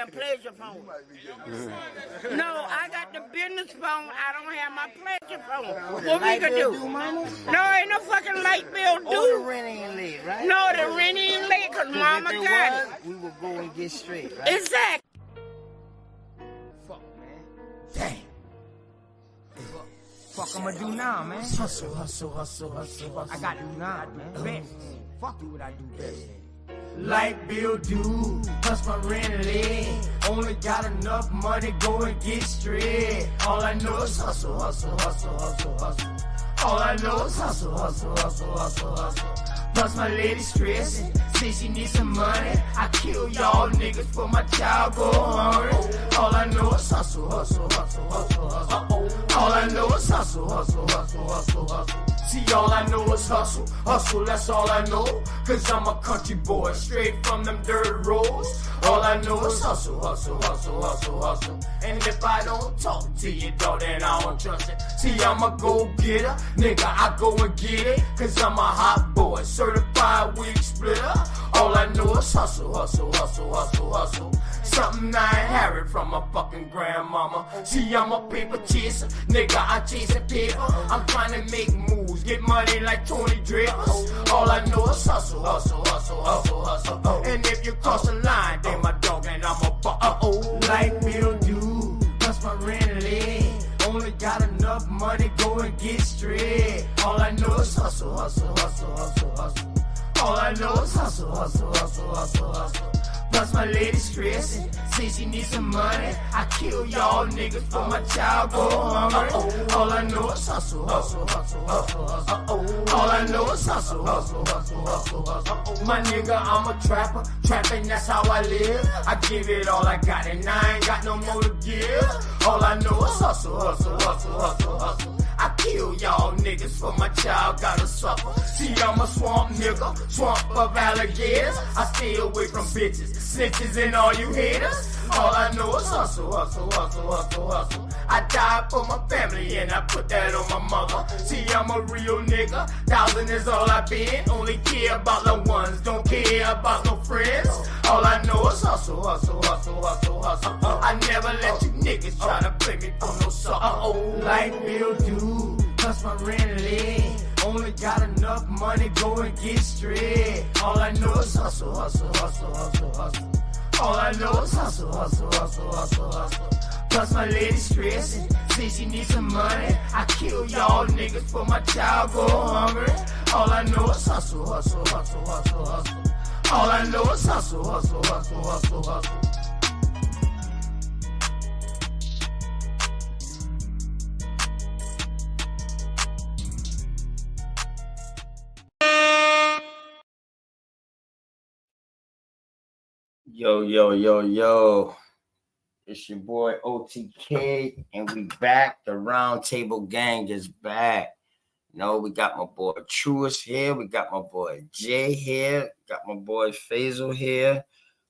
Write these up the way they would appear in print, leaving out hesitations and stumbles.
damn pleasure phone. No, I got the business phone. I don't have my pleasure phone. What we gonna do? No, ain't no fucking light bill due. Oh, the rent ain't lit, right? No, the rent ain't late because mama got it. We will go and get straight, right? Exactly. Fuck, man. Damn. Fuck I'ma do now, man. Hustle. I got to do now, man. Fuck you what I do best. Light bill due, plus my rent lit. Only got enough money, go and get straight. All I know is hustle. All I know is hustle. Plus my lady stressing, say she needs some money. I kill y'all niggas for my child go hungry. All I know is hustle. All I know is hustle. See, all I know is hustle, that's all I know. Cause I'm a country boy, straight from them dirt roads. All I know is hustle. And if I don't talk to you, dog, then I don't trust it. See, I'm a go-getter, nigga, I go and get it. Cause I'm a hot boy, certified weed splitter. All I know is hustle. Something I inherit from my fucking grandmama. See, I'm a paper chaser, nigga, I chase a paper. I'm trying to make moves, get money like Tony Drapers. All I know is hustle. And if you cross the line, then my dog and I'm a buck. Light bill due, plus my rent lit. Only got enough money, go and get straight. All I know is hustle. All I know is hustle. Plus my lady stressing, say she needs some money. I kill y'all niggas for my child go hungry. All I know is hustle. All I know is hustle. My nigga, I'm a trapper, trapping, that's how I live. I give it all I got and I ain't got no more to give. All I know is hustle. I kill y'all niggas for my child gotta suffer. See, I'm a swamp nigga, swamp of alligators. I stay away from bitches, snitches and all you haters. All I know is hustle. I died for my family and I put that on my mother. See, I'm a real nigga, 1,000 is all I been. Only care about the ones, don't care about no friends. All I know is hustle. I never let you niggas try to play me for no sucker. Light bill due, plus my rent lit. Only got enough money, go and get straight. All I know is hustle. All I know is hustle. Plus my lady stressing, say she needs some money. I kill y'all niggas for my child go hungry. All I know is hustle. All I know is hustle. Yo. It's your boy OTK, and we back. The Round Table Gang is back. We got my boy Truist here. We got my boy Jay here. Got my boy Faisal here.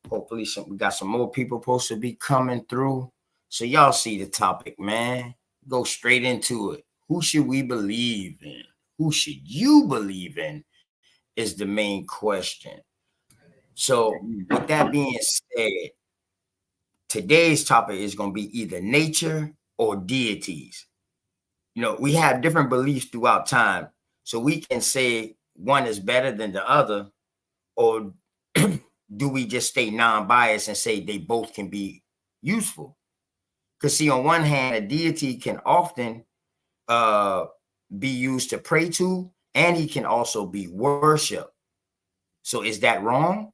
Hopefully we got some more people supposed to be coming through. So y'all see the topic, man. Go straight into it. Who should we believe in? Who should you believe in is the main question. So with that being said, today's topic is going to be either nature or deities. We have different beliefs throughout time. So we can say one is better than the other, or do we just stay non-biased and say they both can be useful? Because see, on one hand, a deity can often be used to pray to, and he can also be worshiped. So is that wrong?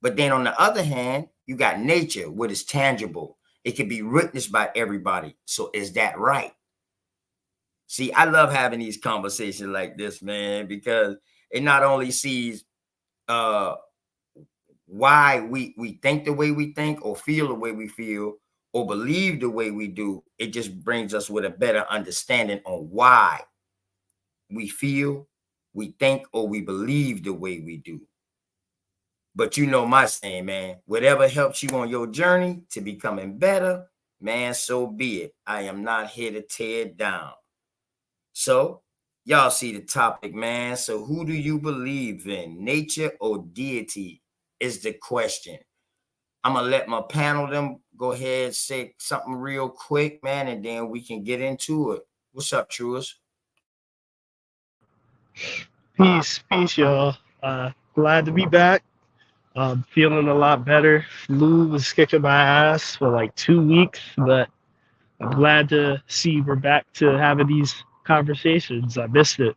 But then on the other hand, you got nature, what is tangible. It can be witnessed by everybody. So is that right? See, I love having these conversations like this, man, because it not only sees why we think the way we think, or feel the way we feel, or believe the way we do. It just brings us with a better understanding on why we feel, we think, or we believe the way we do. But you know my saying, man, whatever helps you on your journey to becoming better, man, so be it. I am not here to tear it down. So y'all see the topic, man. So who do you believe in, nature or deity, is the question. I'm gonna let my panel them go ahead, say something real quick, man, and then we can get into it. What's up, Truist? Peace, y'all. Glad to be back. Feeling a lot better. Flu was kicking my ass for like 2 weeks, but I'm glad to see we're back to having these conversations. I missed it.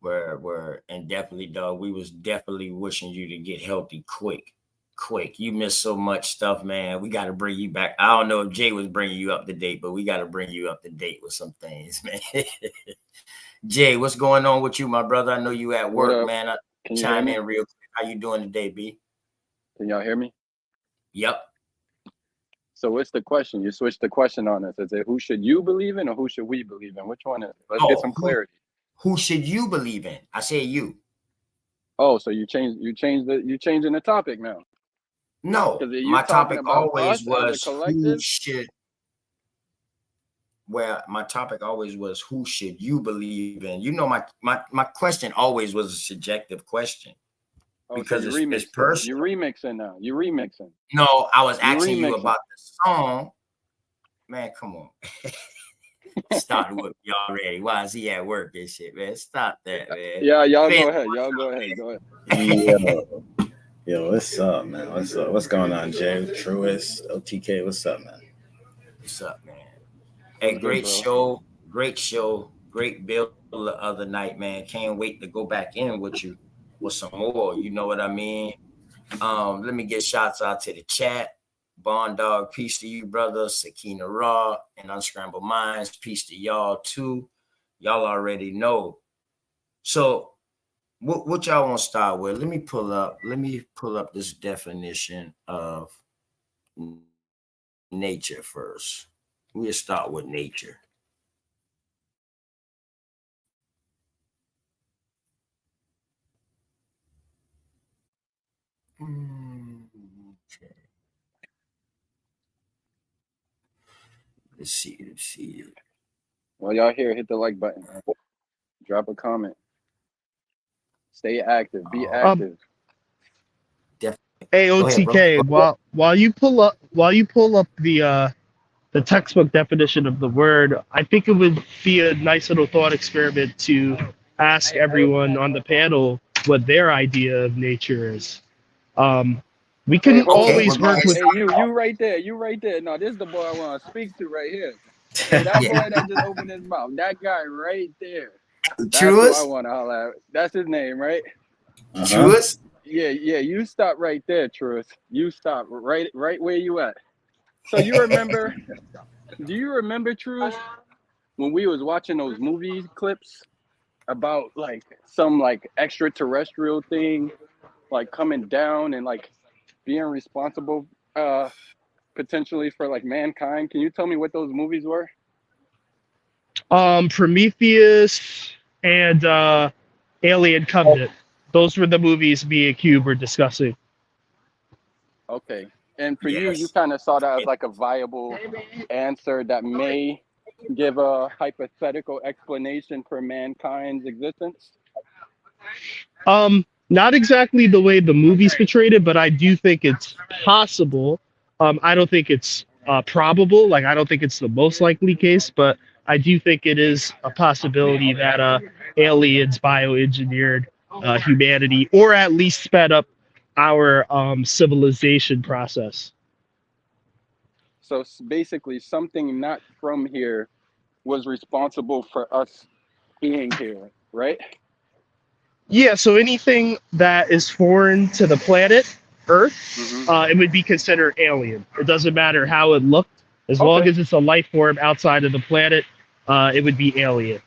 Where and definitely, dog, we was definitely wishing you to get healthy quick. You missed so much stuff, man. We got to bring you back. I don't know if Jay was bringing you up to date, but we got to bring you up to date with some things, man. Jay, what's going on with you, my brother? I know you at work, man. Can you chime hear me? in real quick. How you doing today, B? Can y'all hear me? Yep. So what's the question? You switched the question on us. Is it who should you believe in or who should we believe in? Which one is it? Let's get some clarity. Who should you believe in? I say you. Oh, so you changing the topic now? No, my topic always was who should. Well, my topic always was who should you believe in? You know, my question always was a subjective question. Oh, because so it's personal. You're remixing now. You're remixing. No, I was asking you about the song. Man, come on. Starting with me already. Why is he at work and shit, man? Stop that, man. Yeah, y'all go ahead. Go ahead. Yo, what's up, man? What's up? What's going on, Jay? Truist, OTK, what's up, man? What's up, man? Hey, great show. Great build the other night, man. Can't wait to go back in with you with some more. You know what I mean? Let me get shouts out to the chat. Bond Dog, peace to you, brother. Sakina Raw and Unscrambled Minds, peace to y'all too. Y'all already know. So what y'all want to start with? Let me pull up this definition of nature first. We'll start with nature. Okay. Let's see. Well, y'all here, hit the like button. Drop a comment. Stay active. Be active. Hey, OTK, while you pull up the textbook definition of the word, I think it would be a nice little thought experiment to ask everyone on the panel what their idea of nature is. We can always work with. Hey, you right there. No, this is the boy I want to speak to right here. Hey, that boy that just opened his mouth. That guy right there. That's who I want to holler at. That's his name, right? Truist? Yeah. You stop right there, Truist. You stop right where you at. So you remember? Do you remember, Truist, when we was watching those movie clips about like some like extraterrestrial thing, like coming down and like being responsible potentially for like mankind? Can you tell me what those movies were? Prometheus and Alien Covenant. Those were the movies me and Cube were discussing. Okay. And for you kind of saw that as like a viable answer that may give a hypothetical explanation for mankind's existence? Not exactly the way the movies portrayed it, but I do think it's possible. I don't think it's probable. Like, I don't think it's the most likely case, but I do think it is a possibility that aliens bioengineered humanity, or at least sped up our civilization process. So basically, something not from here was responsible for us being here, right? Yeah, so anything that is foreign to the planet Earth, it would be considered alien. It doesn't matter how it looked. As long as it's a life form outside of the planet, it would be alien.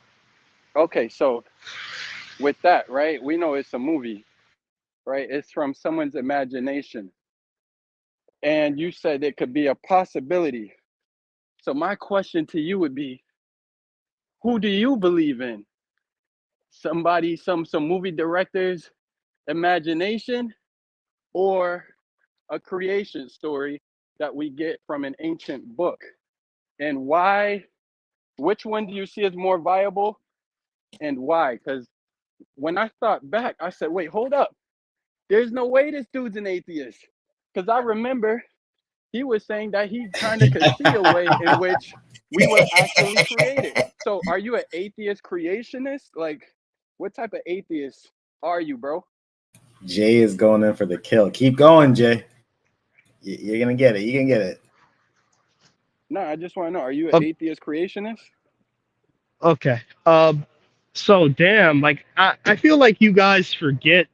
Okay, so with that, right, we know it's a movie, right? It's from someone's imagination. And you said it could be a possibility. So my question to you would be, who do you believe in? Somebody, some movie director's imagination, or a creation story that we get from an ancient book? And why? Which one do you see as more viable, and why? Because when I thought back, I said, wait, hold up. There's no way this dude's an atheist. Because I remember he was saying that he kind of could see a way in which we were actually created. So are you an atheist creationist? Like, what type of atheist are you, bro? Jay is going in for the kill. Keep going, Jay. You're gonna get it. You can get it. No, I just want to know, are you an atheist creationist? Okay. So damn, like I feel like you guys forget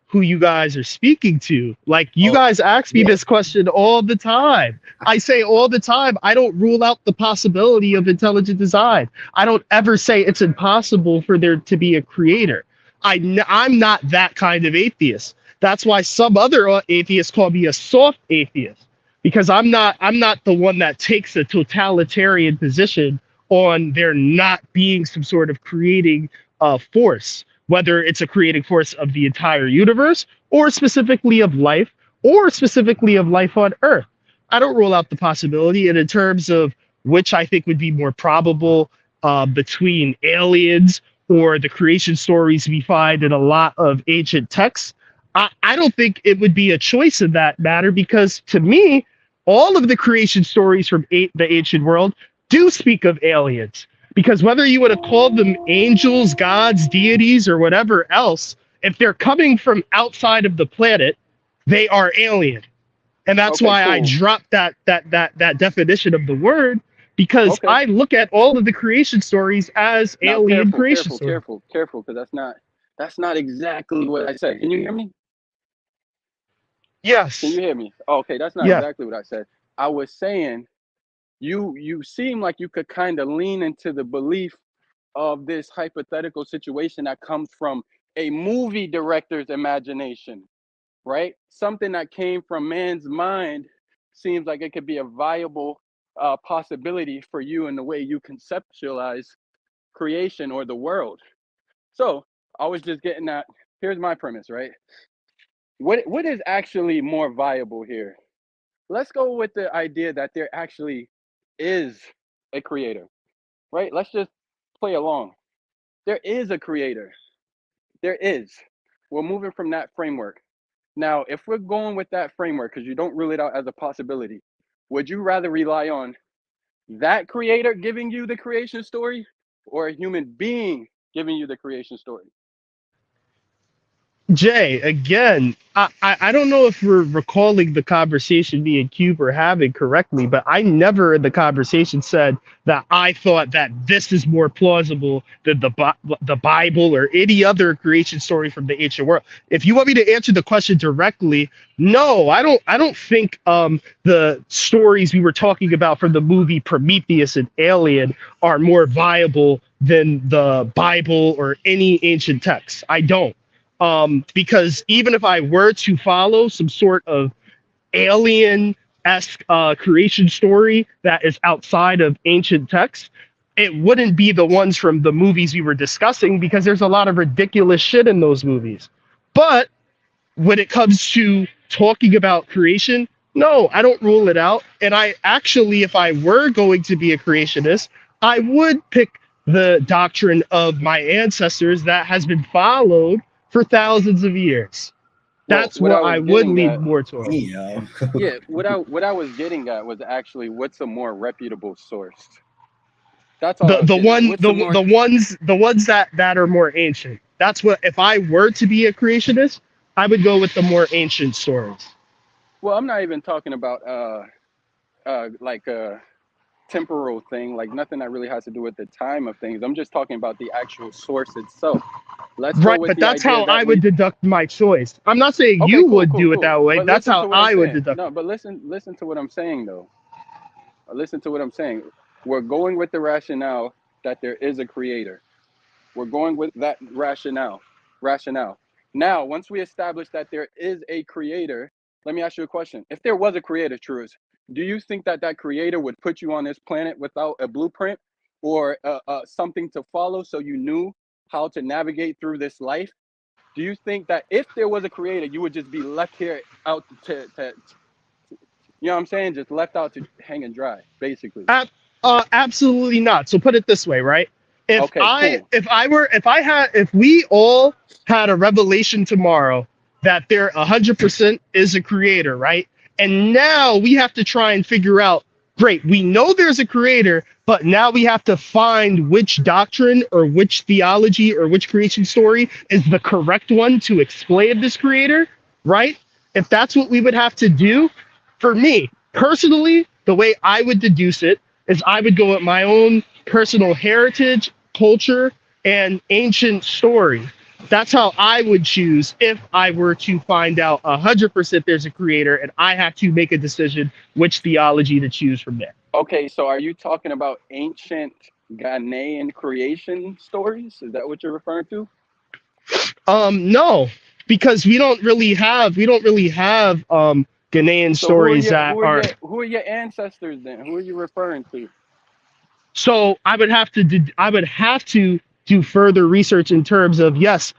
who you guys are speaking to. Like you guys ask me this question all the time. I say all the time, I don't rule out the possibility of intelligent design. I don't ever say it's impossible for there to be a creator. I'm not that kind of atheist. That's why some other atheists call me a soft atheist, because I'm not the one that takes a totalitarian position on there not being some sort of creating force, whether it's a creating force of the entire universe or specifically of life on Earth. I don't rule out the possibility. And in terms of which I think would be more probable between aliens or the creation stories we find in a lot of ancient texts, I don't think it would be a choice in that matter, because to me, all of the creation stories from the ancient world do speak of aliens. Because whether you would have called them angels, gods, deities, or whatever else, if they're coming from outside of the planet, they are alien. And that's why I dropped that definition of the word, because I look at all of the creation stories as alien creation stories. Careful, because that's not exactly what I said. Can you hear me? Yes. Can you hear me? Okay, that's not exactly what I said. I was saying you seem like you could kind of lean into the belief of this hypothetical situation that comes from a movie director's imagination, right? Something that came from man's mind seems like it could be a viable possibility for you in the way you conceptualize creation or the world. So I was just getting at, here's my premise, right? What is actually more viable here? Let's go with the idea that there actually is a creator, right? Let's just play along. There is a creator. There is. We're moving from that framework. Now, if we're going with that framework, because you don't rule it out as a possibility, would you rather rely on that creator giving you the creation story or a human being giving you the creation story? Jay, again, I don't know if we're recalling the conversation me and Cube were having correctly, but I never in the conversation said that I thought that this is more plausible than the Bible or any other creation story from the ancient world. If you want me to answer the question directly, no, I don't think the stories we were talking about from the movie Prometheus and Alien are more viable than the Bible or any ancient text. I don't. Because even if I were to follow some sort of alien-esque creation story that is outside of ancient texts, it wouldn't be the ones from the movies we were discussing, because there's a lot of ridiculous shit in those movies. But when it comes to talking about creation, no, I don't rule it out. And I actually, if I were going to be a creationist, I would pick the doctrine of my ancestors that has been followed for thousands of years. That's what I would lean more towards. Yeah, what I was getting at was actually, what's a more reputable source? That's all. The ones that are more ancient. That's what, if I were to be a creationist, I would go with the more ancient stories. Well, I'm not even talking about like a temporal thing, like nothing that really has to do with the time of things. I'm just talking about the actual source itself. Right, but that's how I would deduct my choice. I'm not saying you would do it that way. But that's how I would deduct. No, but listen to what I'm saying, though. Listen to what I'm saying. We're going with the rationale that there is a creator. We're going with that rationale. Now, once we establish that there is a creator, let me ask you a question. If there was a creator, Truist, do you think that creator would put you on this planet without a blueprint or something to follow so you knew how to navigate through this life? Do you think that if there was a creator, you would just be left here out to you know what I'm saying? Just left out to hang and dry, basically. Absolutely not. So put it this way, right? If we all had a revelation tomorrow that there 100% is a creator, right? And now we have to try and figure out, great, we know there's a creator, but now we have to find which doctrine or which theology or which creation story is the correct one to explain this creator, right? If that's what we would have to do, for me personally, the way I would deduce it is I would go at my own personal heritage, culture, and ancient story. That's how I would choose if I were to find out 100% there's a creator and I have to make a decision which theology to choose from there. Okay, so are you talking about ancient Ghanaian creation stories? Is that what you're referring to? No, because we don't really have Ghanaian So stories that are. who are your ancestors then? Who are you referring to? So I would have to do further research in terms of, yes,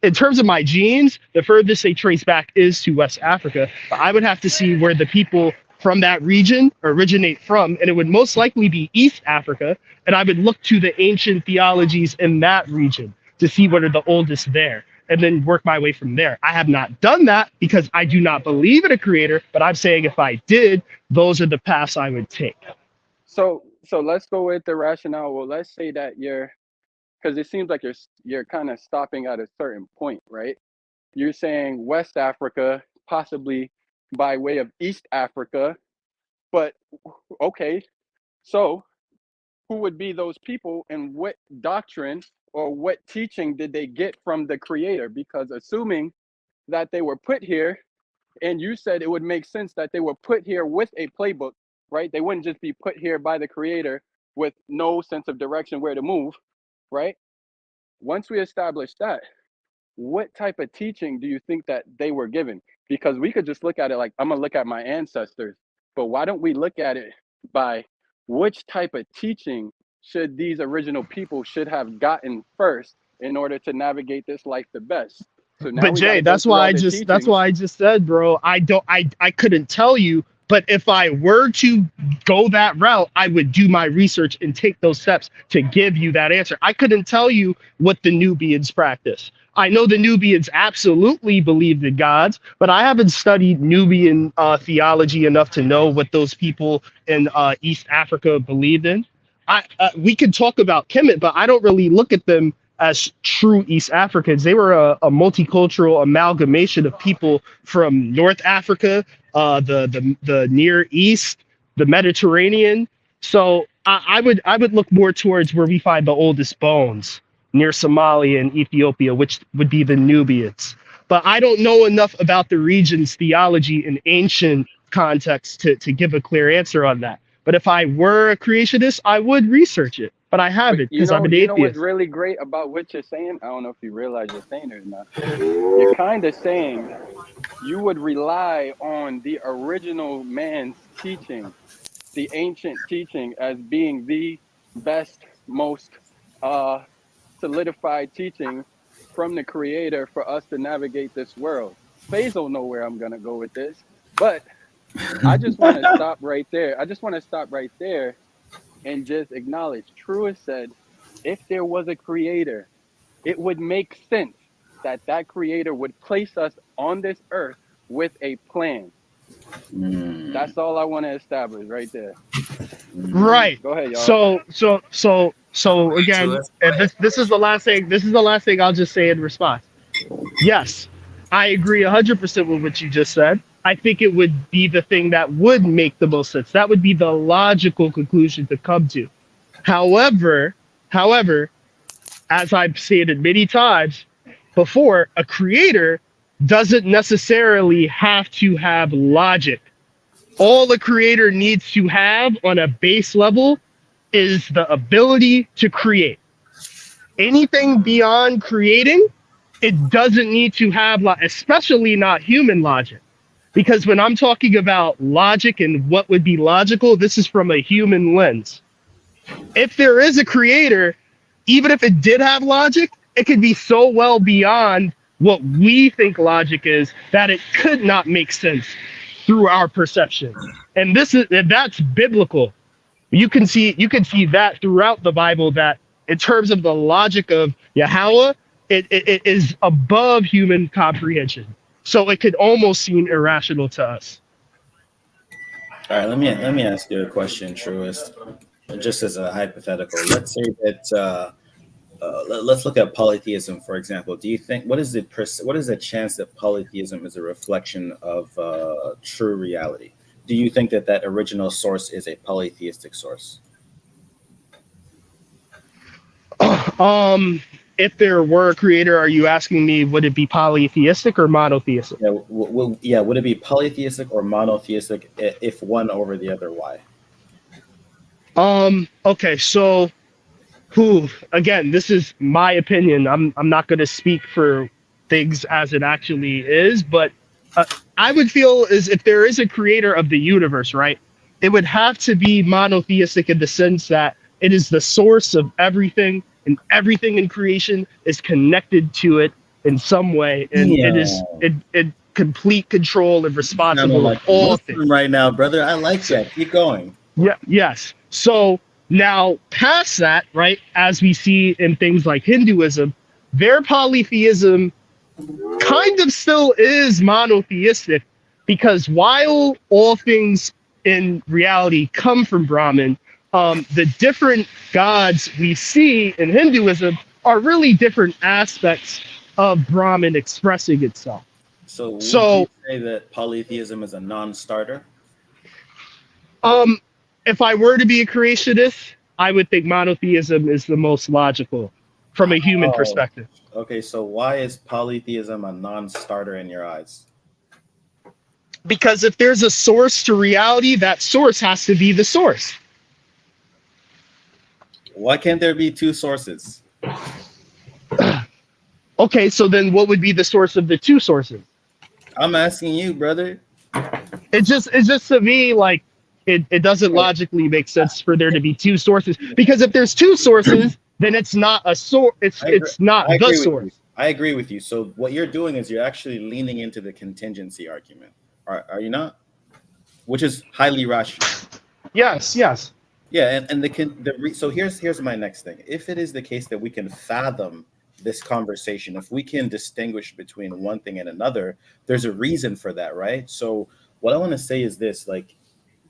in terms of my genes, the furthest they trace back is to West Africa. But I would have to see where the people from that region originate from, and it would most likely be East Africa. And I would look to the ancient theologies in that region to see what are the oldest there, and then work my way from there. I have not done that because I do not believe in a creator, but I'm saying if I did, those are the paths I would take. So let's go with the rationale. Well, let's say that because it seems like you're kind of stopping at a certain point, right? You're saying West Africa, possibly by way of East Africa, but okay, so who would be those people and what doctrine or what teaching did they get from the creator? Because assuming that they were put here, and you said it would make sense that they were put here with a playbook, right? They wouldn't just be put here by the creator with no sense of direction where to move, right? Once we establish that, what type of teaching do you think that they were given? Because we could just look at it like, I'm gonna look at my ancestors, but why don't we look at it by which type of teaching should these original people should have gotten first in order to navigate this life the best? So now But Jay, that's why I just said, bro, I couldn't tell you, but if I were to go that route, I would do my research and take those steps to give you that answer. I couldn't tell you what the Nubians practice. I know the Nubians absolutely believed in gods, but I haven't studied Nubian theology enough to know what those people in East Africa believed in. We could talk about Kemet, but I don't really look at them as true East Africans. They were a multicultural amalgamation of people from North Africa, the Near East, the Mediterranean. So I would look more towards where we find the oldest bones, near Somalia and Ethiopia, which would be the Nubians. But I don't know enough about the region's theology in ancient context to give a clear answer on that. But if I were a creationist, I would research it. But I haven't because I'm an atheist. You know what's really great about what you're saying? I don't know if you realize you're saying it or not. You're kind of saying you would rely on the original man's teaching, the ancient teaching, as being the best, most solidified teaching from the creator for us to navigate this world. Faze will know where I'm going to go with this, but I just want to stop right there. And just acknowledge, Truist said, if there was a creator, it would make sense that that creator would place us on this earth with a plan. That's all I want to establish right there. Right. Go ahead, y'all. So again, this is the last thing. This is the last thing I'll just say in response. Yes, I agree 100% with what you just said. I think it would be the thing that would make the most sense. That would be the logical conclusion to come to. However, as I've stated many times before, a creator doesn't necessarily have to have logic. All the creator needs to have on a base level is the ability to create. Anything beyond creating, it doesn't need to have, especially not human logic. Because when I'm talking about logic and what would be logical, this is from a human lens. If there is a creator, even if it did have logic, it could be so well beyond what we think logic is that it could not make sense through our perception. And that's biblical. You can see that throughout the Bible, that in terms of the logic of Yahweh, it is above human comprehension. So it could almost seem irrational to us. All right, let me ask you a question, Truist. Just as a hypothetical, let's say that let's look at polytheism, for example. Do you think what is the chance that polytheism is a reflection of true reality? Do you think that that original source is a polytheistic source? If there were a creator, are you asking me would it be polytheistic or monotheistic? Yeah, yeah. Would it be polytheistic or monotheistic? If one over the other, why? Okay, so again, this is my opinion. I'm not going to speak for things as it actually is, but I would feel as if there is a creator of the universe, right? It would have to be monotheistic in the sense that it is the source of everything, and everything in creation is connected to it in some way, and Yeah. it is in complete control and responsible Like of all things. right now, brother. I like that. Keep going. Yeah, yes. So now past that, right, as we see in things like Hinduism, their polytheism kind of still is monotheistic, because while all things in reality come from Brahman, the different gods we see in Hinduism are really different aspects of Brahman expressing itself. So would you say that polytheism is a non-starter? If I were to be a creationist, I would think monotheism is the most logical from a human perspective. Okay, so why is polytheism a non-starter in your eyes? Because if there's a source to reality, that source has to be the source. Why can't there be two sources? Okay, so then what would be the source of the two sources? I'm asking you, brother. It's just to me like it doesn't logically make sense for there to be two sources, because if there's two sources, then it's not a source. It's not the source. I agree with you. So what you're doing is you're actually leaning into the contingency argument. Are you not? Which is highly rational. Yes. Yeah, so here's my next thing. If it is the case that we can fathom this conversation, if we can distinguish between one thing and another, there's a reason for that, right? So what I want to say is this, like,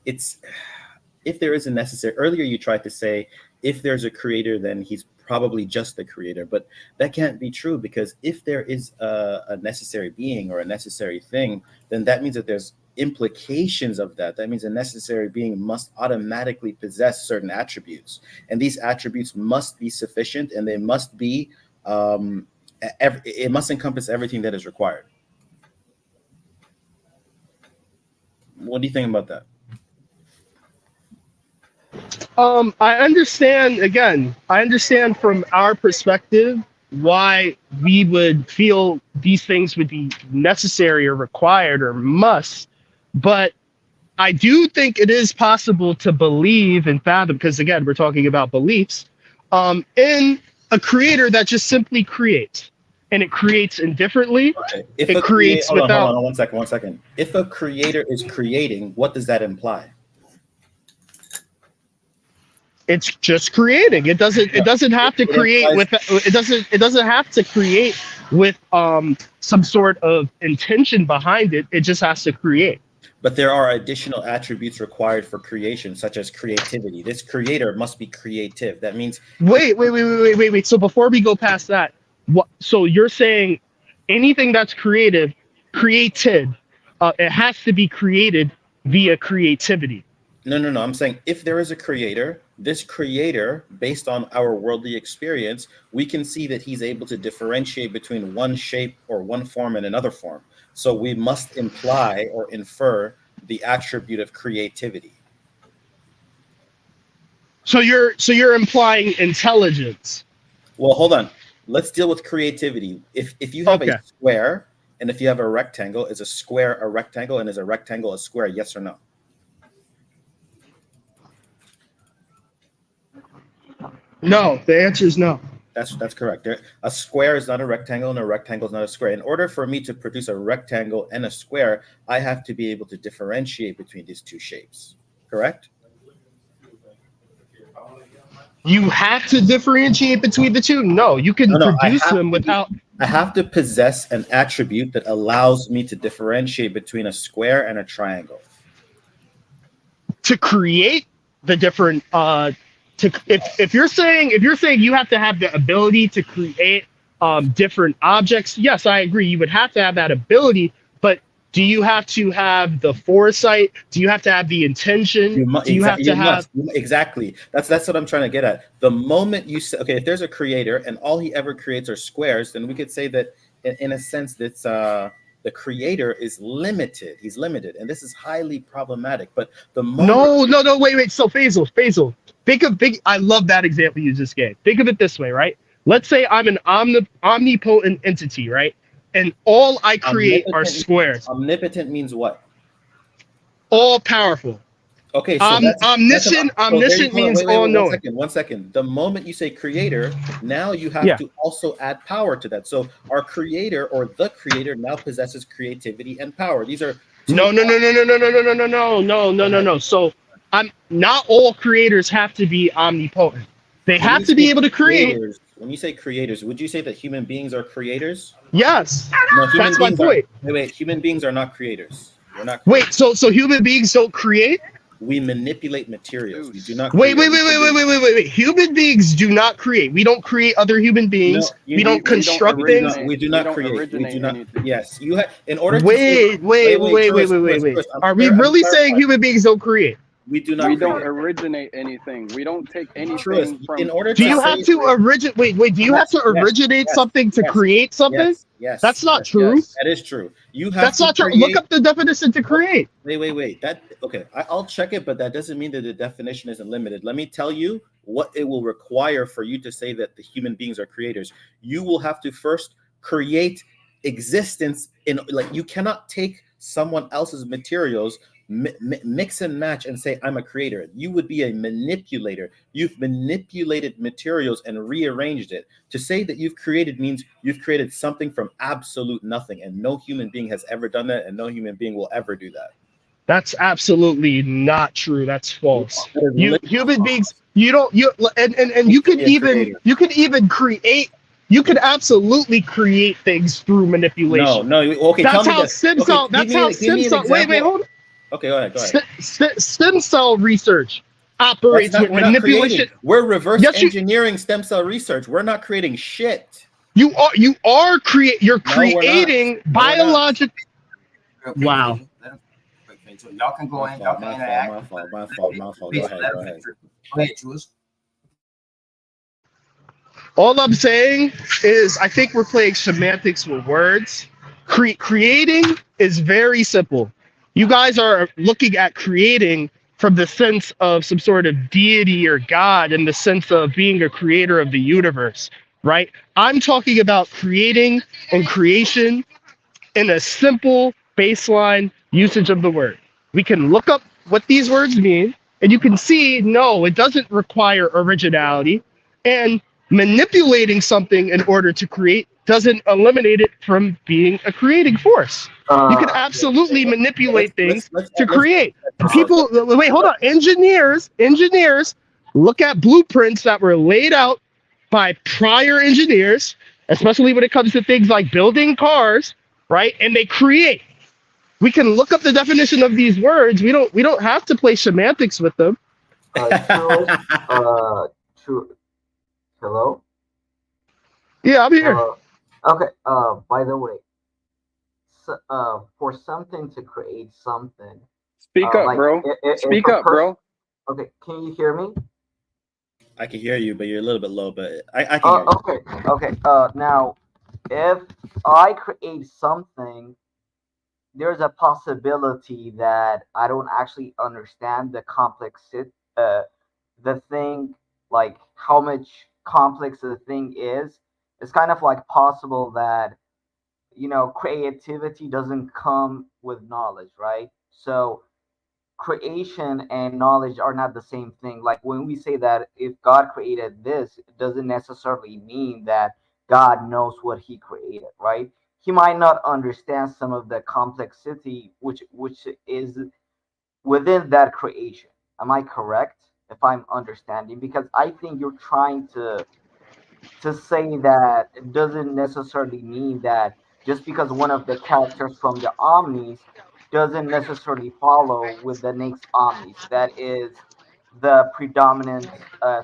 if there is a necessary, earlier you tried to say if there's a creator, then he's probably just the creator, but that can't be true, because if there is a necessary being or a necessary thing, then that means that there's implications of that. That means a necessary being must automatically possess certain attributes, and these attributes must be sufficient, and they must be it must encompass everything that is required. What do you think about that? I understand from our perspective why we would feel these things would be necessary or required or must, but I do think it is possible to believe and fathom, because again, we're talking about beliefs, in a creator that just simply creates, and it creates indifferently. Okay. Hold on, one second. If a creator is creating, what does that imply? It's just creating. It doesn't have to create with some sort of intention behind it. It just has to create. But there are additional attributes required for creation, such as creativity. This creator must be creative. That means wait. So before we go past that, so you're saying anything that's created, it has to be created via creativity. No. I'm saying if there is a creator, this creator, based on our worldly experience, we can see that he's able to differentiate between one shape or one form and another form. So we must imply or infer the attribute of creativity. So you're implying intelligence. Well, hold on. Let's deal with creativity. If you have a square and if you have a rectangle, is a square a rectangle, and is a rectangle a square? Yes or no? No, the answer is no. That's correct. A square is not a rectangle, and a rectangle is not a square. In order for me to produce a rectangle and a square, I have to be able to differentiate between these two shapes. Correct? You have to differentiate between the two. No, you can No, produce them without. I have to possess an attribute that allows me to differentiate between a square and a triangle. To create the different if you're saying you have to have the ability to create different objects, yes, I agree, you would have to have that ability, but do you have to have the foresight? Do you have to have the intention? Do you have to have exactly? That's what I'm trying to get at. The moment you say, okay, if there's a creator and all he ever creates are squares, then we could say that in a sense that's the creator is limited. He's limited, and this is highly problematic. But the moment no, wait. So Faisal, I love that example you just gave. Think of it this way, right? Let's say I'm an omnipotent entity, right? And all I create are squares. Omnipotent means what? All powerful. Okay, so omniscient means all knowing. One second. The moment you say creator, now you have to also add power to that. So our creator or the creator now possesses creativity and power. These are no. So I'm not all creators have to be omnipotent. They have to be able to create. When you say creators, would you say that human beings are creators? Yes. No, that's my point. Wait, human beings are not creators. We're not creators. Wait, so human beings don't create? We manipulate materials. We do not. Wait. Human beings do not create. We don't create other human beings. No, we don't construct things. We do not create. We do not. Yes, you have. In order to. Wait. Are we really saying human beings don't create? We do not. We don't originate anything. We don't take anything from. In order do you have to originate? Wait. Do you have to originate something to create something? Yes. That's not true. Yes, that is true. You have. That's not true. Look up the definition to create. Wait. Okay. I'll check it, but that doesn't mean that the definition isn't limited. Let me tell you what it will require for you to say that the human beings are creators. You will have to first create existence in, like, you cannot take someone else's materials, mix and match and say I'm a creator. You would be a manipulator. You've manipulated materials and rearranged it. To say that you've created means you've created something from absolute nothing, and no human being has ever done that, and no human being will ever do that. That's absolutely not true. That's false. Human beings, and you could even create. You could absolutely create things through manipulation. No. Okay, that's how stem cell. That's how stem cell. Wait, hold on. Okay, go ahead. Stem cell research operates with manipulation. We're reverse engineering stem cell research. We're not creating shit. You're creating biological. Wow. So y'all can go in. Y'all can interact. My fault. Go ahead. Go ahead, Jules. All I'm saying is I think we're playing semantics with words. Creating is very simple. You guys are looking at creating from the sense of some sort of deity or God, in the sense of being a creator of the universe, right? I'm talking about creating and creation in a simple baseline usage of the word. We can look up what these words mean, and you can see, no, it doesn't require originality, and manipulating something in order to create doesn't eliminate it from being a creating force. You can absolutely manipulate things to create. People, wait, hold on. Engineers look at blueprints that were laid out by prior engineers, especially when it comes to things like building cars, right? And they create. We can look up the definition of these words. We don't have to play semantics with them. Hello? Yeah, I'm here. Okay. By the way, for something to create something. Speak up, bro. Speak up, bro. Okay, can you hear me? I can hear you, but you're a little bit low. But I can hear you. Okay. Now, if I create something, there's a possibility that I don't actually understand the complexity, the thing, like how much complex the thing is. It's kind of like possible that, creativity doesn't come with knowledge, right? So creation and knowledge are not the same thing. Like when we say that if God created this, it doesn't necessarily mean that God knows what he created, right? He might not understand some of the complexity which is within that creation. Am I correct? if I'm understanding, because I think you're trying to say that it doesn't necessarily mean that just because one of the characters from the Omnis doesn't necessarily follow with the next Omnis. That is the predominant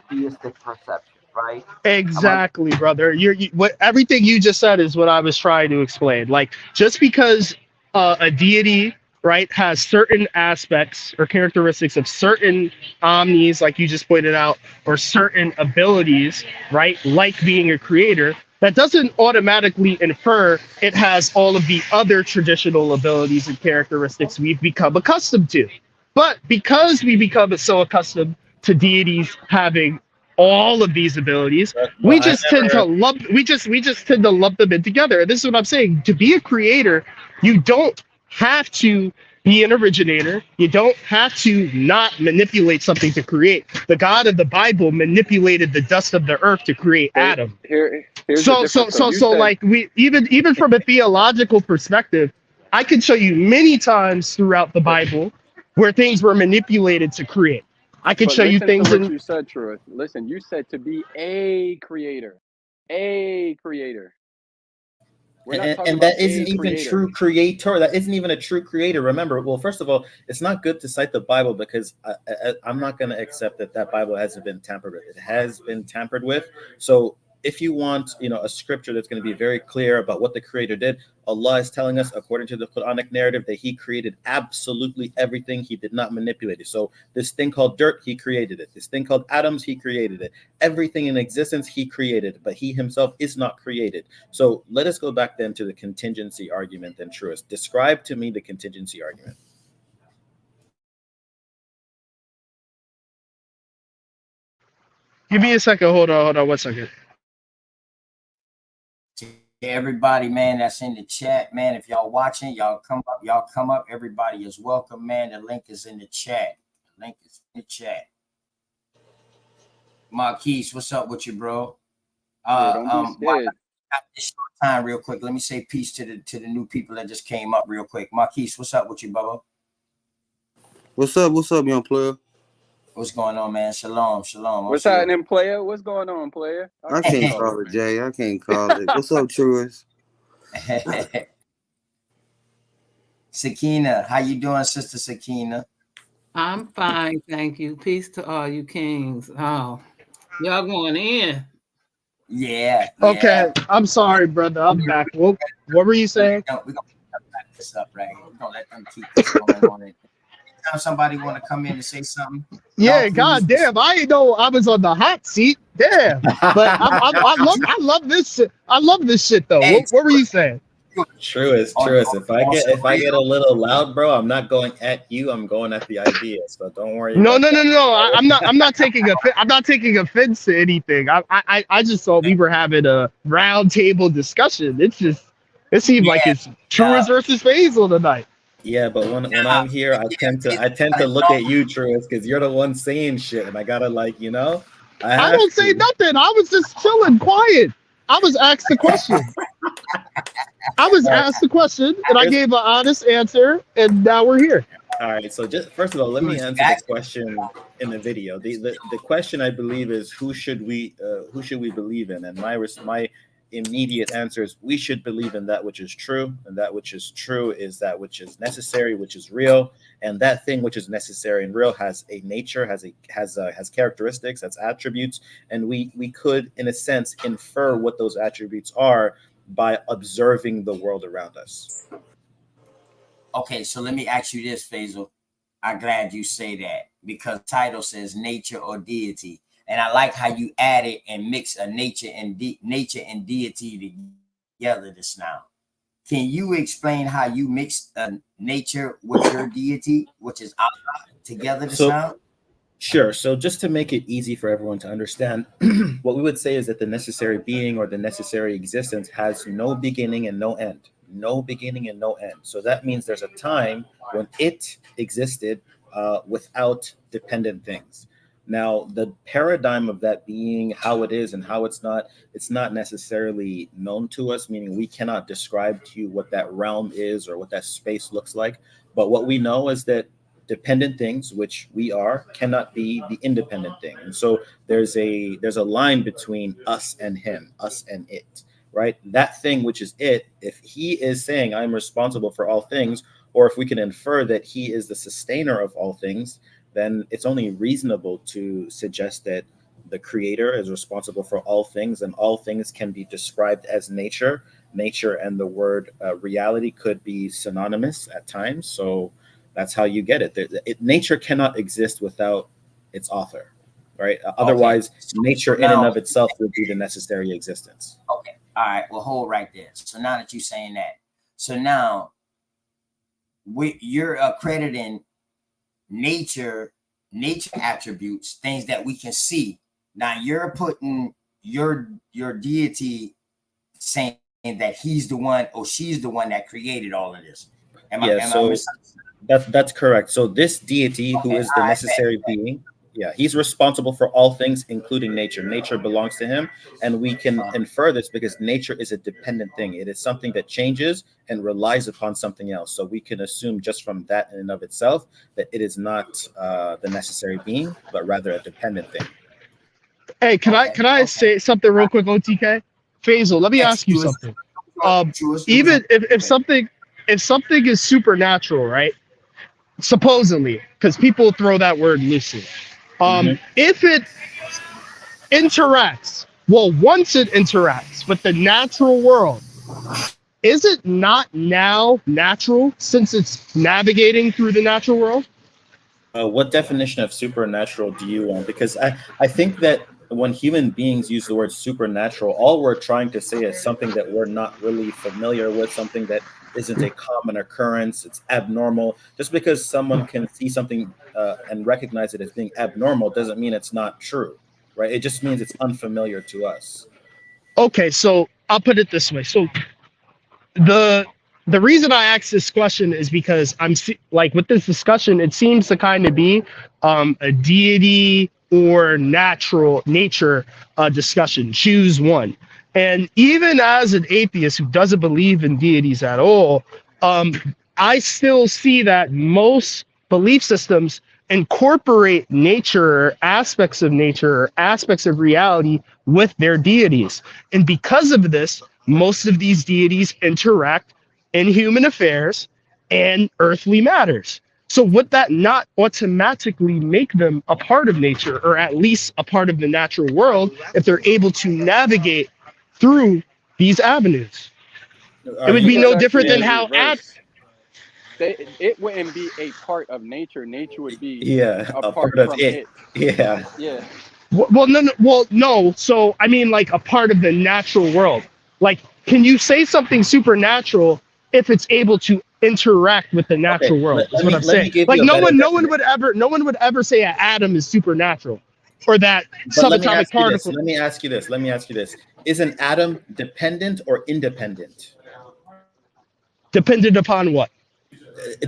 theistic perception, right? Am I? Exactly, brother. What everything you just said is what I was trying to explain. Like, just because a deity, right, has certain aspects or characteristics of certain omnis, like you just pointed out, or certain abilities, right, like being a creator, that doesn't automatically infer it has all of the other traditional abilities and characteristics we've become accustomed to. But because we become so accustomed to deities having all of these abilities, we But I just tend to never. lump we just tend to lump them in together. And this is what I'm saying. To be a creator, you don't have to be an originator. You don't have to not manipulate something to create. The God of the Bible manipulated the dust of the earth to create But Adam. here's the So so difference. So so you so said, like we even from a theological perspective, I can show you many times throughout the but Bible where things were manipulated to create. I could but show you listen to things what in. you said, Truth. Listen, you said to be a creator, a creator. We're not talking And about that a isn't even creator. true creator. That isn't even a true creator. Remember, well, first of all, it's not good to cite the Bible because I'm not going to accept that that Bible hasn't been tampered with. It has been tampered with. So if you want, a scripture that's going to be very clear about what the creator did, Allah is telling us, according to the Quranic narrative, that he created absolutely everything. He did not manipulate it. So this thing called dirt, he created it. This thing called atoms, he created it. Everything in existence, he created, but he himself is not created. So let us go back then to the contingency argument then, Truist. Describe to me the contingency argument. Give me a second. Hold on 1 second. To everybody, man, that's in the chat, man. If y'all watching, y'all come up. Everybody is welcome, man. The link is in the chat. The link is in the chat. Marquise, what's up with you, bro? Yeah, don't be scared. This short time, real quick. Let me say peace to the new people that just came up, real quick. Marquise, what's up with you, Bubba? What's up, young player? What's going on, man? Shalom. What's happening, player? What's going on, player? I can't call it, Jay. I can't call it. What's up, Truist? Sakina, how you doing, Sister Sakina? I'm fine, thank you. Peace to all you kings. Oh, y'all going in. Yeah. Okay, I'm sorry, brother. I'm back. What were you saying? We're gonna wrap this up right here. We're gonna let them keep this going on it. Anytime somebody want to come in and say something, Yeah, god damn. I didn't know I was on the hot seat. Damn. But I love this shit. I love this shit though. Hey, What were you saying? Truist. If I get a little loud, bro, I'm not going at you. I'm going at the idea. So don't worry. No. about that. I'm not taking offense to anything. I just thought we were having a round table discussion. It seemed like it's Truist versus Faisal tonight. Yeah, but when I'm here, I tend to look at you, Truist, because you're the one saying shit, and I gotta I don't say nothing. I was just chilling, quiet. I was asked the question. And I gave an honest answer, and now we're here. All right. So just first of all, let me answer the question in the video. The question, I believe, is who should we believe in? And my immediate answer is we should believe in that which is true, and that which is true is that which is necessary, which is real, and that thing which is necessary and real has a nature, has characteristics, has attributes, and we could, in a sense, infer what those attributes are by observing the world around us. Okay, so let me ask you this, Faisal. I'm glad you say that because title says nature or deity. And I like how you added and mix a nature and deity together just now. Can you explain how you mix nature with your deity, which is Allah, together just now? Sure. So just to make it easy for everyone to understand, what we would say is that the necessary being or the necessary existence has no beginning and no end. No beginning and no end. So that means there's a time when it existed without dependent things. Now, the paradigm of that being, how it is and how it's not necessarily known to us, meaning we cannot describe to you what that realm is or what that space looks like. But what we know is that dependent things, which we are, cannot be the independent thing. And so there's a line between us and him, us and it, right? That thing which is it, if he is saying I'm responsible for all things, or if we can infer that he is the sustainer of all things, then it's only reasonable to suggest that the creator is responsible for all things, and all things can be described as nature. Nature and the word reality could be synonymous at times. So that's how you get it. Nature cannot exist without its author, right? Otherwise, nature in and of itself would be the necessary existence. Okay. All right. Well, hold right there. So now that you're saying that, so now you're accrediting nature attributes, things that we can see. Now you're putting your deity, saying that he's the one or she's the one that created all of this. That's correct. So this deity, who is the necessary being, he's responsible for all things, including nature. Nature belongs to him, and we can infer this because nature is a dependent thing. It is something that changes and relies upon something else. So we can assume just from that in and of itself that it is not the necessary being, but rather a dependent thing. Hey, can I say something real quick, OTK? Faisal, let me ask you something. Even if something is supernatural, right? Supposedly, because people throw that word loosely. If it interacts, once it interacts with the natural world, is it not now natural since it's navigating through the natural world? What definition of supernatural do you want? Because I think that when human beings use the word supernatural, all we're trying to say is something that we're not really familiar with, something that isn't a common occurrence. It's abnormal. Just because someone can see something and recognize it as being abnormal doesn't mean it's not true, right? It just means it's unfamiliar to us. Okay, so I'll put it this way. So the reason I asked this question is because with this discussion, it seems to kind of be a deity or nature discussion. Choose one. And even as an atheist who doesn't believe in deities at all, I still see that most belief systems incorporate nature, aspects of reality with their deities. And because of this, most of these deities interact in human affairs and earthly matters. So would that not automatically make them a part of nature, or at least a part of the natural world, if they're able to navigate through these avenues? It would be no different than how it wouldn't be a part of nature. Nature would be a part of it. Yeah. No. So I mean, like a part of the natural world. Like, can you say something supernatural if it's able to interact with the natural world? That's what I'm saying. Like, no one would ever say an atom is supernatural, or that subatomic particle. Let me ask you this. Is an atom dependent or independent? Dependent upon what?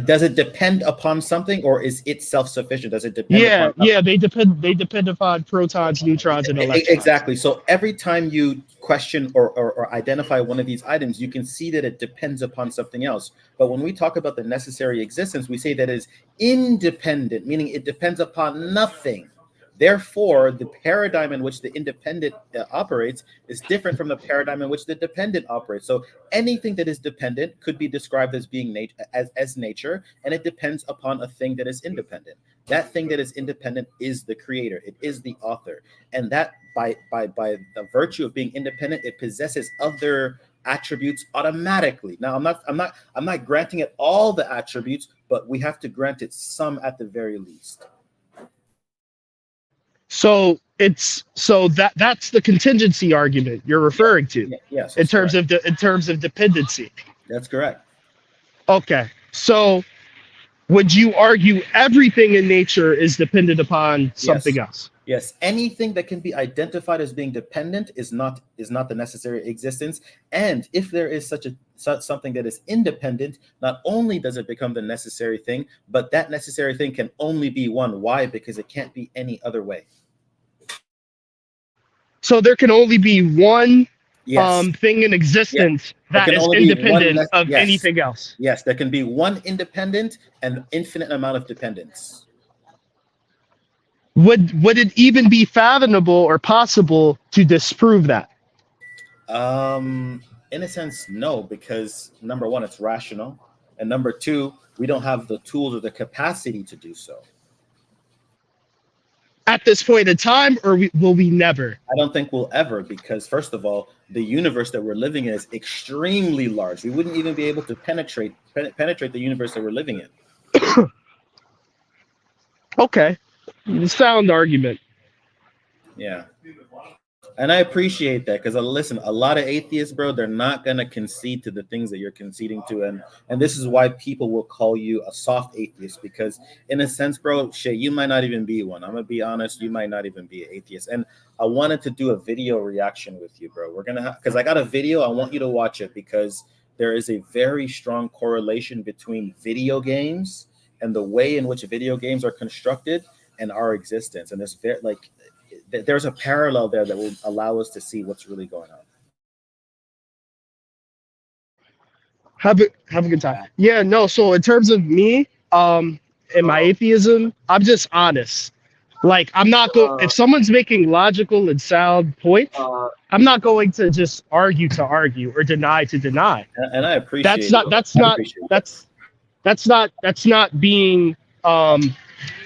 Does it depend upon something, or is it self-sufficient? Does it depend upon something? They depend upon protons, neutrons, and electrons. Exactly. So every time you question or identify one of these items, you can see that it depends upon something else. But when we talk about the necessary existence, we say that it is independent, meaning it depends upon nothing. Therefore, the paradigm in which the independent operates is different from the paradigm in which the dependent operates. So anything that is dependent could be described as being as nature, and it depends upon a thing that is independent. That thing that is independent is the creator. It is the author, and that by the virtue of being independent, it possesses other attributes automatically. Now, I'm not granting it all the attributes, but we have to grant it some at the very least. So that's the contingency argument you're referring to. Yes. In terms of dependency. That's correct. Okay. So would you argue everything in nature is dependent upon something else? Yes. Anything that can be identified as being dependent is not the necessary existence. And if there is such something that is independent, not only does it become the necessary thing, but that necessary thing can only be one. Why? Because it can't be any other way. So there can only be one thing in existence There that can is only be one. independent of Yes, anything else. yes. There can be one independent and infinite amount of dependence. Would it even be fathomable or possible to disprove that? In a sense, no, because number one, it's rational, and number two, we don't have the tools or the capacity to do so. At this point in time, or will we never? I don't think we'll ever, because first of all, the universe that we're living in is extremely large. We wouldn't even be able to penetrate the universe that we're living in. Okay, sound argument. Yeah. And I appreciate that, because listen, a lot of atheists, bro, they're not gonna concede to the things that you're conceding to, and this is why people will call you a soft atheist, because in a sense, bro, shit, you might not even be one. I'm gonna be honest, you might not even be an atheist. And I wanted to do a video reaction with you, bro. We're gonna because I got a video. I want you to watch it, because there is a very strong correlation between video games and the way in which video games are constructed and our existence. And it's very there's a parallel there that will allow us to see what's really going on. Have a good time. Yeah, no. So in terms of me, and my atheism, I'm just honest. Like, I'm not going. If someone's making logical and sound points, I'm not going to just argue to argue or deny to deny. And I appreciate that's not being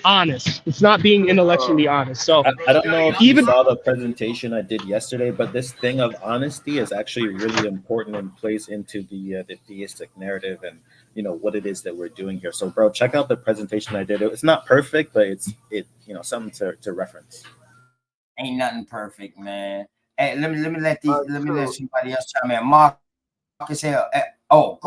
honest. It's not being intellectually honest. So I don't know if you saw the presentation I did yesterday, but this thing of honesty is actually really important and plays into the theistic narrative and what it is that we're doing here. So, bro, check out the presentation I did. It's not perfect, but it's something to reference. Ain't nothing perfect, man. Hey, let me let somebody else chime in. Marcus Hill. Go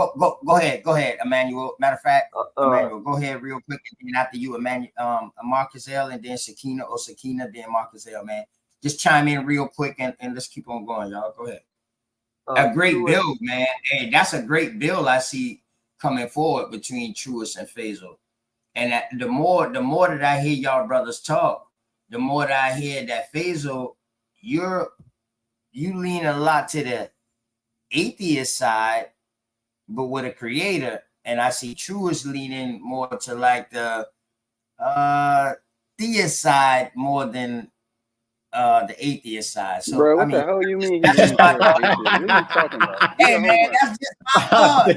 ahead, Emmanuel. Matter of fact, Emmanuel, go ahead real quick, and then after you, Emmanuel, Marcus L, and then Sakina, then Marcus L, man. Just chime in real quick, and let's keep on going, y'all. Go ahead. A great build, man. Hey, that's a great build I see coming forward between Truist and Faisal. And the more that I hear y'all brothers talk, the more that I hear that Faisal, you lean a lot to the atheist side, but with a creator, and I see Truist leaning more to like the theist side more than the atheist side. So, bro, what the hell you mean? That's just my thought. What are you talking about? Hey man, that's just my thought.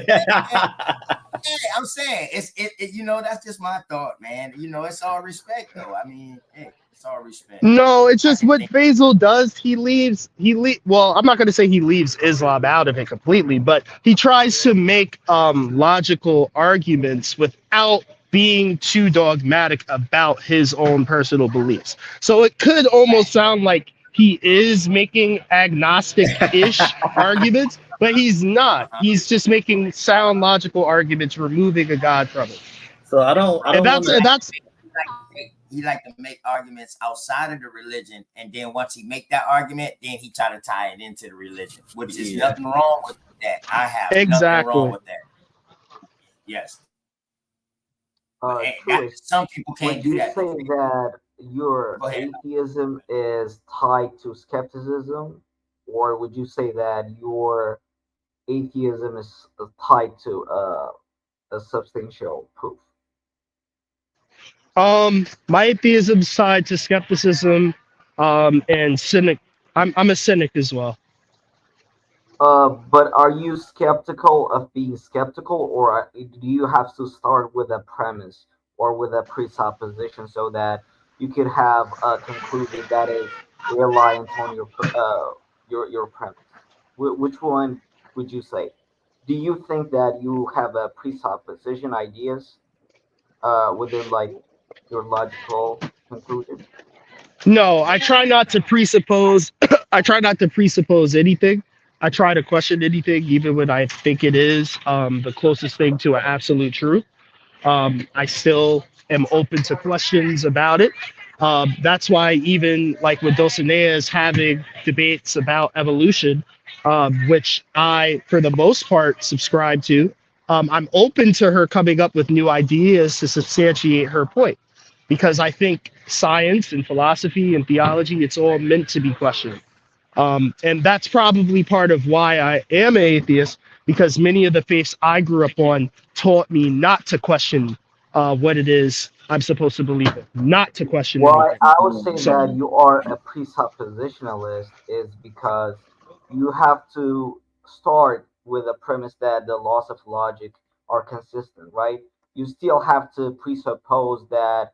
Hey, I'm saying it's that's just my thought, man. It's all respect though. I mean, hey, it's all respect. No, it's just what Faisal does. Well, I'm not going to say he leaves Islam out of it completely, but he tries to make logical arguments without being too dogmatic about his own personal beliefs. So it could almost sound like he is making agnostic-ish arguments, but he's not. He's just making sound logical arguments, removing a God from it. So I don't he like to make arguments outside of the religion, and then once he make that argument, then he try to tie it into the religion, which is nothing wrong with that. I have nothing wrong with that. Yes. Some people can't do that. Would you say that your atheism is tied to skepticism, or would you say that your atheism is tied to a substantial proof? My atheism side to skepticism, and cynic. I'm a cynic as well. But are you skeptical of being skeptical, or do you have to start with a premise or with a presupposition so that you could have a conclusion that is reliant on your premise? Which one would you say? Do you think that you have a presupposition ideas within like your logical conclusion? No, I try not to presuppose. I try not to presuppose anything. I try to question anything, even when I think it is the closest thing to an absolute truth. I still am open to questions about it. That's why even like with Dulcinea is having debates about evolution, which I, for the most part, subscribe to. I'm open to her coming up with new ideas to substantiate her point, because I think science and philosophy and theology, it's all meant to be questioned. And that's probably part of why I am an atheist, because many of the faiths I grew up on taught me not to question what it is I'm supposed to believe in, not to question Why anything. I would say So that you are a presuppositionalist is because you have to start with a premise that the laws of logic are consistent, right? You still have to presuppose that,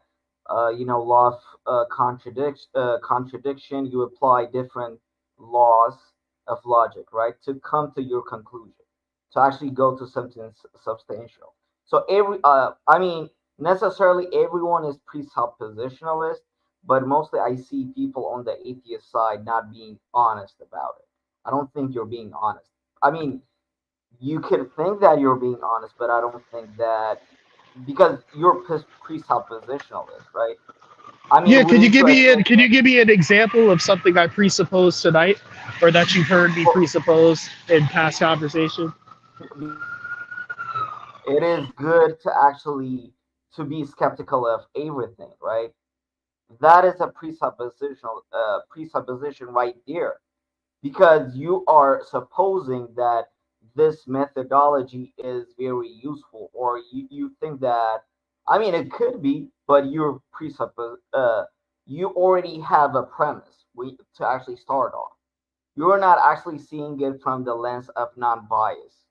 law of contradiction. You apply different laws of logic, right, to come to your conclusion, to actually go to something substantial. So I mean, necessarily everyone is presuppositionalist, but mostly I see people on the atheist side not being honest about it. I don't think you're being honest. I mean, you can think that you're being honest, but I don't think that, because you're presuppositionalist, right? I yeah, mean, wouldn't you admit could you give me an example of something I presupposed tonight, or that you've heard me well, presuppose in past conversation? it is good to actually to be skeptical of everything, right? That is a presupposition right there, because you are supposing that this methodology is very useful, or you think that, I mean, it could be, but you already have a premise to actually start on. You're not actually seeing it from the lens of non-bias,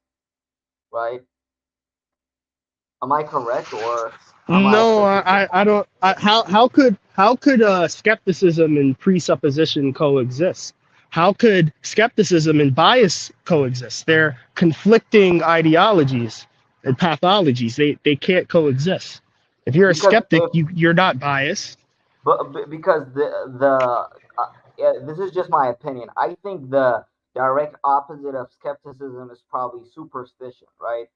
right? Am I correct, or am I No, specific? I don't. How could skepticism and presupposition coexist? How could skepticism and bias coexist? They're conflicting ideologies and pathologies. They can't coexist. If you're a Because skeptic, if you're not biased. because yeah, this is just my opinion. I think the direct opposite of skepticism is probably superstition, right?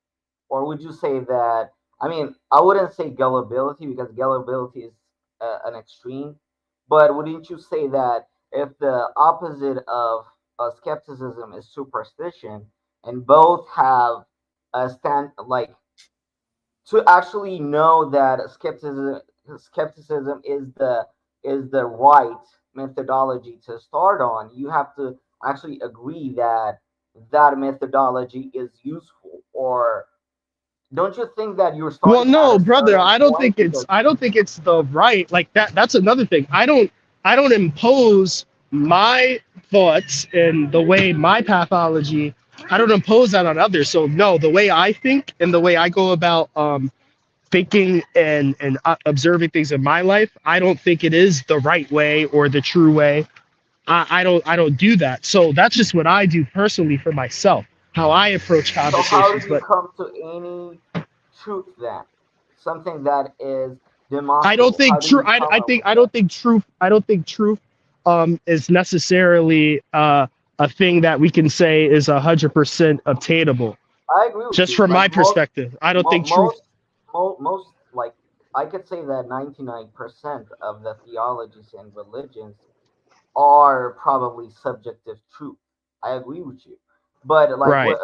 Or would you say that? I mean, I wouldn't say gullibility, because gullibility is an extreme, but wouldn't you say that if the opposite of skepticism is superstition, and both have a stand, like, to actually know that skepticism is the right methodology to start on, you have to actually agree that that methodology is useful? Or don't you think that you're Well, starting at no, a brother, certain point? Because I don't think it's the right, like that. That's another thing. I don't impose my thoughts and the way my pathology. I don't impose that on others. So no, the way I think and the way I go about thinking and observing things in my life, I don't think it is the right way or the true way. I don't do that. So that's just what I do personally for myself, how I approach so how conversations. do you But come to any truth then? Something that is I don't demonstrable. How think do true. you come up with I that? don't think truth. I don't think truth is necessarily a thing that we can say is 100% obtainable. I agree with Just you. from Like my perspective, I don't think truth. most, like, I could say that 99% of the theologies and religions are probably subjective truth. I agree with you. But like Right.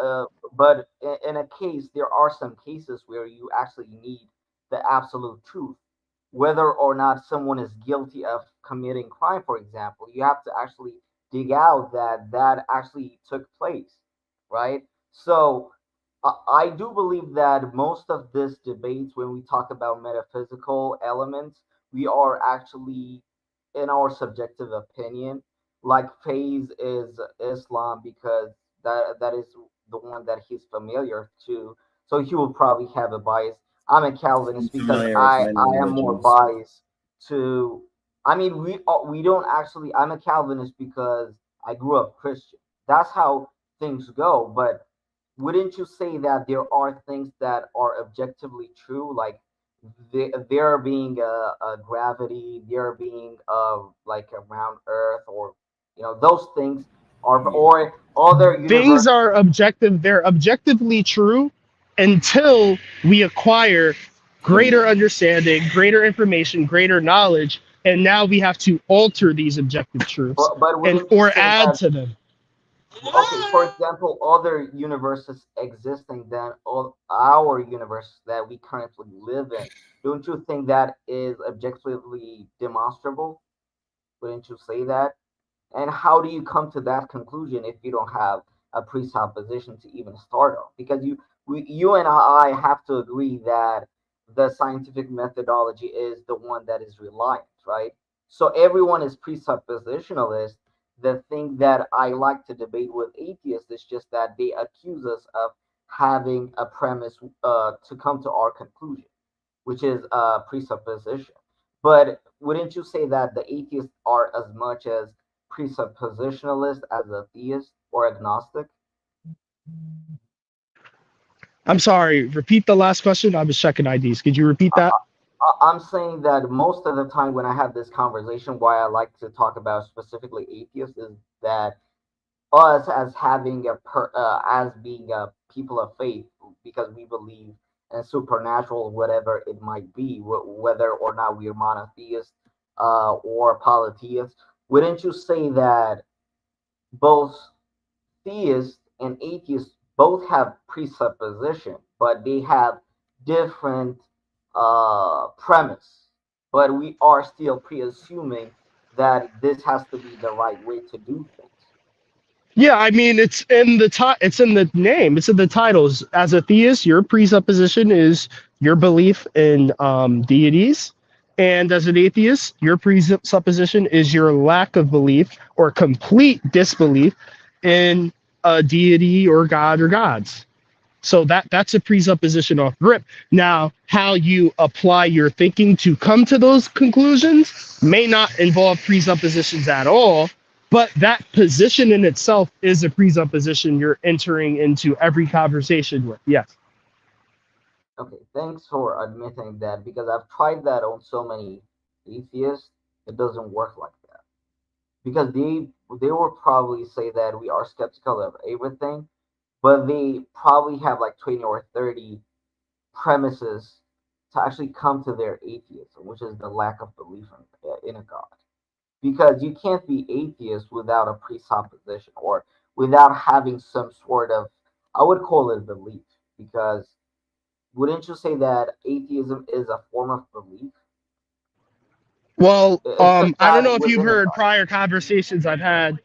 but in a case, there are some cases where you actually need the absolute truth. Whether or not someone is guilty of committing crime, for example, you have to actually dig out that that actually took place, right? So I do believe that most of this debates, when we talk about metaphysical elements, we are actually, in our subjective opinion, like phase is Islam, because that is the one that he's familiar to. So he will probably have a bias. I'm a I'm Calvinist because familiar with many I am more religions. biased to. I mean, we don't actually. I'm a Calvinist because I grew up Christian. That's how things go. But wouldn't you say that there are things that are objectively true, like there being a gravity, there being like a round Earth, or those things are, or other Things universe? are objective. They're objectively true until we acquire greater understanding, greater information, greater knowledge, and now we have to alter these objective truths But and wouldn't you or say add that? to them. Okay, for example, other universes existing than all our universe that we currently live in, don't you think that is objectively demonstrable? Wouldn't you say that? And how do you come to that conclusion if you don't have a presupposition to even start off, because you and I have to agree that the scientific methodology is the one that is reliant, right? So everyone is presuppositionalist. The thing that I like to debate with atheists is just that they accuse us of having a premise to come to our conclusion, which is a presupposition. But wouldn't you say that the atheists are as much as presuppositionalist as a theist or agnostic? I'm sorry. Repeat the last question. I was checking IDs. Could you repeat that? I'm saying that most of the time when I have this conversation, why I like to talk about specifically atheists is that us as having as being a people of faith, because we believe in supernatural, whatever it might be, whether or not we are monotheists or polytheists. Wouldn't you say that both theists and atheists both have presupposition, but they have different premise, but we are still pre-assuming that this has to be the right way to do things? Yeah, I mean it's in the name, it's in the titles. As a theist, your presupposition is your belief in deities, and as an atheist, your presupposition is your lack of belief or complete disbelief in a deity or God or gods. So that's a presupposition off rip. Now, how you apply your thinking to come to those conclusions may not involve presuppositions at all, but that position in itself is a presupposition you're entering into every conversation with. Yes. Okay, thanks for admitting that, because I've tried that on so many atheists. It doesn't work like that, because they will probably say that we are skeptical of everything, but they probably have like 20 or 30 premises to actually come to their atheism, which is the lack of belief in a God. Because you can't be atheist without a presupposition or without having some sort of, I would call it belief, because wouldn't you say that atheism is a form of belief? Well, It's a I don't God know if you've within a heard God. prior conversations I've had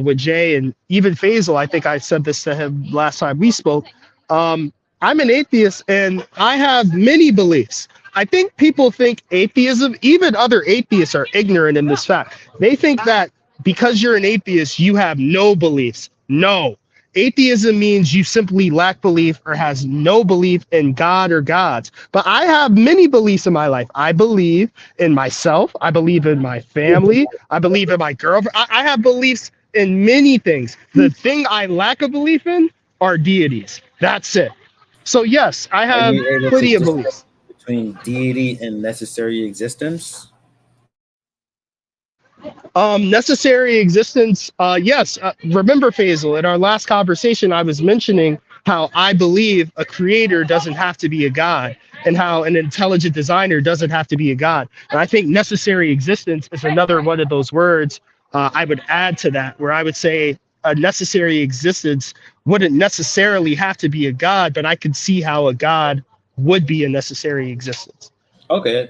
with Jay and even Faisal. I think I said this to him last time we spoke. I'm an atheist and I have many beliefs. I think people think atheism, even other atheists, are ignorant in this fact. They think that because you're an atheist, you have no beliefs. No. Atheism means you simply lack belief or has no belief in God or gods. But I have many beliefs in my life. I believe in myself. I believe in my family. I believe in my girlfriend. I have beliefs in many things. The thing I lack a belief in are deities. That's it. So yes, I Are have you able to plenty of distinguish beliefs. between deity and necessary existence? Necessary existence. Yes. Remember, Faisal, in our last conversation, I was mentioning how I believe a creator doesn't have to be a god, and how an intelligent designer doesn't have to be a god. And I think necessary existence is another one of those words I would add to that, where I would say a necessary existence wouldn't necessarily have to be a god, but I could see how a god would be a necessary existence. Okay,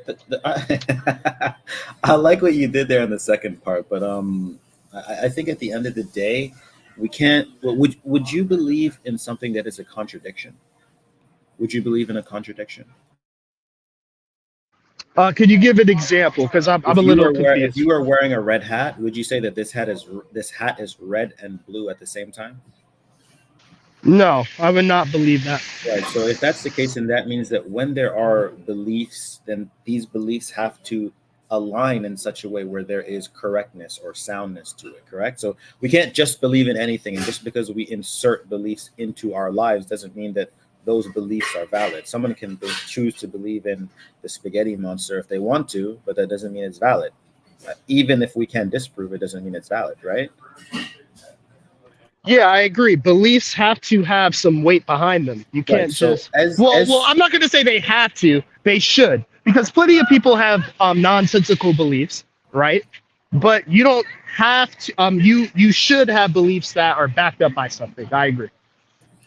I like what you did there in the second part, but I think at the end of the day, we can't. Would you believe in something that is a contradiction? Would you believe in a contradiction? Could you give an example? Because I'm a little If you confused. were wearing a red hat, would you say that this hat is red and blue at the same time? No, I would not believe that. Right. So if that's the case, then that means that when there are beliefs, then these beliefs have to align in such a way where there is correctness or soundness to it. Correct. So we can't just believe in anything, and just because we insert beliefs into our lives doesn't mean that those beliefs are valid. Someone can choose to believe in the spaghetti monster if they want to, but that doesn't mean it's valid. Even if we can disprove it, doesn't mean it's valid, right? Yeah, I agree. Beliefs have to have some weight behind them. You Right. can't So just as well, I'm not going to say they have to. They should, because plenty of people have nonsensical beliefs, right? But you don't have to. You should have beliefs that are backed up by something. I agree.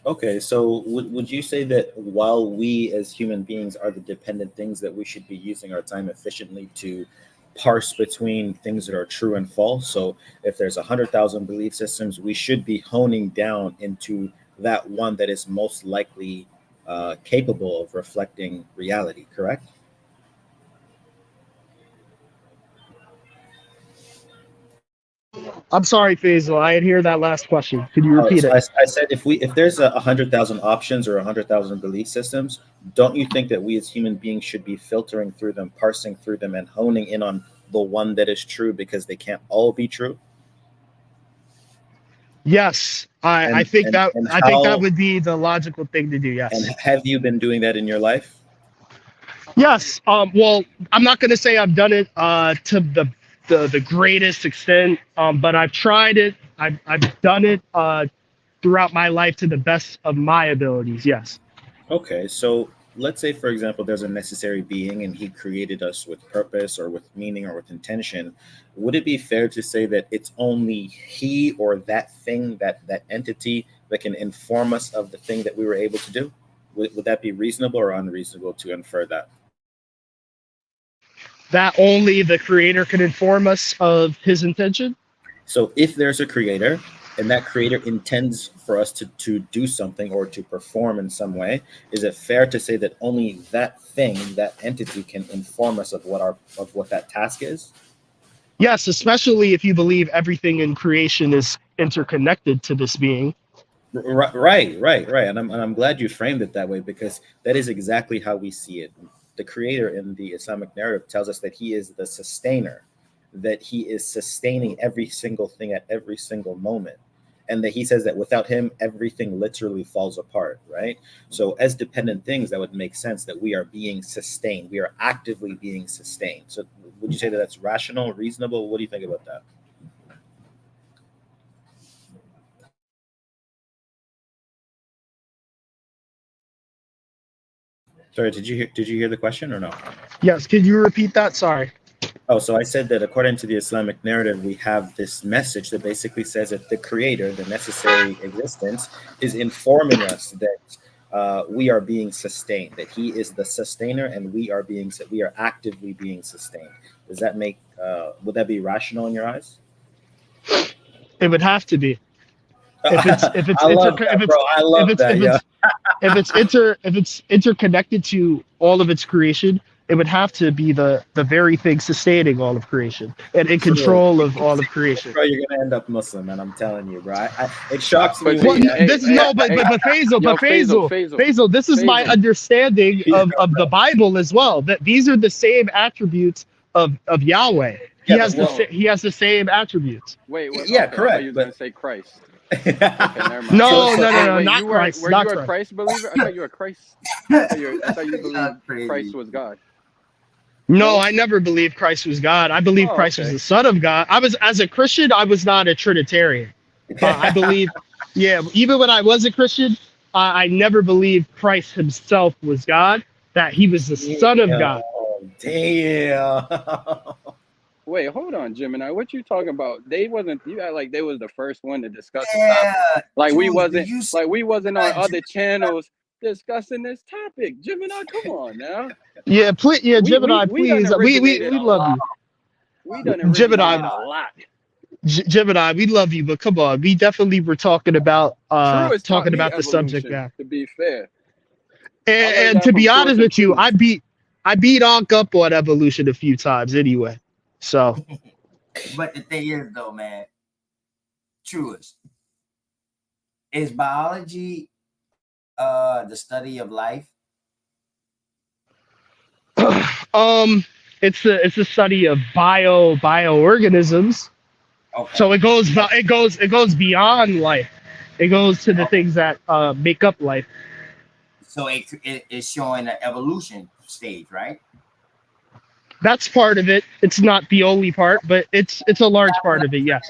Okay, so would you say that while we as human beings are the dependent things, that we should be using our time efficiently to parse between things that are true and false. So if there's 100,000 belief systems, we should be honing down into that one that is most likely capable of reflecting reality, correct? I'm sorry, Faisal. I didn't hear that last question. Could you repeat So it? I said if there's 100,000 options or 100,000 belief systems, don't you think that we as human beings should be filtering through them, parsing through them, and honing in on the one that is true, because they can't all be true? Yes, I And think and that and I think that how would be the logical thing to do. and Yes. have you been doing that in your life? Yes. Well, I'm not going to say I've done it to the greatest extent, but I've tried it. I've done it throughout my life to the best of my abilities. Yes. Okay, so let's say, for example, there's a necessary being and he created us with purpose or with meaning or with intention. Would it be fair to say that it's only he or that thing, that entity, that can inform us of the thing that we were able to do? Would that be reasonable or unreasonable to infer that? That only the creator can inform us of his intention. So if there's a creator and that creator intends for us to do something or to perform in some way, is it fair to say that only that thing, that entity, can inform us of what that task is? Yes, especially if you believe everything in creation is interconnected to this being. Right. And I'm glad you framed it that way, because that is exactly how we see it. The creator in the Islamic narrative tells us that he is the sustainer, that he is sustaining every single thing at every single moment. And that he says that without him, everything literally falls apart, right? So as dependent things, that would make sense that we are being sustained. We are actively being sustained. So would you say that that's rational, reasonable? What do you think about that? Sorry, did you hear the question or no? Yes, could you repeat that? Sorry. Oh, so I said that according to the Islamic narrative, we have this message that basically says that the creator, the necessary existence, is informing us that we are being sustained, that he is the sustainer and we are actively being sustained. Does that make, would that be rational in your eyes? It would have to be. I love that, bro. I love that, yeah. If it's interconnected to all of its creation, it would have to be the very thing sustaining all of creation and in control of all of creation. Bro, you're gonna end up Muslim, man. I'm telling you, bro. It shocks me. Well, Faisal, this is my understanding of the Bible as well. That these are the same attributes of Yahweh. He has the same attributes. Wait, yeah, okay, correct. I thought you were gonna say Christ. Okay, never mind. No, Wait, not Christ. Were not you a Christ. Christ believer? I thought you were a Christ. I thought you believed Christ was God. No, I never believed Christ was God. I believe Christ was the Son of God. As a Christian, I was not a Trinitarian. I believe, even when I was a Christian, I never believed Christ himself was God, that he was the Son of God. Damn. Wait, hold on, Gemini. What you talking about? They wasn't. You act like they was the first one to discuss the topic. Like we wasn't. Like we wasn't on other channels discussing this topic. Gemini, come on now. Yeah, please. Yeah, Gemini, please. We love you. We done originated a lot. Gemini, we love you, but come on, we definitely were talking about the subject matter. To be fair, and to be honest with you, I beat Ankh up on evolution a few times anyway. So, but the thing is, though, man, truest, is biology the study of life? It's a study of bioorganisms. Okay. So it goes beyond life. It goes to the things that make up life. So it's showing an evolution stage, right? That's part of it. It's not the only part, but it's a large part of it. Yes.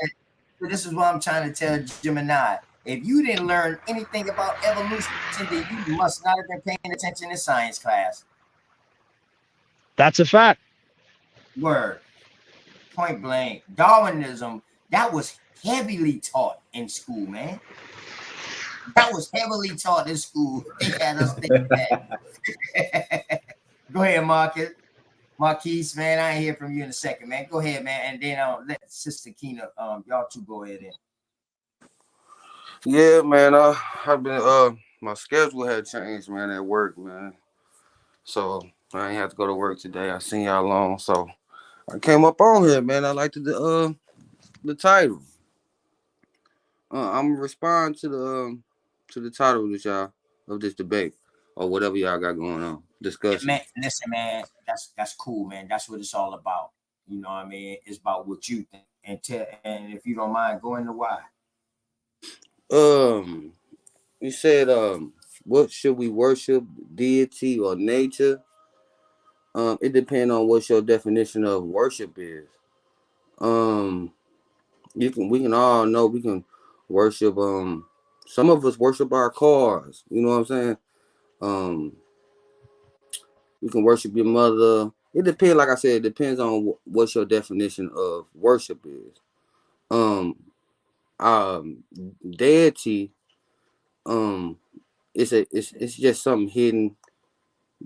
This is what I'm trying to tell Gemini. If you didn't learn anything about evolution, then you must not have been paying attention in science class. That's a fact. Word. Point blank. Darwinism, that was heavily taught in school, man. That was heavily taught in school. They had us think that. Go ahead, Marcus. Marquise, man, I ain't hear from you in a second, man. Go ahead, man, and then let Sister Keena, y'all two go ahead in. Yeah, man. I've been my schedule had changed, man, at work, man. So I ain't have to go to work today. I seen y'all alone, so I came up on here, man. I liked the title. I'm gonna respond to the title of this debate or whatever y'all got going on discussion. Man, listen, man, that's cool, man. That's what it's all about. You know what I mean? It's about what you think, and if you don't mind, go into why. You said what should we worship, deity or nature? It depends on what your definition of worship is. Um, we can all know we can worship. Some of us worship our cars. You know what I'm saying? Um, you can worship your mother. It depends. Like I said, it depends on what your definition of worship is. Um, um, deity. Um, it's just something hidden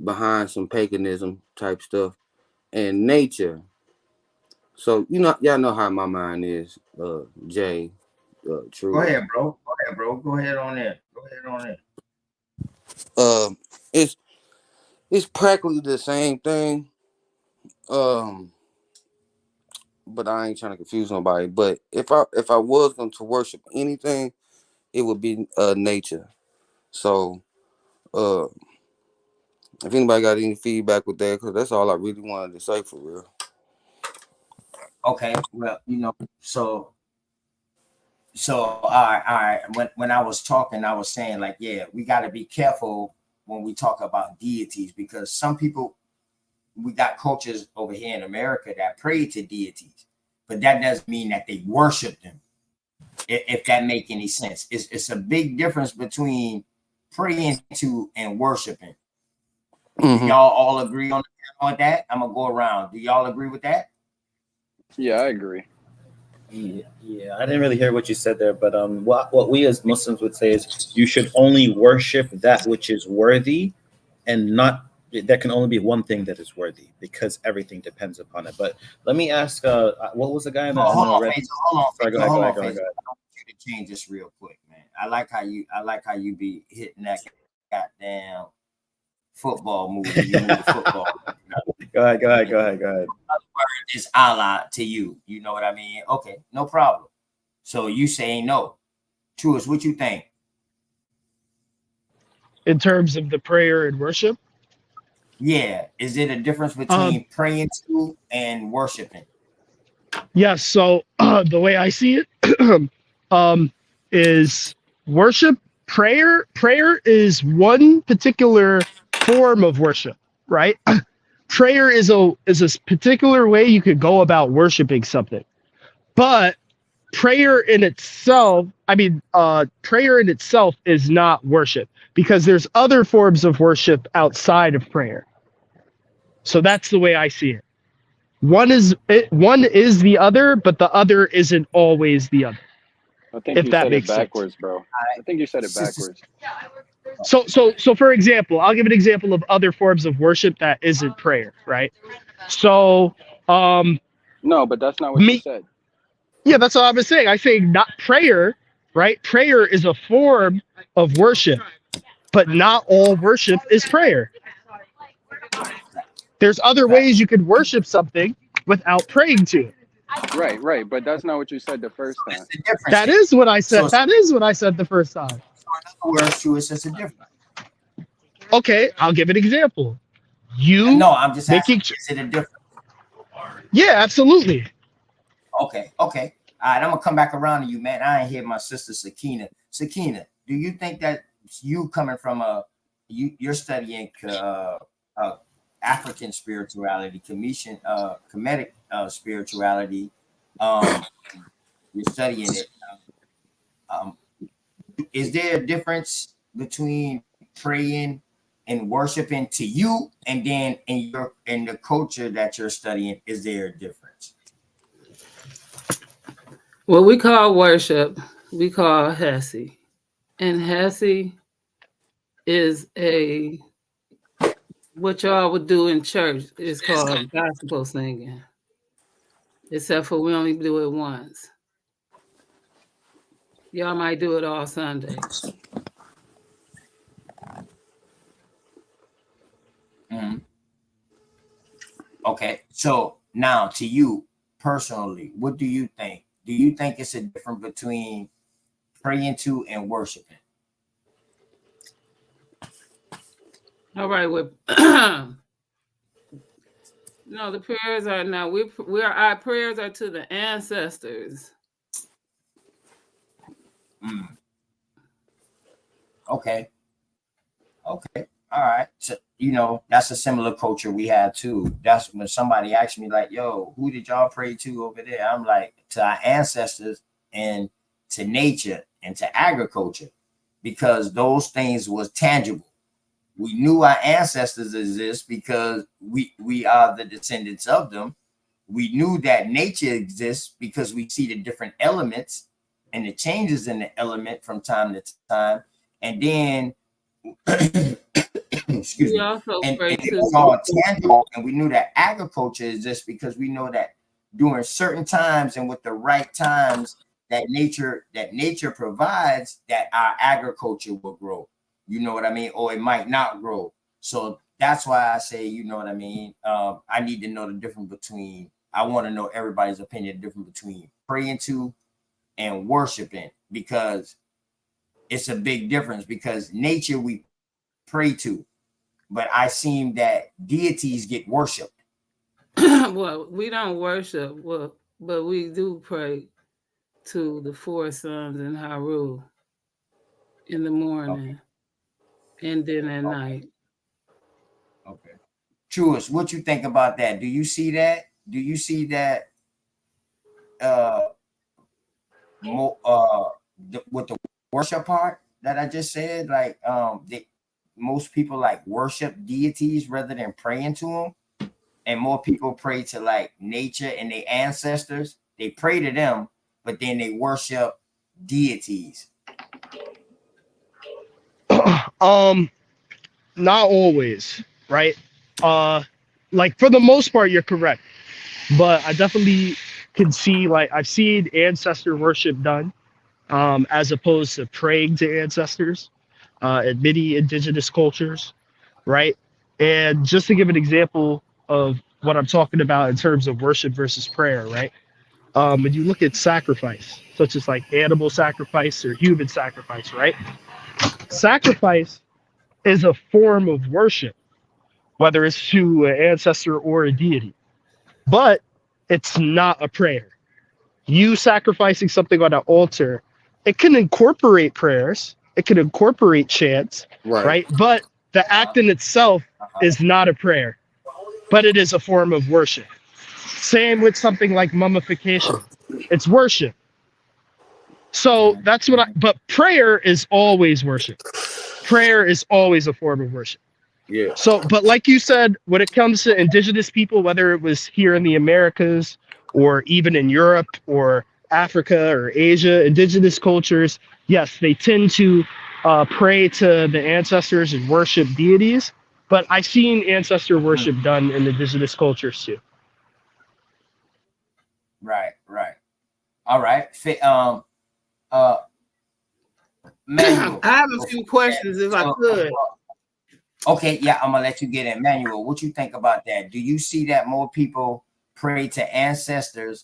behind some paganism type stuff and nature. So y'all know how my mind is, Jay, Go True. ahead, bro. Go ahead, bro. Go ahead on it. Go ahead on it. It's practically the same thing. Um, but I ain't trying to confuse nobody. But if I was going to worship anything, it would be nature. So uh, if anybody got any feedback with that, because that's all I really wanted to say for real. Okay, well, so all right. When I was talking, I was saying like, yeah, we got to be careful when we talk about deities because some people, we got cultures over here in America that pray to deities, but that doesn't mean that they worship them. If that make any sense, it's a big difference between praying to and worshiping. Mm-hmm. Do y'all all agree on that? I'm gonna go around. Do y'all agree with that? Yeah, I agree. Yeah. I didn't really hear what you said there, but what we as Muslims would say is you should only worship that which is worthy, and not there can only be one thing that is worthy because everything depends upon it. But let me ask, what was the guy in the red? Hold on, Sorry, go ahead. I want you to change this real quick, man. I like how you be hitting that goddamn football move. You move the football. Go ahead. Word is Allah to you. You know what I mean? Okay, no problem. So you saying no. Truist, what you think? In terms of the prayer and worship? Yeah. Is it a difference between praying to and worshiping? Yes. So the way I see it is worship, prayer. Prayer is one particular form of worship, right? Prayer is a particular way you could go about worshiping something, but prayer in itself, prayer in itself is not worship because there's other forms of worship outside of prayer. So that's the way I see it. One is the other, but the other isn't always the other. I think If you that said it makes sense. backwards, bro. I think you said it backwards. So for example, I'll give an example of other forms of worship that isn't prayer, right? So No, but that's not what you said. Yeah, that's what I was saying. I say not prayer, right? Prayer is a form of worship, but not all worship is prayer. There's other ways you could worship something without praying to it. Right. But that's not what you said the first time. That is what I said. That is what I said the first time. In other words, Truist, it's a difference. Okay, I'll give an example. No, I'm just asking, is it a difference? Yeah, absolutely. Okay. All right, I'm gonna come back around to you, man. I ain't hear my sister Sakina. Sakina, do you think that you coming from you're studying African spirituality, Kemetic spirituality? You're studying it. Is there a difference between praying and worshiping to you, and then in the culture that you're studying? Is there a difference? What we call worship, we call Hesi. And Hesi is a what y'all would do in church is called gospel singing. Except for we only do it once. Y'all might do it all Sunday. Okay, so now to you personally, what do you think? Do you think it's a difference between praying to and worshiping? All right, with no, the prayers are now we're our prayers are to the ancestors. Okay. Okay. All right. So, that's a similar culture we had too. That's when somebody asked me, like, yo, who did y'all pray to over there? I'm like, to our ancestors and to nature and to agriculture, because those things was tangible. We knew our ancestors exist because we are the descendants of them. We knew that nature exists because we see the different elements and the changes in the element from time to time. And then excuse We me, also and pray it to was all tangible. And we knew that agriculture is just because we know that during certain times and with the right times that nature provides, that our agriculture will grow. You know what I mean? Or it might not grow. So that's why I say, you know what I mean? I need to know the difference between, I want to know everybody's opinion, the difference between praying to and worshiping, because it's a big difference. Because nature we pray to, but I seen that deities get worshipped. well, we don't worship, but we do pray to the four sons in Haru in the morning and then at night. Okay. Truist, what you think about that? Do you see that? Do you see that with the worship part that I just said? Like most people like worship deities rather than praying to them, and more people pray to like nature and their ancestors. They pray to them, but then they worship deities. Not always, right? Like for the most part, you're correct, but I definitely can see, like, I've seen ancestor worship done, as opposed to praying to ancestors, in many indigenous cultures, right? And just to give an example of what I'm talking about in terms of worship versus prayer, right? When you look at sacrifice, such as like animal sacrifice or human sacrifice, right? Sacrifice is a form of worship, whether it's to an ancestor or a deity, but it's not a prayer. You sacrificing something on an altar, it can incorporate prayers, it can incorporate chants, Right. right? But the act in itself is not a prayer, but it is a form of worship. Same with something like mummification, it's worship. So that's what but prayer is always worship. Prayer is always a form of worship. Yeah. So, but like you said, when it comes to indigenous people, whether it was here in the Americas or even in Europe or Africa or Asia, indigenous cultures, yes, they tend to pray to the ancestors and worship deities. But I've seen ancestor worship done in indigenous cultures too. Right, right. All right. Uh, Manuel. I have a few questions if I could. Okay, yeah, I'm gonna let you get in. Manuel, what you think about that? Do you see that more people pray to ancestors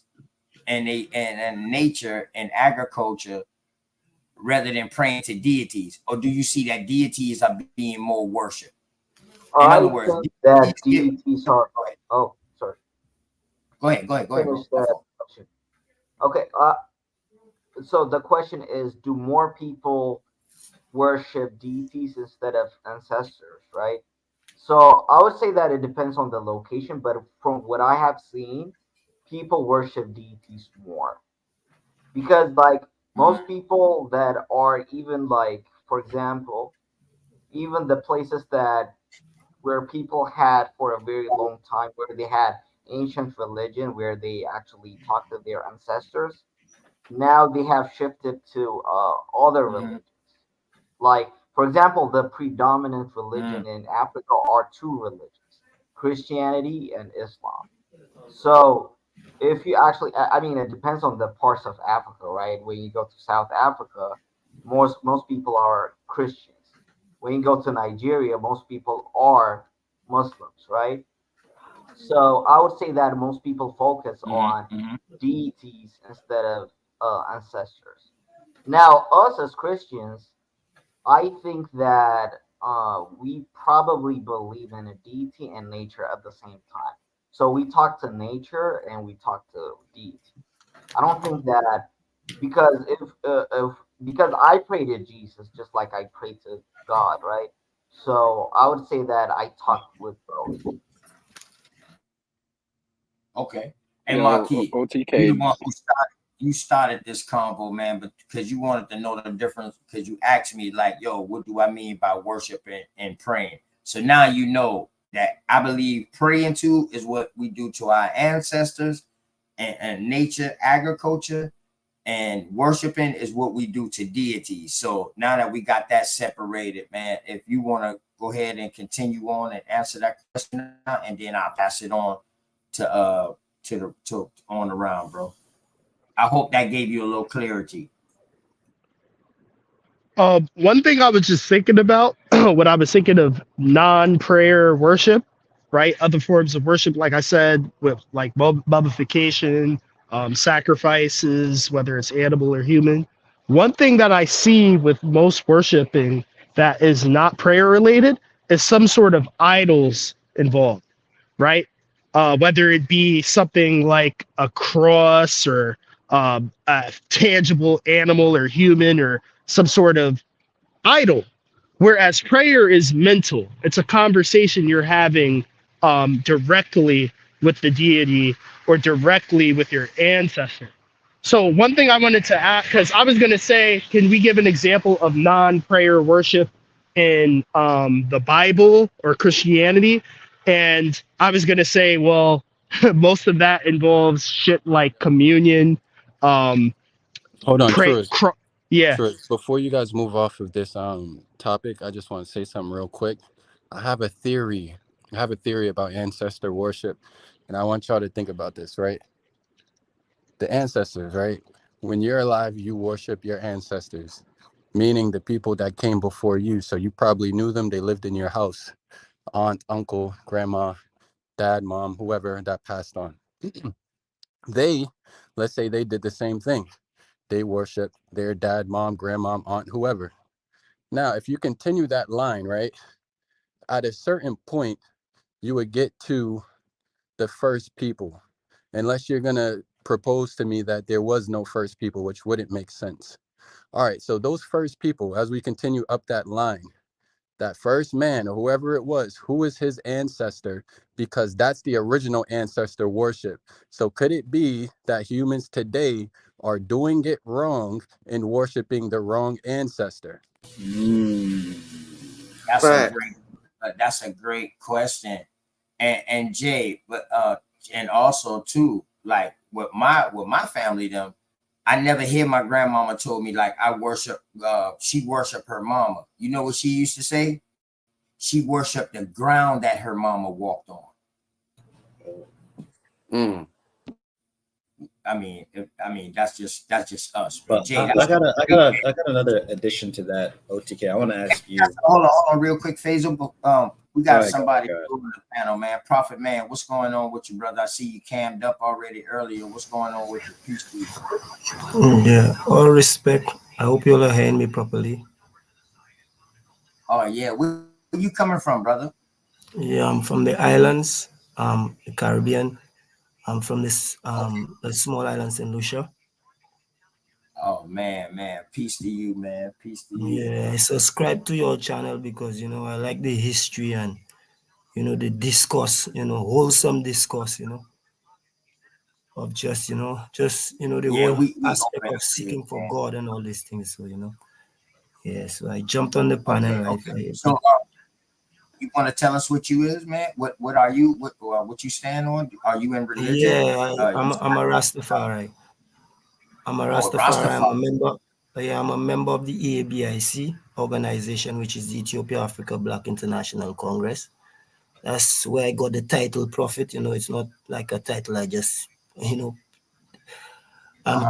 and and nature and agriculture rather than praying to deities, or do you see that deities are being more worshipped? In I other words, think that deities deities are. go ahead. Oh, sorry. Go ahead. Go ahead, Finish bro. My that fault. question. Okay. So the question is, do more people worship deities instead of ancestors, right? So I would say that it depends on the location, but from what I have seen, people worship deities more because, like, most people that are even like, for example, even the places that where people had for a very long time, where they had ancient religion, where they actually talked to their ancestors, now they have shifted to other religions. Like, For example, the predominant religion in Africa are two religions, Christianity and Islam. So if you actually, I mean, it depends on the parts of Africa, right? When you go to South Africa, most people are Christians. When you go to Nigeria, most people are Muslims, right? So I would say that most people focus on deities instead of ancestors. Now, us as Christians, I think that we probably believe in a deity and nature at the same time. So we talk to nature and we talk to deity. I don't think that because if because I pray to Jesus just like I pray to God, right? So I would say that I talk with both. Okay. And Yo, Marquis, you the OTK. one who started this convo, man, but because you wanted to know the difference, because you asked me, like, yo, what do I mean by worshiping and praying? So now you know that I believe praying to is what we do to our ancestors and nature, agriculture, and worshiping is what we do to deities. So now that we got that separated, man, if you want to go ahead and continue on and answer that question now, and then I'll pass it on to on around, bro. I hope that gave you a little clarity. One thing I was just thinking about when I was thinking of non-prayer worship, right? Other forms of worship, like I said, with like mummification, sacrifices, whether it's animal or human. One thing that I see with most worshiping that is not prayer related is some sort of idols involved, right? Whether it be something like a cross or a tangible animal or human or some sort of idol. Whereas prayer is mental, it's a conversation you're having directly with the deity or directly with your ancestor. So, one thing I wanted to ask, because I was going to say, can we give an example of non prayer worship in the Bible or Christianity? And I was going to say, well, most of that involves shit like communion, um, Hold on, pray, Truth. yeah. Truth. Before you guys move off of this topic, I just want to say something real quick. I have a theory. I have a theory about ancestor worship, and I want y'all to think about this, right? The ancestors, right? When you're alive, you worship your ancestors, meaning the people that came before you. So you probably knew them. They lived in your house. Aunt, uncle, grandma, dad, mom, whoever that passed on. They, let's say they did the same thing. They worship their dad, mom, grandma, aunt, whoever. Now, if you continue that line, right, at a certain point, you would get to the first people, unless you're going to propose to me that there was no first people, which wouldn't make sense. All right, so those first people, as we continue up that line, that first man or whoever it was, who is his ancestor? Because that's the original ancestor worship. So could it be that humans today are doing it wrong and worshiping the wrong ancestor? That's a great question. And Jay, but and also too, like with my family, them, I never hear my grandmama told me like I worship she worshiped her mama. You know what she used to say? She worshiped the ground that her mama walked on. I mean that's just us. But Jay, I got another addition to that, OTK. I want to ask you. Hold on, real quick, Faisal. We got somebody go ahead. on the panel, man. Prophet Man, what's going on with you, brother? I see you cammed up already earlier. What's going on with your peace? Yeah, all respect. I hope you all hear me properly. Oh yeah, where you coming from, brother? Yeah, I'm from the islands, the Caribbean. I'm from this the small islands in Lucia. Oh man, peace to you, man. Peace to you. Yeah, I subscribe to your channel because I like the history and the discourse, wholesome discourse, of just the Yeah, whole we aspect open of up to it, seeking for man. God and all these things. So yeah. So I jumped on the panel. Okay. So you want to tell us what you is, man? What are you? What you stand on? Are you in religion? I'm a Rastafari. I'm a Oh, Rastafari. Rastafari. I'm a member. Yeah, I'm a member of the EABIC organization, which is the Ethiopia Africa Black International Congress. That's where I got the title prophet. It's not like a title I just,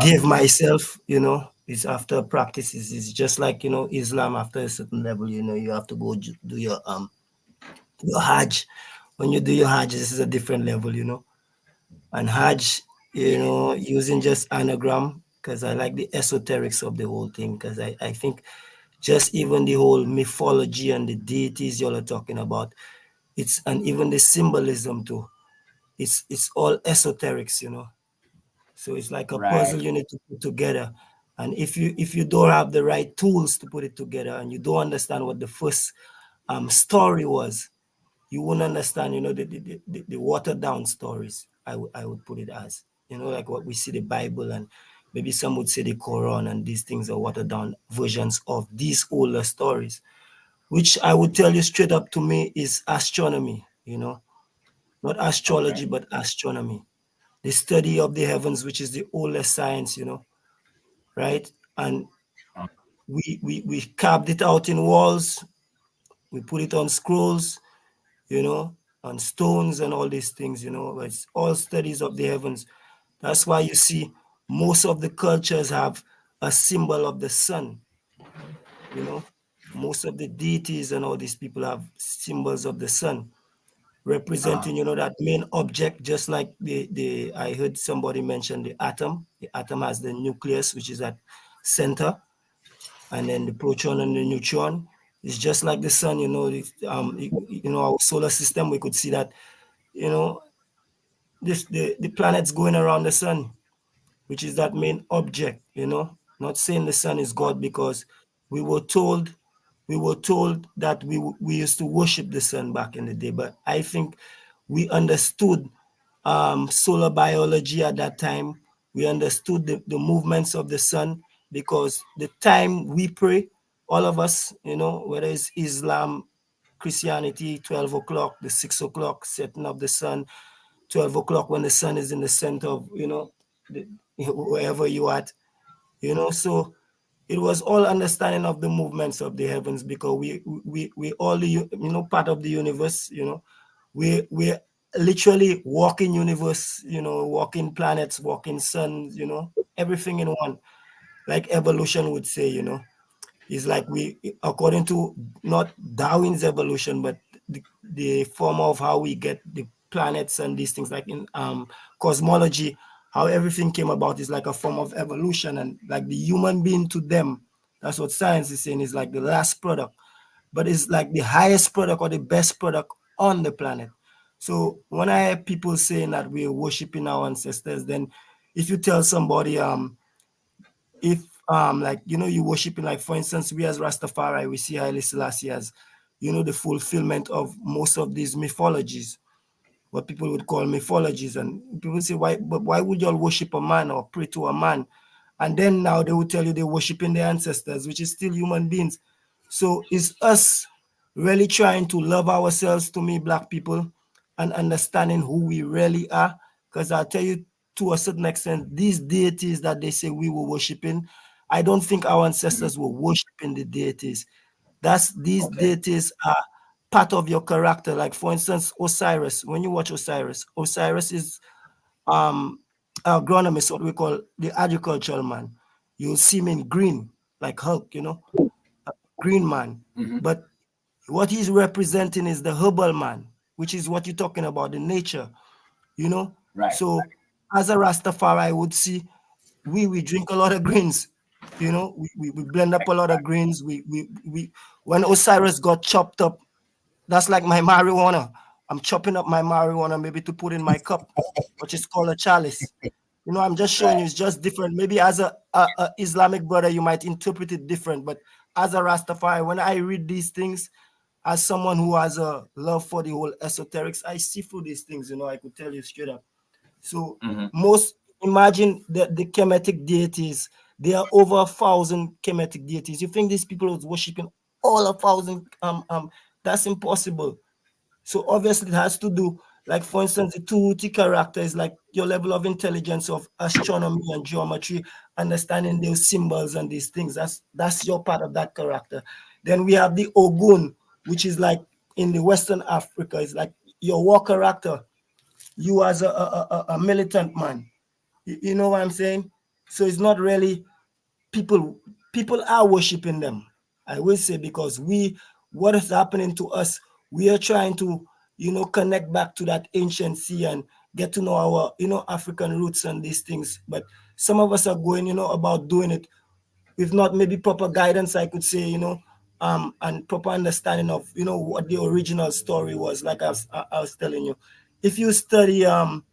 gave myself. It's after practices. It's just like, Islam after a certain level, you have to go do your Hajj. When you do your Hajj, this is a different level. And Hajj, using just anagram, because I like the esoterics of the whole thing, because I think just even the whole mythology and the deities y'all are talking about, and even the symbolism too. It's all esoterics. So it's like a Right. puzzle you need to put together. And if you don't have the right tools to put it together, and you don't understand what the first story was, you won't understand, the watered down stories. I would put it as, like what we see the Bible, and maybe some would say the Quran, and these things are watered down versions of these older stories, which I would tell you straight up, to me is astronomy, not astrology, Okay. but astronomy, the study of the heavens, which is the oldest science, right? And we carved it out in walls, we put it on scrolls, you know, on stones and all these things, it's all studies of the heavens. That's why you see most of the cultures have a symbol of the sun, you know. Most of the deities and all these people have symbols of the sun, representing, that main object, just like the I heard somebody mention the atom. The atom has the nucleus, which is at center, and then the proton and the neutron. It's just like the sun, our solar system. We could see that, you know, the planets going around the sun, which is that main object. Not saying the sun is God, because we were told that we used to worship the sun back in the day, but I think we understood solar biology at that time. We understood the movements of the sun, because the time we pray, all of us, whether it's Islam, Christianity, 12 o'clock, the 6 o'clock setting of the sun, 12 o'clock when the sun is in the center of, the, wherever you at, so it was all understanding of the movements of the heavens, because we all the part of the universe. We're literally walking universe, walking planets, walking suns, everything in one, like evolution would say. Is like we, according to not Darwin's evolution, but the form of how we get the planets and these things, like in cosmology, how everything came about is like a form of evolution, and like the human being to them, that's what science is saying, is like the last product, but it's like the highest product or the best product on the planet. So when I hear people saying that we're worshiping our ancestors, then if you tell somebody if like you worshiping, like for instance, we as Rastafari, we see Haile Selassie as the fulfillment of most of these mythologies, what people would call mythologies. And people say, why would y'all worship a man or pray to a man? And then now they will tell you they're worshiping their ancestors, which is still human beings. So is us really trying to love ourselves, to me, black people, and understanding who we really are? Because I'll tell you, to a certain extent, these deities that they say we were worshiping, I don't think our ancestors were worshiping the deities. These Okay. deities are part of your character. Like for instance, Osiris. When you watch Osiris is agronomist, what we call the agricultural man. You'll see him in green, like Hulk, green man. Hmm. But what he's representing is the herbal man, which is what you're talking about, the nature, you know. Right. So as a Rastafari, I would see we drink a lot of greens. We blend up a lot of greens. We when Osiris got chopped up, that's like my marijuana. I'm chopping up my marijuana maybe to put in my cup, which is called a chalice. I'm just showing Right. you it's just different. Maybe as a Islamic brother, you might interpret it different. But as a Rastafari, when I read these things, as someone who has a love for the whole esoterics, I see through these things. I could tell you straight up. So Hmm. most imagine the Kemetic deities. There are over 1,000 Kemetic deities. You think these people was worshiping all 1,000? That's impossible. So obviously it has to do, like for instance, the Tuti character is like, your level of intelligence of astronomy and geometry, understanding those symbols and these things. That's your part of that character. Then we have the Ogun, which is like in the Western Africa, it's like your war character. You as a militant man. You know what I'm saying? So it's not really people are worshiping them. I will say, because what is happening to us, we are trying to, connect back to that ancient sea and get to know our, African roots and these things. But some of us are going, about doing it with not maybe proper guidance, I could say, and proper understanding of, what the original story was. Like I was telling you, if you study the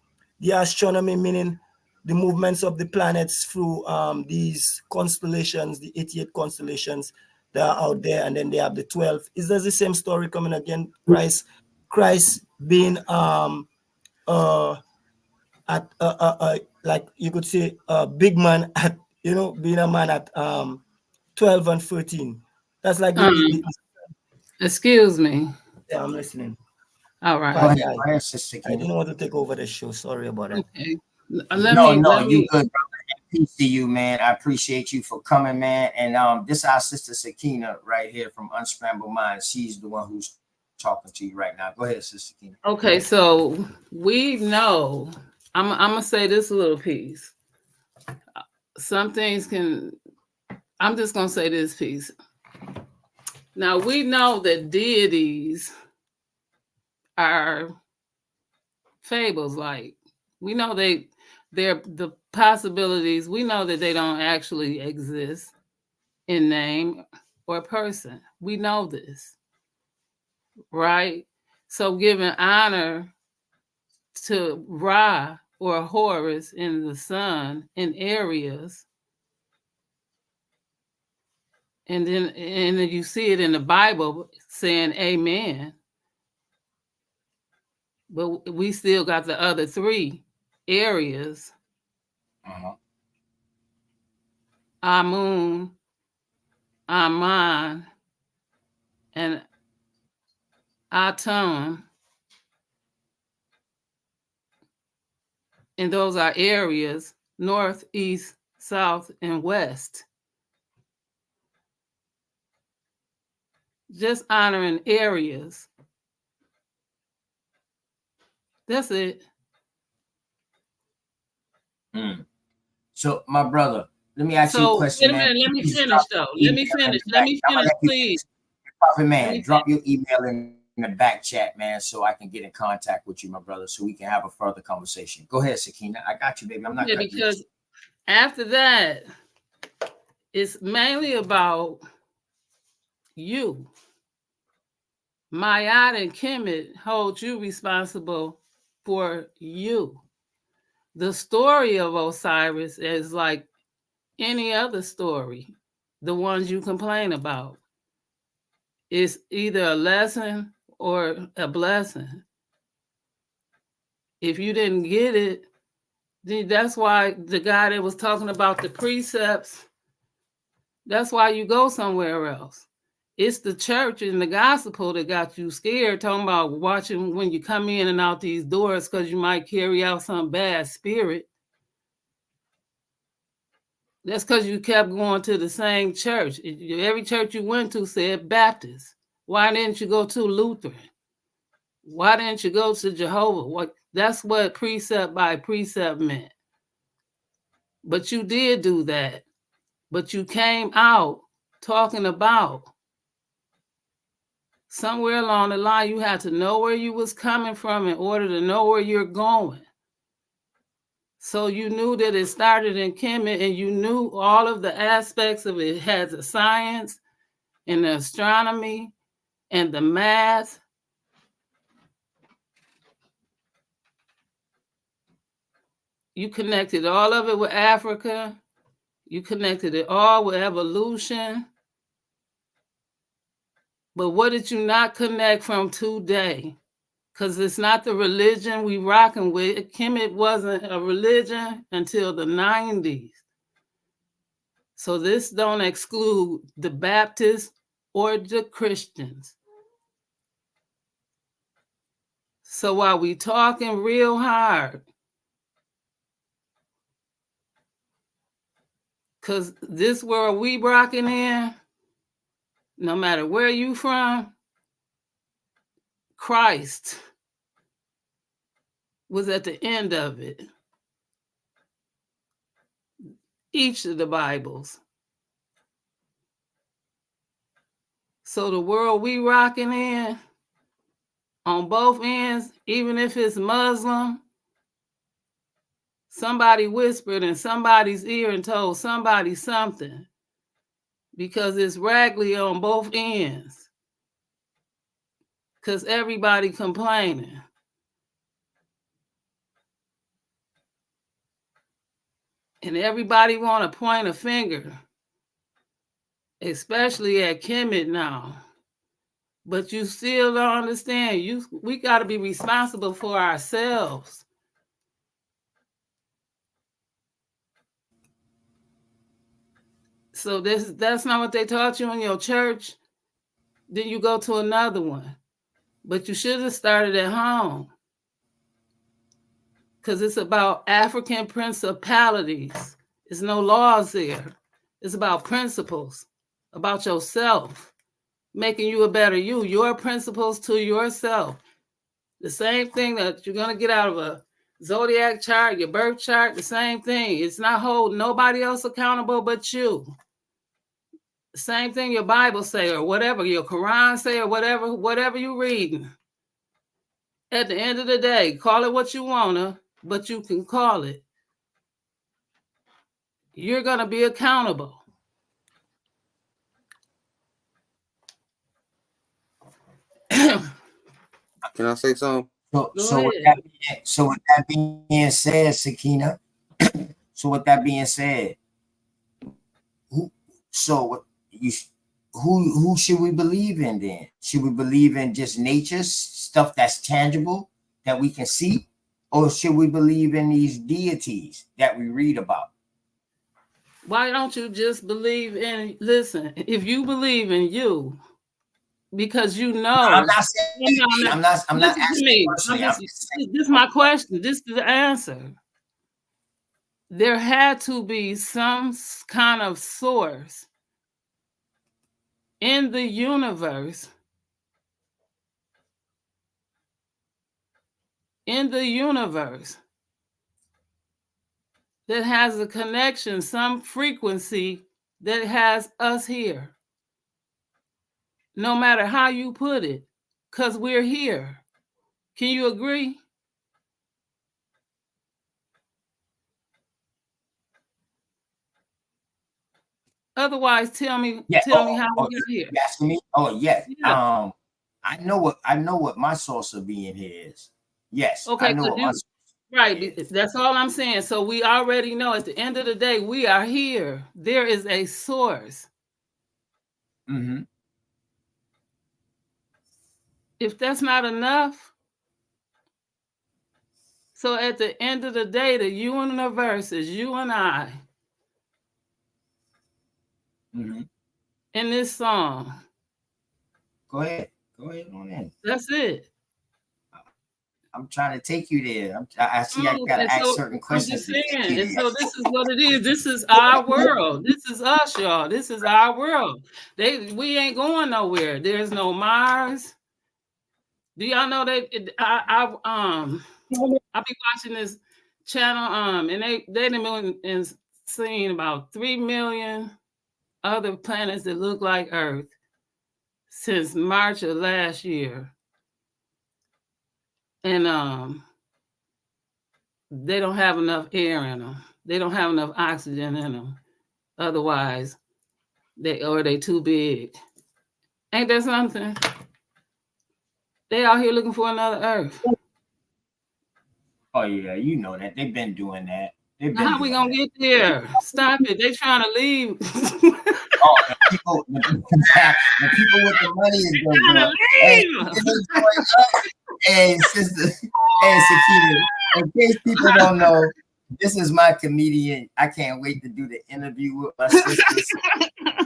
astronomy, meaning the movements of the planets through these constellations, the 88 constellations that are out there, and then they have the 12. Is there the same story coming again? Christ being at like you could say a big man at being a man at 12 and 13. That's like Excuse me. Yeah, I'm listening. All right. Go ahead, Sister I didn't want to take over the show. Sorry about that. Okay. You good, brother. Peace to you, man. I appreciate you for coming, man. And this is our sister Sakina right here from Unscrambled Minds. She's the one who's talking to you right now. Go ahead, Sister Sakina. Okay, so we know. I'm gonna say this little piece. Some things I'm just gonna say this piece. Now we know that deities are fables. Like we know they're the possibilities. We know that they don't actually exist in name or person. We know this, right? So giving honor to Ra or Horus in the sun in areas, and then you see it in the Bible saying amen, but we still got the other three areas. Amun, Aman, and Atum. And those are areas north, east, south, and west. Just honoring areas. That's it. So, my brother, let me ask you a question, man. Let me finish, though. Let me finish, please. Prophet man, drop your email in the back chat, man, so I can get in contact with you, my brother, so we can have a further conversation. Go ahead, Sakina. I got you, baby. I'm not cutting because you. After that, it's mainly about you. Mayat and Kemet hold you responsible for you. The story of Osiris is like any other story, the ones you complain about. It's either a lesson or a blessing. If you didn't get it, then that's why the guy that was talking about the precepts, that's why you go somewhere else. It's the church and the gospel that got you scared, talking about watching when you come in and out these doors because you might carry out some bad spirit. That's because you kept going to the same church. Every church you went to said Baptist. Why didn't you go to Lutheran? Why didn't you go to Jehovah? That's what precept by precept meant. But you did do that. But you came out talking about somewhere along the line, you had to know where you was coming from in order to know where you're going. So you knew that it started in Kemet, and you knew all of the aspects of it. It had the science and the astronomy and the math. You connected all of it with Africa. You connected it all with evolution. But what did you not connect from today? Because it's not the religion we rocking with. Kemet wasn't a religion until the 90s. So this don't exclude the Baptists or the Christians. So while we talking real hard Because this world we rocking in, no matter where you from, Christ was at the end of it. Each of the Bibles. So the world we rocking in, on both ends, even if it's Muslim, somebody whispered in somebody's ear and told somebody something, because it's raggedy on both ends, because everybody complaining. And everybody want to point a finger, especially at Kemet now. But you still don't understand. We got to be responsible for ourselves. So that's not what they taught you in your church. Then you go to another one. But you should have started at home. Because it's about African principalities. There's no laws there. It's about principles, about yourself, making you a better you, your principles to yourself. The same thing that you're going to get out of a zodiac chart, your birth chart, the same thing. It's not holding nobody else accountable but you. The same thing your Bible say, or whatever, your Quran say, or whatever you're reading. At the end of the day, call it what you wanna, but you can call it. You're going to be accountable. Can I say something? So with that being said, Sakina, so with that being said, who should we believe in then? Should we believe in just nature's stuff that's tangible that we can see? Or should we believe in these deities that we read about? Why don't you just believe in, listen, if you believe in you, because you know. I'm not saying I'm not asking me. personally. This is my question. This is the answer. There had to be some kind of source in the universe, that has a connection, some frequency that has us here. No matter how you put it, because we're here. Can you agree? Otherwise, tell me how we got here. You asking me? Oh, yes. Yeah. I know what my source of being here is. Yes, Okay, I know what my source right. That's all I'm saying. So we already know at the end of the day, we are here. There is a source. Mm-hmm. If that's not enough, so at the end of the day, the universe is you and I. Mm-hmm. In this song. Go ahead on in. That's it. I'm trying to take you there. I see. I gotta ask certain questions. I'm just saying. And so this is what it is. This is our world. This is us, y'all. This is our world. We ain't going nowhere. There's no Mars. Do y'all know that? I be watching this channel. And they done been seen about 3 million other planets that look like Earth since March of last year. And they don't have enough air in them. They don't have enough oxygen in them. Otherwise, they too big. Ain't that something? They out here looking for another Earth. Oh yeah, you know that they've been doing that. How we gonna get there? Stop it! They trying to leave. The people with the money is gonna leave. Hey, sister, hey, Sakina. In case people don't know, this is my comedian. I can't wait to do the interview with my sister.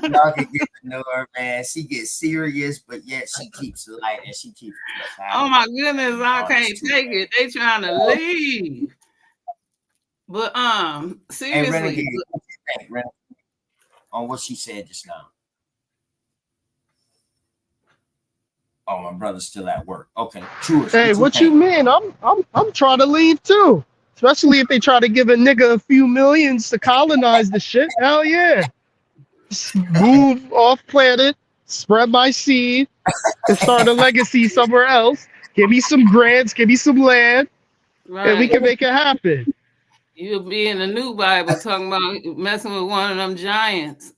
Y'all can get to know her, man. She gets serious, but yet she keeps light and she keeps. Oh my goodness, I can't take it. They trying to leave. But seriously. Hey, on what she said just now? Oh, my brother's still at work. Okay, Truist, Hey, what you what you think? mean? I'm trying to leave too. Especially if they try to give a nigga a few millions to colonize the shit. Hell yeah. Just move off planet, spread my seed, and start a legacy somewhere else. Give me some grants, give me some land, and we Right. can make it happen. You'll be in the new Bible talking about messing with one of them giants.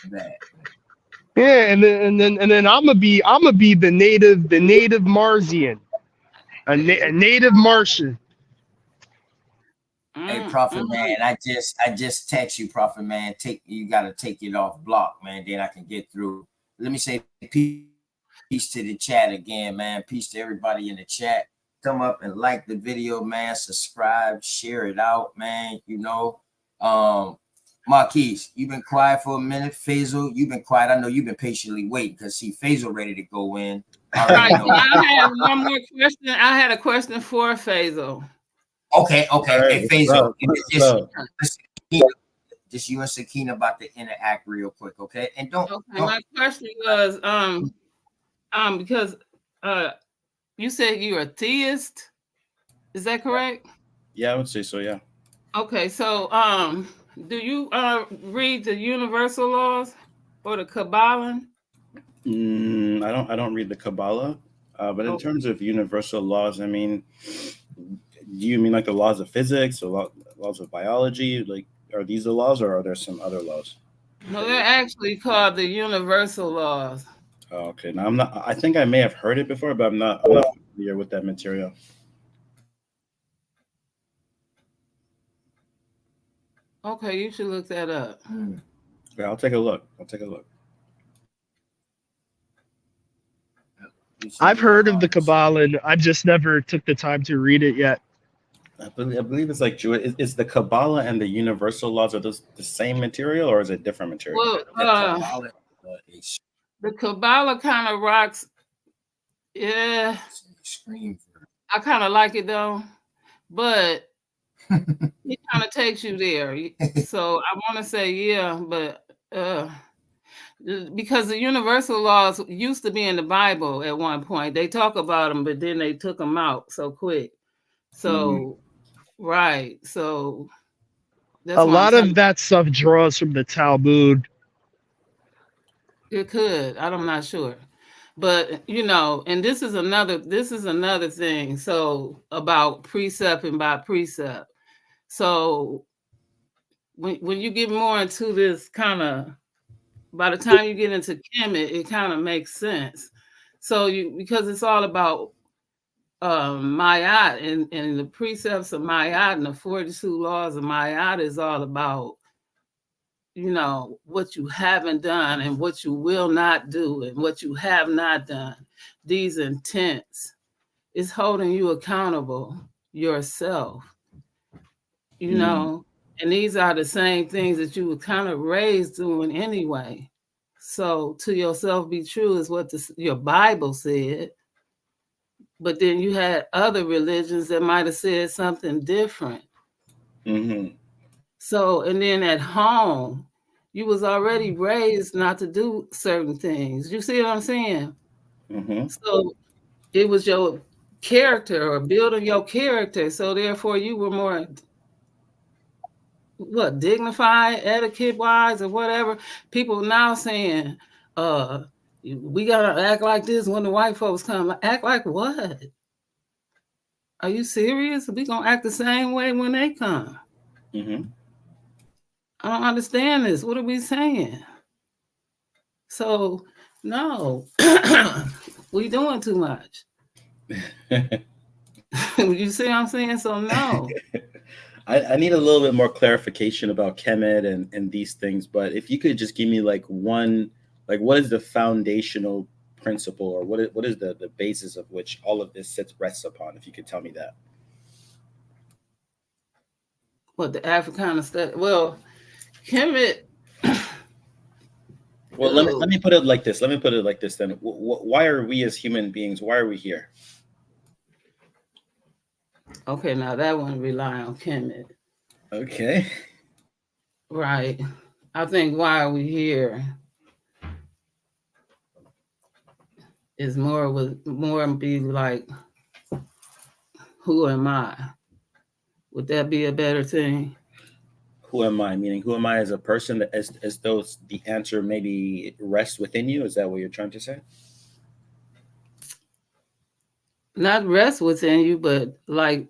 That. Yeah, and then I'm gonna be the native Marsian, a native Martian. Hey, Mm, Prophet mm. Man, I just text you, Prophet Man. You gotta take it off block, man. Then I can get through. Let me say peace to the chat again, man. Peace to everybody in the chat. Come up and like the video, man. Subscribe, share it out, man. You know, Marquise, you've been quiet for a minute. Faisal, you've been quiet. I know you've been patiently waiting because see Faisal ready to go in. I already Right. know. I have one more question. I had a question for Faisal. Okay. All Hey, right, what's Faisal, up? What's up? just you and Sakina about to interact real quick, okay? And don't. Okay, my question was because you said you're a theist. Is that correct? Yeah, I would say so. Yeah. Okay, so do you read the universal laws or the Kabbalah? I don't read the Kabbalah, but in Okay. terms of universal laws, I mean, do you mean like the laws of physics or laws of biology? Like, are these the laws, or are there some other laws? No, they're actually called the universal laws. Oh, okay. Now I'm not. I think I may have heard it before, but I'm not familiar with that material. Okay, you should look that up. Yeah, I'll take a look. I've heard of the Kabbalah, and I just never took the time to read it yet. I believe it's like Jewish. Is the Kabbalah and the universal laws, are those the same material, or is it different material? Well, the Kabbalah kind of rocks. Yeah, I kind of like it though, but it kind of takes you there. So I want to say yeah, but because the universal laws used to be in the Bible at one point. They talk about them, but then they took them out so quick. So right, so that's A what I'm lot of saying. that stuff draws from the Talmud. It could. I'm not sure. But you know, and this is another thing. So about precept and by precept. So when you get more into this kind of, by the time you get into Kemet, it kind of makes sense. So because it's all about Mayat and the precepts of Mayat and the 42 laws of Mayat is all about, you know, what you haven't done and what you will not do and what you have not done. These intents is holding you accountable yourself, you know, and these are the same things that you were kind of raised doing anyway. So to yourself be true is what your Bible said, but then you had other religions that might have said something different. So, and then at home, you was already raised not to do certain things. You see what I'm saying? So it was your character or building your character. So therefore you were more dignified, etiquette wise or whatever. People now saying, we gotta act like this when the white folks come. Act like what? Are you serious? We gonna act the same way when they come. I don't understand this. What are we saying? So no, we doing too much. You see what I'm saying? So no. I need a little bit more clarification about Kemet and these things, but if you could just give me like one, like what is the foundational principle, or what is the basis of which all of this rests upon, if you could tell me that. What the Africana study? Well, Kemet. Well, let me put it like this. Then. Why are we as human beings? Why are we here? Okay, now that one rely on Kemet. Okay. Right. I think why we here is more be like, who am I? Would that be a better thing? Who am I? Meaning, who am I as a person? As though the answer maybe rests within you. Is that what you're trying to say? Not rest within you, but like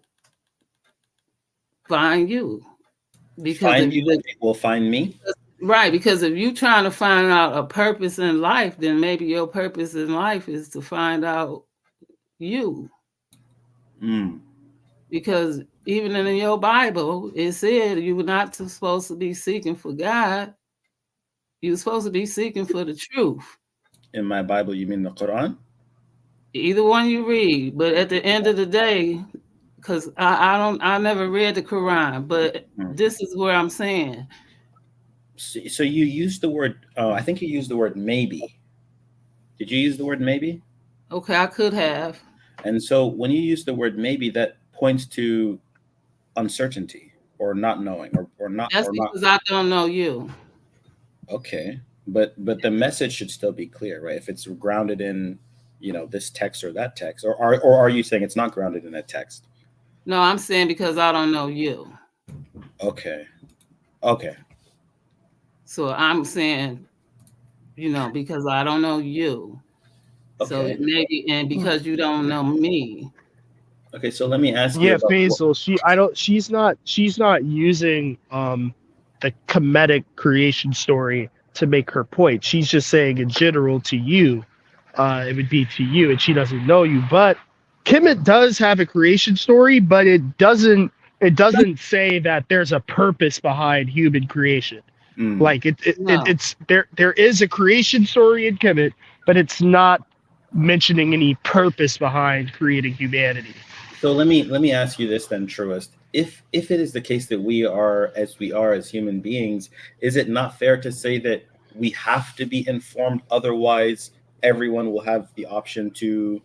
find you. Because Find you, and it will find me. Right, because if you're trying to find out a purpose in life, then maybe your purpose in life is to find out you. Mm. Because even in your Bible, it said you were not supposed to be seeking for God. You're supposed to be seeking for the truth. In my Bible, you mean the Quran? Either one you read, but at the end of the day, because I never read the Quran, but this is where I'm saying. So you used the word. I think you used the word maybe. Did you use the word maybe? Okay, I could have. And so when you use the word maybe, that points to uncertainty or not knowing or not. That's because I don't know you. Okay, but the message should still be clear, right? If it's grounded in, this text or that text, or are you saying it's not grounded in a text? No, I'm saying because I don't know you. Okay. So I'm saying, because I don't know you. Okay. So maybe, and because you don't know me. Okay, so let me ask you. Yeah, Faisal. She's not using the Kemetic creation story to make her point. She's just saying in general to you, it would be to you, and she doesn't know you. But Kemet does have a creation story, but it doesn't say that there's a purpose behind human creation. Like it's there is a creation story in Kemet, but it's not mentioning any purpose behind creating humanity. So let me ask you this then, Truist. If it is the case that we are as human beings, is it not fair to say that we have to be informed? Otherwise, everyone will have the option to,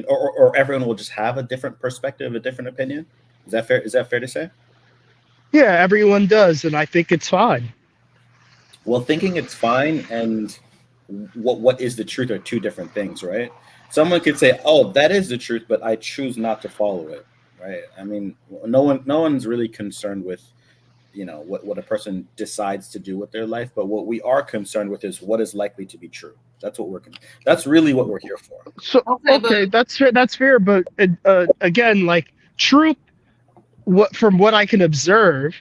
or everyone will just have a different perspective, a different opinion. Is that fair? Is that fair to say? Yeah, everyone does, and I think it's fine. Well, thinking it's fine and what is the truth are two different things, right? Someone could say, "Oh, that is the truth, but I choose not to follow it." Right? I mean, no one's really concerned with, what a person decides to do with their life, but what we are concerned with is what is likely to be true. That's really what we're here for. So okay, that's fair. That's fair, but again, like truth, from what I can observe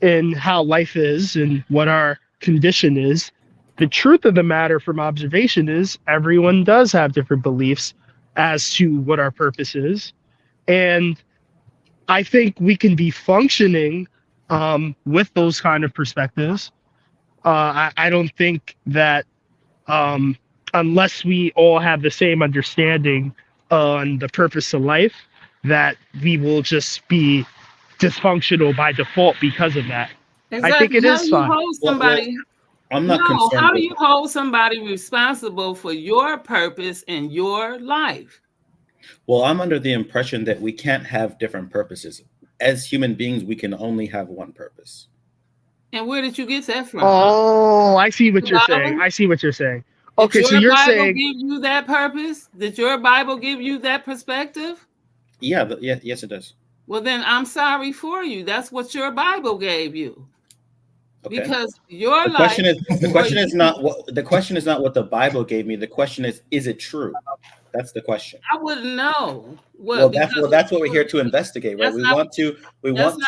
in how life is and what our condition is, the truth of the matter from observation is everyone does have different beliefs as to what our purpose is, and I think we can be functioning with those kind of perspectives. I don't think that unless we all have the same understanding on the purpose of life, that we will just be dysfunctional by default because of that. Exactly. I think it is fine. I'm not concerned. How do you hold somebody responsible for your purpose in your life? Well, I'm under the impression that we can't have different purposes. As human beings, we can only have one purpose. And where did you get that from? Oh, I see what you're saying. I see what you're saying. Okay, so you're saying, did your Bible give you that purpose? Did your Bible give you that perspective? Yeah, yes, it does. Well, then I'm sorry for you. That's what your Bible gave you. Okay. Because your the question is not what the Bible gave me. The question is it true? That's the question. I wouldn't know. That's what we're here to investigate, right? We want to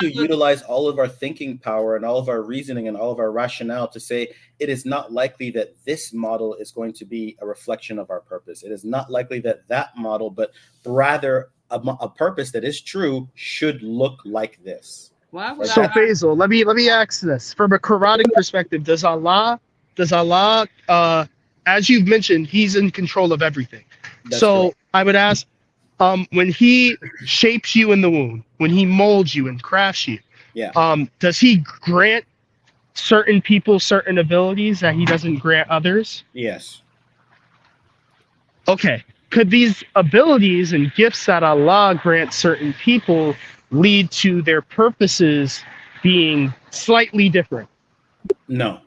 utilize all of our thinking power and all of our reasoning and all of our rationale to say it is not likely that this model is going to be a reflection of our purpose. It is not likely that model, but rather a purpose that is true should look like this. So Faisal, let me ask this from a Quranic perspective. Does Allah, as you've mentioned, He's in control of everything. That's correct. I would ask, when He shapes you in the womb, when He molds you and crafts you, does He grant certain people certain abilities that He doesn't grant others? Yes. Okay. Could these abilities and gifts that Allah grants certain people lead to their purposes being slightly different? No.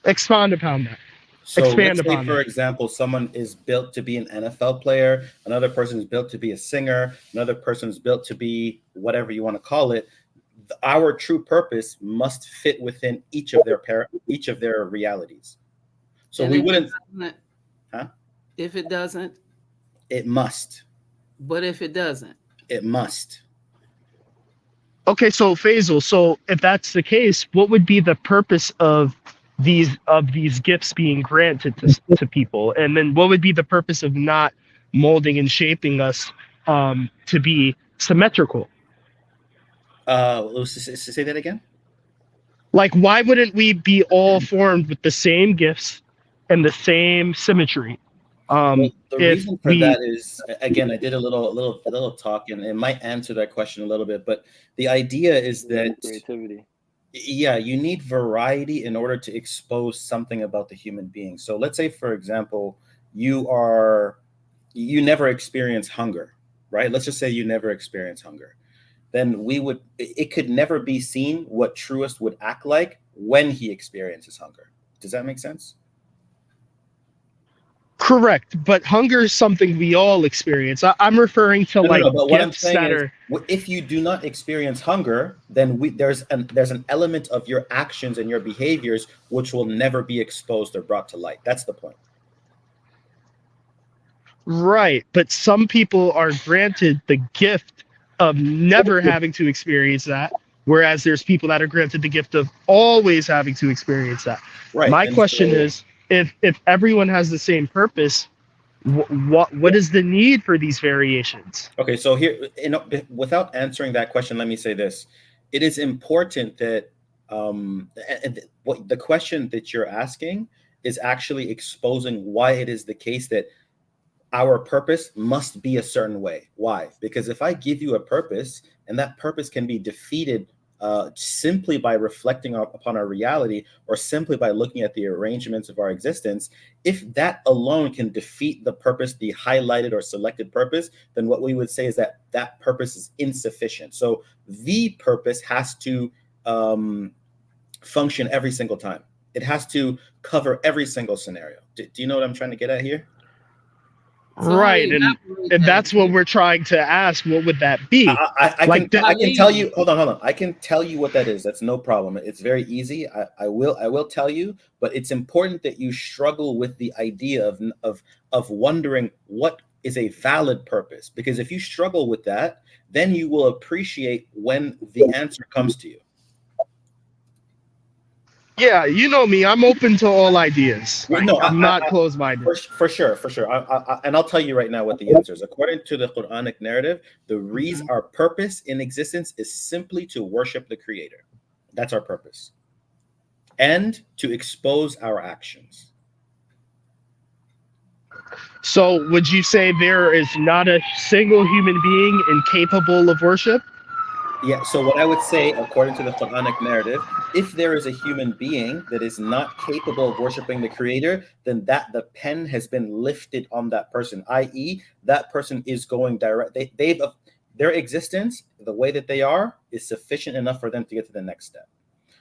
Expound upon that. So Expand let's say, upon for that. example, someone is built to be an NFL player, another person is built to be a singer, another person is built to be whatever you want to call it. Our true purpose must fit within each of their realities. So And we if it wouldn't, doesn't, huh? if it doesn't, It must. but if it doesn't, It must. Okay, so Faisal, so if that's the case, what would be the purpose of these gifts being granted to people? And then what would be the purpose of not molding and shaping us to be symmetrical? Say that again. Like, why wouldn't we be all formed with the same gifts and the same symmetry? Well, the If reason for we that is, again, I did a little talk, and it might answer that question a little bit. But the idea is that, creativity. yeah, you need variety in order to expose something about the human being. So let's say, for example, you never experience hunger, right? Let's just say you never experience hunger. Then it could never be seen what Truist would act like when he experiences hunger. Does that make sense? correct, but hunger is something we all experience. I'm referring to No, like but what I'm gifts saying that is, are if you do not experience hunger, then there's an element of your actions and your behaviors which will never be exposed or brought to light. That's the point. right, but some people are granted the gift of never having to experience that, whereas there's people that are granted the gift of always having to experience that. Right. My And question so, is, if everyone has the same purpose, what is the need for these variations? okay, so here, without answering that question, let me say this: it is important that what the question that you're asking is actually exposing why it is the case that our purpose must be a certain way. Why? Because if I give you a purpose and that purpose can be defeated simply by reflecting upon our reality or simply by looking at the arrangements of our existence, if that alone can defeat the purpose, the highlighted or selected purpose, then what we would say is that that purpose is insufficient. So the purpose has to function every single time. It has to cover every single scenario. Do you know what I'm trying to get at here? so how do Right, you and operate that? that's what we're trying to ask. What would that be? I can tell you. Hold on. I can tell you what that is. That's no problem. It's very easy. I will tell you. But it's important that you struggle with the idea of wondering what is a valid purpose. Because if you struggle with that, then you will appreciate when the answer comes to you. Yeah, you know me. I'm open to all ideas. No, I'm not closed-minded. For sure. And I'll tell you right now what the answer is. According to the Quranic narrative, the reason our purpose in existence is simply to worship the Creator. That's our purpose. And to expose our actions. So, would you say there is not a single human being incapable of worship? Yeah, so what I would say, according to the Quranic narrative, if there is a human being that is not capable of worshiping the Creator, then the pen has been lifted on that person, i.e., that person is going direct. Their existence, the way that they are, is sufficient enough for them to get to the next step.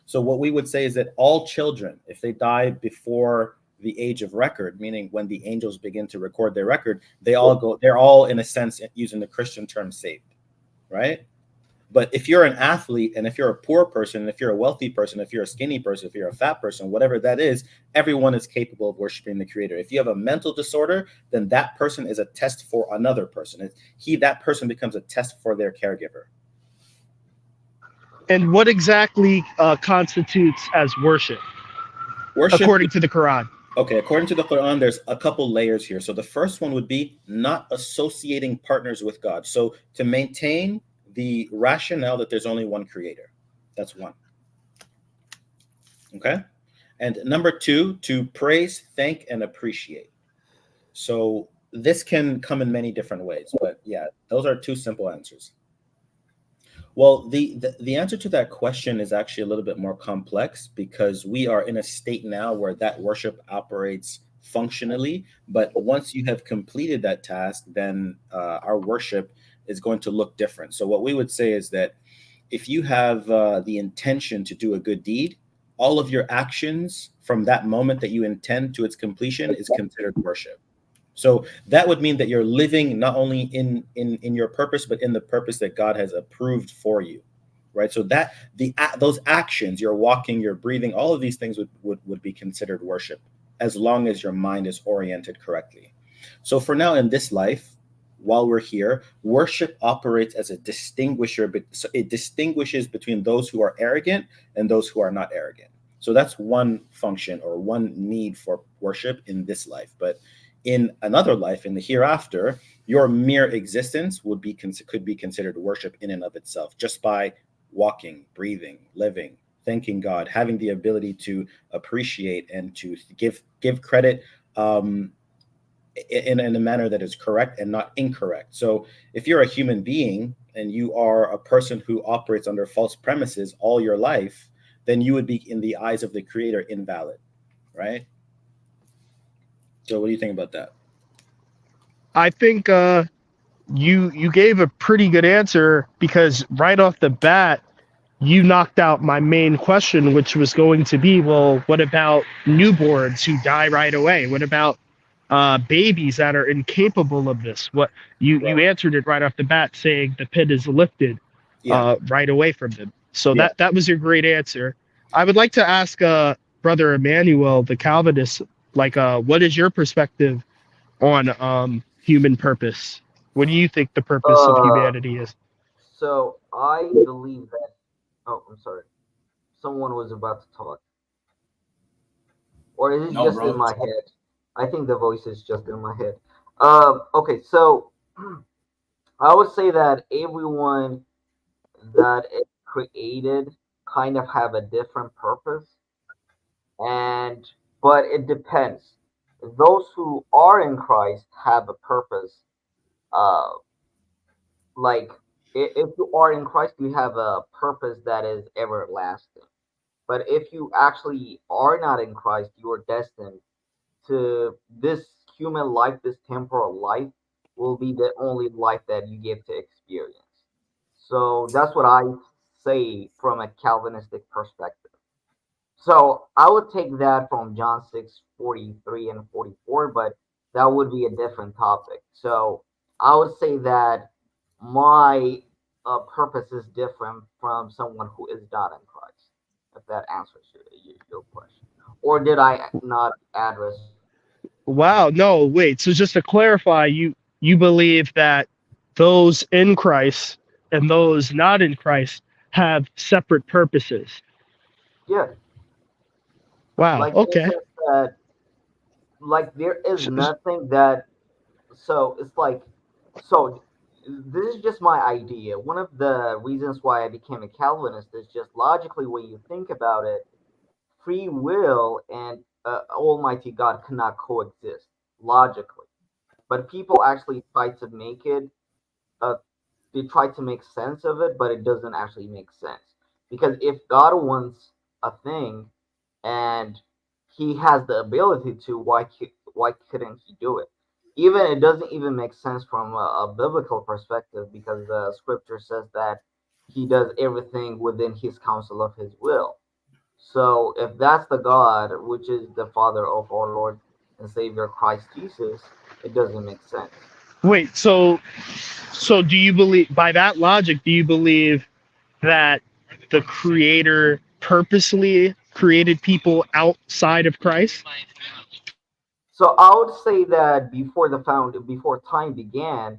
So what we would say is that all children, if they die before the age of record, meaning when the angels begin to record their record, they're all, in a sense, using the Christian term, saved, right? But if you're an athlete and if you're a poor person, if you're a wealthy person, if you're a skinny person, if you're a fat person, whatever that is, everyone is capable of worshiping the Creator. If you have a mental disorder, then that person is a test for another person. That person becomes a test for their caregiver. And what exactly constitutes as worship, according to the Quran? Okay, according to the Quran, there's a couple layers here. So the first one would be not associating partners with God. So to maintain the rationale that there's only one Creator. That's one. Okay. And number two, to praise, thank, and appreciate. So this can come in many different ways, but yeah, those are two simple answers. Well, the answer to that question is actually a little bit more complex because we are in a state now where that worship operates functionally. But once you have completed that task, then our worship is going to look different. So what we would say is that if you have the intention to do a good deed, all of your actions from that moment that you intend to its completion is considered worship. So that would mean that you're living not only in your purpose, but in the purpose that God has approved for you, right? So that those actions, you're walking, you're breathing, all of these things would be considered worship, as long as your mind is oriented correctly. So for now in this life, while we're here, worship operates as a distinguisher. So it distinguishes between those who are arrogant and those who are not arrogant. So that's one function or one need for worship in this life. But in another life, in the hereafter, your mere existence could be considered worship in and of itself, just by walking, breathing, living, thanking God, having the ability to appreciate and to give credit, in a manner that is correct and not incorrect. So if you're a human being and you are a person who operates under false premises all your life, then you would be, in the eyes of the Creator, invalid, right? So what do you think about that? I think you gave a pretty good answer, because right off the bat you knocked out my main question, which was going to be, well, what about newborns who die right away? What about babies that are incapable of this? What you answered it right off the bat, saying the pit is lifted right away from them. So that was your great answer. I would like to ask Brother Emmanuel, the Calvinist, like, what is your perspective on human purpose? What do you think the purpose of Uh, humanity is? so I believe that. Oh, I'm sorry. Someone was about to talk, or is it No, just in bro. my head? I think the voice is just in my head. Okay, so I would say that everyone that is created kind of have a different purpose, and but it depends. Those who are in Christ have a purpose. Uh, like if you are in Christ, you have a purpose that is everlasting. But if you actually are not in Christ, you are destined to this human life, this temporal life will be the only life that you get to experience. So that's what I say from a Calvinistic perspective. So I would take that from John 6:43 and 44, but that would be a different topic. So I would say that my purpose is different from someone who is not in Christ, if that answers your question. Or did I not address? Wow, no, wait. So just to clarify, you believe that those in Christ and those not in Christ have separate purposes. Yeah, Wow. like in the Okay. sense that, like, there is nothing that, so it's like, so this is just my idea. One of the reasons why I became a Calvinist is just logically, when you think about it, free will and Almighty God cannot coexist logically. But people actually try to make it, uh, they try to make sense of it, but it doesn't actually make sense. Because if God wants a thing and he has the ability to, why couldn't he do it? Even it doesn't even make sense from a biblical perspective, because the scripture says that he does everything within his counsel of his will. So if that's the God, which is the Father of our Lord and Savior Christ Jesus, it doesn't make sense. Wait, so do you believe, by that logic, do you believe that the creator purposely created people outside of Christ? So I would say that before time began,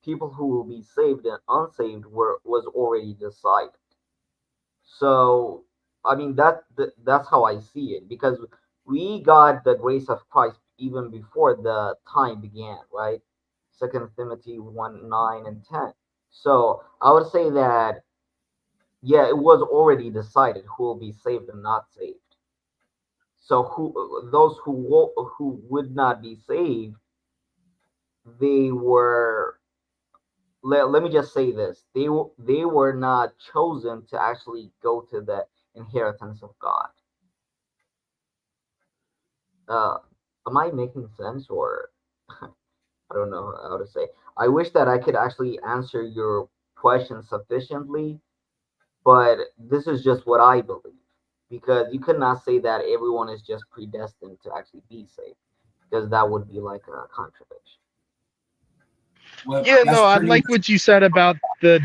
people who will be saved and unsaved was already decided. So I mean that's how I see it, because we got the grace of Christ even before the time began, right? Second Timothy 1:9 and 10. So I would say that, yeah, it was already decided who will be saved and not saved. So who would not be saved, they were, let me just say this, they were not chosen to actually go to the inheritance of God. Uh, am I making sense, or I don't know how to say? I wish that I could actually answer your question sufficiently, but this is just what I believe. because you cannot say that everyone is just predestined to actually be saved, because that would be like a contradiction. Well, Yeah, that's no, I pretty much. like what you said about the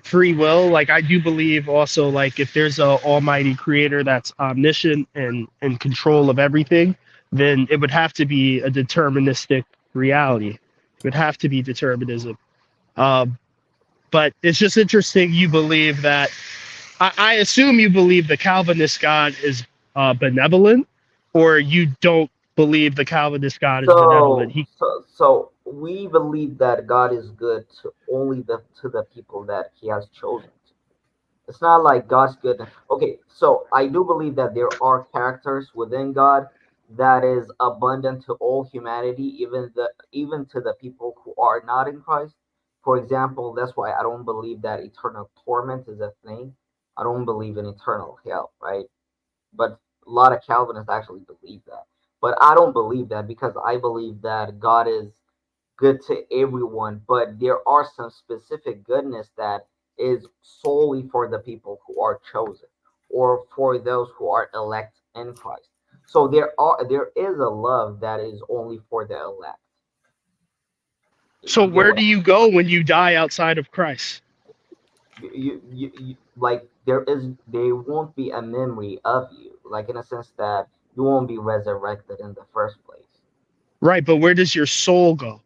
free will. Like I do believe also like if there's a almighty creator that's omniscient and in control of everything, then it would have to be a deterministic reality. It would have to be determinism. Um, but it's just interesting you believe that I assume you believe the Calvinist God is benevolent, or you don't believe the Calvinist God is benevolent. So we believe that God is good to only the people that He has chosen. It's not like God's goodness. Okay, so I do believe that there are characters within God that is abundant to all humanity, even to the people who are not in Christ. For example, that's why I don't believe that eternal torment is a thing. I don't believe in eternal hell, right? But a lot of Calvinists actually believe that. But I don't believe that because I believe that God is good to everyone, but there are some specific goodness that is solely for the people who are chosen or for those who are elect in Christ. So there is a love that is only for the elect. So You get where what do you go when you die outside of Christ? you like there won't be a memory of you, like in a sense that you won't be resurrected in the first place. Right, but where does your soul go?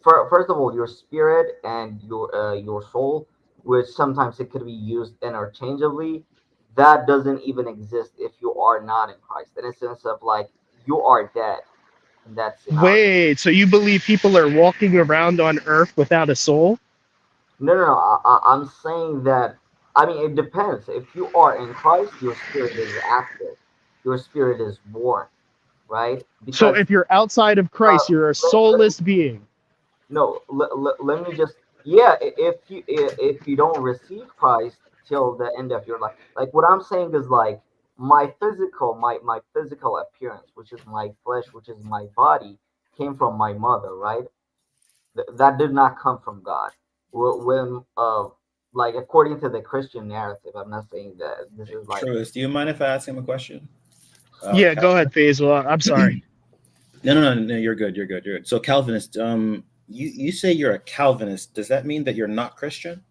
First of all, your spirit and your soul, which sometimes it could be used interchangeably, that doesn't even exist if you are not in Christ. In a sense of like you are dead in that scenario. Wait, so you believe people are walking around on earth without a soul? No, no, no. I'm saying that. I mean, it depends. If you are in Christ, your spirit is active. Your spirit is born, right? So Because if you're outside of uh, Christ, you're a let me soulless being. no let me just yeah if you don't receive Christ till the end of your life, like what I'm saying is like my physical appearance, which is my flesh, which is my body, came from my mother, right? That did not come from God. When like according to the Christian narrative, I'm not saying that this is like Truist, do you mind if I ask him a question? Yeah, go ahead, Calvin. Faisal. I'm sorry. No. You're good. You're good. You're good. So Calvinist, you say you're a Calvinist. Does that mean that you're not Christian?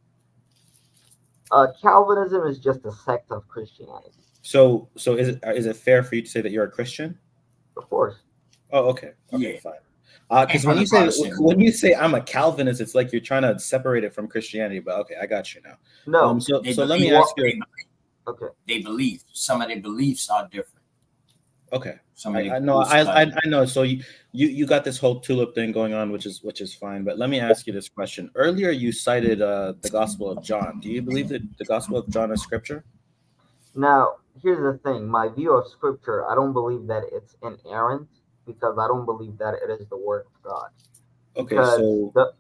Calvinism is just a sect of Christianity, So is it fair for you to say that you're a Christian? of course. Oh, okay. Okay, Yeah, fine. came Because from the Protestant when movement. you say I'm a Calvinist, it's like you're trying to separate it from Christianity. But okay, I got you now. No, They So let me believe you are ask you. okay. they believe. Some of their beliefs are different. Okay, Some of their I know. beliefs are different. I know. So you got this whole tulip thing going on, which is fine. But let me ask you this question. Earlier, you cited the Gospel of John. Do you believe that the Gospel of John is scripture? Now, here's the thing. My view of scripture, I don't believe that it's inerrant because I don't believe that it is the word of God. Okay, Because so the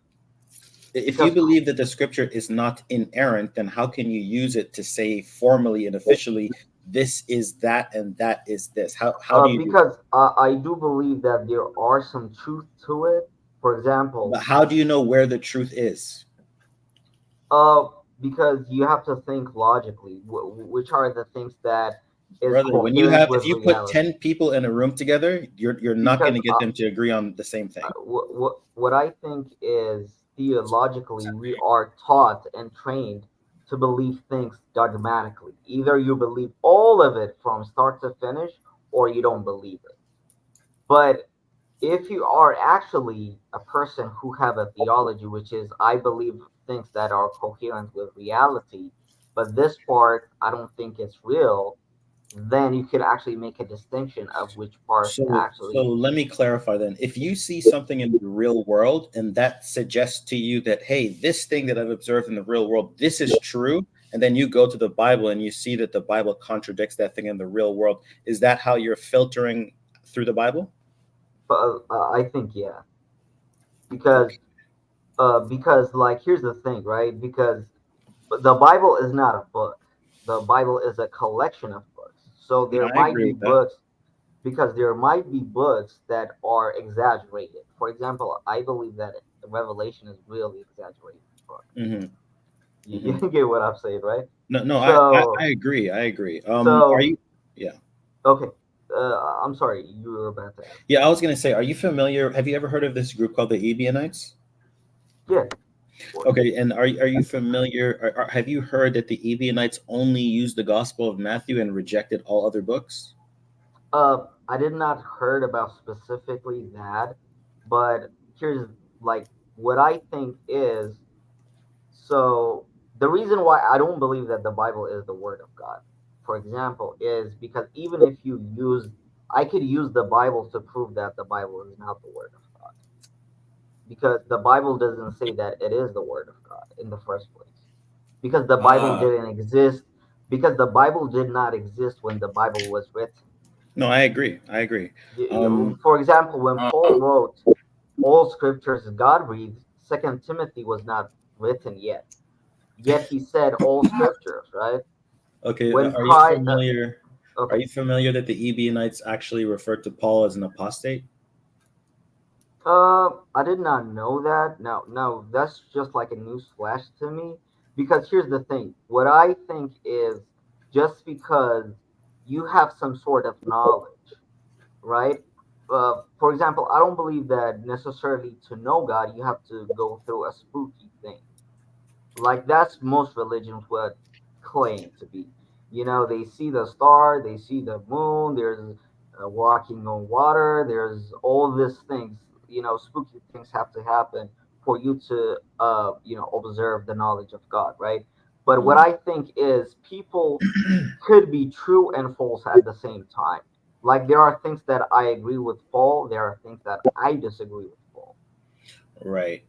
if you because believe that the scripture is not inerrant, then how can you use it to say formally and officially, this is that and that is this? How do you do that? I do believe that there are some truth to it. For But example, how do you know where the truth is? uh, because you have to think logically, which are the things that is Brother, when you coherent have with if you put reality. 10 people in a room together, you're not going Because to get them to agree on the same thing. what I think is theologically, we are taught and trained to believe things dogmatically. Either you believe all of it from start to finish, or you don't believe it. But if you are actually a person who have a theology, which is I believe things that are coherent with reality, but this part I don't think it's real, then you could actually make a distinction of which parts So actually. let me clarify then. If you see something in the real world and that suggests to you that, hey, this thing that I've observed in the real world, this is true, and then you go to the Bible and you see that the Bible contradicts that thing in the real world, is that how you're filtering through the Bible? But I think yeah, Okay. because like here's the thing, right? Because the Bible is not a book. The Bible is a collection of books. So No, there I might agree be with that. books because there might be books that are exaggerated. For example, I believe that Revelation is really exaggerated book. Hmm. You get what I'm saying, right? No, no, So, I agree. I agree. Are so you? Yeah, okay. I'm sorry, you were about to ask. yeah. I was gonna say, are you familiar? Have you ever heard of this group called the Ebionites? Yeah, of course. Okay, and are you familiar? Have you heard that the Ebionites only used the Gospel of Matthew and rejected all other books? I did not heard about specifically that, but here's like what I think is so the reason why I don't believe that the Bible is the word of God, for example, is because even if you use, I could use the Bible to prove that the Bible is not the word of God, because the Bible doesn't say that it is the word of God in the first place, because the Bible Ah, didn't exist, because the Bible did not exist when the Bible was written. no, I agree. I agree. For example, when Paul wrote all scriptures God breathed, Second Timothy was not written yet. Yet he said all scriptures, right? Okay, When are you Christ, familiar? Are okay, you familiar that the Ebionites actually referred to Paul as an apostate? I did not know that. No, that's just like a news flash to me. Because here's the thing: what I think is just because you have some sort of knowledge, right? For example, I don't believe that necessarily to know God you have to go through a spooky thing. Like that's most religions would claim to be. You know, they see the star, they see the moon, there's walking on water, there's all these things. You know, spooky things have to happen for you to observe the knowledge of God, right? But what Mhm. I think is people could be true and false at the same time. Like there are things that I agree with Paul, there are things that I disagree with Paul. Right.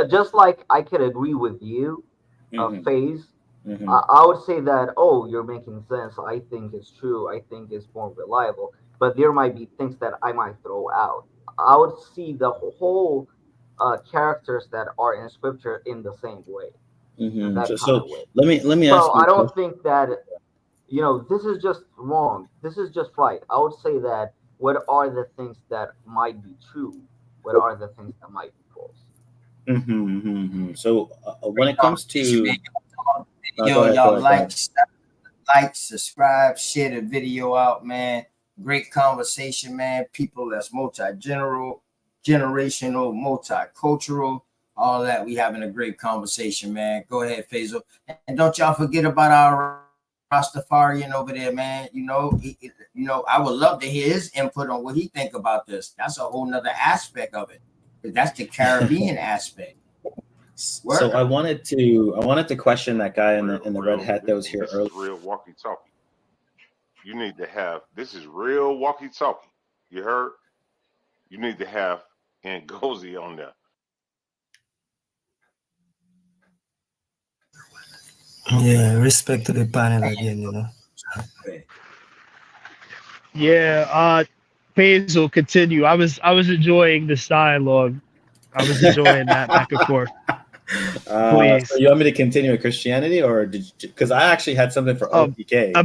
Just like I could agree with you, Mhm, phase. mhm, I would say that, oh, you're making sense. I think it's true. I think it's more reliable. But there might be things that I might throw out. I would see the whole characters that are in scripture in the same way, in mhm. that So, kind so of way. let me So ask you I a don't question. think that, this is just wrong. This is just right. I would say that what are the things that might be true? What are the things that might be false? So, when it comes Conversation, man. to, no, go Yo, ahead, go y'all ahead, go ahead. like, subscribe, share the video out, man. Great conversation, man. People that's generational, multicultural, all that. We having a great conversation, man. Go ahead, Faisal. And don't y'all forget about our Rastafarian over there, man. I would love to hear his input on what he think about this. That's a whole nother aspect of it. That's the Caribbean aspect. So Word. I wanted to question that guy in the red Real. hat that was And here this is earlier. real walkie-talkie. You need to have. This is real walkie-talkie. You heard? You need to have Ngozi on there. Yeah, respect to the panel again, you know. Yeah, Faisal, continue. I was enjoying this dialogue. I was enjoying that back and forth. So Please. you want me to continue with Christianity, or did you? Because I actually had something for OTK. Yeah.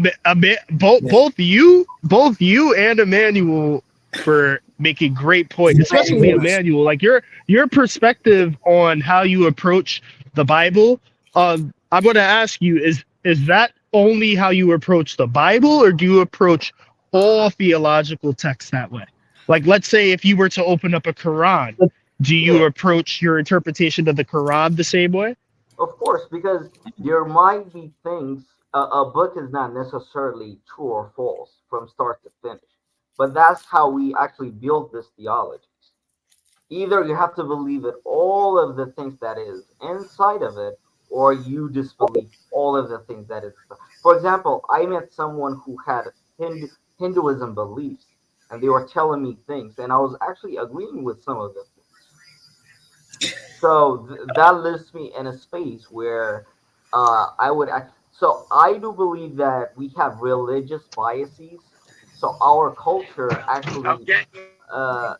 Both you and Emmanuel for making great points, especially Emmanuel. Like your perspective on how you approach the Bible. I'm going to ask you: is that only how you approach the Bible, or do you approach all theological texts that way? Like, let's say if you were to open up a Quran, do Yeah, you approach your interpretation of the Quran the same way? of course, because there might be things. A book is not necessarily true or false from start to finish, but that's how we actually build this theology. Either you have to believe it all of the things that is inside of it, or you disbelieve all of the things that is. For example, I met someone who had Hinduism beliefs, and they were telling me things, and I was actually agreeing with some of the things. So that leaves me in a space where I would act. So I do believe that we have religious biases. So our culture actually uh,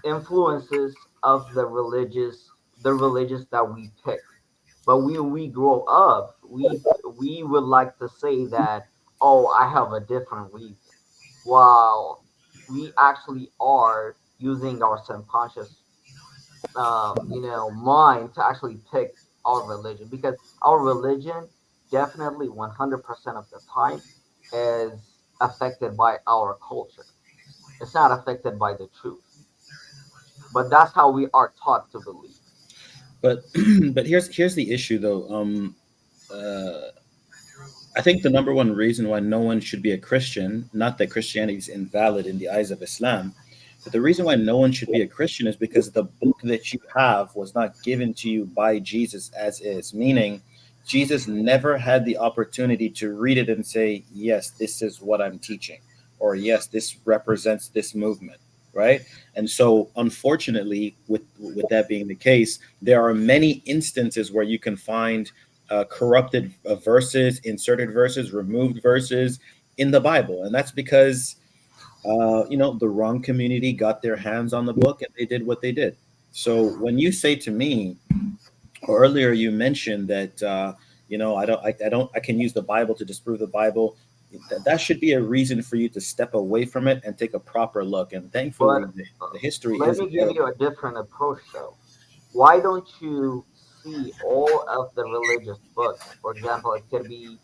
influences of the religious that we pick. But when we grow up, we would like to say that, oh, I have a different reason, while we actually are using our subconscious mind to actually pick our religion, because our religion definitely 100% of the time is affected by our culture. It's not affected by the truth, but that's how we are taught to believe. But but here's the issue though. Uh, I think the number one reason why no one should be a Christian, not that Christianity is invalid in the eyes of Islam, but the reason why no one should be a Christian is because the book that you have was not given to you by Jesus as is, meaning Jesus never had the opportunity to read it and say, yes, this is what I'm teaching, or yes, this represents this movement, right? And so, unfortunately, with that being the case, there are many instances where you can find corrupted verses, inserted verses, removed verses in the Bible, and that's because the wrong community got their hands on the book and they did what they did. So when you say to me, or earlier you mentioned that I can use the Bible to disprove the Bible. That should be a reason for you to step away from it and take a proper look. And thankfully, But the history let is me give you available. a different approach though. Why don't you see all of the religious books? For example, it could be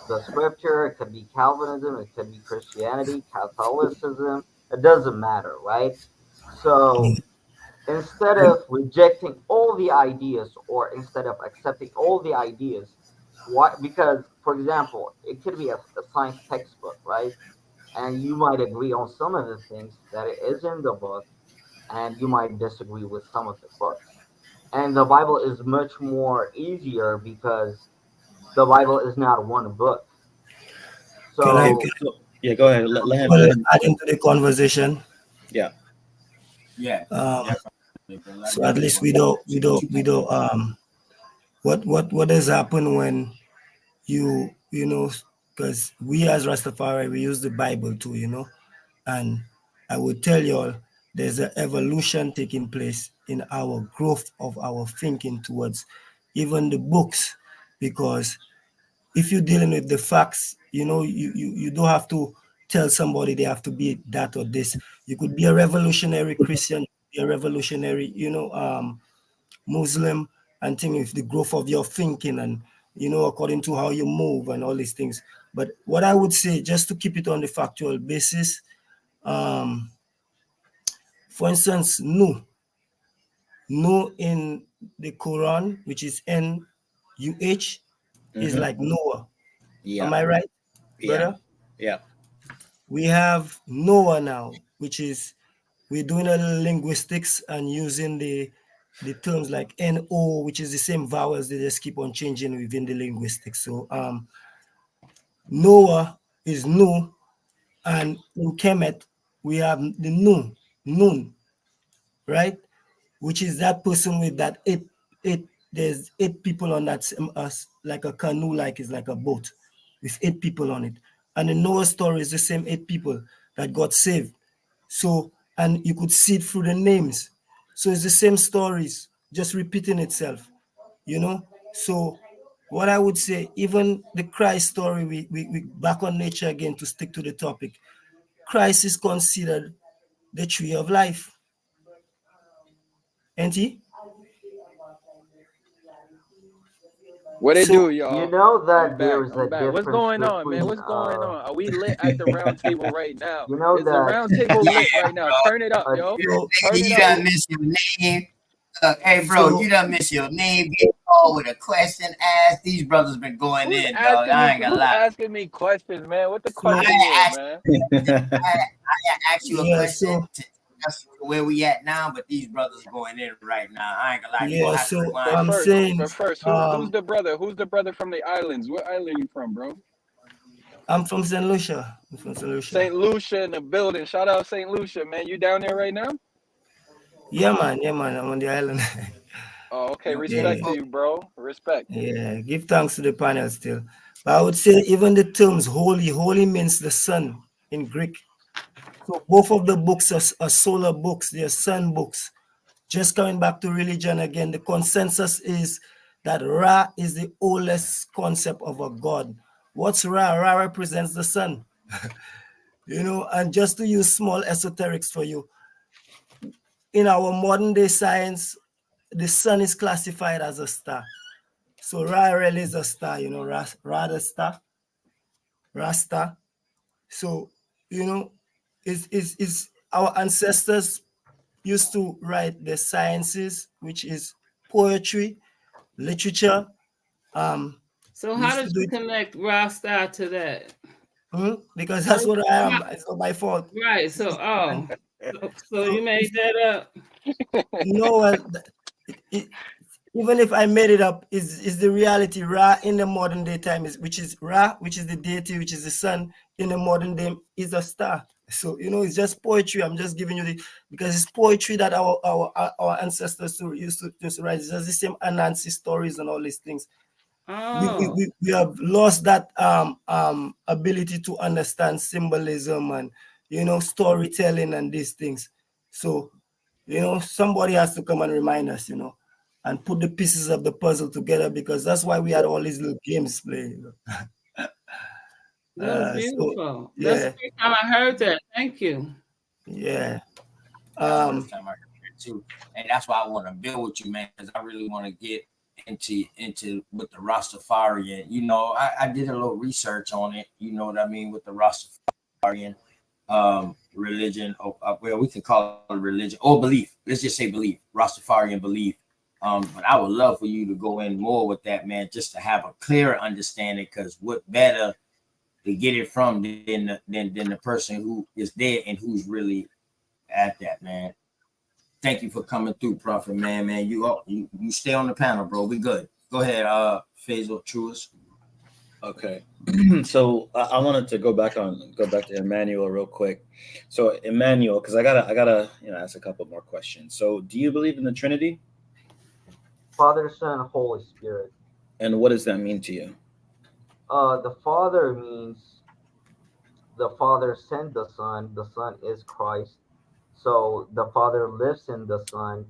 the scripture, it could be Calvinism, it could be Christianity, Catholicism, it doesn't matter, right? So instead of rejecting all the ideas or instead of accepting all the ideas, why? Because, for example, it could be a science textbook, right? And you might agree on some of the things that it is in the book, and you might disagree with some of the books. And the Bible is much more easier because the Bible is not one book. Can I, So, So yeah, go ahead. Let well, him. add into the conversation? Yeah. Yeah, Um, definitely. But so at least we don't what has happened when because we as Rastafari, we use the Bible too, and I would tell you all there's an evolution taking place in our growth of our thinking towards even the books, because if you're dealing with the facts, you don't have to tell somebody they have to be that or this. You could be a revolutionary Christian, be a revolutionary, Muslim, and think with the growth of your thinking and according to how you move and all these things. But what I would say, just to keep it on the factual basis, um, for instance, Nu in the Quran, which is Nuh, is Hmm. like Noah. Yeah. Am I right, Yeah. brother? Yeah. We have Noah now, which is we're doing a little linguistics and using the terms like No, which is the same vowels, they just keep on changing within the linguistics. So Noah is Nu, and in Kemet we have the Nun, right? Which is that person with that eight. There's eight people on that us like a canoe, like it's like a boat with eight people on it. And the Noah story is the same eight people that got saved. So, and you could see it through the names. So it's the same stories, just repeating itself, you know. So what I would say, even the Christ story, we back on nature again to stick to the topic. Christ is considered the tree of life, ain't he? What it So do, you y'all? know I'm that there back. is I'm a back. What's difference going on, man? between What's going on? Are we lit at the round table right now? you know Is the that round table lit yeah, right now? bro. Turn it up, uh, yo. so Turn Nigga, it you up. done miss your name. Hey, bro, so you done miss your name. Get called with a question asked. These brothers been going Who's in, dog. asking I me? ain't gonna Who's lie. asking me questions, man? What the so I question is, asked, man? I asked you a yeah, question so to us where we at now, but these brothers going in right now. I ain't gonna lie. You yeah, gonna have to so But rewind. I'm first, saying, but first, who's um, the brother? Who's the brother from the islands? What island you from, bro? I'm from St. Lucia. I'm from St. Lucia. St. Lucia in the building. Shout out St. Lucia, man. You down there right now? Yeah, man. I'm on the island. Oh, okay. Okay, Respect Yeah, to cool. you, bro. Respect. yeah. Give thanks to the panel still. But I would say even the terms holy means the sun in Greek. So both of the books are solar books. They're sun books. Just coming back to religion again, the consensus is that Ra is the oldest concept of a god. What's Ra? Ra represents the sun. And just to use small esoterics for you, in our modern day science, the sun is classified as a star. So Ra really is a star, Rasta. So, is our ancestors used to write the sciences, which is poetry, literature. So We how used to did do you it connect Rasta to that? because How that's did what I how, am. It's not my fault. right. So So you made that up. no, it, even if I made it up, is the reality. Ra in the modern day time which is Ra, which is the deity, which is the sun in the modern day is a star. So it's just poetry. I'm just giving you because it's poetry that our ancestors used to write. It's just the same Anansi stories and all these things. Oh. We have lost that ability to understand symbolism and storytelling and these things. So somebody has to come and remind us, and put the pieces of the puzzle together, because that's why we had all these little games playing. That was So beautiful. That's the yeah, first time I heard that. Thank you. yeah. That's the first time I heard it too, and that's why I want to build with you, man, because I really want to get into with the Rastafarian. I did a little research on it. You know what I mean, with the Rastafarian religion. Well, we can call it religion or belief. Let's just say belief, Rastafarian belief. But I would love for you to go in more with that, man, just to have a clearer understanding. Because what better to get it from than the person who is there and who's really at that, man. Thank you for coming through, Prophet, man. You stay on the panel, bro. We good. Go ahead, Faisal Truist. Okay. So I wanted to go back to Emmanuel real quick. So Emmanuel, because I gotta ask a couple more questions. So do you believe in the Trinity? Father, Son, Holy Spirit. And what does that mean to you? The Father means the Father sent the Son. The Son is Christ. So the Father lives in the Son,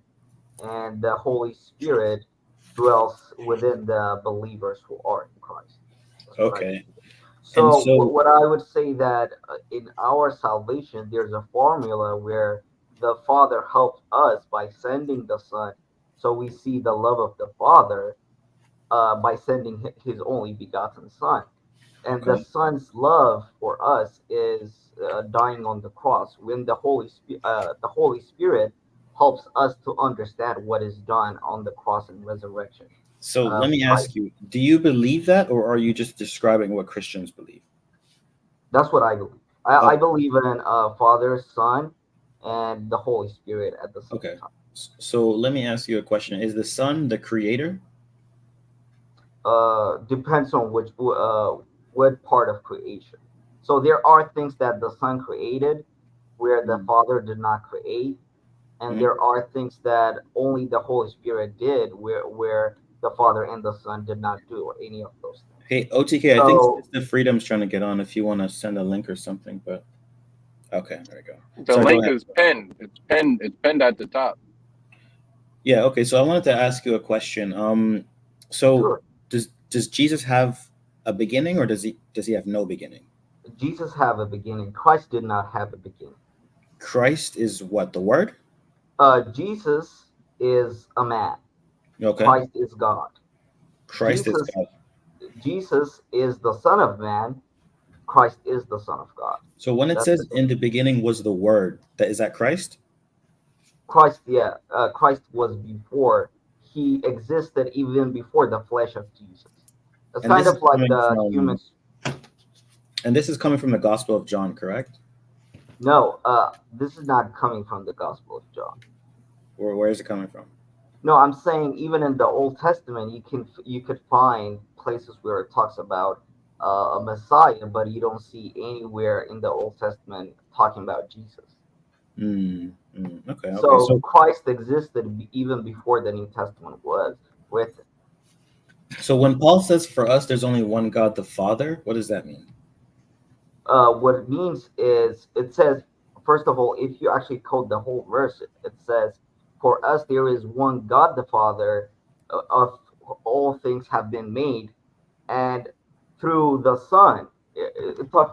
and the Holy Spirit dwells within the believers who are in Christ. That's what I Okay. believe. And So so what I would say that in our salvation, there's a formula where the Father helped us by sending the Son. So we see the love of the Father by sending His only begotten Son, and the okay. Son's love for us is dying on the cross. When the Holy Spirit helps us to understand what is done on the cross and resurrection. So let me By ask you, do you believe that, or are you just describing what Christians believe? That's what I believe. Oh, I believe in Father, Son, and the Holy Spirit at the same okay. time. So let me ask you a question. Is the Son the creator? Depends on what part of creation. So there are things that the Son created where the Mm. Father did not create, and Mhm. there are things that only the Holy Spirit did where the Father and the Son did not do any of those things. Hey, OTK, I think So Sister Freedom's trying to get on if you want to send a link or something, but okay, there we go. The Sorry, go link ahead. is pinned. It's pinned at the top. Yeah, okay. So I wanted to ask you a question. So sure, does Jesus have a beginning, or does he have no beginning? Jesus have a beginning. Christ did not have a beginning. Christ is what, the word? Jesus is a man. Okay. Christ is God. Christ is Jesus God. Jesus is the Son of Man. Christ is the Son of God. So when it That's the says in difference. the beginning was the word, is that Christ? Christ, yeah, Christ was before. He existed even before the flesh of Jesus. It's And kind this is of like coming the from humans. and this is coming from the Gospel of John, correct? No, this is not coming from the Gospel of John. Or where is it coming from? No, I'm saying even in the Old Testament, you could find places where it talks about a Messiah, but you don't see anywhere in the Old Testament talking about Jesus. Okay. So So Christ existed even before the New Testament was written. when Paul says for us there's only one God the Father, what does that mean? What it means is it says, first of all, if you actually quote the whole verse, it says, "For us there is one God the Father, of all things have been made, and through the Son."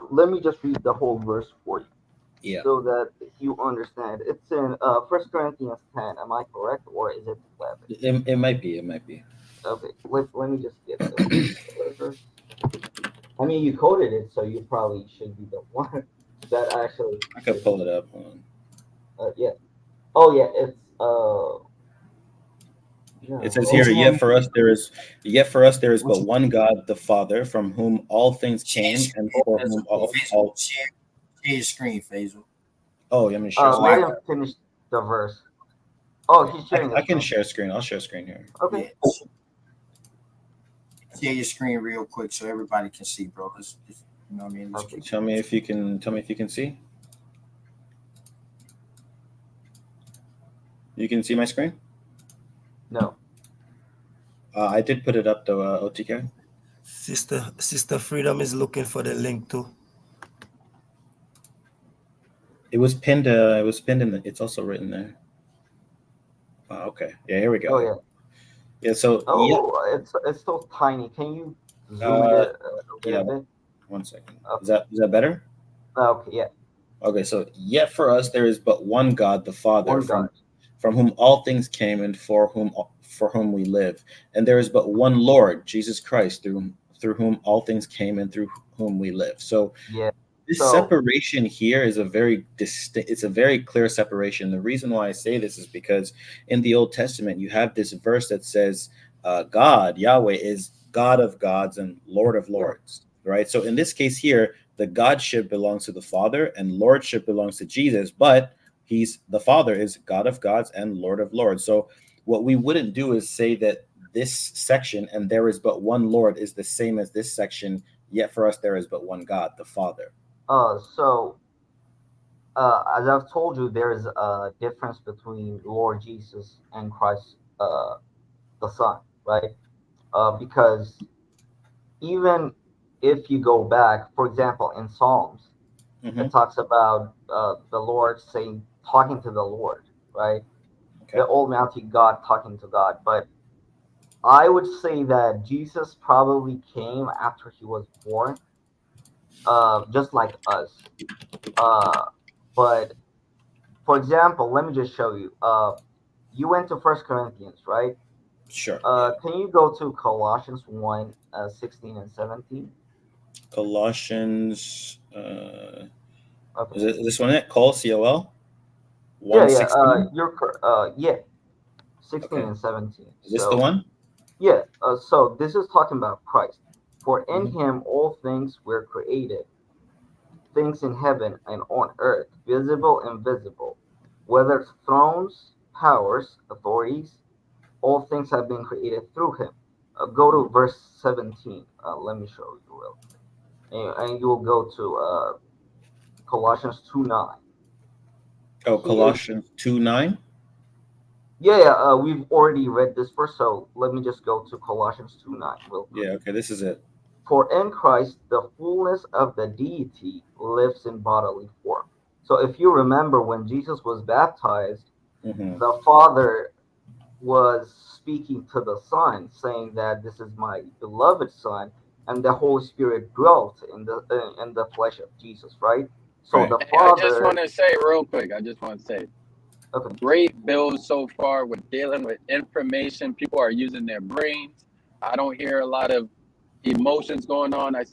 Let me just read the whole verse for you Yeah. so that you understand. It's in 1 Corinthians 10. Am I correct, or is it 11? It might be. It might be. Okay, let me just get the verse. I mean, you coded it, so you probably should be the one that actually I could should. pull it up. Yeah. Oh yeah, it's It says no. here, yet for us there is but one God, the Father, from whom all things came and for whom all. Share your screen, Faisal. Oh, let me share Let screen. him finish the verse. Oh, Okay. he's sharing the I can screen. share screen. I'll share screen here. Okay. Yeah. Share your screen real quick so everybody can see, bro. You know what I mean? Okay. Tell me if you can see. You can see my screen? No. I did put it up though, OTK. Sister Freedom is looking for the link too. It was pinned. It was pinned in the. It's also written there. Okay. Yeah. Here we go. Oh yeah. Yeah. So Oh, it's so tiny. Can you zoom it a yeah. little bit? 1 second. Okay. Is that better? Okay. Yeah. Okay. So yet for us there is but one God, the Father, One God. from whom all things came and for whom we live, and there is but one Lord, Jesus Christ, through whom all things came and through whom we live. So Yeah. this So separation here is a very distinct. It's a very clear separation. The reason why I say this is because in the Old Testament you have this verse that says, "God, Yahweh, is God of gods and Lord of yeah. lords." Right. So in this case here, the Godship belongs to the Father and Lordship belongs to Jesus, but He's the Father is God of gods and Lord of lords. So what we wouldn't do is say that this section and there is but one Lord is the same as this section. Yet for us there is but one God, the Father. So as I've told you, there's a difference between Lord Jesus and Christ, the Son, right? Because even if you go back, for example, in Psalms, Mm-hmm. it talks about the Lord saying, talking to the Lord, right? Okay. The Almighty God talking to God. But I would say that Jesus probably came after he was born, just like us. Uh, but for example, let me just show you. You went to First Corinthians, right? Sure. Yeah. Can you go to Colossians 1, 16 and 17? Colossians. Okay. Is this one it? COL Yeah, 1:16. yeah, 16 Okay. and 17. Is this the So one? yeah, so this is talking about Christ. For in Mm-hmm. him all things were created, things in heaven and on earth, visible and invisible, whether thrones, powers, authorities, all things have been created through him. Go to verse 17. Let me show you real quick. And you will go to Colossians 2:9. Oh, He is, Colossians 2:9. yeah, we've already read this verse, so let me just go to Colossians 2:9 real quick. Yeah. Okay. This is it. For in Christ the fullness of the deity lives in bodily form. So if you remember when Jesus was baptized, Mm-hmm. the Father was speaking to the Son, saying that this is my beloved Son, and the Holy Spirit dwelt in the flesh of Jesus, right? So Right. the Hey, I just want Father, to say real quick. I just want to say, okay, great build so far with dealing with information. People are using their brains. I don't hear a lot of emotions going on. I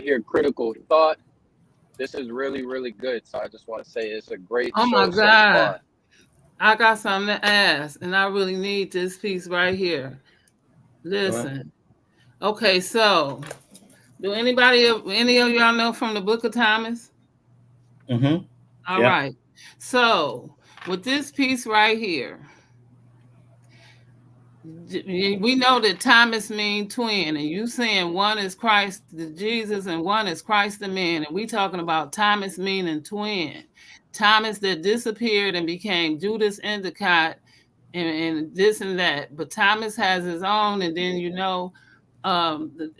hear critical thought. This is really, really good. So I just want to say it's a great Oh my show so God. far. I got something to ask, and I really need this piece right here. Go ahead. Listen. Okay, so do any of y'all know from the Book of Thomas? Mm-hmm. All Yeah. right. So with this piece right here, we know that Thomas means twin, and you saying one is Christ the Jesus and one is Christ the man, and we talking about Thomas meaning twin. Thomas that disappeared and became Judas Endicott and this and that. But Thomas has his own, and then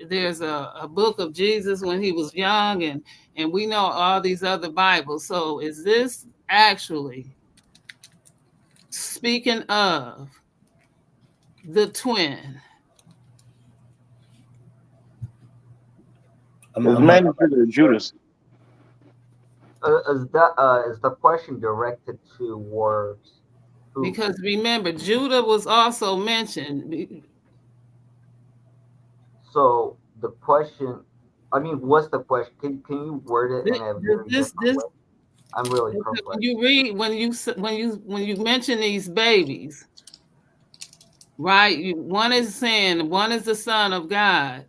there's a book of Jesus when he was young, and we know all these other Bibles. So is this actually speaking of the twin? I'm It's not. mainly to Judas. is the question directed towards who? Because remember, Judah was also mentioned. So the question, I mean, what's the question? Can you word it in a very different way? I'm really when perplexed. you read when you mention these babies, right? One is saying one is the son of God,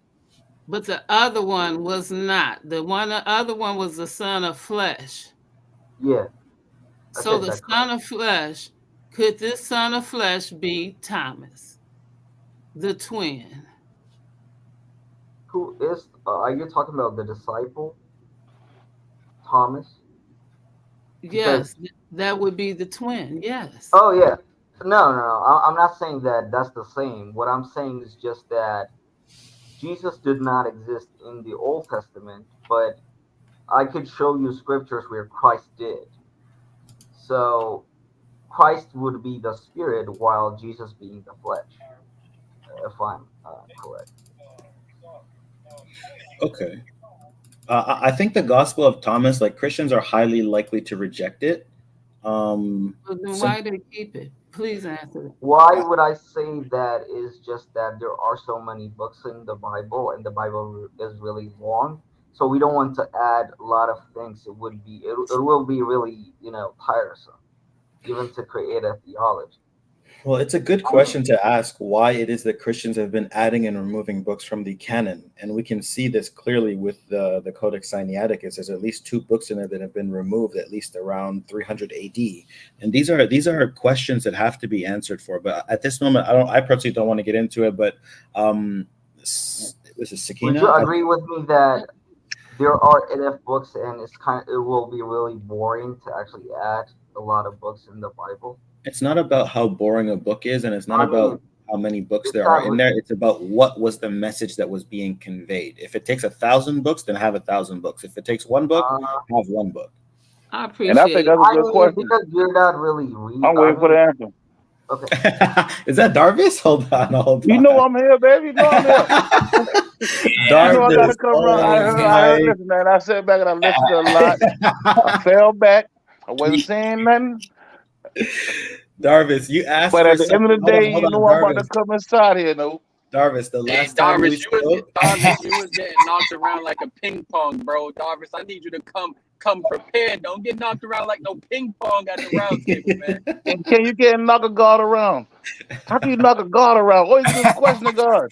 but the other one was not. The other one was the son of flesh. Yeah, I So said the that son correct. of flesh, could this son of flesh be Thomas, the twin? Who is? Are you talking about the disciple Thomas? Because Yes, that would be the twin. Yes. oh yeah, no. I'm not saying that that's the same. What I'm saying is just that Jesus did not exist in the Old Testament, but I could show you scriptures where Christ did. So Christ would be the spirit while Jesus being the flesh, if I'm correct. Okay. I think the Gospel of Thomas, like Christians are highly likely to reject it. But then Sim- why they keep it? Please answer it. Why would I say that is just that there are so many books in the Bible and the Bible is really long. So we don't want to add a lot of things. It will be really, tiresome even to create a theology. well, it's a good question to ask why it is that Christians have been adding and removing books from the canon, and we can see this clearly with the Codex Sinaiticus. There's at least two books in there that have been removed at least around 300 AD, and these are questions that have to be answered for. But at this moment, I personally don't want to get into it. But this is Would you Sakina. agree with me that there are enough books and it will be really boring to actually add a lot of books in the Bible? It's not about how boring a book is, and it's not I mean, about how many books it's there are not. in there. It's about what was the message that was being conveyed. If it takes 1,000 books, then have 1,000 books. If it takes one book, Uh, have one book. I And I think appreciate that's a I good mean, question. because you're not really read. I'm I waiting for the mean, answer. okay. Is that Darvis? Hold on, hold You on. know I'm here, baby. You know I'm here. You know I gotta Darvis. come around. Oh I heard. my. Listen, man. I sat back and I listened to a lot. I fell back. I wasn't saying nothing. Darvis, you asked But for at the end of something. the Hold on, day, hold you on, know I'm about to Darvis. come inside here, though. Darvis, the Hey, last time we spoke. Darvish, you was getting knocked around like a ping pong, bro. Darvish, I need you to come prepared. Don't get knocked around like no ping pong at the round table, man. And can you get knock a God around? How can you knock a God around? All you can do is question the God.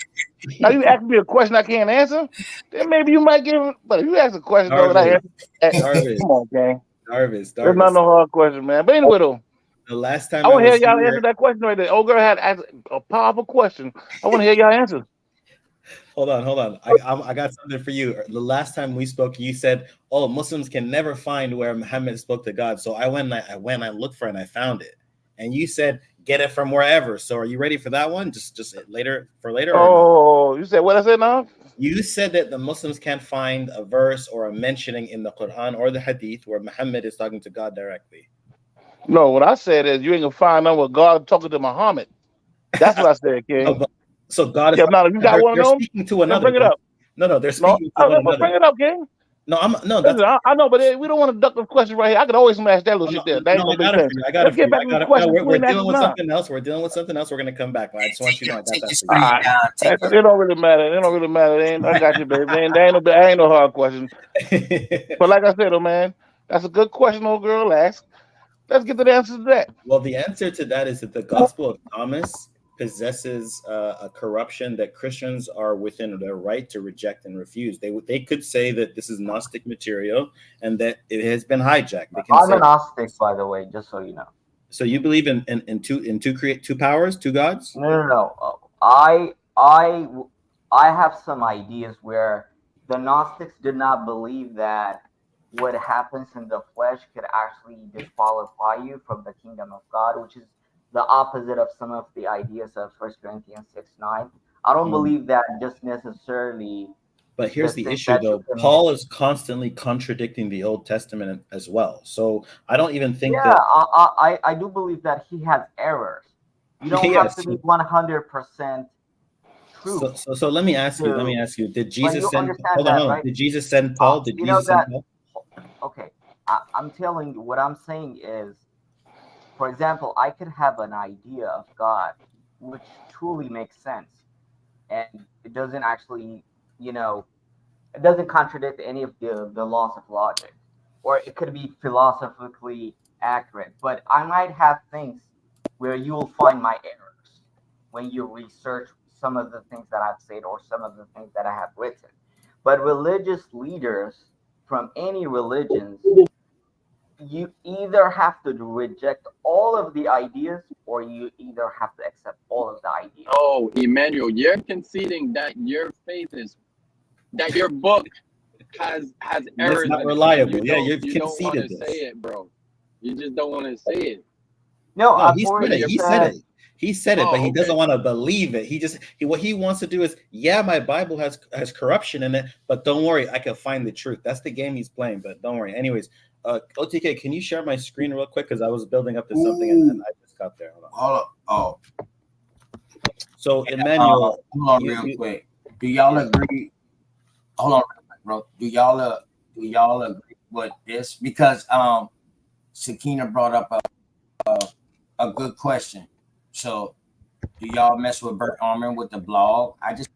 Now you ask me a question I can't answer, then maybe you might give it. But if you ask a question though, that I Darvis, answer, Darvis, come on, gang. Darvis, There's not Darvis. no hard question, man. But anyway, though, The last I time I want to hear was y'all answer here, that question right there. Old girl had asked a powerful question. I want to hear y'all answer. hold on, hold on. I got something for you. The last time we spoke, you said, "Oh, Muslims can never find where Muhammad spoke to God." So I looked for it and I found it. And you said, "Get it from wherever." So are you ready for that one? Just later for later or no? Oh, you said what I said now? You said that the Muslims can't find a verse or a mentioning in the Quran or the Hadith where Muhammad is talking to God directly. No, what I said is you ain't gonna find out what God talking to Muhammad. That's what I said, No, King. but so God is Yeah, now if you got one of they're them, speaking to then another. bring it up. No, they're No, speaking to one another. bring it up, King. No, that's Listen, I know, but we don't want to duck the question right here. I could always smash that little no, shit there. That no, ain't I gonna make got it for sense. you. I got it Let's for get you. back I to the got it. No, question we're between dealing answers with now. something else. We're dealing with something else. We're gonna come back. But I just want you to know I got Take that your for you. screen down. Take your It don't really matter. It don't really matter. I got you, baby. Ain't no hard question. But like I said, man, that's a good question, old girl asked. Let's get to the answer to that. Well, the answer to that is that the Gospel of Thomas possesses a corruption that Christians are within their right to reject and refuse. They could say that this is Gnostic material and that it has been hijacked. They can I'm say an that. Gnostic, by the way, just so you know. So you believe in create two powers, two gods? No. I have some ideas where the Gnostics did not believe that what happens in the flesh could actually disqualify you from the kingdom of God, which is the opposite of some of the ideas of First Corinthians 6:9. I don't Um, believe that just necessarily but the here's the thing issue, that you though. can. Paul is constantly contradicting the Old Testament as well. So I don't even think Yeah, that. I do believe that he has errors. You don't have to Yes. be 100% true So let me ask you. Let me to, ask you. Did but Jesus you send? understand Hold on, that, hold on. right? Did Jesus send Paul? Did You know Jesus send that. Paul? Okay, I'm telling you what I'm saying is, for example, I could have an idea of God which truly makes sense, and it doesn't actually, it doesn't contradict any of the laws of logic, or it could be philosophically accurate. But I might have things where you will find my errors when you research some of the things that I've said or some of the things that I have written. But religious leaders from any religions, you either have to reject all of the ideas or you either have to accept all of the ideas. Oh, Emmanuel, you're conceding that your faith is that your book has It's errors not in it. reliable. Yeah, you've You don't want to conceded say this. it, bro. You just don't want to say it. No, No, I've he said already it. He said said. it. He said it, but Oh, he doesn't okay. want to believe it. What he wants to do is, yeah, my Bible has corruption in it, but don't worry, I can find the truth. That's the game he's playing. But don't worry. Anyways, OTK, can you share my screen real quick because I was building up to something and I just got there. Hold on. Hold up. Oh, So Emmanuel, hold on real quick. Do y'all agree? Hold on, bro. Do y'all agree with this? Because Sakina brought up a good question. So, do y'all mess with Bert Armin with the blog? I just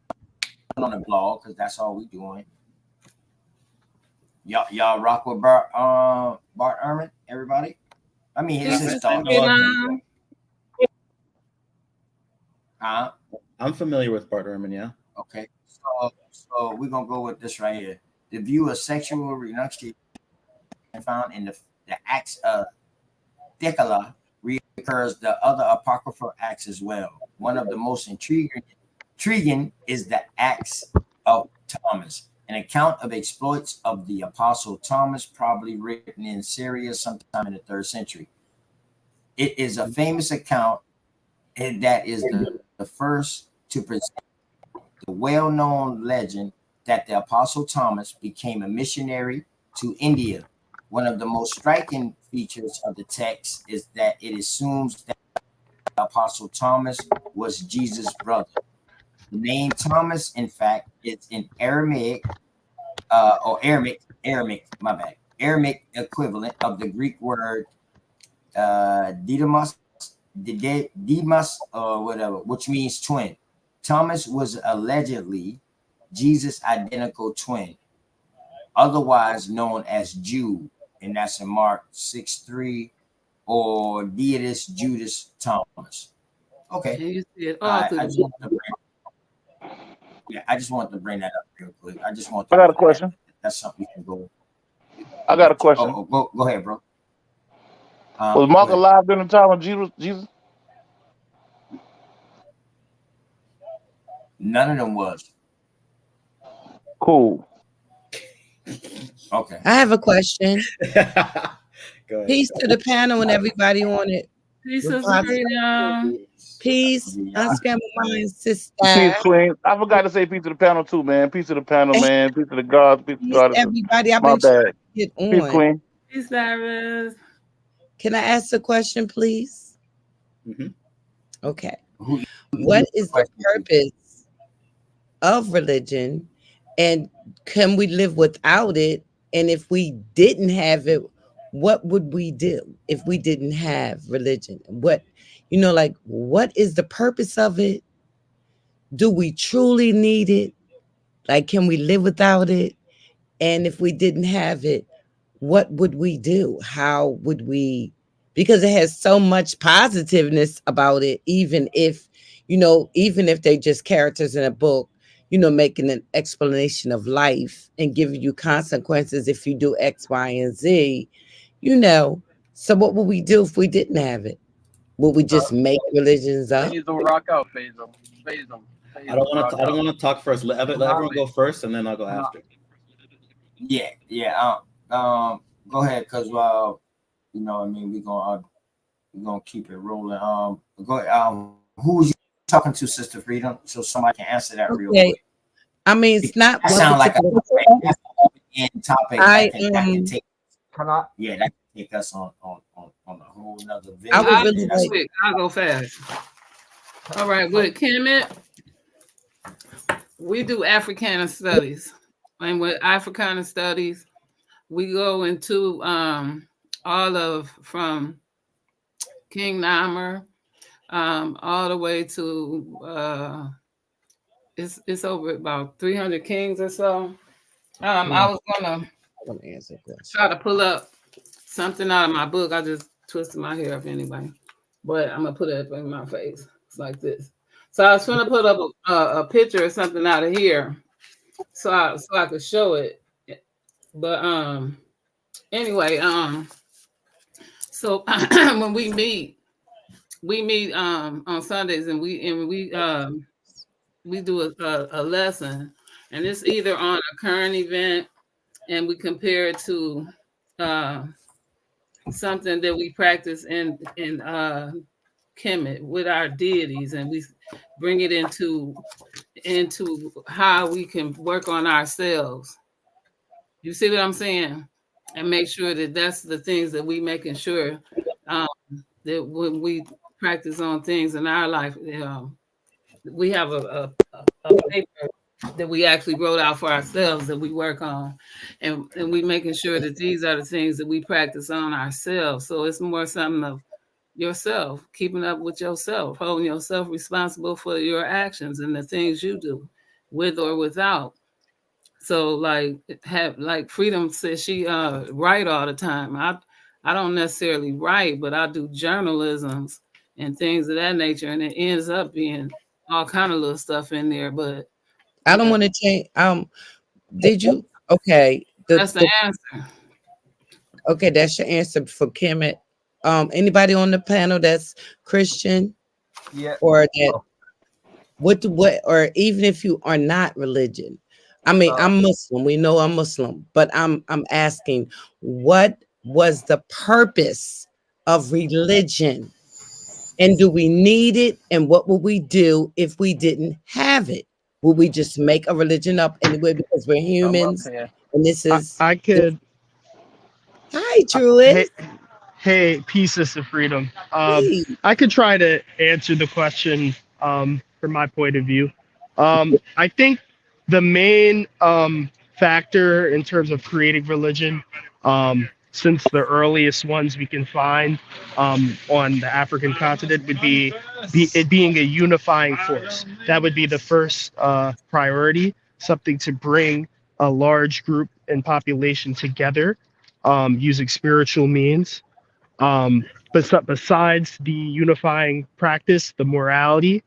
put on the blog because that's all we doing. Y'all rock with Bart Ehrman, everybody. I mean, He's his a thoughts. I'm familiar with Bart Ehrman, yeah. Okay, so we're gonna go with this right here. The view of sexual renunciation found in the Acts of Thecla recurs the other apocryphal acts as well. One of the most intriguing is the Acts of Thomas, an account of exploits of the apostle Thomas, probably written in Syria sometime in the 3rd century. It is a famous account, and that is the first to present the well-known legend that the apostle Thomas became a missionary to India. One of the most striking features of the text is that it assumes that the apostle Thomas was Jesus' brother. The name Thomas, in fact, is in Aramaic, or Aramaic equivalent of the Greek word Didymus, or whatever, which means twin. Thomas was allegedly Jesus' identical twin, otherwise known as Jude, and that's in Mark 6:3, or Deities Judas Thomas. Okay. I just wanted to bring that up real quick. I got a question. That's something we can go. I got a question. Go ahead, bro. Was Mark alive during the time of Jesus? None of them was. Cool. Okay. I have a question. Go ahead. Peace to the panel and everybody on it. Peace of freedom. Peace, unscrambled mind, sister. Peace, Queen. I forgot to say peace to the panel too, man. Peace to the panel, man. Peace to the gods. Peace to God. Everybody, I've My been trying bad. to get on. Peace, Queen. Peace, Cyrus. Can I ask a question, please? Mm-hmm. Okay. What is the purpose of religion, and can we live without it? And if we didn't have it, what would we do if we didn't have religion? What is the purpose of it? Do we truly need it? Like, can we live without it? And if we didn't have it, what would we do? How would we? Because it has so much positiveness about it, even if they just characters in a book, making an explanation of life and giving you consequences if you do X, Y, and Z, So what would we do if we didn't have it? Would we just make religions up? Faisal, rock out, Faisal. I don't want to talk first. Let everyone go first, and then I'll go after. Yeah. Go ahead, because we're gonna keep it rolling. Go ahead. Who was you talking to, Sister Freedom? So somebody can answer that real quick. I mean, it's not. That sound like an open-end topic. That can take. Yeah, that can take us on a whole nother video. I'll go fast. All right, with Kemet, we do Africana studies, and with Africana studies, we go into from King Namer, all the way to it's over about 300 kings or so. I was gonna answer this. try to pull up something out of my book. I just twisted my hair up anyway, but I'm gonna put it up in my face. It's like this. So I was gonna put up a picture or something out of here, so I could show it. But anyway, so when we meet on Sundays, and we do a lesson, and it's either on a current event, and we compare it to something that we practice in Kemet with our deities, and we bring it into how we can work on ourselves. You see what I'm saying? And make sure that that's the things that we making sure that when we practice on things in our life, we have a paper that we actually wrote out for ourselves that we work on, and we making sure that these are the things that we practice on ourselves. So it's more something of yourself, keeping up with yourself, holding yourself responsible for your actions and the things you do, with or without. So like Freedom says, she write all the time. I don't necessarily write, but I do journalisms and things of that nature, and it ends up being all kind of little stuff in there. But I don't want to change. Did you? Okay. That's the answer. Okay, that's your answer for Kemet. Anybody on the panel that's Christian? Yeah. Or that what or even if you are not religion. I mean, I'm Muslim. We know I'm Muslim, but I'm asking, what was the purpose of religion? And do we need it? And what would we do if we didn't have it? Would we just make a religion up anyway because we're humans? And this is I could. Hi, Truist. Hey, pieces of freedom. Hey. I could try to answer the question from my point of view. I think the main factor in terms of creating religion, since the earliest ones we can find on the African continent, would be it being a unifying force. That would be the first priority, something to bring a large group and population together using spiritual means. But besides the unifying practice, the morality,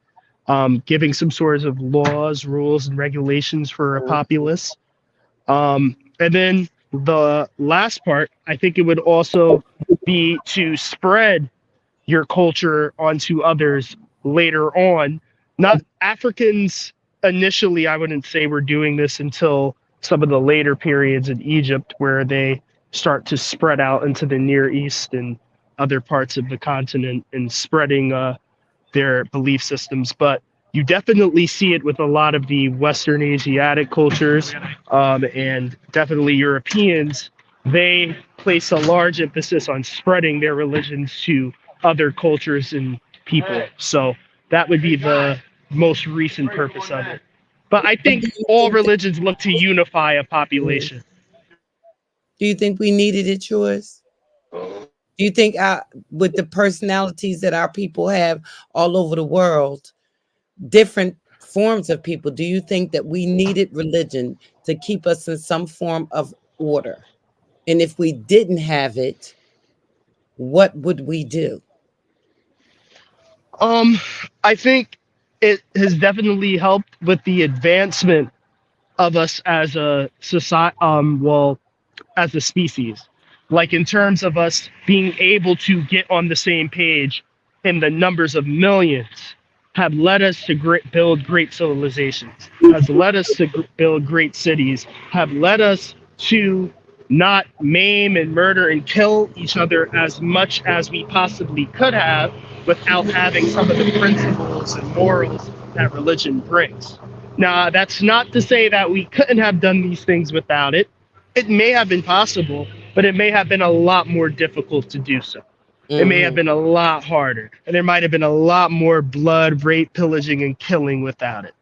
giving some sorts of laws, rules, and regulations for a populace. And then the last part, I think it would also be to spread your culture onto others later on. Not Africans initially, I wouldn't say we're doing this until some of the later periods in Egypt, where they start to spread out into the Near East and other parts of the continent and spreading their belief systems. But you definitely see it with a lot of the Western Asiatic cultures and definitely Europeans. They place a large emphasis on spreading their religions to other cultures and people. So that would be the most recent purpose of it. But I think all religions look to unify a population. Do you think we needed it, yours? Do you think with the personalities that our people have all over the world, different forms of people, do you think that we needed religion to keep us in some form of order? And if we didn't have it, what would we do? I think it has definitely helped with the advancement of us as a society, as a species, like in terms of us being able to get on the same page in the numbers of millions, have led us to build great civilizations, has led us to build great cities, have led us to not maim and murder and kill each other as much as we possibly could have without having some of the principles and morals that religion brings. Now, that's not to say that we couldn't have done these things without it. It may have been possible, but it may have been a lot more difficult to do so. It may have been a lot harder, and there might have been a lot more blood, rape, pillaging, and killing without it.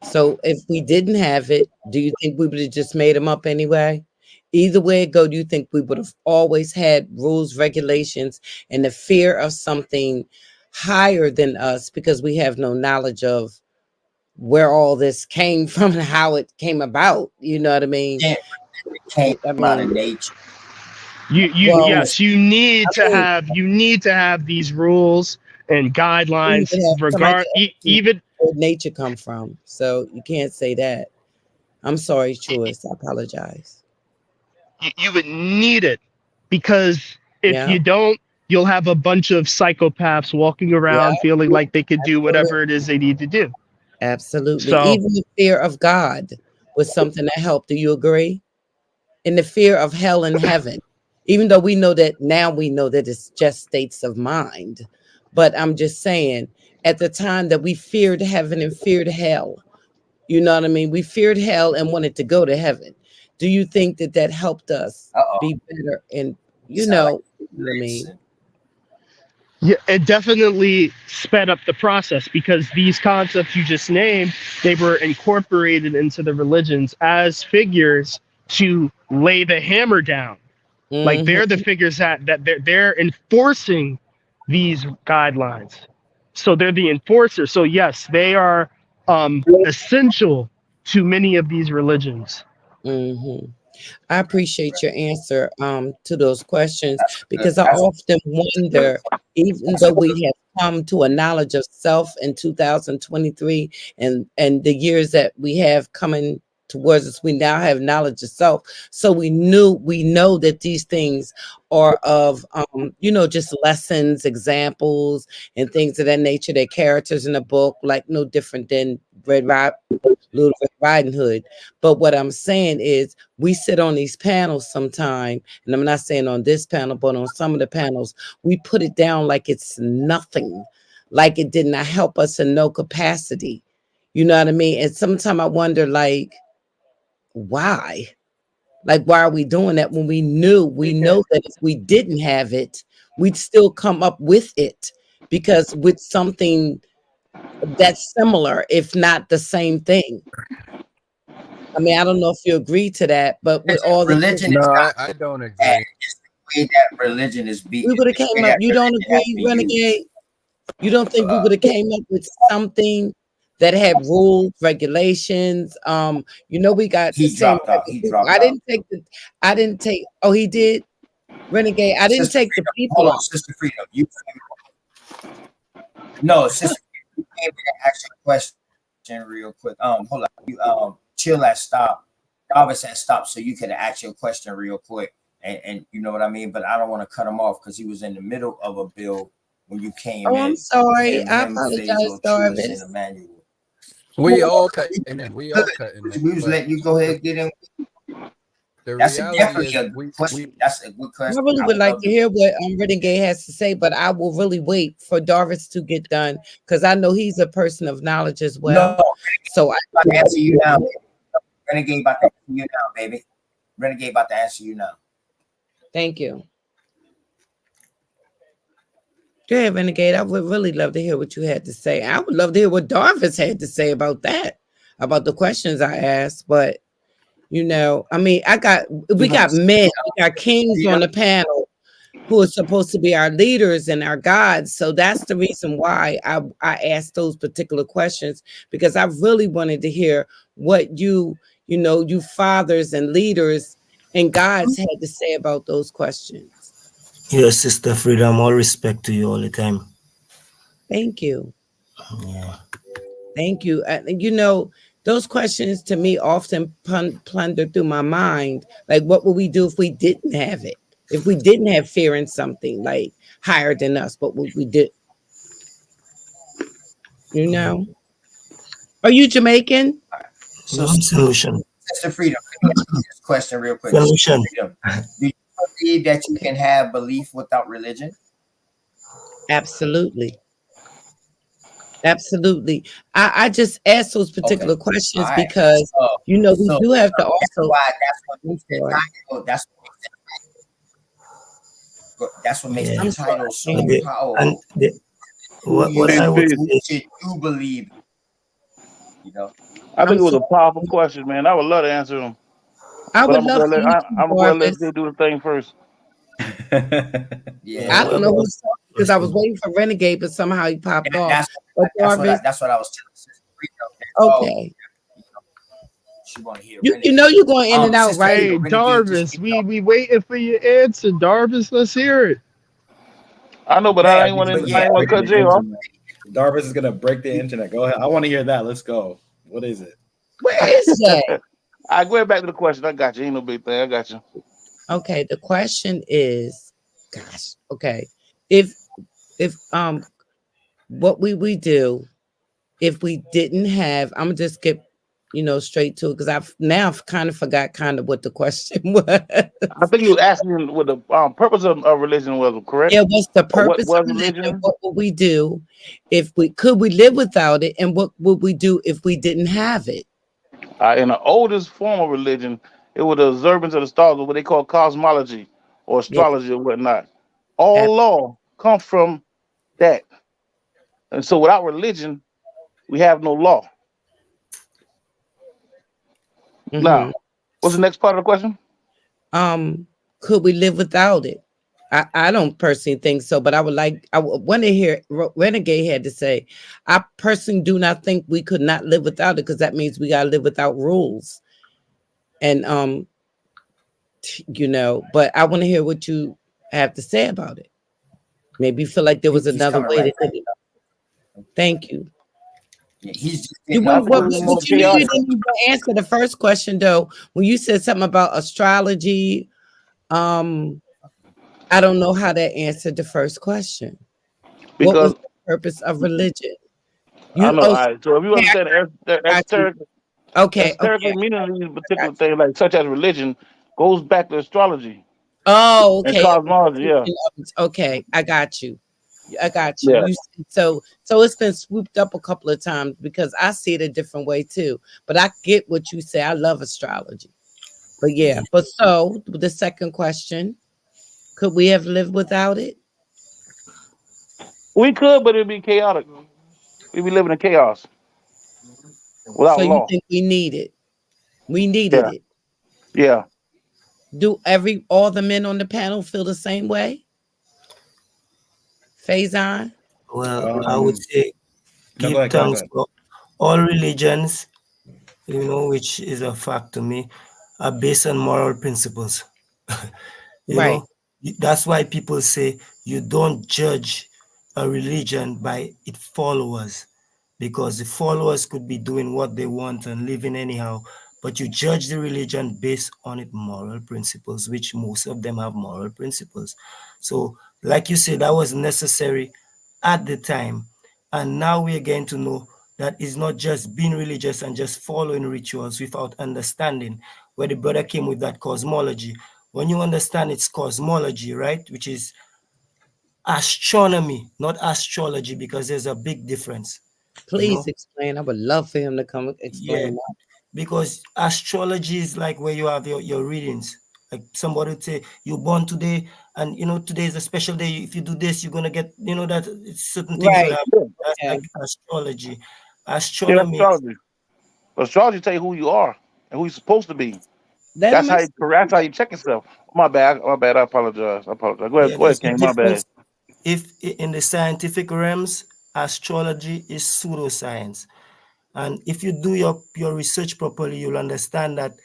So if we didn't have it, do you think we would have just made them up anyway? Either way it go, do you think we would have always had rules, regulations, and the fear of something higher than us because we have no knowledge of where all this came from and how it came about. You know what I mean? It came I out of mean, nature. well, Yes, you need I to mean, have these rules and we guidelines even have somebody ask you even where nature come from, so you can't say that. I'm sorry, Truist. I apologize. you would need it, because if Yeah, you don't, you'll have a bunch of psychopaths walking yeah, around feeling like they could do absolutely. whatever it is they need to do. Absolutely. So Even the fear of God was something that helped. Do you agree? In the fear of hell and heaven, even though we know that now we know that it's just states of mind. But I'm just saying, at the time that we feared heaven and feared hell, you know what I mean? We feared hell and wanted to go to heaven. Do you think that that helped us be better? And, you Sound like know what I mean? yeah, it definitely sped up the process, because these concepts you just named, they were incorporated into the religions as figures to lay the hammer down. Like Hmm. they're the figures that they're enforcing these guidelines. So they're the enforcers. So yes, they are essential to many of these religions. Hmm. I appreciate your answer to those questions, That's good. because I often wonder, even That's though good. we have come to a knowledge of self in 2023, and the years that we have coming towards us, we now have knowledge of self. So we know that these things are of just lessons, examples, and things of that nature. They're characters in a book, like no different than Little Red Riding Hood. But what I'm saying is, we sit on these panels sometime, and I'm not saying on this panel, but on some of the panels, we put it down like it's nothing, like it did not help us in no capacity. You know what I mean? And sometimes I wonder, like, why? Like, why are we doing that when we know that if we didn't have it, we'd still come up with it, because with something that's similar, if not the same thing. I mean, I don't know if you agree to that, but with all the things, Religion No, is not I don't bad. agree. It's the way that religion is beat. we would have It's the came way up. that You don't religion has agree, been used. Renegade? You don't think we would have came up with something that had rules, regulations? We got the He same dropped type out. of He people. dropped out. I didn't take. Oh, he did, Renegade. I didn't Sister take the Freedom, people hold on, off. Sister Freedom. No, Sister Freedom, you came in and asked a question real quick. Hold on. You chill at stop. Jarvis at stop, so you can ask your question real quick. And you know what I mean? But I don't want to cut him off because he was in the middle of a bill when you came Oh, I'm in. sorry. I Him, apologize, Faisal, Truist, and Jarvis. Emmanuel. We all cut in it. We all cut in it. We was But letting you go ahead the, and get in. the That's reality definitely is a good we question. That's a good I question. really I would would like love to to. hear what Renegade has to say, but I will really wait for Jarvis to get done, because I know he's a person of knowledge as No, well. So I about to answer you now. Renegade about to answer you now, baby. Renegade about to answer you now. thank you. Go ahead, Renegade. I would really love to hear what you had to say. I would love to hear what Jarvis had to say about that, about the questions I asked. But I mean, we Give him got men, we got kings on freedom. the panel who are supposed to be our leaders and our gods. So that's the reason why I asked those particular questions, because I really wanted to hear what you fathers and leaders and gods had to say about those questions. Yes, Sister Freedom, all respect to you all the time. Thank you. Yeah. Thank you. Those questions to me often plunder through my mind. Like, what would we do if we didn't have it? If we didn't have fear in something like higher than us, what would we do? You know? Are you Jamaican? So, Solution. Sister Freedom, let me ask you this question real quick. Sister Solution. Freedom, do you believe that you can have belief without religion? Absolutely. Absolutely. I just asked those particular Okay. All questions right. because, we So do have to that's also. why that's what I'm makes the sorry. title. That's what makes the Yeah. I'm title sorry. so And the, powerful. and the, what You Peace, I would peace. say, should you believe? You know. I think I'm it was a sorry. powerful question, man. I would love to answer them, I but would love to hear you, I'm gonna go ahead and let Jarvis. they do the thing first. Yeah. I what don't know about who's talking because I was waiting for Renegade, but somehow he popped off. That's But Jarvis, that's what I was telling Sister Freedom. Okay. She want to hear You know you're going in and out, Sister right? Hey, Renegade just Darvis, we waiting for your answer, Darvis. Let's hear it. I know, but yeah, I ain't want but to. yeah, I ain't want to Breaking cut the Jay off. internet. Darvis is gonna break the internet. Go ahead. I want to hear that. Let's go. What is it? Where is Jay? I go back to the question. I got you. Ain't no big thing. I got you. Okay, the question is, gosh, okay. If what we do if we didn't have, I'm gonna just skip, straight to it because I've kind of forgot kind of what the question was. I think you was asking what the purpose of religion was, correct? Yeah, what's the Or what purpose was of religion? religion? What would we do if we could we live without it? And what would we do if we didn't have it? In the oldest form of religion, it was the observance of the stars, or what they call cosmology or Yeah, astrology or whatnot. All law comes from that. And so without religion, we have no law. mm-hmm. Now, what's the next part of the question? Could we live without it? I don't personally think so, but I would want to hear Renegade had to say. I personally do not think we could not live without it because that means we gotta live without rules. And but I want to hear what you have to say about it. Maybe you feel like there was he's another coming way right to back. do it. Thank you. Yeah, he's just You, getting I off think the it what, was but more you chaotic didn't even answer the first question though. When you said something about astrology, um, I don't know how that answered the first question. What was because the purpose of religion? I You know. All oh right. So if you okay, understand the I got you. esoteric Okay, meaning of these I got particular you. things, like such as religion, goes back to astrology Oh, and okay. cosmology. Yeah. Okay, I got you. I got you. Yeah. So it's been swooped up a couple of times because I see it a different way too. But I get what you say. I love astrology. But yeah, but so the second question, could we have lived without it? We could, but it'd be chaotic. We'd be living in chaos So without you law. think we need it? We needed Yeah. it. Yeah. Do all the men on the panel feel the same way? Faison? Well, I would say No, go give ahead, Kyle. Go thanks ahead. for all religions, which is a fact to me, are based on moral principles. You Right. know, that's why people say you don't judge a religion by its followers, because the followers could be doing what they want and living anyhow, but you judge the religion based on its moral principles, which most of them have moral principles. So, like you said, that was necessary at the time, and now we're getting to know that it's not just being religious and just following rituals without understanding where the brother came with that cosmology. When you understand its cosmology, right, which is astronomy, not astrology, because there's a big difference, you Please know? explain. I would love for him to come Yeah, explain that. because astrology is like where you have your readings. Like somebody would say, you're born today, and today is a special day. If you do this, you're gonna get, that certain things will Right. happen. Yeah. That's Yeah. like astrology. Yeah, that's Astronomy, astrology. Astrology tell you who you are and who you're supposed to be. Let him explain. That's how you check yourself. My bad. My bad. I apologize. I apologize. Go ahead. yeah, Go there's ahead, a King. My bad. difference. If in the scientific realms, astrology is pseudoscience. And if you do your research properly, you'll understand that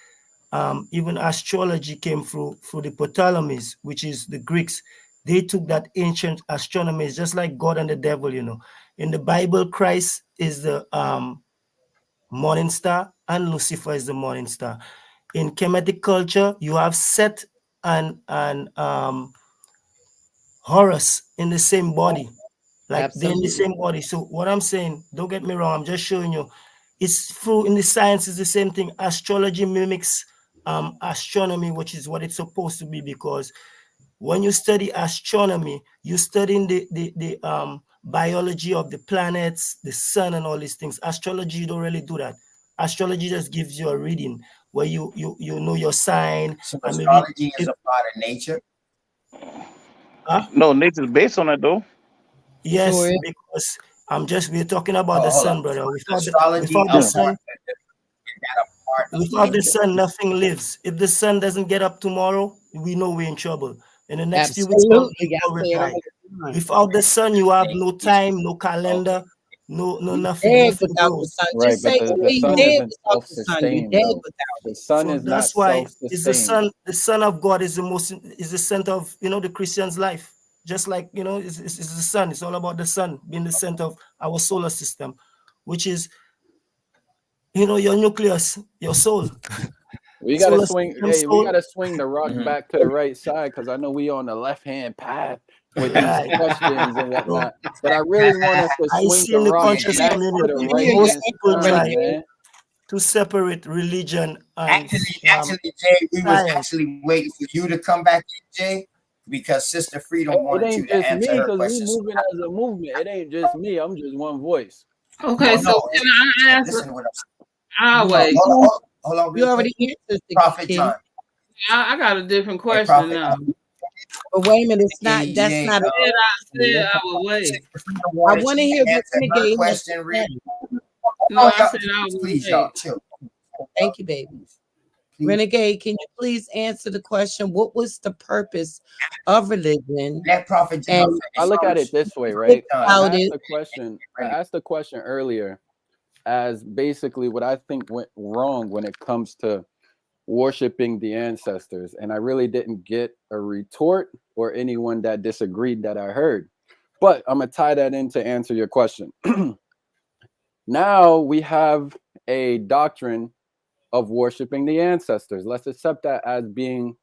even astrology came through the Ptolemies, which is the Greeks. They took that ancient astronomy, it's just like God and the devil. In the Bible, Christ is the morning star, and Lucifer is the morning star. In Kemetic culture, you have Set and Horus in the same body. Like they're in the Absolutely. same body. So what I'm saying, don't get me wrong, I'm just showing you, it's through in the science is the same thing. Astrology mimics astronomy, which is what it's supposed to be, because when you study astronomy, you're studying the biology of the planets, the sun, and all these things. Astrology, you don't really do that. Astrology just gives you a reading where you know your sign, So and maybe astrology is if a part of nature. No, nature's based on that though. It sure yes, is. because we're talking about the Hold sun, up. So brother. is astrology Without a the Yeah. part? sun, Is that a part of without the nature? sun, nothing lives. If the sun doesn't get up tomorrow, we know we're in trouble. In the next few weeks, Absolutely. I people will say it die. all the time. Without the sun, you have no Nature. time, no calendar. Okay. No, You nothing, dead nothing without the grows. sun. Right, Just but say the you sun dead isn't without the sun. You self-sustained dead though. without The it. sun So is not that's why is the self-sustained. son, the son of God is the center of the Christian's life. Just like it's the sun. It's all about the sun being the center of our solar system, which is your nucleus, your soul. We gotta Solar swing. system, Hey, we soul. gotta swing the rock Mhm. back to the right side because I know we on the left-hand path with these Right. questions and So whatnot. But I really want us to I swing see the in the rock Yeah, conscious yeah. back to the community, Let me hear your most right-hand people answer, side, try Renegade. man. to separate religion and Actually, Jay, we was science. actually waiting for you to come back in, Jay, because Sister Freedom It wanted you ain't to just answer me her because we question. So moving as a movement. It ain't just me. I'm just one voice. Okay, so no, can I ask? listen to what I'm I'll You wait. hold on you real quick. already answered the Prophet king. John. I got a different Hey, question Prophet. now. But wait a minute, it's not. Hey, That's Jay. not. I said I would wait. Sister Freedom I wanted want to you hear to what answer her Renegade has to question. say. No, Oh, I y'all, said I would please, wait. y'all, chill. Thank you, baby. Please. Renegade, can you please answer the question? What was the purpose of religion? Let Prophet John And I finish. look at it this way, what right? I about asked it? the question. I asked the question earlier as basically what I think went wrong when it comes to worshiping the ancestors, and I really didn't get a retort or anyone that disagreed that I heard. But I'm gonna tie that in to answer your question. Now we have a doctrine of worshiping the ancestors. Let's accept that as being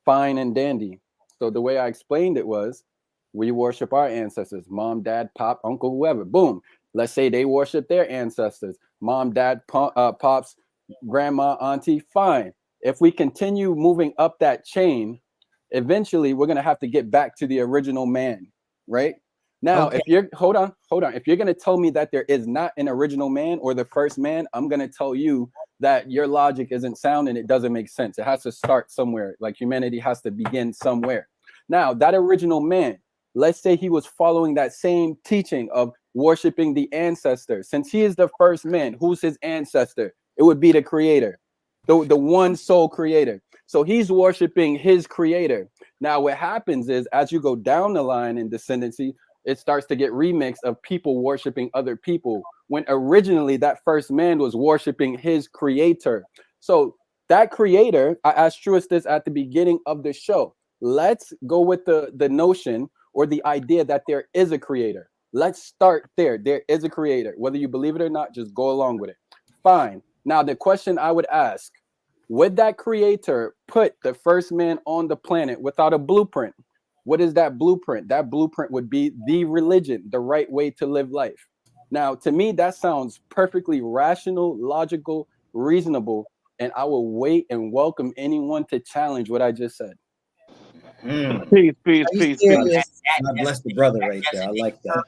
fine and dandy. So the way I explained it was we worship our ancestors, mom, dad, pop, uncle, whoever. Boom. Let's say they worship their ancestors, mom, dad, pops, grandma, auntie. Fine. If we continue moving up that chain, eventually we're going to have to get back to the original man, right? Now, Okay. if you're hold on. If you're going to tell me that there is not an original man or the first man, I'm going to tell you that your logic isn't sound and it doesn't make sense. It has to start somewhere. Like humanity has to begin somewhere. Now, that original man, let's say he was following that same teaching of worshiping the ancestor. Since he is the first man, who's his ancestor? It would be the creator, the one sole creator. So he's worshiping his creator. Now, what happens is as you go down the line in descendancy, it starts to get remixed of people worshiping other people when originally that first man was worshiping his creator. So that creator, I asked Truist this at the beginning of the show. Let's go with the notion or the idea that there is a creator. Let's start there. There is a creator. Whether you believe it or not, just go along with it. Fine. Now, the question I would ask, would that creator put the first man on the planet without a blueprint? What is that blueprint? That blueprint would be the religion, the right way to live life. Now, to me, that sounds perfectly rational, logical, reasonable, and I will wait and welcome anyone to challenge what I just said. Peace, peace, Are you peace, peace. serious? God bless the brother right there. I like that.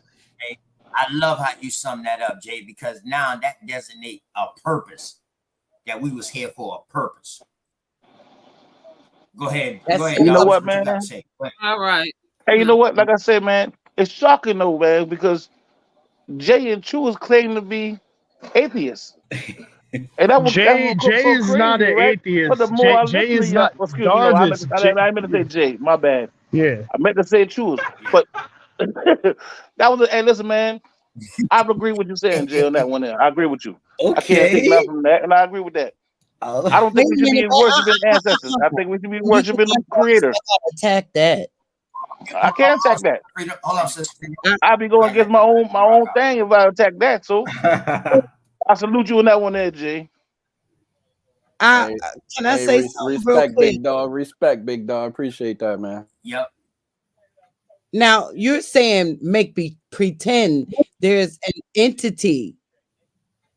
Jay. I love how you sum that up, Jay, because now that designates a purpose, that we was here for a purpose. Go ahead. That's Go ahead, You know Dobbs. what, What you got man? to say? Go ahead. All right. Hey, you know what? Like I said, man, it's shocking though, man, because Jay and Truist claim to be atheists. And that's Jay what's so is not crazy, an right? But the atheist. more I Jay listen to is y'all, not. excuse me, no, Darbs is I meant to say Jay, my bad. yeah. I meant to say Truist. But that was, hey, listen, man, I agree with you saying, Jay, on that one there. I agree with you. I can't take nothing Okay. from that, and I agree with that. Oh. I don't Wait think a we should minute. be worshiping ancestors. I think we should be You worshiping the can't creator. attack that. I can't attack that. Hold on, sister. I'd be going against my own thing if I attack that. So I salute you on that one there, Jay. I Hey, can I say something real respect, quick? big dog. Respect, big dog. Appreciate that, man. Yep. Now you're saying make me pretend there's an entity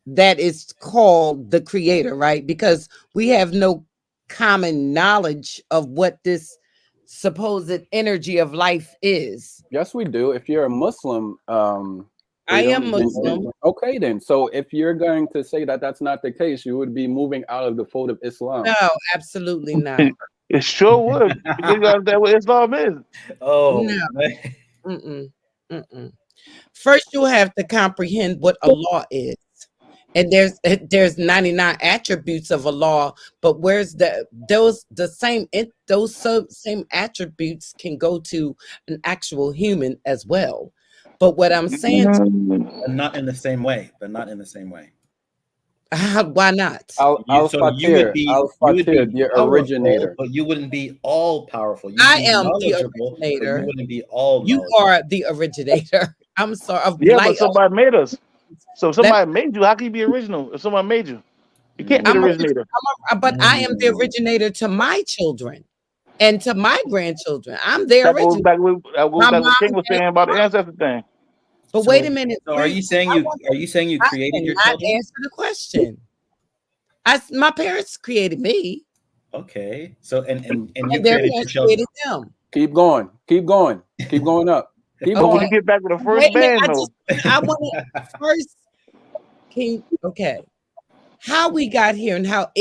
that is called the creator, right? Because we have no common knowledge of what this supposed energy of life is. Yes, we do. If you're a Muslim, I am freedom, Muslim. okay, then. So if you're going to say that that's not the case, you would be moving out of the fold of Islam. No, absolutely not. It sure would. Because you understand what Islam is. Oh, No. man. Mm-mm. Mm-mm. First, you have to comprehend what a law is. And there's 99 attributes of a law, but where's those same attributes can go to an actual human as well. But what I'm saying to But not in the same way. But not in the same way. why not? So you would be the powerful, originator. but you wouldn't be all powerful. You'd I be am the knowledgeable, but you originator. wouldn't be all You knowledgeable. are the originator. I'm sorry. Of Yeah, light. but somebody made us. So if Let, somebody made you, how can you be original? If somebody made you, you can't be the I'm originator. but I am the originator to my children and to my grandchildren. I'm the That goes original. back with My mom what King was and saying about the ancestor thing. but wait a minute. So are you saying you I created your cannot children? answer the question. My parents created me, Okay. So and you and their created your parents children. created them. Keep going. Keep going. Keep going up. Keep But when going. you get back to the first Wait a minute. band, though, I want to first. Okay. How we got here and how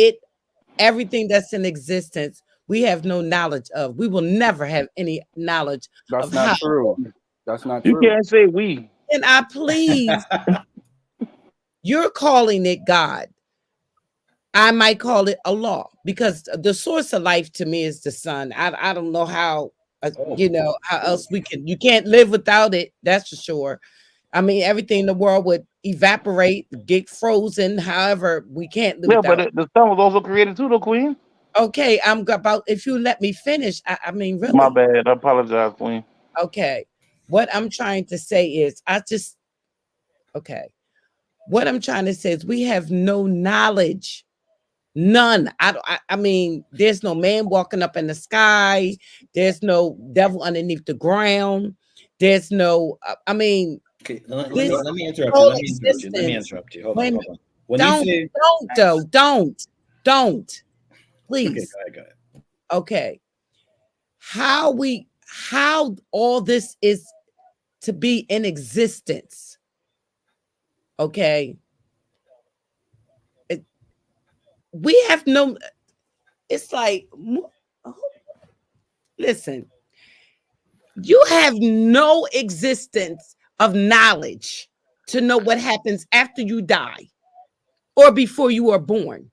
everything that's in existence, we have no knowledge of. We will never have any knowledge That's of not how. true. That's not you true. can't say we. And I please, you're calling it God. I might call it Allah because the source of life to me is the sun. I don't know how how else you can't live without it. That's for sure. I mean, everything in the world would evaporate, get frozen. However, we can't live Yeah, but without it. the sun was also created too, though, Queen. Okay, I'm about if you let me finish. I mean, My really. bad. I apologize, Queen. Okay. What I'm trying to say is okay. What I'm trying to say is we have no knowledge. None. I mean, there's no man walking up in the sky. There's no devil underneath the ground. There's no. I mean, Okay, let this me interrupt you. whole Let me interrupt you. Let me existence. interrupt you. Hold Wait on, a hold minute. on. When you say Don't. okay, Please. go ahead. Okay. How all this is to be in existence. Okay. We have no. It's like, listen, you have no existence of knowledge to know what happens after you die or before you are born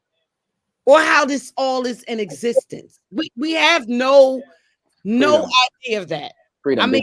or how this all is in existence. We have no Freedom. idea of that. Freedom. I mean,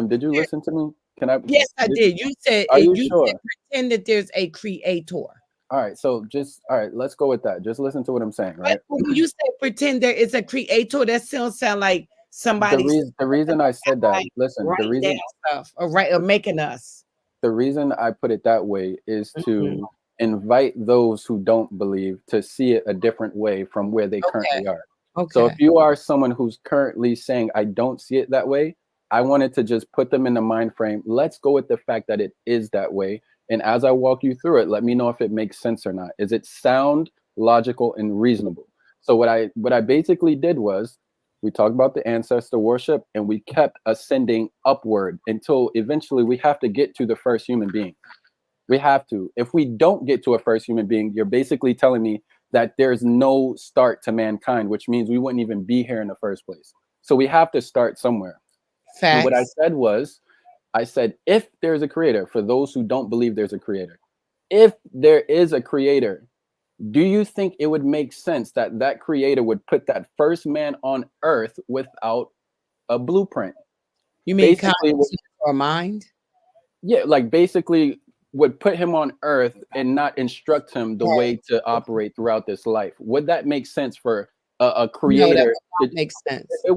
Did you listen to me? Can I? yes, I did. You said Are you you sure? said pretend that there's a creator. All right. So all right. Let's go with that. Just listen to what I'm saying, right? But when you say pretend there is a creator, that sound like somebody The reason I said that, listen, writing down stuff or making us. the reason I put it that way is Mhm. to invite those who don't believe to see it a different way from where they currently are. So if Okay. you are someone who's currently saying, I don't see it that way, I wanted to just put them in the mind frame. Let's go with the fact that it is that way. And as I walk you through it, let me know if it makes sense or not. Is it sound, logical, and reasonable? So what I basically did was we talked about the ancestor worship and we kept ascending upward until eventually we have to get to the first human being. We have to. If we don't get to a first human being, you're basically telling me that there's no start to mankind, which means we wouldn't even be here in the first place. So we have to start somewhere. Facts. And what I said was, I said, if there's a creator, for those who don't believe there's a creator, if there is a creator, do you think it would make sense that that creator would put that first man on earth without a blueprint? You mean Basically, consciousness or mind? yeah, like basically would put him on earth and not instruct him the way Right. to operate throughout this life. Would that make sense for a No, that creator? would not make sense. It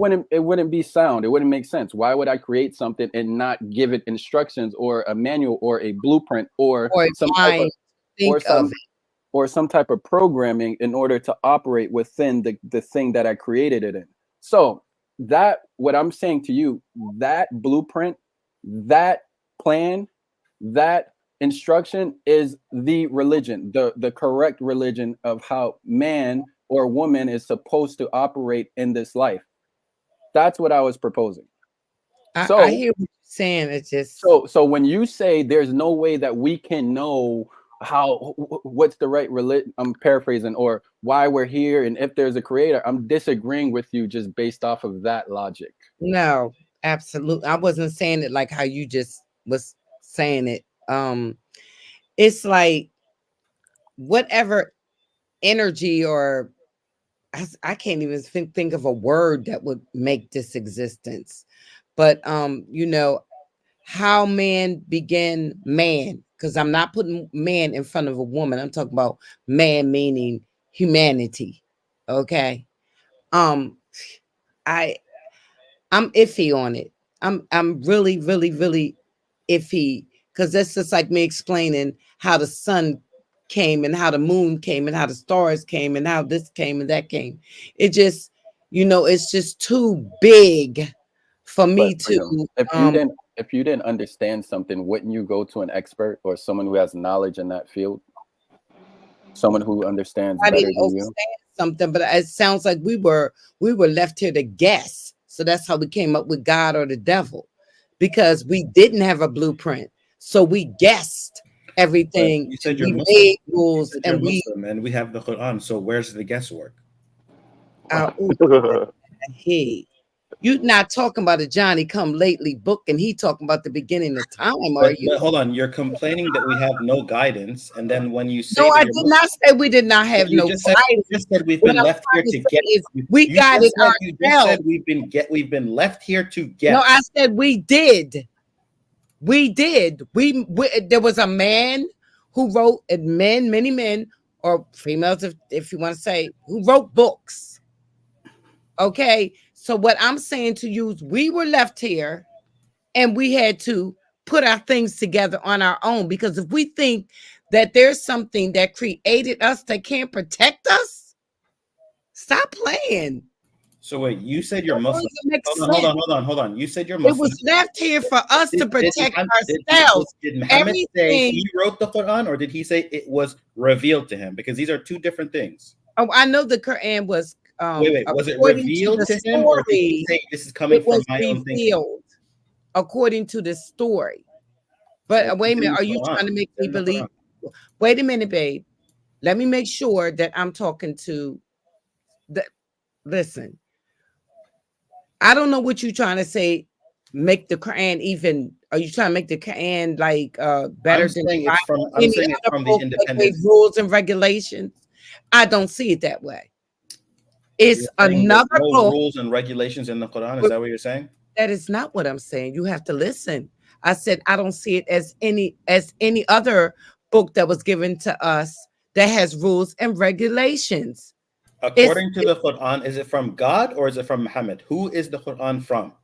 wouldn't be sound. It wouldn't make sense. Why would I create something and not give it instructions or a manual or a blueprint or Or some type of mind think of it. or some type of programming in order to operate within the thing that I created it in? So that what I'm saying to you, that blueprint, that plan, that instruction is the religion, the correct religion of how man or woman is supposed to operate in this life. That's what I was proposing. I So hear what you're saying. It's just so when you say there's no way that we can know what's the right religion, I'm paraphrasing, or why we're here and if there's a creator, I'm disagreeing with you just based off of that logic. no, absolutely. I wasn't saying it like how you just was saying it. It's like whatever energy or I can't even think of a word that would make this existence. But how man began man, because I'm not putting man in front of a woman. I'm talking about man meaning humanity. Okay. I I'm iffy on it. I'm really, really, really iffy, because that's just like me explaining how the sun came and how the moon came and how the stars came and how this came and that came. It just, it's just too big for me But freedom. to If you didn't understand something, wouldn't you go to an expert or someone who has knowledge in that field? Someone who understands I better didn't than you? understand something, but it sounds like we were left here to guess. So that's how we came up with God or the devil, because we didn't have a blueprint. So we guessed But everything. you said you're We Muslim. made You rules said you're and we Muslim, and we have the Quran. So where's the guesswork? Hey, you not talking about a Johnny come lately book, and he talking about the beginning of time, are But you? hold on, you're complaining that we have no guidance, and then when you No, say that I you're did Muslim, not say we did not have you no just said guidance. we've What been I'm left here trying to to say guess. is we guided You just said ourselves. we've been left here to No, I guess. said we did. We did. We there was a man who wrote, and men, many men or females, if you want to say, who wrote books. Okay. So what I'm saying to you is we were left here and we had to put our things together on our own, because if we think that there's something that created us that can't protect us, stop playing. So wait, you said you're That Muslim. doesn't make Hold on. You said you're It Muslim. was left here for us to protect ourselves. Did Muhammad say Everything. he wrote the Quran, or did he say it was revealed to him? Because these are two different things. Oh, I know the Quran was Wait, was it according to revealed the to him, or did he story, say this is coming it from was my own thinking? revealed according to the story. But So wait a it's in minute, the are you Quran. trying to make It's me in the believe? Quran. Wait a minute, babe. Let me make sure that I'm talking to the listen. I don't know what you're trying to say. Make the Quran even. Are you trying to make the Quran like better I'm than the saying it's from Bible? Any other the book that gave independent. rules and regulations? I don't see it that way. It's You're saying there's another no book. rules and regulations in the Quran. Is that what you're saying? That is not what I'm saying. You have to listen. I said I don't see it as any other book that was given to us that has rules and regulations. According to the Quran, is it from God or is it from Muhammad? Who is the Quran from?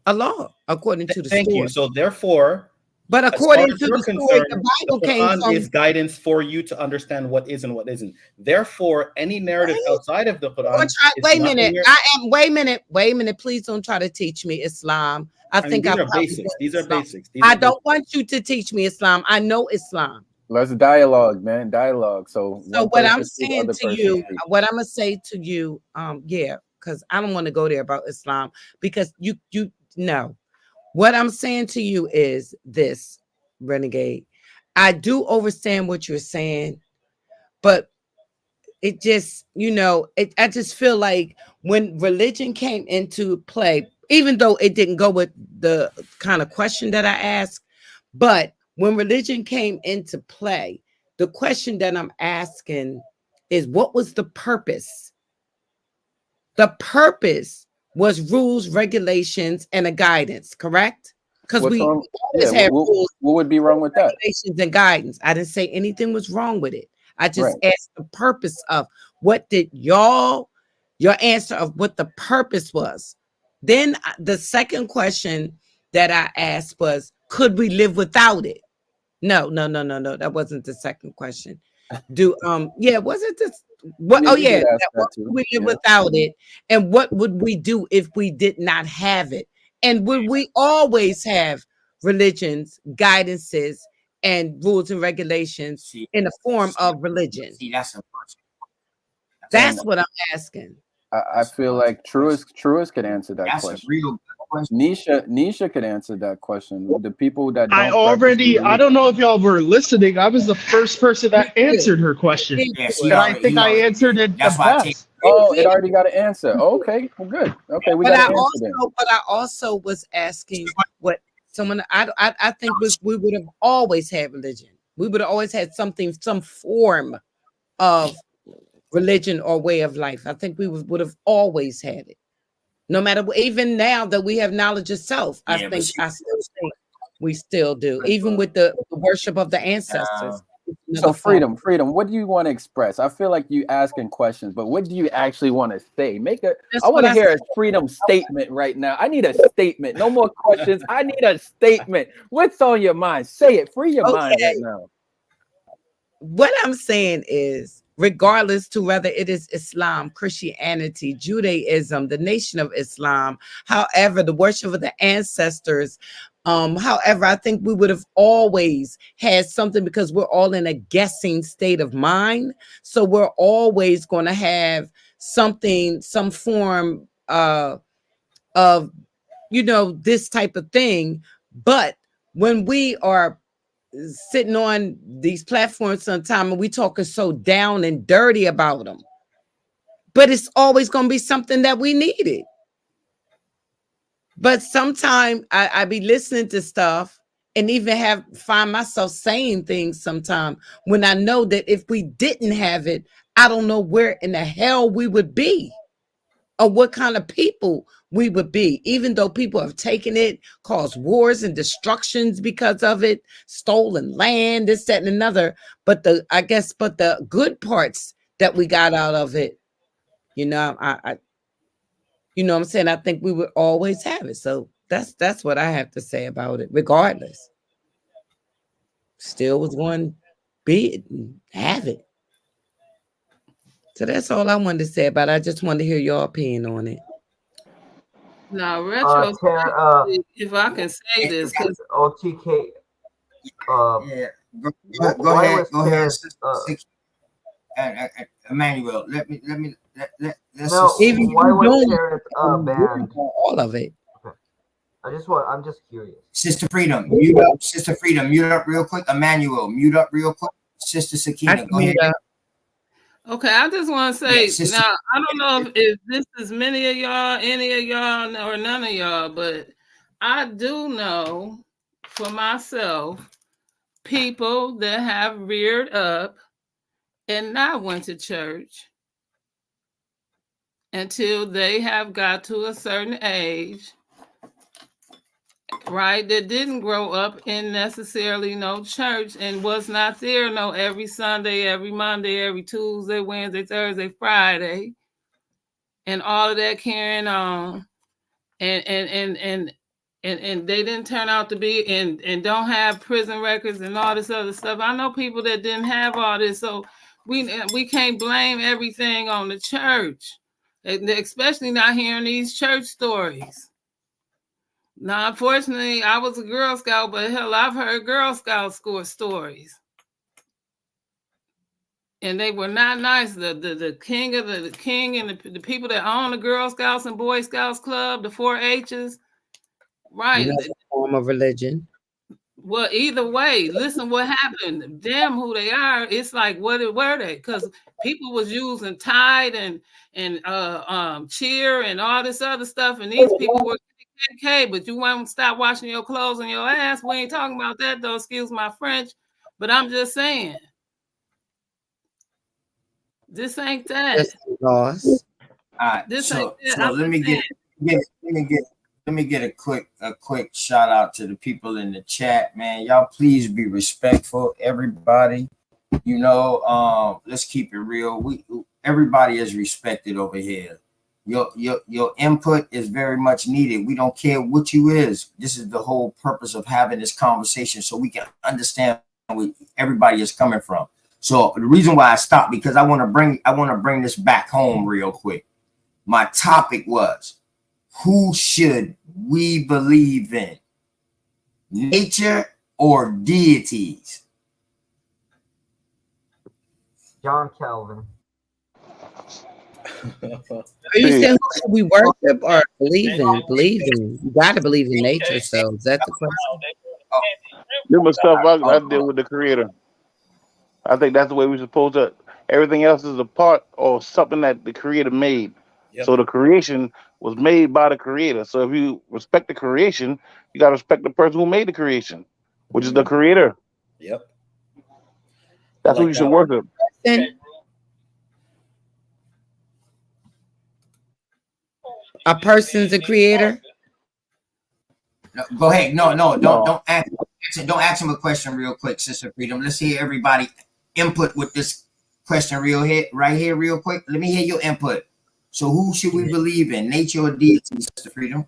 Allah, according to the Thank story. you. So therefore, But as far according as to you're the story, concerned, the the Bible came Quran from. is guidance for you to understand what is and what isn't. Therefore, any narrative outside of the Quran is Wait a not minute. in your. Wait a minute. Please don't try to teach me Islam. I I mean, think these I are probably know basics. These are Islam. basics. These I are basics. don't want you to teach me Islam. I know Islam. Let's dialogue, man. Dialogue. So So one what I'm person speak, saying other to person you, speak. what I'm gonna say to you, yeah, because I don't want to go there about Islam, because you know what I'm saying to you is this, renegade. I do understand what you're saying, but it just, I just feel like when religion came into play, even though it didn't go with the kind of question that I asked, but when religion came into play, the question that I'm asking is, what was the purpose? The purpose was rules, regulations, and a guidance, correct? Because What's we wrong? always Yeah, have rules, what would be wrong with that? regulations, and guidance. I didn't say anything was wrong with it. I just Right. asked the purpose of what did your answer of what the purpose was. Then the second question that I asked was, could we live without it? No. That wasn't the second question. Was it this? What? Yeah, Oh you yeah, did ask that that what too. could we live Yeah. without it? And what would we do if we did not have it? And would we always have religions, guidances, and rules and regulations in the form of religion? That's a And That's what I'm asking. I feel like Truist could answer that that's a question. real good question. Nisha could answer that question. The people that I don't practice the I religion. don't know if y'all were listening. I was the first person that answered her question. Yeah, And I think I answered it the That's why I take. best. Oh, it already got an answer. Okay, well, good. Okay, we But got I an answer then. also was asking what someone. I think we would have always had religion. We would have always had something, some form of religion or way of life. I think we would have always had it. No matter what, even now that we have knowledge of self, I Yeah, but think she, I still think we still do, even with the worship of the ancestors. It's So another form. freedom. What do you want to express? I feel like you asking questions, but what do you actually want to say? I That's want what to I said. hear a freedom statement right now. I need a statement. No more questions. I need a statement. What's on your mind? Say it. Free your mind right Okay. now. What I'm saying is, regardless to whether it is Islam, Christianity, Judaism, the Nation of Islam, however, the worship of the ancestors, however, I think we would have always had something because we're all in a guessing state of mind. So we're always going to have something, some form of, this type of thing. But when we are sitting on these platforms sometime and we talking so down and dirty about them, but it's always going to be something that we needed. But sometimes I be listening to stuff and even find myself saying things sometime when I know that if we didn't have it, I don't know where in the hell we would be or what kind of people we would be, even though people have taken it, caused wars and destructions because of it, stolen land, this, that, and another. But the good parts that we got out of it, I what I'm saying, I think we would always have it. So that's what I have to say about it, regardless. Still was going to be it and have it. So that's all I wanted to say about it. I just wanted to hear your opinion on it. Now, Tara, retrospectively, if I can say this, because OTK, yeah, go why ahead, was Tara, Sister Emmanuel. Let's no, just. Even why you was doing Tara banned? all of it. Okay. I'm just curious. Sister Freedom, mute up. Sister Freedom, mute up real quick. Emmanuel, mute up real quick. Sister I Sakina, can go mute ahead. up. okay, I just want to Yeah, say Sister. now, I don't know if this is many of y'all, any of y'all, or none of y'all, but I do know for myself people that have reared up and not went to church until they have got to a certain age, right? That didn't grow up in necessarily no church and was not there no every Sunday, every Monday, every Tuesday, Wednesday, Thursday, Friday, and all of that carrying on, and they didn't turn out to be and don't have prison records and all this other stuff. I know people that didn't have all this, so we can't blame everything on the church, especially not hearing these church stories. Now, unfortunately, I was a Girl Scout, but hell, I've heard Girl Scout score stories, and they were not nice. The king of the king and the people that own the Girl Scouts and Boy Scouts Club, the 4-H's, right? Another form of religion. Well, either way, listen what happened. Damn who they are. It's like, what were they? Because people was using Tide and cheer and all this other stuff, and these people were KKK, but you won't stop washing your clothes and your ass. We ain't talking about that though, excuse my French. But I'm just saying, this ain't that. Just loss. All right, This ain't so that. I'm let just me saying. get a quick shout out to the people in the chat, man. Y'all please be respectful, everybody. Let's keep it real. Everybody is respected over here. Your input is very much needed. We don't care what you is. This is the whole purpose of having this conversation so we can understand where everybody is coming from. So the reason why I stopped, because I want to bring this back home real quick. My topic was, who should we believe in? Nature or deities? John Calvin. Are you saying who should we worship or believe in? Believe in. You got to believe in nature. So is that the question? This was stuff I did with the creator. I think that's the way we're supposed to. Everything else is a part or something that the creator made. Yep. So the creation was made by the creator. So if you respect the creation, you got to respect the person who made the creation, which is the creator. Yep. That's who you should worship. A person's a creator? No, go ahead. No, no, No. don't ask him a question real quick, Sister Freedom. Let's hear everybody input with this question right here, real quick. Let me hear your input. So who should we believe in, nature or deity, Sister Freedom?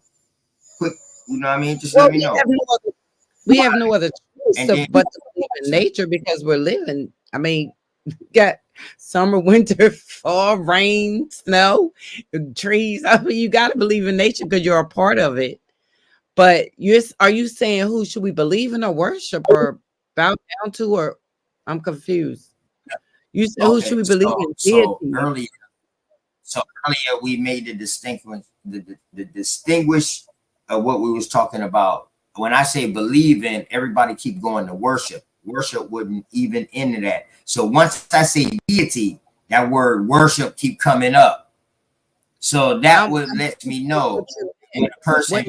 Quick, you know what I mean? Just Well, let me know. we have no other choice And then, but to believe in nature because we're living. I mean, got summer, winter, fall, rain, snow, trees. I mean, you got to believe in nature because you're a part of it. But are you saying who should we believe in or worship or bow down to? Or I'm confused. You said who should okay, we believe in? Deity. So earlier we made the distinguish of what we was talking about. When I say believe in, everybody keep going to worship. Worship wouldn't even into that. So once I say deity, that word worship keep coming up. So that would let me know when a person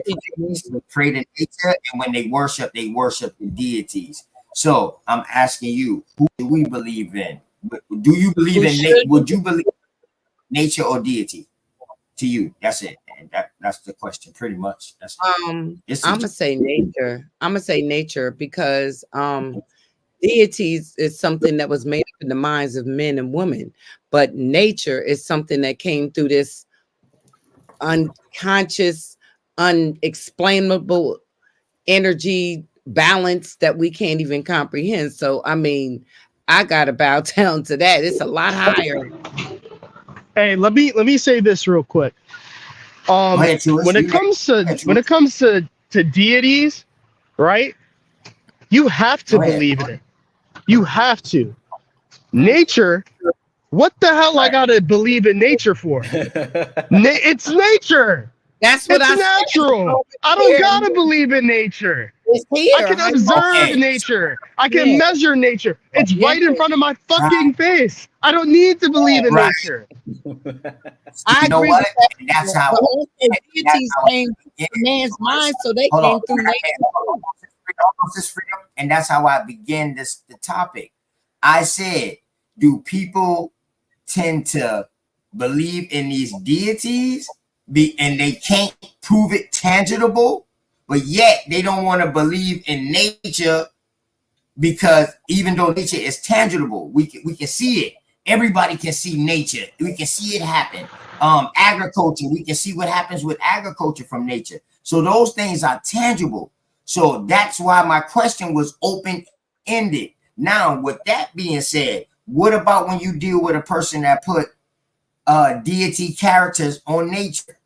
created nature, and when they worship the deities. So I'm asking you, who do we believe in? Do you believe in would you believe nature or deity? To you, that's it. And that's the question, pretty much. That's I'm gonna say nature. I'm gonna say nature because deities is something that was made up in the minds of men and women, but nature is something that came through this unconscious, unexplainable energy balance that we can't even comprehend. So I mean, I gotta bow down to that. It's a lot higher. Hey, let me say this real quick. When it comes to deities, right? You have to believe in it. You have to. Nature, what the hell I gotta believe in nature for? It's nature. That's what it's natural. I don't gotta believe in nature. I can observe nature. I can measure nature. It's right in front of my fucking face. I don't need to believe in nature. I agree with that. That's how deities came to man's mind, so they came through nature. And that's how I begin the topic. I said, do people tend to believe in these deities and they can't prove it tangible, but yet they don't want to believe in nature because even though nature is tangible, we can see it. Everybody can see nature. We can see it happen. Agriculture, we can see what happens with agriculture from nature. So those things are tangible. So that's why my question was open-ended. Now, with that being said, what about when you deal with a person that put deity characters on nature?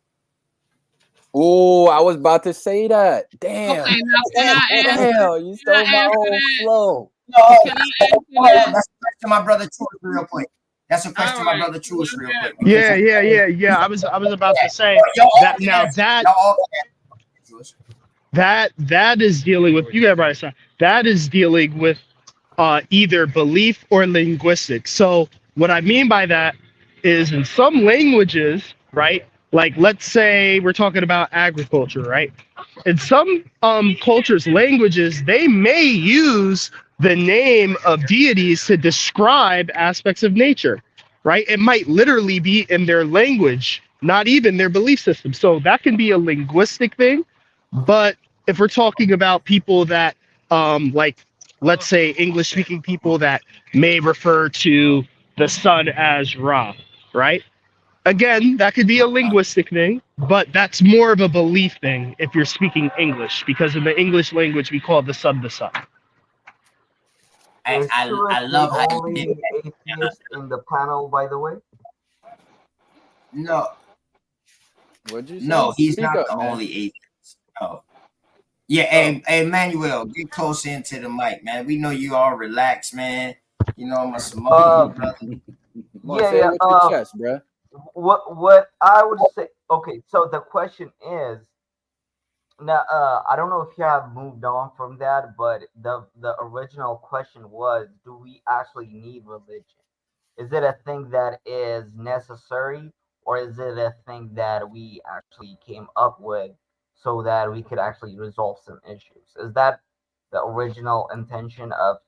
Oh, I was about to say that. Damn. Okay, now can I answer? Damn, you stole my whole flow. Can I answer that? That's a question, my brother Truist, real quick. That's a question, my brother Truist, real quick. Yeah. I was about to say that now that is dealing with, you got right side. That is dealing with either belief or linguistics. So what I mean by that is in some languages, right? Like let's say we're talking about agriculture, right? In some cultures, languages, they may use the name of deities to describe aspects of nature, right? It might literally be in their language, not even their belief system. So that can be a linguistic thing. But if we're talking about people that, like, let's say English speaking people that may refer to the sun as Ra, right? Again, that could be a linguistic thing, but that's more of a belief thing if you're speaking English, because in the English language, we call the sun the sun. I love how you did only atheist in the panel, by the way. No. What'd you say? No, he's Speak not up, the man. only atheist. No. Yeah, hey, Emmanuel, get close into the mic, man. We know you all relaxed, man. You know, I'm a smoke, brother. Say it with your chest, bro. What I would say, okay, so the question is now, I don't know if you have moved on from that, but the original question was, do we actually need religion? Is it a thing that is necessary, or is it a thing that we actually came up with so that we could actually resolve some issues? Is that the original intention of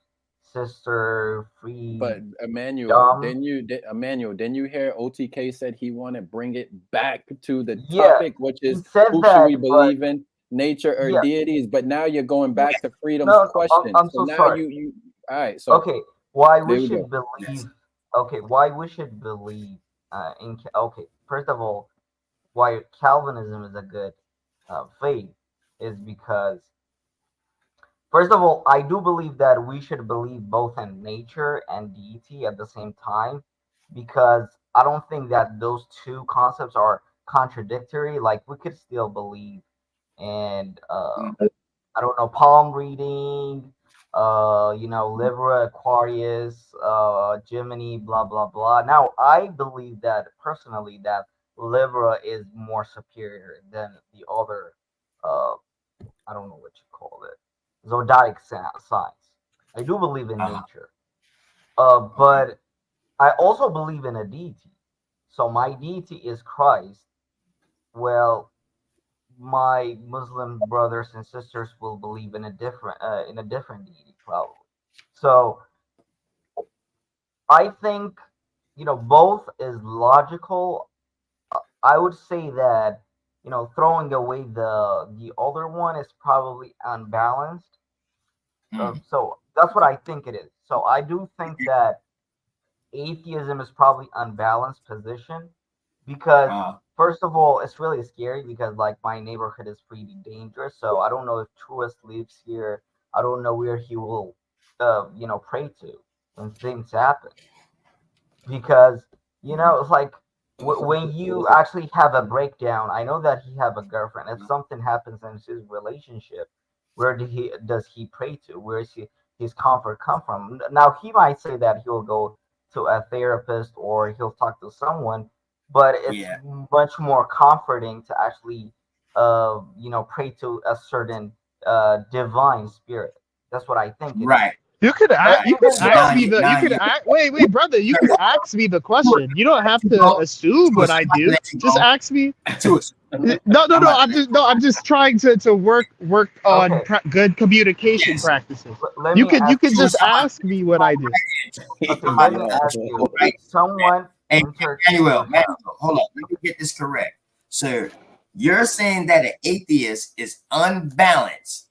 sister, But freedom. Emmanuel, didn't you hear OTK said he want to bring it back to the Yeah, topic, which he is said who should that, we but believe in, nature or yeah, deities? But now you're going yeah. back to freedom's No, question. I'm So so now sorry. you all right, so Okay, why we there we should go. believe? Okay, why we should believe okay, first of all, why Calvinism is a good faith is because, first of all, I do believe that we should believe both in nature and deity at the same time, because I don't think that those two concepts are contradictory. Like, we could still believe in I don't know, palm reading, Libra, Aquarius, Gemini, blah blah blah. Now, I believe that personally that Libra is more superior than the other. Uh, I don't know what you call it, zodiac signs. I do believe in nature, but I also believe in a deity. So my deity is Christ. Well, my Muslim brothers and sisters will believe in a different deity probably. So I think both is logical. I would say that throwing away the other one is probably unbalanced. So that's what I think it is. So I do think that atheism is probably unbalanced position because first of all it's really scary because like my neighborhood is pretty dangerous, so I don't know if Truist lives here. I don't know where he will pray to when things happen, because it's like when you actually have a breakdown. I know that he have a girlfriend. If something happens in his relationship, where does he pray to? Where is his comfort come from? Now he might say that he'll go to a therapist or he'll talk to someone, but it's much more comforting to actually pray to a certain divine spirit. That's what I think it is. You could But you could even ask though, me the you could ask wait brother, you could ask me the question. You don't have to assume what I do. Just ask me. No. I'm just trying to work on okay, good communication practices. let You me could ask you. just ask me what I do. Okay, let me ask you. If someone Hey, entered Manuel, your house, hold on. Let me get this correct. So you're saying that an atheist is unbalanced,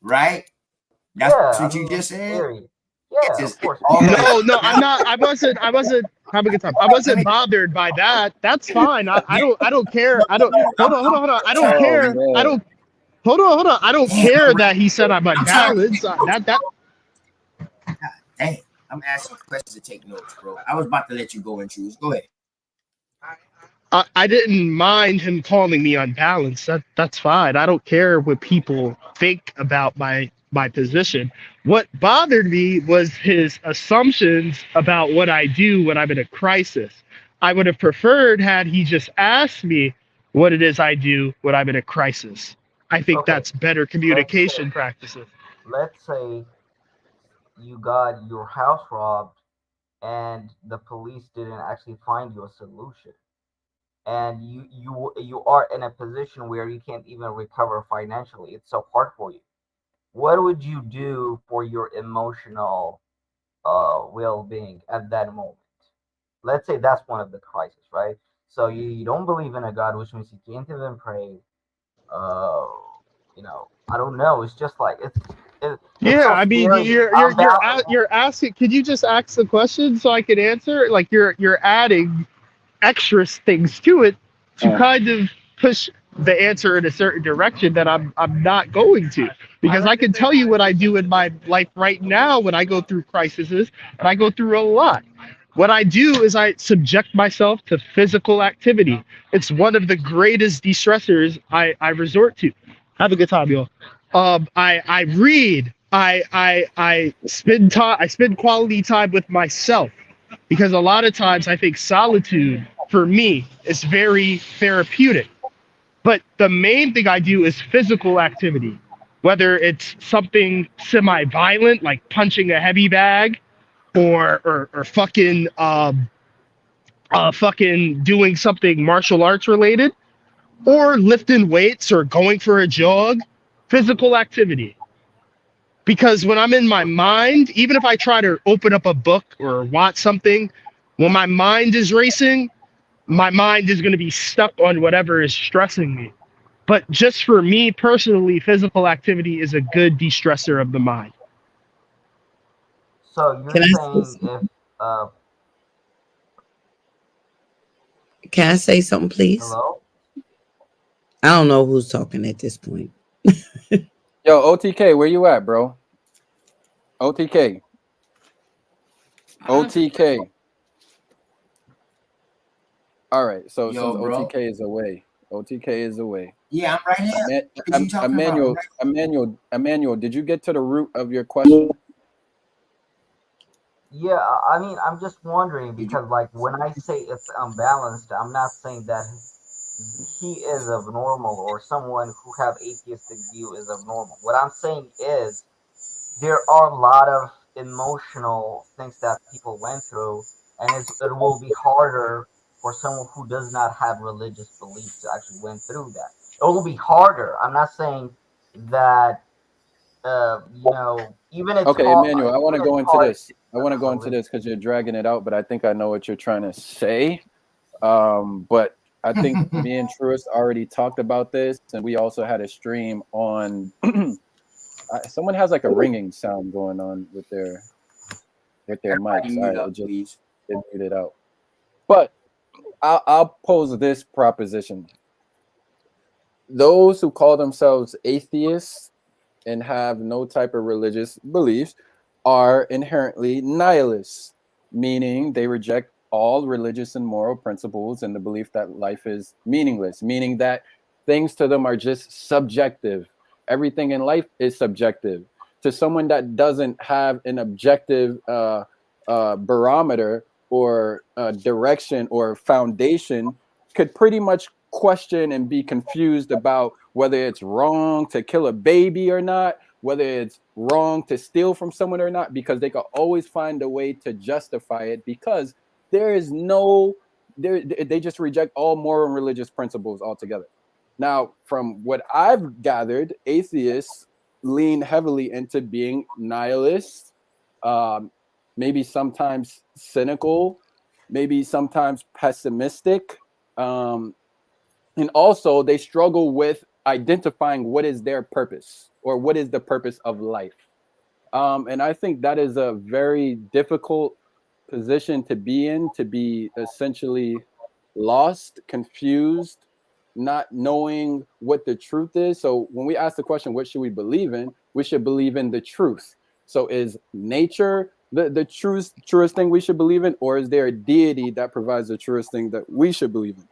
right? That's yeah, I what you mean, in just said? theory, yeah, of It's course, in always theory. No, I'm not. I wasn't having a good time. I wasn't bothered by that. That's fine. I don't care. I don't. Hold on. I don't Oh care. I man. don't. Hold on. I don't care that he said I'm unbalanced. That dang. I'm asking questions to take notes, bro. I was about to let you go and choose. Go ahead. I didn't mind him calling me unbalanced. That's fine. I don't care what people think about my position. What bothered me was his assumptions about what I do when I'm in a crisis. I would have preferred had he just asked me what it is I do when I'm in a crisis. I think Okay, that's better let's communication say, practices. let's say you got your house robbed and the police didn't actually find you a solution, and you are in a position where you can't even recover financially. It's so hard for you. What would you do for your emotional well-being at that moment? Let's say that's one of the crises, right? So you don't believe in a God, which means you can't even pray. uh I don't know, it's just like it's Yeah, so I mean, scary. you're asking. Could you just ask the question so I could answer? Like you're adding extra things to it to kind of push the answer in a certain direction that I'm not going to, because I can tell you what I do in my life right now when I go through crises, and I go through a lot. What I do is I subject myself to physical activity. It's one of the greatest de-stressors I resort to. Have a good time, y'all. I read. I spend time. I spend quality time with myself, because a lot of times I think solitude for me is very therapeutic. But the main thing I do is physical activity, whether it's something semi-violent like punching a heavy bag, or fucking doing something martial arts related, or lifting weights or going for a jog. Physical activity. because when I'm in my mind, even if I try to open up a book or watch something, when my mind is racing, my mind is going to be stuck on whatever is stressing me. But just for me personally, physical activity is a good de-stressor of the mind. So you're Can I saying if uh can I say something, please? hello? I don't know who's talking at this point. Yo, OTK, where you at, bro? OTK. OTK. All right. So since Yo, bro. OTK is away, OTK is away. Yeah, I'm right here. What you talking about? Emmanuel, did you get to the root of your question? Yeah, I mean, I'm just wondering because, like, when I say it's unbalanced, I'm not saying that he is abnormal or someone who have atheistic view is abnormal. What I'm saying is there are a lot of emotional things that people went through, and it will be harder for someone who does not have religious belief to actually went through that. It will be harder. I'm not saying that even it's Okay, hard. Emmanuel, I want to Even it's go into hard. this. I want to go into this because you're dragging it out, but I think I know what you're trying to say. But I think me and Truist already talked about this, and we also had a stream on. Someone has like a ringing sound going on with their Everybody mics. All mute right, up, please. it muted out. But I'll pose this proposition: those who call themselves atheists and have no type of religious beliefs are inherently nihilists, meaning they reject all religious and moral principles and the belief that life is meaningless, meaning that things to them are just subjective. Everything in life is subjective. To someone that doesn't have an objective barometer or direction or foundation, could pretty much question and be confused about whether it's wrong to kill a baby or not, whether it's wrong to steal from someone or not, because they can always find a way to justify it because there is no, they just reject all moral and religious principles altogether. Now, from what I've gathered, atheists lean heavily into being nihilists, maybe sometimes cynical, maybe sometimes pessimistic. And also, they struggle with identifying what is their purpose or what is the purpose of life. And I think that is a very difficult position to be in, to be essentially lost, confused, not knowing what the truth is. So when we ask the question, what should we believe in? We should believe in the truth. So is nature the truest thing we should believe in, or is there a deity that provides the truest thing that we should believe in?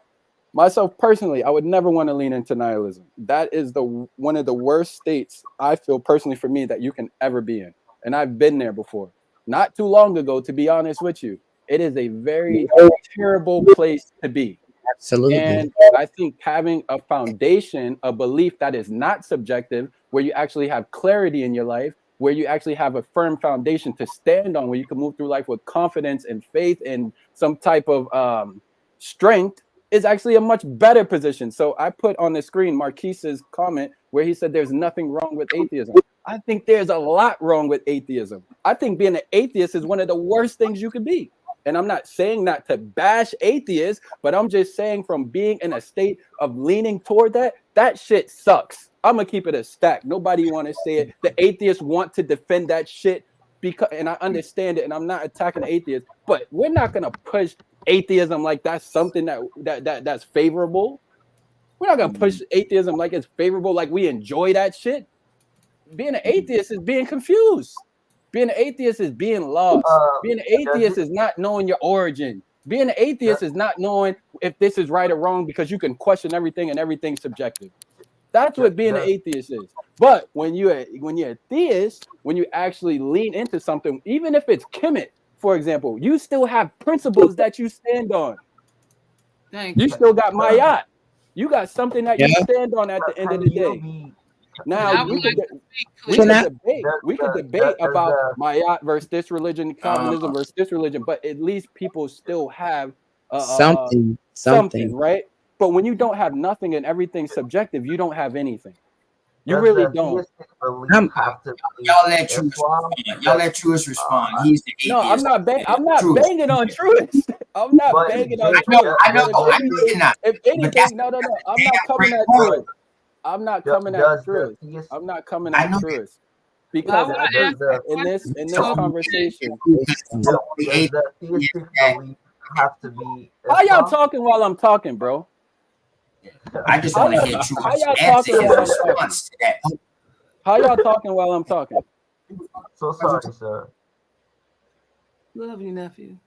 Myself personally, I would never want to lean into nihilism. That is one of the worst states I feel personally for me that you can ever be in. And I've been there before. Not too long ago, to be honest with you. It is a very terrible place to be. Absolutely. And I think having a foundation, a belief that is not subjective, where you actually have clarity in your life, where you actually have a firm foundation to stand on, where you can move through life with confidence and faith and some type of strength, is actually a much better position. So I put on the screen Marquise's comment where he said there's nothing wrong with atheism. I think there's a lot wrong with atheism. I think being an atheist is one of the worst things you could be. And I'm not saying that to bash atheists, but I'm just saying from being in a state of leaning toward that shit sucks. I'm gonna keep it a stack. Nobody want to say it. The atheists want to defend that shit because, and I understand it, and I'm not attacking the atheists, but we're not gonna push atheism like that's something that's favorable. We're not gonna push atheism like it's favorable, like we enjoy that shit. Being an atheist is being confused. Being an atheist is being lost. Being an atheist is not knowing your origin. Being an atheist is not knowing if this is right or wrong because you can question everything and everything's subjective. That's what being an atheist is. But when you're a theist, when you actually lean into something, even if it's Kemet, for example, you still have principles that you stand on. You still got Mayat. You got something that you stand on at the end of the day. Now we could debate about Mayat versus this religion, Calvinism versus this religion, but at least people still have something, right? But when you don't have nothing and everything's subjective, you don't have anything. You Does really the don't. theistic belief I'm have to be Y'all let Truist Islam? respond. Y'all let Truist respond. He's the No, atheist. I'm not Truist. banging on Truist. I'm not But banging on Jay, Truist. I know But you're not. if But that's anything, no. I'm a not damn coming great at point. Truist. I'm not coming at does the Truist. theist I'm not coming I at know Truist. Well, I Because want I to think answer that in this question. Okay. conversation, does the theistic belief have to be how y'all Islam? talking while I'm talking, bro? I just How want to hear y'all Truist's talking answer, his while I'm talking? response to that. How y'all talking while I'm talking? So sorry, sir. Love you, nephew.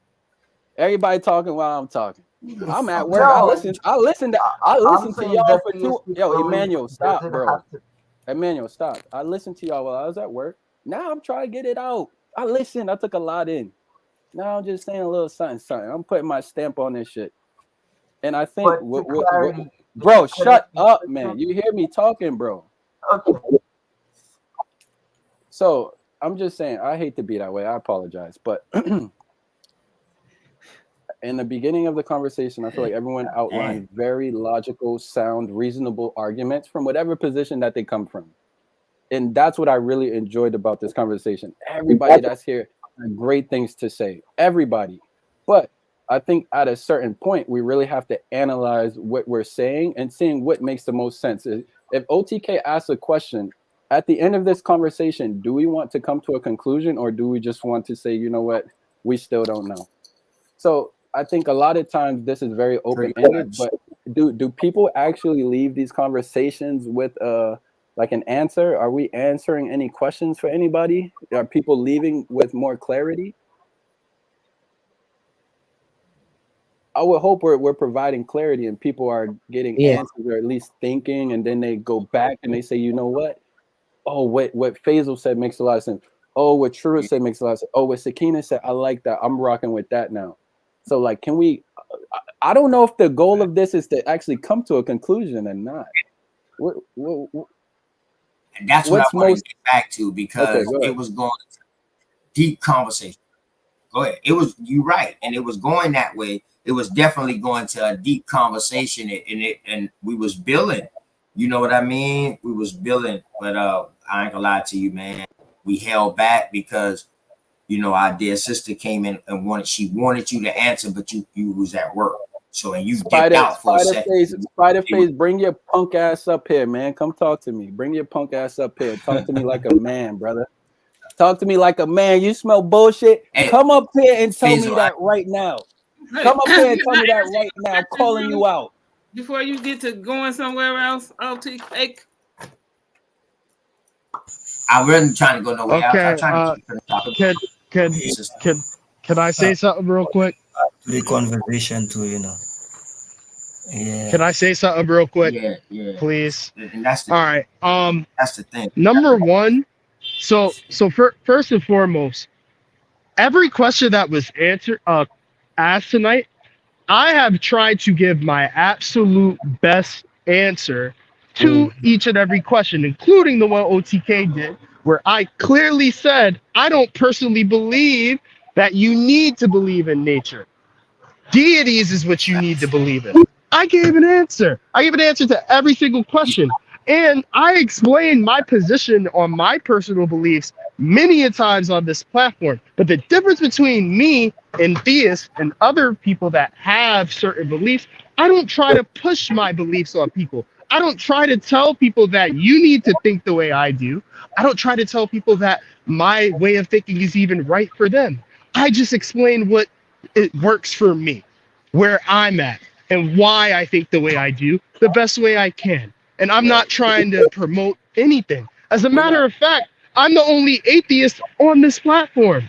Everybody talking while I'm talking. I'm at work. No, I listened I'm to saying y'all the for 2. theistic Yo, belief Emmanuel, stop, doesn't bro. have to. Emmanuel, stop. I listened to y'all while I was at work. Now I'm trying to get it out. I listened. I took a lot in. Now I'm just saying a little something. I'm putting my stamp on this shit. And I think, But to clarity, bro, can shut it be up, Christian? man. You hear me talking, bro. Okay. So I'm just saying, I hate to be that way. I apologize. But in the beginning of the conversation, I feel like everyone outlined very logical, sound, reasonable arguments from whatever position that they come from. And that's what I really enjoyed about this conversation. Everybody that's here had great things to say. Everybody. But I think at a certain point, we really have to analyze what we're saying and seeing what makes the most sense. If OTK asks a question, at the end of this conversation, do we want to come to a conclusion or do we just want to say, you know what, we still don't know? So I think a lot of times this is very open-ended, but do people actually leave these conversations with like an answer? Are we answering any questions for anybody? Are people leaving with more clarity? I would hope we're providing clarity and people are getting Yeah. answers or at least thinking, and then they go back and they say, you know what? Oh, what Faisal said makes a lot of sense. Oh, what True said makes a lot of sense. Oh, what Sakina said, I like that. I'm rocking with that now. So like, can we? I don't know if the goal of this is to actually come to a conclusion or not. And that's what I want to get back to because Okay, it was going to deep conversation. Go ahead. It was, you're right. And it was going that way. It was definitely going to a deep conversation and we was building, you know what I mean? We was building, but I ain't gonna lie to you, man. We held back because, you know, our dear sister came in and wanted you to answer, but you was at work. So, and you dipped out for a second. Spider face, bring your punk ass up here, man. Come talk to me. Bring your punk ass up here. Talk to me like a man, brother. Talk to me like a man. You smell bullshit. Hey, come up here and tell Faisal, me that right now. Come up here and tell me that right now. I'm calling you out. Before you get to going somewhere else, OTK. I wasn't trying to go nowhere else. I'm Okay. trying to keep the topic. Can I say something real quick? The conversation too, you know. Yeah. Can I say something real quick? Yeah. Please. And that's the, all right. That's the thing. Number one. So first and foremost, every question that was asked tonight, I have tried to give my absolute best answer to each and every question, including the one OTK did, where I clearly said I don't personally believe that you need to believe in nature. Deities is what you need to believe in. I gave an answer. I gave an answer to every single question. And I explained my position on my personal beliefs many a times on this platform. But the difference between me and theists and other people that have certain beliefs, I don't try to push my beliefs on people. I don't try to tell people that you need to think the way I do. I don't try to tell people that my way of thinking is even right for them. I just explain what it works for me, where I'm at, and why I think the way I do, the best way I can. And I'm not trying to promote anything. As a matter of fact, I'm the only atheist on this platform.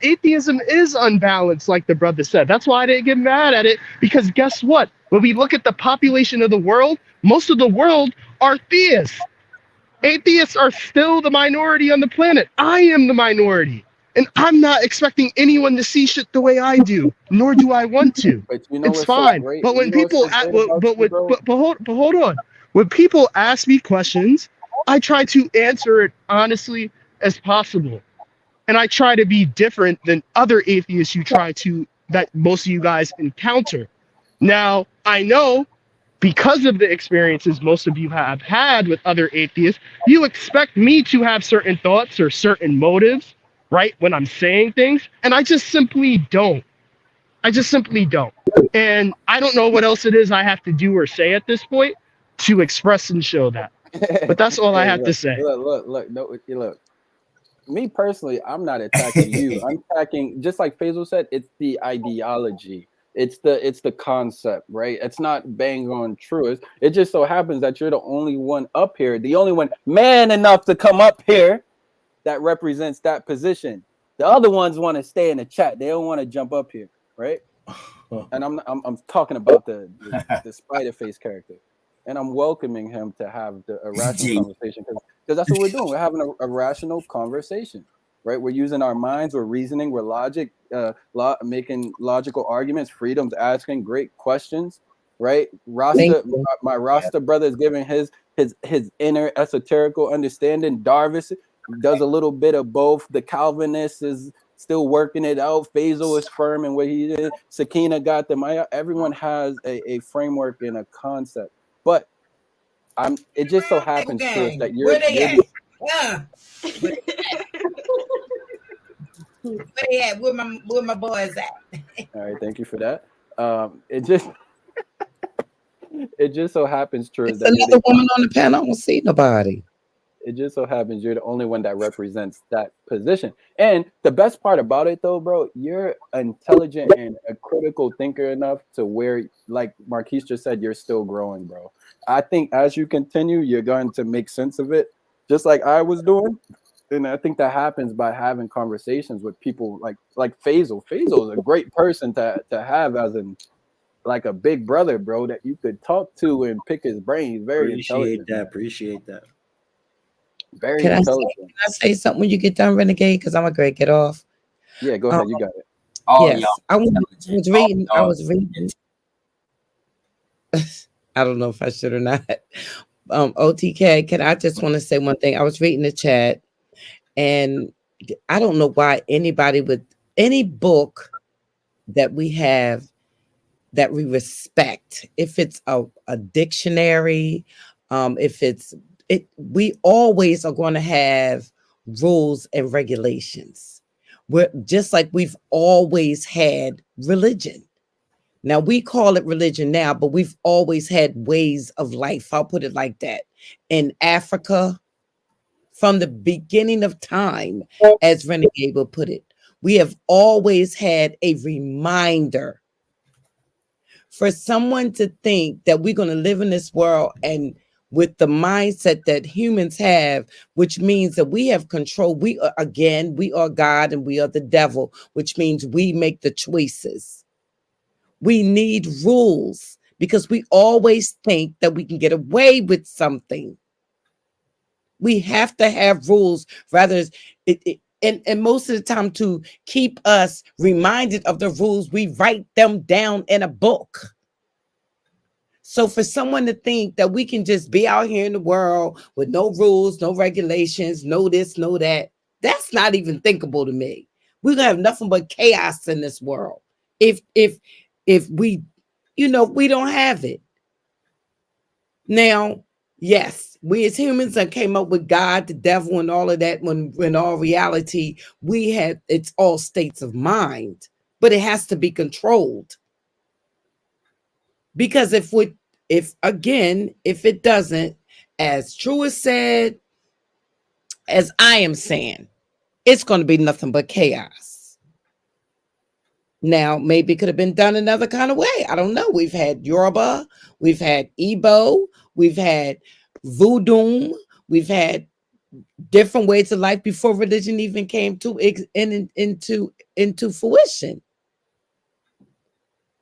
Atheism is unbalanced, like the brother said. That's why I didn't get mad at it, because guess what? When we look at the population of the world, most of the world are theists. Atheists are still the minority on the planet. I am the minority. And I'm not expecting anyone to see shit the way I do, nor do I want to. But you know it's what's fine. so great? But when You know what's people, so great about you, bro? but hold on. When people ask me questions, I try to answer it honestly as possible. And I try to be different than other atheists that most of you guys encounter. Now, I know because of the experiences most of you have had with other atheists, you expect me to have certain thoughts or certain motives, right, when I'm saying things, and I just simply don't. I just simply don't. And I don't know what else it is I have to do or say at this point to express and show that. But that's all I Hey, have to say. look. No, look. Me personally, I'm not attacking you. I'm attacking, just like Faisal said, it's the ideology. It's the concept, right? It's not bang on true. It just so happens that you're the only one up here, the only one man enough to come up here that represents that position. The other ones want to stay in the chat. They don't want to jump up here, right? And I'm talking about the spider face character, and I'm welcoming him to have a rational conversation because that's what we're doing. We're having a rational conversation, right? We're using our minds, we're reasoning, we're making logical arguments, freedoms, asking great questions, right? My Rasta brother is giving his inner esoterical understanding. Darvis does a little bit of both. The Calvinist is still working it out. Faisal is firm in what he did. Sakina got them. Everyone has a framework and a concept, but it just so happens to us that where they at? Where they at? Where my boys at? All right, thank you for that. It just so happens, true, It's that another woman on the panel. I don't see nobody. It just so happens you're the only one that represents that position. And the best part about it, though, bro, you're intelligent and a critical thinker enough to where, like Marquise just said, you're still growing, bro. I think as you continue, you're going to make sense of it, just like I was doing. And I think that happens by having conversations with people like Faisal. Faisal is a great person to have as like a big brother, bro, that you could talk to and pick his brain. He's very intelligent. Appreciate that. Very Can intelligent. I say something when you get done, Renegade? Because I'm gonna get off. Yeah, go ahead. You got it. Yes, I was reading. I was reading. I don't know if I should or not. OTK, I just want to say one thing. I was reading the chat, and I don't know why anybody with any book that we have that we respect, if it's a dictionary, if we always are going to have rules and regulations. We're just like we've always had religion. Now we call it religion now, but we've always had ways of life. I'll put it like that. In Africa, from the beginning of time, as Renegade will put it, we have always had a reminder. For someone to think that we're going to live in this world and with the mindset that humans have, which means that we have control. We are God and we are the devil, which means we make the choices. We need rules because we always think that we can get away with something. We have to have rules, rather and most of the time, to keep us reminded of the rules, we write them down in a book. So for someone to think that we can just be out here in the world with no rules, no regulations, no this, no that, that's not even thinkable to me. We're gonna have nothing but chaos in this world if we, we don't have it. Now, yes, we as humans that came up with God, the devil, and all of that, when all reality, it's all states of mind, but it has to be controlled. Because if it doesn't, as True is said, as I am saying, it's going to be nothing but chaos. Now, maybe it could have been done another kind of way. I don't know. We've had Yoruba, we've had Igbo, we've had Voodoo, we've had different ways of life before religion even came into fruition.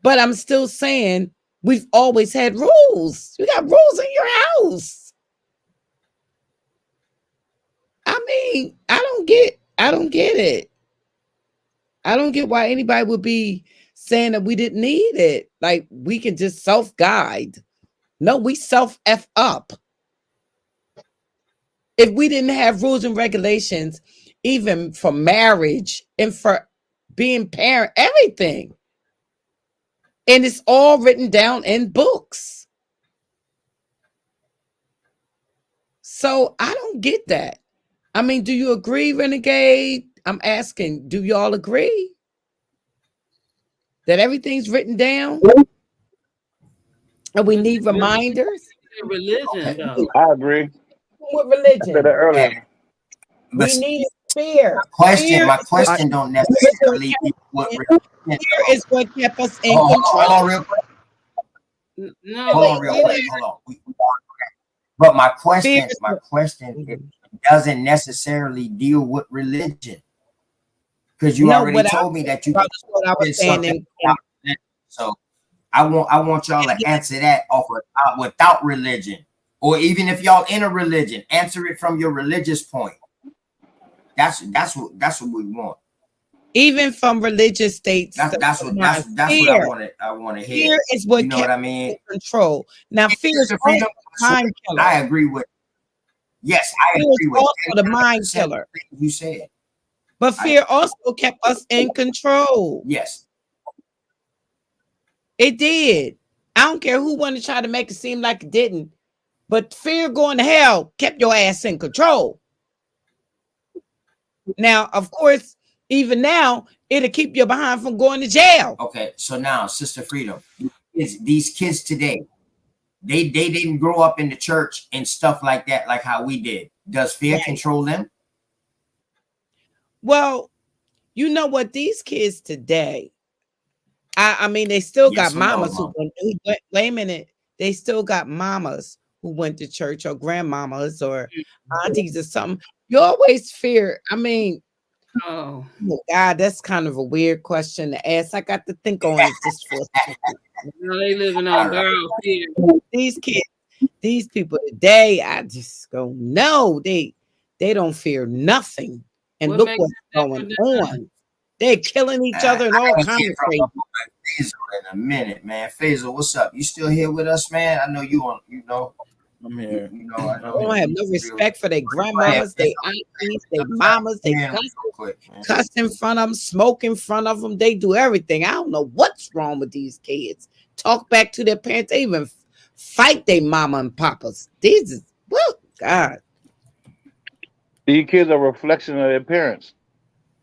But I'm still saying we've always had rules. You got rules in your house. I mean, I don't get it. I don't get why anybody would be saying that we didn't need it. Like we can just self-guide. No, we self-F up. If we didn't have rules and regulations, even for marriage and for being parent, everything. And it's all written down in books. So I don't get that. I mean, do you agree, Renegade? I'm asking, do y'all agree that everything's written down and we need reminders? Religion, though. I agree. What I said that religion? earlier. We need fear. My Is what, question don't fear is what necessarily kept be us what in, religion. fear is what kept us in Hold on, control. real quick. No, Hold on, real quick. Hold on. But my Fear question, is my what, question, it doesn't necessarily deal with religion, because you no, already what I told me said that you about can what I was say saying something without religion. So I want y'all to answer that off without religion, or even if y'all in a religion, answer it from your religious point. That's what we want. even from religious states. That's what Fear. I want to hear. Fear is what You know what kept I us mean? in control. Now, fear is Sister also Freedom, a mind killer. I agree with. Yes, I Fear is agree with also the mind 10% killer. of the things you said. But fear also kept us in control. Yes. It did. I don't care who wanted to try to make it seem like it didn't. But fear going to hell kept your ass in control. Now, of course, even now, it'll keep you behind from going to jail. Okay, so now, Sister Freedom, these kids today, they didn't grow up in the church and stuff like that, like how we did. Does fear control them? Well, you know what? These kids today, I mean, they still got Yes or no, mamas Mom? wait a minute. They still got mamas who went to church, or grandmamas or aunties or something. You always fear. I mean, oh God, that's kind of a weird question to ask. I got to think on it just for a second. no, they living on borrowed fear. These kids, these people today, I just go, no, they don't fear nothing. And What look makes what's it going different than us? on. They're killing each other and I all haven't kinds heard of from crazy. my boy Faisal in a minute, man. Faisal, what's up? You still here with us, man? I know you on. You know, I'm here. you know. I They know. don't have no respect for their grandmamas, their aunties, their mamas. They cuss in front of them, smoke in front of them. They do everything. I don't know what's wrong with these kids. Talk back to their parents. They even fight their mama and papas. These is, well, God. These kids are a reflection of their parents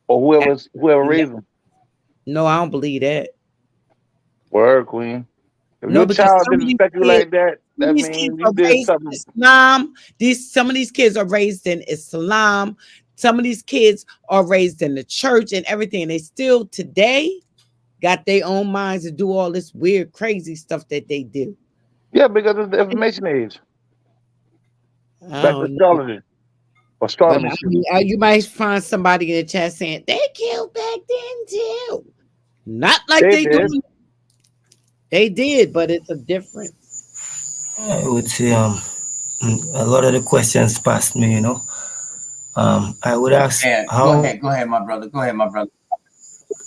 or whoever raised them. No, I don't believe that. Word, Queen. If No, your because child some of these disrespect you kids, like that, that these kids means you are did raised in something. Islam. Some of these kids are raised in Islam. Some of these kids are raised in the church and everything. And they still today got their own minds to do all this weird, crazy stuff that they do. Yeah, because it's the information age. I Back to don't know. astrology. But Astronomy. I mean, you might find somebody in the chat saying they killed back then too. Not like They they did. do. They did, but it's a difference. I would say a lot of the questions past me, you know. I would ask Yeah, how go ahead, my brother. Go ahead, my brother.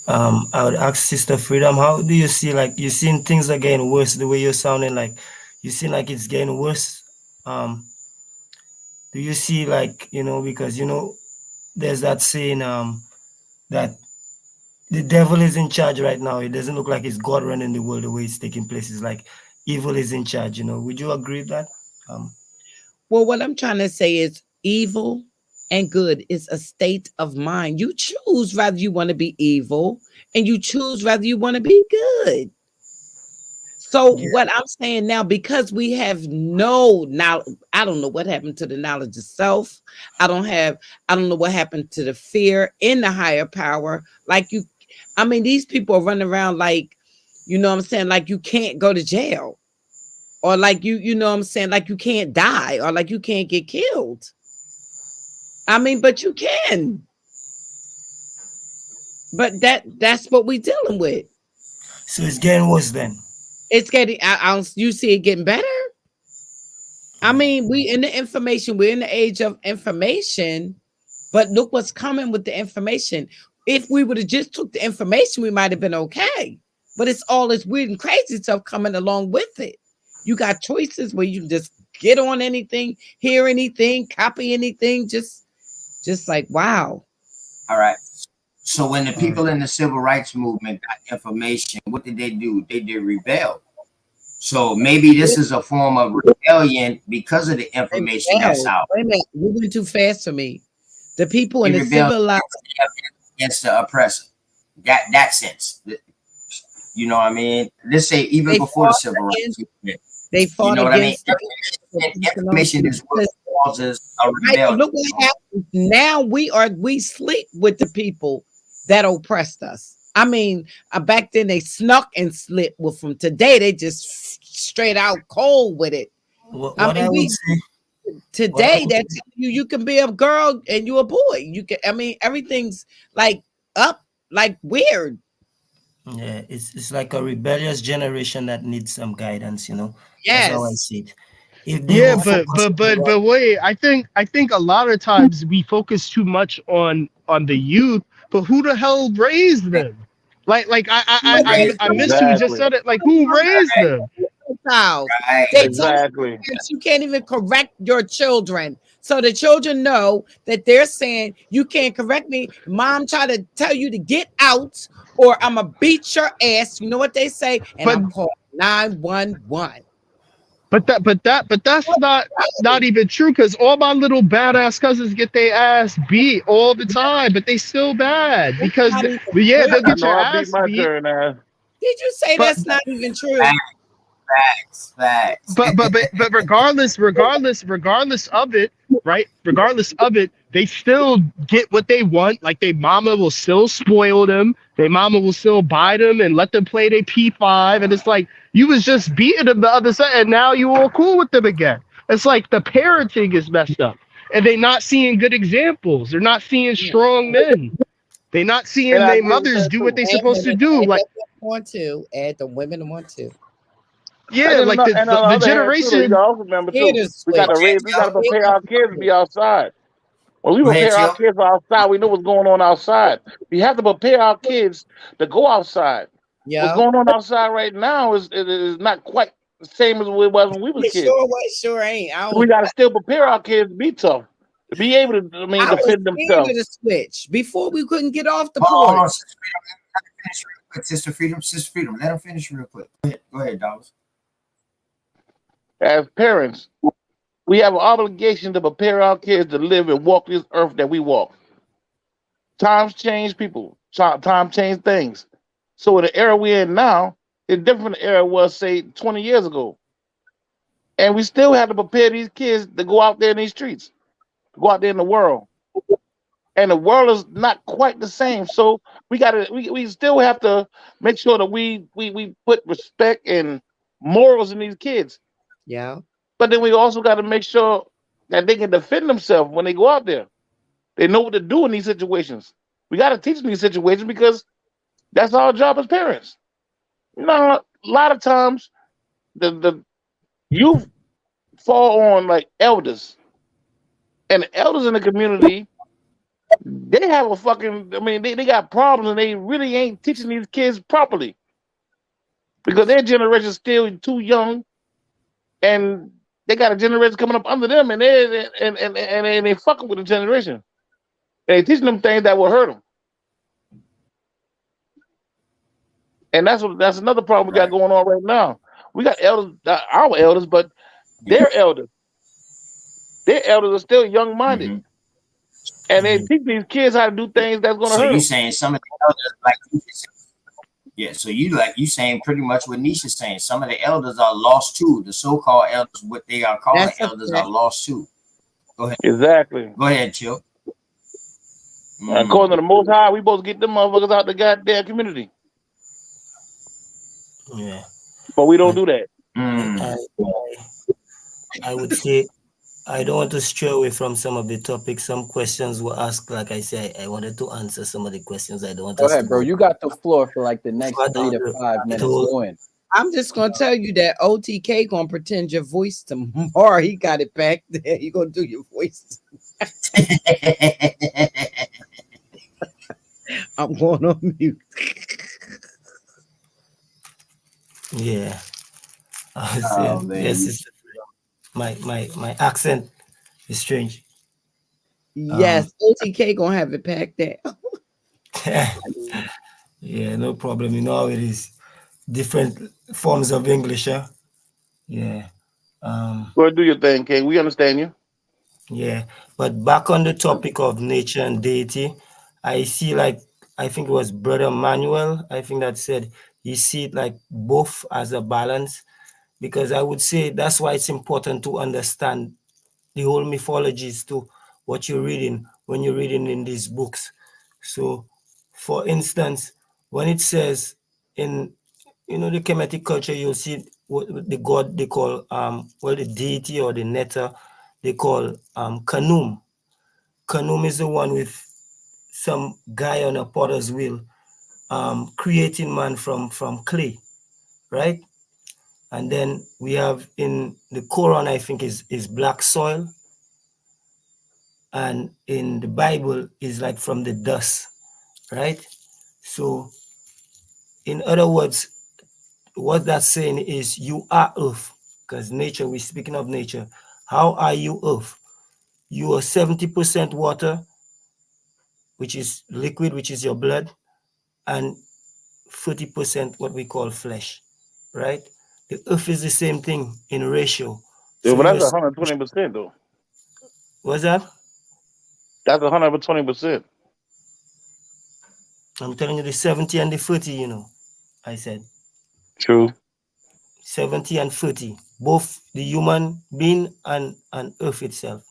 I would ask Sister Freedom, how do you see, like, you seen things are getting worse the way you're sounding, like you seem like it's getting worse. Do you see, like, you know, because you know there's that saying that the devil is in charge right now. It doesn't look like it's God running the world the way it's taking place. It's like evil is in charge, you know. Would you agree with that? Well, what I'm trying to say is evil and good is a state of mind. You choose whether you want to be evil and you choose whether you want to be good. So what I'm saying now, because we have no now, I don't know what happened to the knowledge of self. I don't know what happened to the fear in the higher power. Like I mean, these people are running around like, you know what I'm saying, like you can't go to jail. Or like you know what I'm saying, like you can't die, or like you can't get killed. I mean, but you can. But that's what we're dealing with. So it's getting worse then. It's getting you see it getting better. I mean, we're in the age of information, but look what's coming with the information. If we would have just took the information, we might have been okay. But it's all this weird and crazy stuff coming along with it. You got choices where you can just get on anything, hear anything, copy anything, just like wow. All right. So when the people in the civil rights movement got information, what did they do? They did rebel. So maybe this is a form of rebellion because of the information that's Rebelled. out. Wait a minute, you went too fast for me. The people in They the rebel civilized, against the oppressor. That sense. You know what I mean? Let's say even they before the fought civil rights against. movement. They You fought know what I mean? against personal Information is what causes a right, but rebellion. look what happened. Now we sleep with the people that oppressed us. I mean, back then they snuck and slipped with them. Today they just straight out cold with it. I What mean, I would we say, today that you can be a girl and you a boy. You can. I mean, everything's like up, like weird. yeah, it's like a rebellious generation that needs some guidance. That's how I Yes. see it. If they Yeah, will but focus but on but but wait, I think a lot of times we focus too much on the youth, but who the hell raised them? Like I missed who just Exactly. said it. Like who raised them? Child. Right. They told Exactly. you can't even correct your children. So the children know that they're saying you can't correct me. Mom try to tell you to get out or I'm gonna beat your ass. You know what they say? And But I'm calling 911. but that's not even true because all my little badass cousins get their ass beat all the time, but they still bad That's because not even yeah, true. they'll I get know your I beat ass my beat, turn ass. Did you say but that's not even true? Facts. but regardless of it, right? Regardless of it, they still get what they want. Like their mama will still spoil them. Their mama will still buy them and let them play their P5. And it's like you was just beating them the other side, and now you all cool with them again. It's like the parenting is messed up, and they not seeing good examples. They're not seeing strong men. They not And seeing I their agree with mothers that do what too. they Add supposed to women, do. add Like that women on too. Add the women on too. And yeah, then like and on the the other hand too, though, you generation. gotta also remember Here too, to switch. we gotta prepare our kids to be outside. When we Go ahead, prepare our Chill. kids for outside, we know what's going on outside. We have to prepare our kids to go outside. What's Yeah. going on outside right now is not quite the same as it was when we was It kids. sure was, sure ain't. So we gotta still prepare our kids to be tough, to be able to, I was defend scared of themselves. the switch before we couldn't get off the Hold on, porch. Sister Freedom. Let him finish real quick. Sister Freedom. Let him finish real quick. Go ahead, Dollars. As parents, we have an obligation to prepare our kids to live and walk this earth that we walk. Times change people. Time change things. So in the era we're in now is different from the era it was, say, 20 years ago. And we still have to prepare these kids to go out there in these streets, to go out there in the world. And the world is not quite the same. So we still have to make sure that we put respect and morals in these kids. Yeah. But then we also got to make sure that they can defend themselves when they go out there. They know what to do in these situations. We got to teach them these situations because that's our job as parents. A lot of times the youth fall on like elders, and the elders in the community they have a fucking. I mean, they got problems, and they really ain't teaching these kids properly because their generation's still too young, and they got a generation coming up under them, and they fucking with the generation. And they teaching them things that will hurt them. And that's another problem we got Right. going on right now. We got elders, our elders, but Yeah. their elders, are still young minded, Mm-hmm. and they teach these kids how to do things that's going to So hurt you them. saying some of the elders like yeah, so you saying pretty much what Nisha's saying. Some of the elders are lost too. The so-called elders, what they are calling That's a elders, are fact. lost too. Go ahead. Exactly. Go ahead, Chill. According to the Most High, we supposed to get them motherfuckers out the goddamn community, Yeah. but we don't do that. I, I would say I don't want to stray away from some of the topics. Some questions were asked. Like I said, I wanted to answer some of the questions. I don't want Go us to ahead, bro. go You got the floor for like the next further 3 to on 5 the minutes. whole. Go in. I'm just gonna tell you that OTK gonna pretend your voice tomorrow. He got it back there. You gonna do your voice. I'm going on mute. Yeah. I was Oh saying, man. yes, it's, my accent is strange. Yes, OTK gonna have it back there. Yeah, no problem. You know how it is. Different forms of English, huh? Yeah. Go ahead, do your thing, King. We understand you. Yeah. But back on the topic of nature and deity, I see like I think it was Brother Manuel, I think that said he see it like both as a balance, because I would say that's why it's important to understand the whole mythologies to what you're reading when you're reading in these books. So, for instance, when it says in the Kemetic culture, you'll see what the god they call the deity or the netta they call Kanum. Kanum is the one with some guy on a potter's wheel, creating man from clay, right? And then we have in the Quran, I think is black soil, and in the Bible is like from the dust, right? So, in other words, what that's saying is you are earth, because nature, we're speaking of nature. How are you earth? You are 70% water, which is liquid, which is your blood, and 30% what we call flesh, right? The earth is the same thing in ratio. Yeah, So but you're, that's 120% though. what's that? That's 120%. I'm telling you the 70 and the 30, I said. True. 70 and 30, both the human being and earth itself,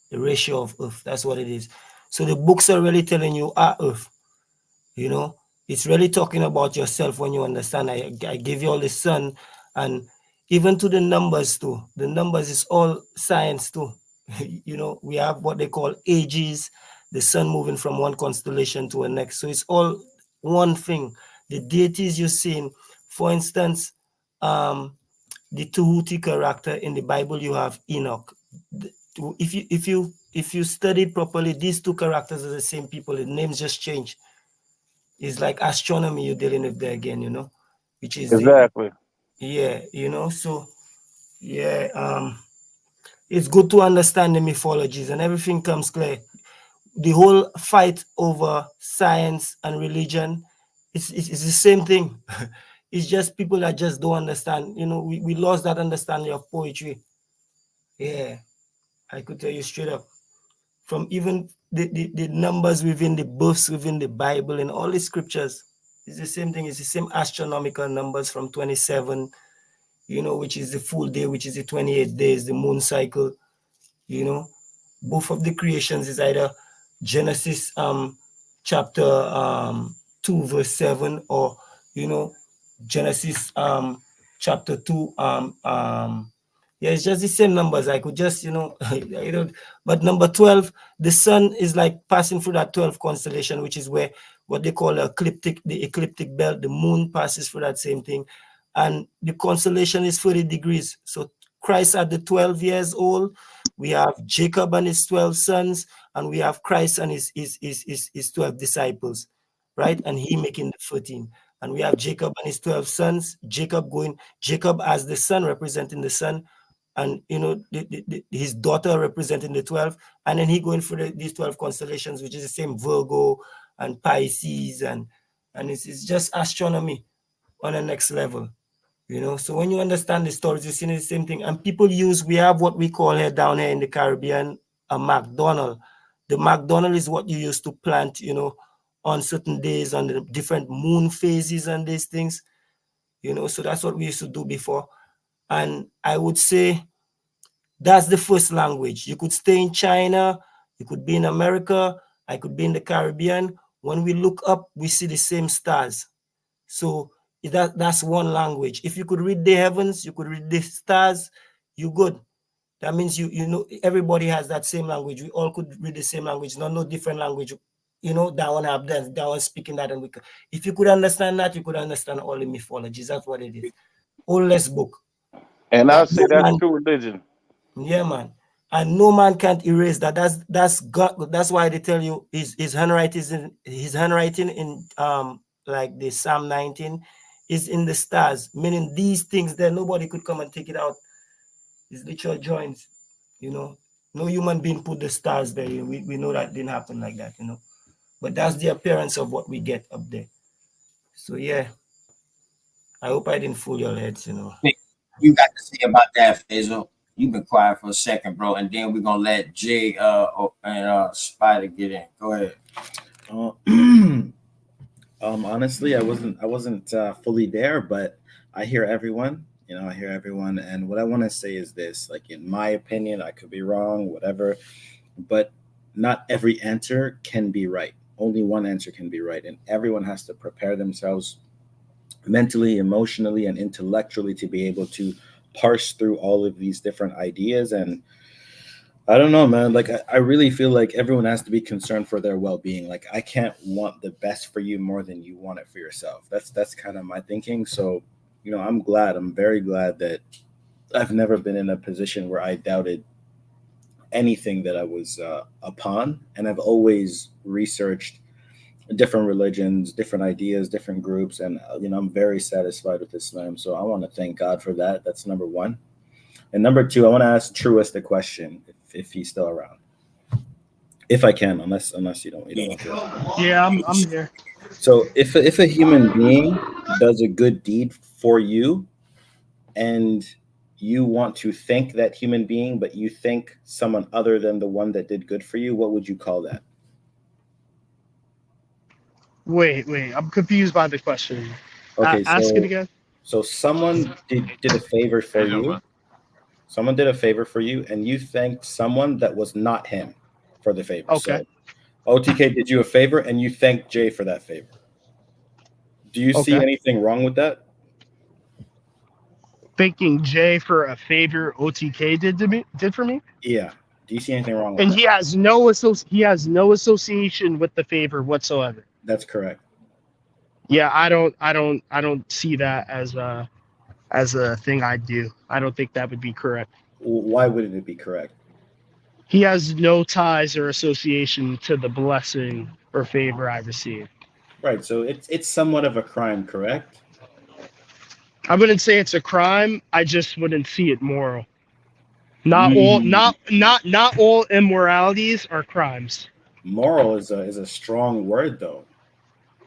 the ratio of earth, that's what it is. So the books are really telling you are earth, it's really talking about yourself when you understand. I gave you all the sun, and even to the numbers too. The numbers is all science too. We have what they call ages, the sun moving from one constellation to the next. So it's all one thing. The deities you're seeing, for instance, the Tuhuti character in the Bible, you have Enoch. If you study it properly, these two characters are the same people. The names just change. It's like astronomy you're dealing with there again, which is Exactly. so yeah, it's good to understand the mythologies and everything comes clear. The whole fight over science and religion, it's the same thing. It's just people that just don't understand. We lost that understanding of poetry. Yeah, I could tell you straight up. From even the numbers within the books, within the Bible and all the scriptures, it's the same thing. It's the same astronomical numbers from 27, which is the full day, which is the 28 days, the moon cycle. Both of the creations is either Genesis chapter 2 verse 7, or Genesis chapter 2 yeah, it's just the same numbers. I could just but number 12, the sun is like passing through that 12 constellation, which is where what they call the ecliptic belt. The moon passes through that same thing, and the constellation is 30 degrees. So Christ at the 12 years old, we have Jacob and his 12 sons, and we have Christ and his 12 disciples, right? And he making the 13. And we have Jacob and his 12 sons, Jacob as the son, representing the son, and his daughter representing the 12, and then he going for these 12 constellations, which is the same Virgo and Pisces, and it's just astronomy on the next level. So when you understand the stories, you see the same thing. And we have what we call here down here in the Caribbean, a McDonald. The McDonald is what you use to plant, on certain days, on the different moon phases and these things, so that's what we used to do before. And I would say that's the first language. You could stay in China, you could be in America, I could be in the Caribbean. When we look up, we see the same stars. So that's one language. If you could read the heavens, you could read the stars, you're good. That means everybody has that same language. We all could read the same language, no different language. That one have that one speaking that, and if you could understand that, you could understand all the mythologies. That's what it is. Oldest book. And I That say no that's man, true religion. yeah, man. And no man can't erase that. That's God. That's why they tell you his handwriting in like the Psalm 19 is in the stars, meaning these things there nobody could come and take it out. It's literal joints, No human being put the stars there. We know that didn't happen like that, But that's the appearance of what we get up there. So yeah, I hope I didn't fool your heads, you got to say about that, Faisal? You've been quiet for a second, bro, and then we're gonna let Jay and Spider get in. Go ahead. Honestly, I wasn't fully there, but I hear everyone. You know, I hear everyone, and what I want to say is this: like, in my opinion, I could be wrong, whatever, but not every answer can be right. Only one answer can be right, and everyone has to prepare themselves mentally, emotionally, and intellectually to be able to parse through all of these different ideas. And I don't know, man. Like, I really feel like everyone has to be concerned for their well-being. Like, I can't want the best for you more than you want it for yourself. That's kind of my thinking. So, you know, I'm very glad that I've never been in a position where I doubted anything that I was upon, and I've always researched different religions, different ideas, different groups, and you know, I'm very satisfied with Islam. So I want to thank God for that. That's number one. And number two, I want to ask Truist a question if he's still around, if I can, unless you don't want to. Yeah, I'm here. So if a human being does a good deed for you, and you want to thank that human being, but you thank someone other than the one that did good for you, what would you call that? Wait, I'm confused by the question. Okay, Ask it again. so someone did a favor for you. Someone did a favor for you, and you thanked someone that was not him for the favor. Okay. So OTK did you a favor, and you thanked Jay for that favor. Do you see Okay. anything wrong with that? Thanking Jay for a favor OTK did for me. Yeah. Do you see anything wrong with And that? he has no association with the favor whatsoever. That's correct. Yeah, I don't see that as a thing I do. I don't think that would be correct. Why wouldn't it be correct? He has no ties or association to the blessing or favor I received. Right. So it's somewhat of a crime, correct? I wouldn't say it's a crime. I just wouldn't see it moral. Not Mm. all immoralities are crimes. Moral is a strong word, though.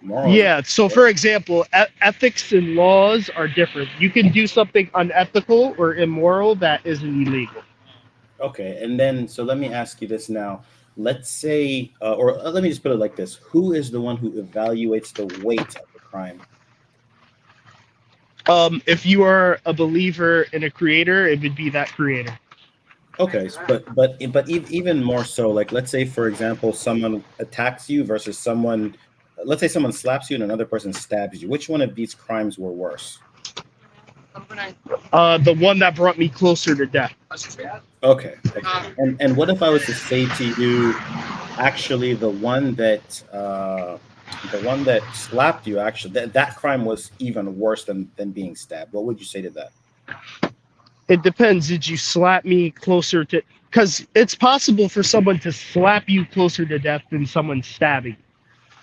Moral is Yeah. So, for example, ethics and laws are different. You can do something unethical or immoral that isn't illegal. okay. And then, so let me ask you this now. Let's say, or let me just put it like this: who is the one who evaluates the weight of the crime? If you are a believer in a creator, it would be that creator. Okay, but even more so, like, let's say, for example, someone attacks you versus someone. Let's say someone slaps you and another person stabs you. Which one of these crimes were worse? The one that brought me closer to death. Okay. And what if I was to say to you, actually, the one that slapped you, actually, that crime was even worse than being stabbed? What would you say to that? It depends. Did you slap me closer to? Because it's possible for someone to slap you closer to death than someone stabbing.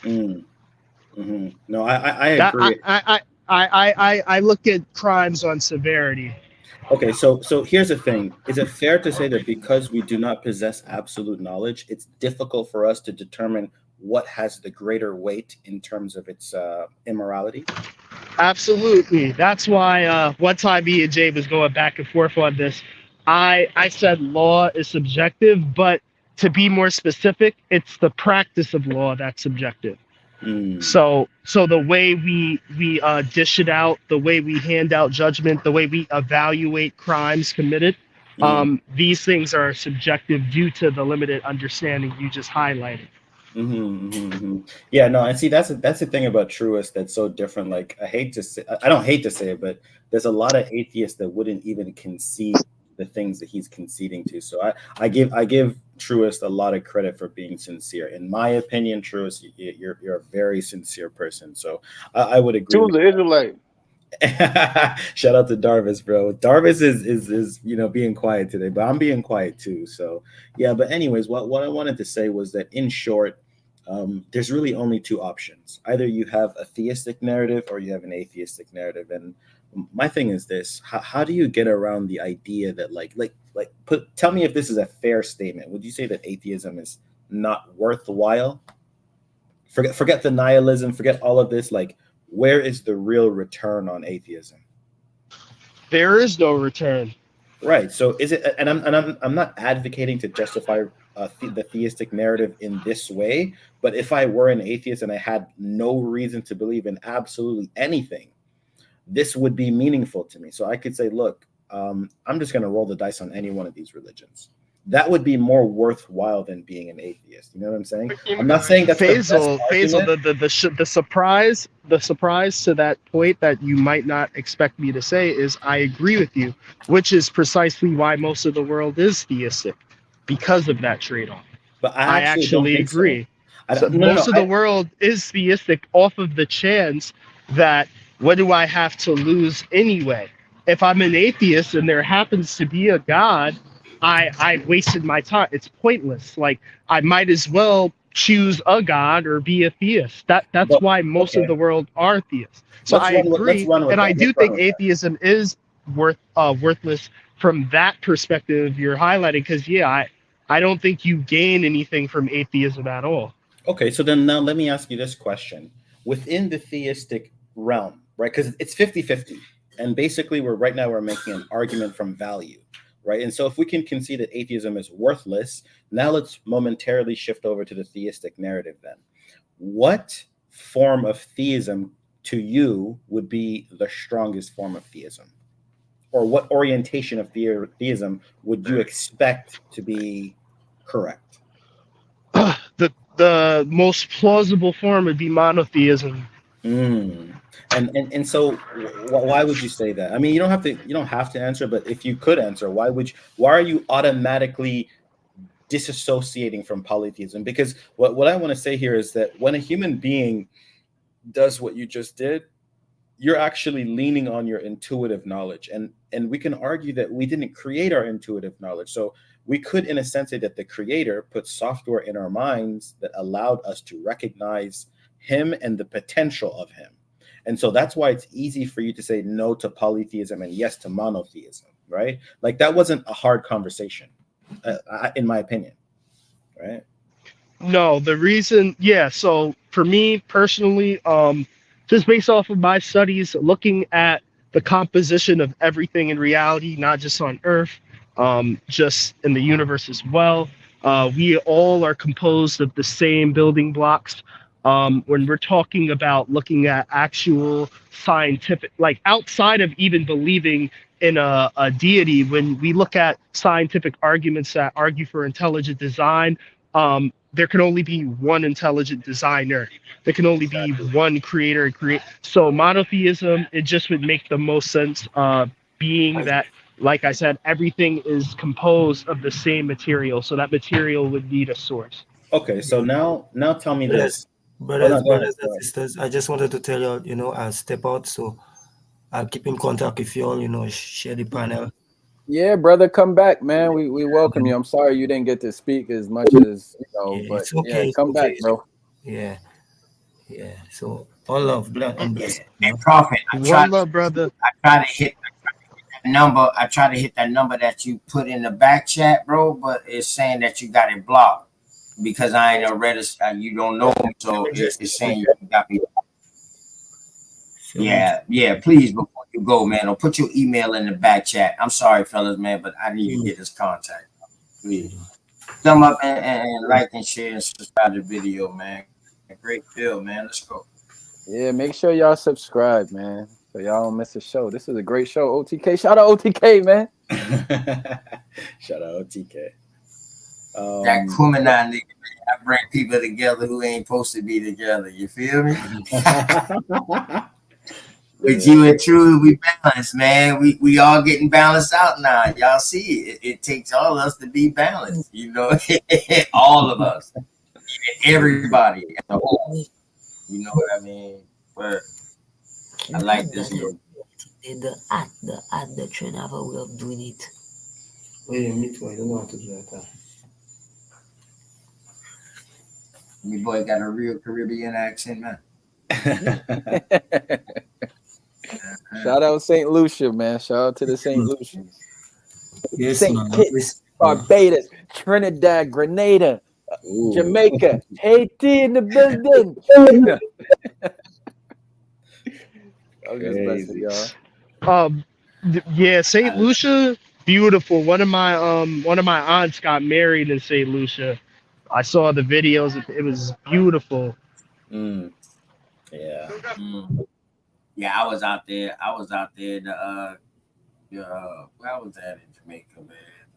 Mm-hmm. No, I agree. I look at crimes on severity. Okay, so here's the thing. Is it fair to say that because we do not possess absolute knowledge, it's difficult for us to determine what has the greater weight in terms of its immorality? Absolutely. That's why one time me and Jay was going back and forth on this. I said law is subjective, but to be more specific, it's the practice of law that's subjective. So the way we dish it out, the way we hand out judgment, the way we evaluate crimes committed, these things are subjective due to the limited understanding you just highlighted. Yeah, no, and see that's the thing about Truist that's so different. Like, I don't hate to say it, but there's a lot of atheists that wouldn't even concede the things that he's conceding to. So I give Truist a lot of credit for being sincere. In my opinion, Truist, you're a very sincere person. So I would agree. To the Israelite. Shout out to Darvis, bro. Darvis is being quiet today, but I'm being quiet too. So yeah, but anyways, what I wanted to say was that, in short, there's really only two options. Either you have a theistic narrative or you have an atheistic narrative. And my thing is this: how do you get around the idea that tell me if this is a fair statement? Would you say that atheism is not worthwhile? Forget the nihilism, forget all of this. Like, where is the real return on atheism? There is no return. Right. So is it? And I'm not advocating to justify the theistic narrative in this way. But if I were an atheist and I had no reason to believe in absolutely anything, this would be meaningful to me. So I could say, look, I'm just going to roll the dice on any one of these religions. That would be more worthwhile than being an atheist. You know what I'm saying? I'm not saying that's Faisal, the best argument. the surprise to that point that you might not expect me to say is I agree with you, which is precisely why most of the world is theistic, because of that trade-off. But I don't actually think so. agree. So most of the world is theistic off of the chance that what do I have to lose anyway? If I'm an atheist and there happens to be a God, I wasted my time. It's pointless. Like I might as well choose a God or be a theist. That's But why most of okay, the world are theists. So let's I run with agree, and I do think atheism is worthless from that perspective you're highlighting. Because yeah, I don't think you gain anything from atheism at all. Okay, so then now let me ask you this question. Within the theistic realm, right? Because it's 50-50. And basically we're making an argument from value, right? And so if we can concede that atheism is worthless, now let's momentarily shift over to the theistic narrative then. What form of theism to you would be the strongest form of theism? Or what orientation of theism would you expect to be correct? The most plausible form would be monotheism. And so why would you say that? I mean, you don't have to answer, but if you could answer, why are you automatically disassociating from polytheism? Because what I want to say here is that when a human being does what you just did, you're actually leaning on your intuitive knowledge, and we can argue that we didn't create our intuitive knowledge. So we could, in a sense, say that the creator put software in our minds that allowed us to recognize him and the potential of him. And so that's why it's easy for you to say no to polytheism and yes to monotheism, right? Like that wasn't a hard conversation, in my opinion, right? No, the reason, yeah. So for me personally, just based off of my studies, looking at the composition of everything in reality, not just on Earth, just in the universe as well, we all are composed of the same building blocks. When we're talking about looking at actual scientific, like outside of even believing in a deity, when we look at scientific arguments that argue for intelligent design, there can only be one intelligent designer. There can only be one creator. So monotheism, it just would make the most sense, being that, like I said, everything is composed of the same material. So that material would need a source. Okay, so now tell me this. Brothers and sisters, I just wanted to tell you, I'll step out, so I'll keep in contact with you all, share the panel. Yeah, brother, come back, man. We welcome you. I'm sorry you didn't get to speak as much as but it's okay. yeah, come back, bro. Yeah. So all love, and blessing. Hey, Prophet, I One love, brother. try to hit that number. I try to hit that number that you put in the back chat, bro, but it's saying that you got it blocked because I ain't a register. You don't know me, so it's saying you got me. Yeah. Please, before you go, man, or put your email in the back chat. I'm sorry, fellas, man, but I need to get his contact. Please come up and like and share and subscribe to the video, man. Great bill, man. Let's go. Yeah, make sure y'all subscribe, man, so y'all don't miss a show. This is a great show. OTK, shout out OTK, man. Shout out OTK. That Kumina nigga, I bring people together who ain't supposed to be together. You feel me? With you and True, we balanced, man. We all getting balanced out now. Y'all see it. It takes all of us to be balanced. All of us, everybody as a whole. You know what I mean? But I like this one. The trend have a way of doing it. Wait, me too. I don't know how to do that. Your boy got a real Caribbean accent, man. Shout out St. Lucia, man. Shout out to the St. Lucians. Yes, St. Kitts, Barbados, Trinidad, Grenada, Jamaica, Haiti in the building. I'm just messing, y'all. Yeah, Saint Lucia, beautiful. One of my aunts got married in Saint Lucia. I saw the videos. It was beautiful. Yeah. Yeah, I was out there. I was out there. Where I was at in Jamaica, man.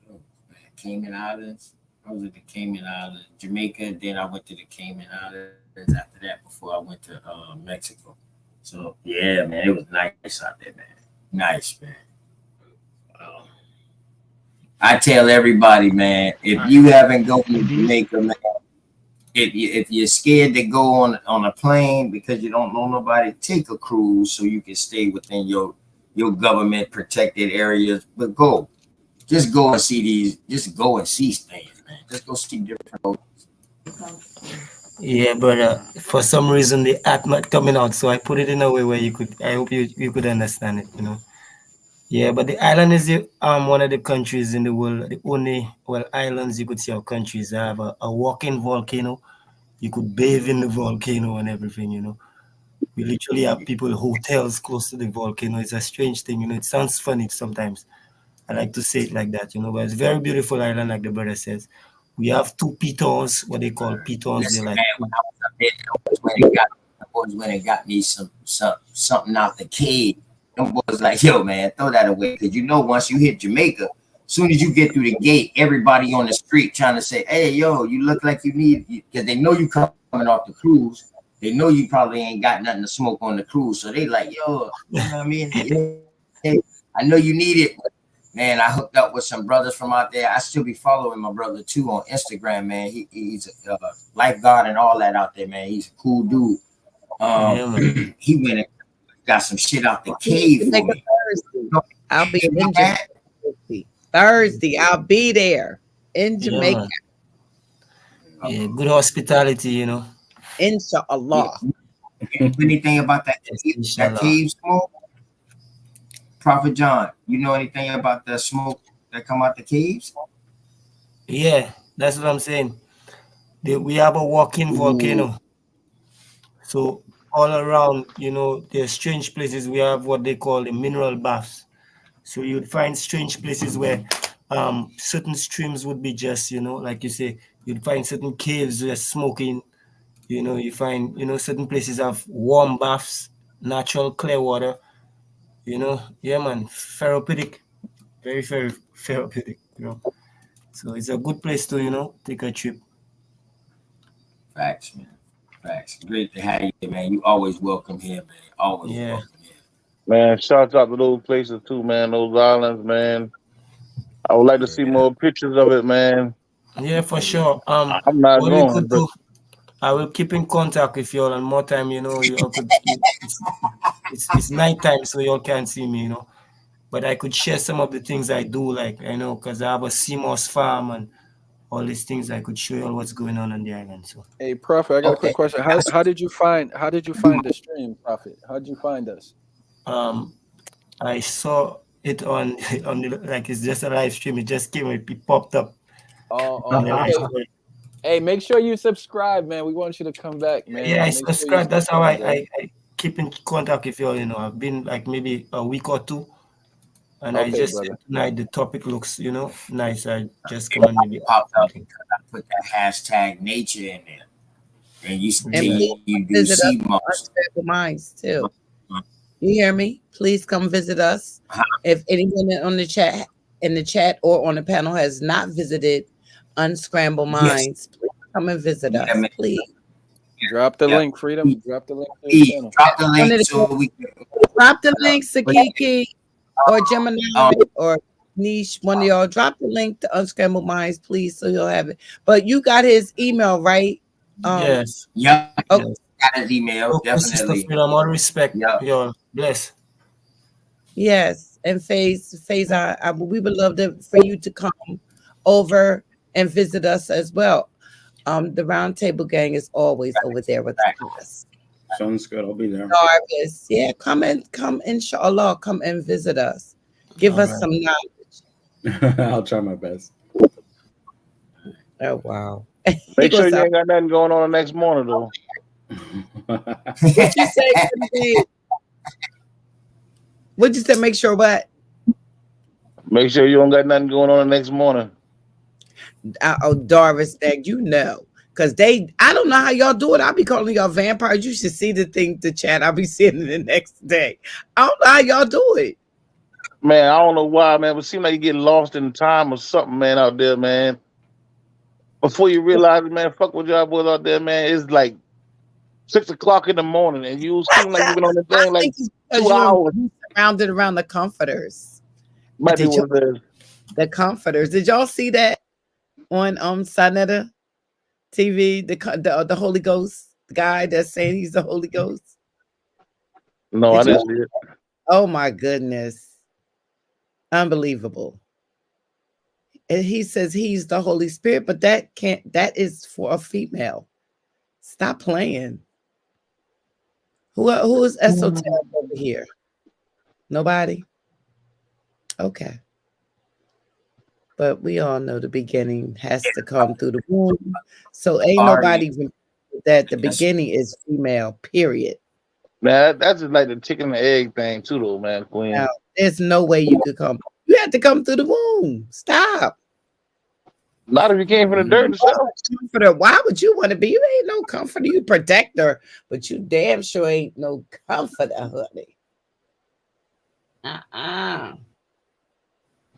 Oh, man. Cayman Islands. I was at the Cayman Islands, Jamaica. Then I went to the Cayman Islands after that before I went to Mexico. So yeah, man, it was nice out there, man. Nice, man. Um, I tell everybody, man, if you haven't gone to Jamaica, man, if you're scared to go on a plane because you don't know nobody, take a cruise so you can stay within your government protected areas. But go, just go and see these. Just go and see things, man. Just go see different. Yeah, brother. For some reason, the ad not coming out, so I put it in a way where you could. I hope you could understand it. You know. Yeah, but the island is one of the countries in the world, the only islands you could see our countries have a walking volcano. You could bathe in the volcano and everything. You know. We literally have people hotels close to the volcano. It's a strange thing. You know. It sounds funny sometimes. I like to say it like that. You know, but it's a very beautiful island, like the brother says. We have two pitons, what they call pitons. They're Listen, like man, when I was up there, them boys went and got me something out the cave. Them boys like, yo, man, throw that away. Because you know, once you hit Jamaica, soon as you get through the gate, everybody on the street trying to say, hey, yo, you look like you need, because they know you coming off the cruise. They know you probably ain't got nothing to smoke on the cruise. So they like, yo, you know what I mean? Yeah, I know you need it. Man, I hooked up with some brothers from out there. I still be following my brother too on Instagram, man. He's a lifeguard and all that out there, man. He's a cool dude. He went and got some shit out the cave for me. I'll be in Jamaica Thursday. I'll be there in Jamaica. Yeah, good hospitality, you know. Inshallah. Anything about that cave smoke? Prophet John, you know anything about the smoke that come out the caves? Yeah, that's what I'm saying. We have a walking volcano. So all around, you know, there's strange places. We have what they call the mineral baths. So you'd find strange places where certain streams would be just, you know, like you say, you'd find certain caves where smoking. You know, you find, you know, certain places have warm baths, natural clear water. You know, yeah, man, therapeutic, very, very therapeutic, you know. So it's a good place to, you know, take a trip. Facts, man. Facts. Great to have you, man. You always welcome here, man. Always welcome here. Man, shout out to those places too, man. Those islands, man. I would like to see more pictures of it, man. Yeah, for sure. I'm not what we going, could but do, I will keep in contact with y'all, and more time, you know, you all could. It's nighttime, so y'all can't see me, you know. But I could share some of the things I do, like I know, because I have a CMOS farm and all these things. I could show you all what's going on the island. So, Hey, Prophet, I got a quick question. How did you find the stream, Prophet? How did you find us? I saw it on the, like it's just a live stream. It just came, it popped up. Okay. Hey, make sure you subscribe, man. We want you to come back, man. Yeah, I Make sure subscribe. you That's how subscribe, I keep in contact with you all. You know, I've been like maybe a week or two, and I Okay, just brother. tonight the topic looks, you know, nice. I just come and maybe popped up because I put that hashtag nature in there, and you And please you do visit us see on most. Unstable Minds too. You hear me? Please come visit us. If anyone in the chat or on the panel has not visited Unscramble Minds, please come and visit us. Please. Drop the link, Freedom. Drop the link to the channel. Drop the link so we can drop the link, Sakiki or Gemini or Niche, one of y'all. Drop the link to Unscrambled Minds, please, so you'll have it. But you got his email, right? Yes. Yeah. Okay. Got his email, definitely. Freedom, all respect. Y'all bless. Yes, and Faze, we would love for you to come over and visit us as well. The Round Table Gang is always over there with us. Sounds good. I'll be there. Jarvis, yeah, come, inshallah, come and visit us. Give us some knowledge. I'll try my best. Oh wow! Make sure you ain't got nothing going on the next morning though. What you say? What'd you say? Make sure what? Make sure you don't got nothing going on the next morning. Oh, Doris, that you know. Cause I don't know how y'all do it. I'll be calling y'all vampires. You should see the chat. I'll be seeing it the next day. I don't know how y'all do it. Man, I don't know why, man, but it seems like you get lost in time or something, man, out there, man. Before you realize it, man, fuck what y'all boys out there, man. It's like 6 o'clock in the morning, and you seem like you've been on the I thing like think it's because 2 hours. you're surrounded around the comforters. Might be what it is. The comforters. Did y'all see that on Sanetta TV? The Holy Ghost, the guy that's saying he's the Holy Ghost. No, I didn't see it. Oh my goodness. Unbelievable. And he says he's the Holy Spirit, but that is for a female. Stop playing. Who is esoteric over here? Nobody? Okay. But we all know the beginning has to come through the womb. So ain't nobody that the beginning is female, period. Man, that's just like the chicken and egg thing too, though, man, Queen. Now, there's no way you could come. You had to come through the womb. Stop. Not if you came from the dirt yourself. Comforter. Why would you want to be? You ain't no comforter. You protector, but you damn sure ain't no comforter, honey.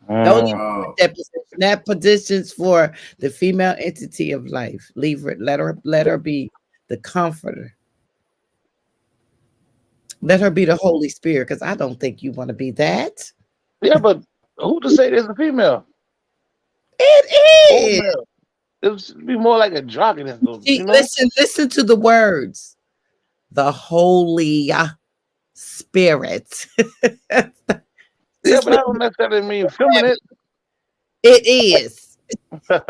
Don't even put that position. That position's for the female entity of life. Leave it. Let her be the comforter. Let her be the Holy Spirit, because I don't think you want to be that. Yeah, but who to say there's a female? It is. It would be more like a drunkenness, though. You know? Listen to the words. The Holy Spirit. Yeah, but that don't necessarily mean feminine. It is. I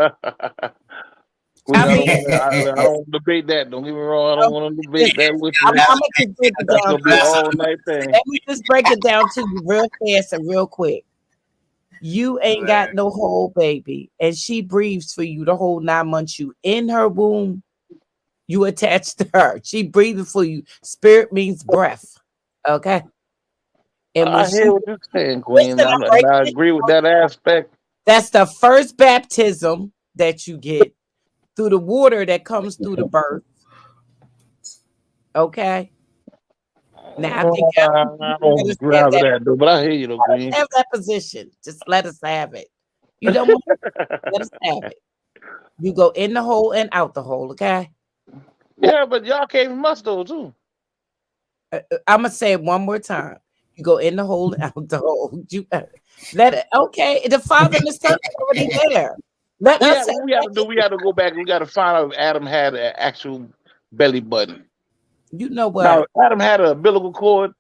don't debate that. Don't get me wrong. I don't want to debate that with you. I'm gonna just break it That's down. gonna be an all-night thing. Let me just break it down to you real fast and real quick. You ain't got no whole baby, and she breathes for you the whole 9 months you in her womb. You attached to her. She breathing for you. Spirit means breath. Okay. And I hear what you're saying, Queen. I agree with that aspect. That's the first baptism that you get through the water that comes through the birth. Okay. Now I think I don't grab that though, but I hear you though, Queen. Have that position. Just let us have it. You don't want let us have it. You go in the hole and out the hole, okay? Yeah, but y'all came from us though too. I'm gonna say it one more time. You go in the hole and out the hole. You let it. Okay, the Father and the Son are already there. We have to go back. We got to find out if Adam had an actual belly button. You know what? Now, Adam had an umbilical cord.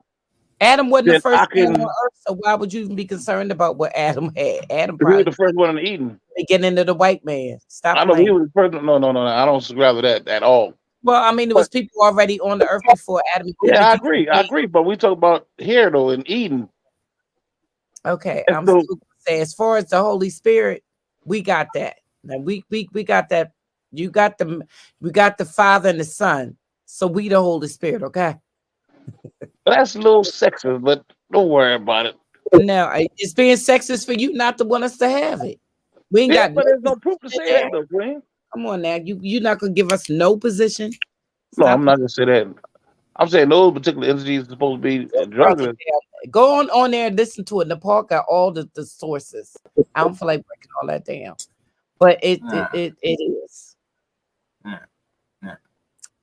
Adam wasn't the first man on earth, so why would you even be concerned about what Adam had? Adam probably was the first one in Eden. Beginning of the white man. Stop. I know he was the first. No. I don't subscribe to that at all. Well, I mean, there was people already on the earth before Adam. Yeah, I agree. But we talk about here though in Eden. Okay, I'm still saying as far as the Holy Spirit, we got that. Now we got that. We got the Father and the Son. So we the Holy Spirit, okay? That's a little sexist, but don't worry about it. Now it's being sexist for you not to want us to have it. We ain't got. But there's no proof to say that though, Queen. Come on now, you're not gonna give us no position. No, I'm not gonna say that. I'm saying those particular entities are supposed to be drugged. Go on there and listen to it. Nepal got all the sources. I don't feel like breaking all that down, but it is.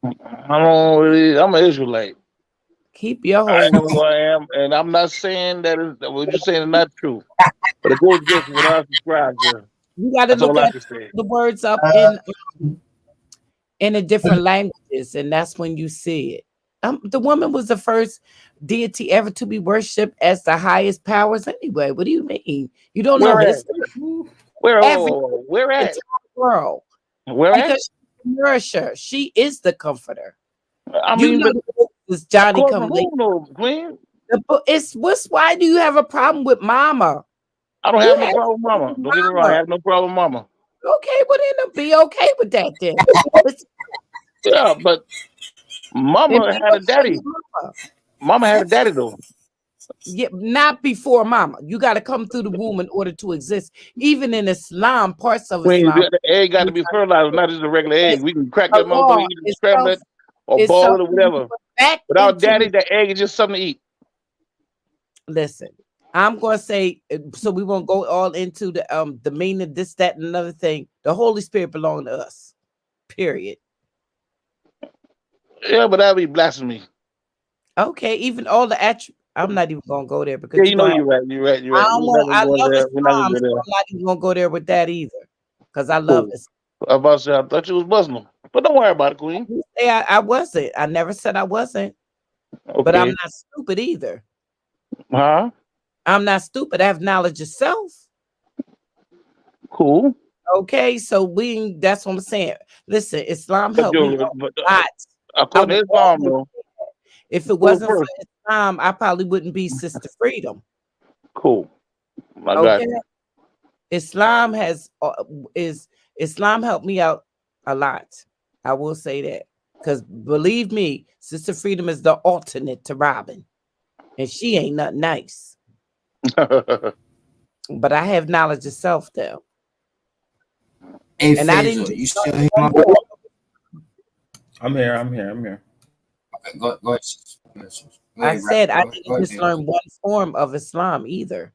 I'm an Israelite. Keep your hold. I know who I am, and I'm not saying that what you're saying is not true. But it goes against what I subscribe to. You got to look at the words up in the different languages, and that's when you see it. The woman was the first deity ever to be worshipped as the highest powers. Anyway, what do you mean? You don't know this? Where at? World. Where at? Because nourisher. She is the comforter. I mean, this Johnny come late. Queen. Why do you have a problem with Mama? I don't have no problem with Mama. Don't get me wrong. I have no problem with Mama. Okay, well then be okay with that then. Yeah, but Mama had a daddy. Mama had a daddy though. Yeah, not before mama. You got to come through the womb in order to exist. Even in Islam, parts of Queen, Islam, the egg got to be fertilized, not just a regular egg. We can crack that motherfucker, Allah eat it, scramble it, or is boil it, or something you whatever. put back Without into daddy, it. the egg is just something to eat. Listen, I'm gonna say so we won't go all into the meaning, this, that, and another thing. The Holy Spirit belongs to us. Period. Yeah, but that'd be blasphemy. Okay, even all the I'm not even gonna go there because Yeah, you're you know gonna. you're right. You're right. You're I right. don't We're not want. gonna I go love there. We're not gonna Islam, go so there. I'm not even gonna go there with that either. Because I love Cool. it. I about to say, I thought you was Muslim, but don't worry about it, Queen. Yeah, I wasn't. I never said I wasn't. But I'm Okay. not stupid either. Huh? I'm not stupid. I have knowledge of self. Cool. Okay, so that's what I'm saying. Listen, Islam But helped me you, out but a lot. I according will to Islam, always though, say that. If it who the wasn't for first? Islam, I probably wouldn't be Sister Freedom. Cool. I got Okay, you. Islam Islam helped me out a lot. I will say that because believe me, Sister Freedom is the alternate to Robin, and she ain't nothing nice. But I have knowledge of self though. Hey, And I didn't Faisal, just you learn still hear one my form. I'm here. I'm here. I'm here. Okay, go ahead. Go ahead, sis. Go I ahead, said I go didn't ahead, just baby. learn one form of Islam either.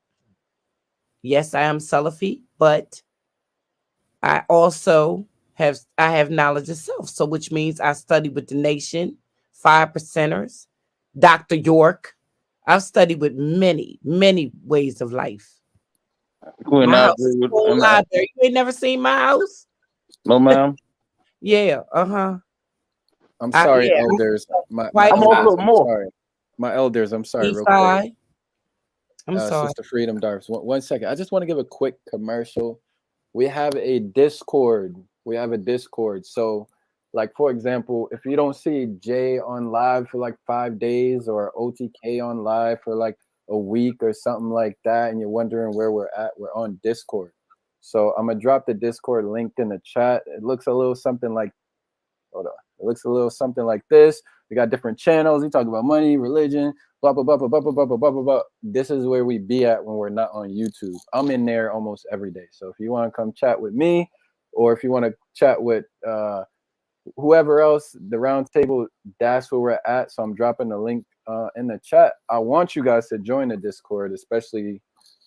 Yes, I am Salafi, but I also have knowledge of self. So which means I studied with the Nation, 5%ers, Dr. York. I've studied with many, many ways of life. Queen, My I house agree is with. full library. You ain't never seen my house? No, ma'am. Yeah, uh-huh. I'm sorry, Yeah, elders. My quite I'm elders. also I'm more. sorry. My elders. I'm sorry, real quick. Eastside. I'm sorry. Sister Freedom Darks. One second. I just want to give a quick commercial. We have a Discord. We have a Discord. So, like for example, if you don't see Jay on live for like 5 days or OTK on live for like a week or something like that, and you're wondering where we're at, we're on Discord. So I'm gonna drop the Discord link in the chat. It looks a little something like, hold on. It looks a little something like this. We got different channels. We talk about money, religion, blah blah blah blah blah blah blah blah blah blah blah. This is where we be at when we're not on YouTube. I'm in there almost every day. So if you want to come chat with me, or if you want to chat with whoever else, the round table, that's where we're at. So I'm dropping the link in the chat. I want you guys to join the Discord, especially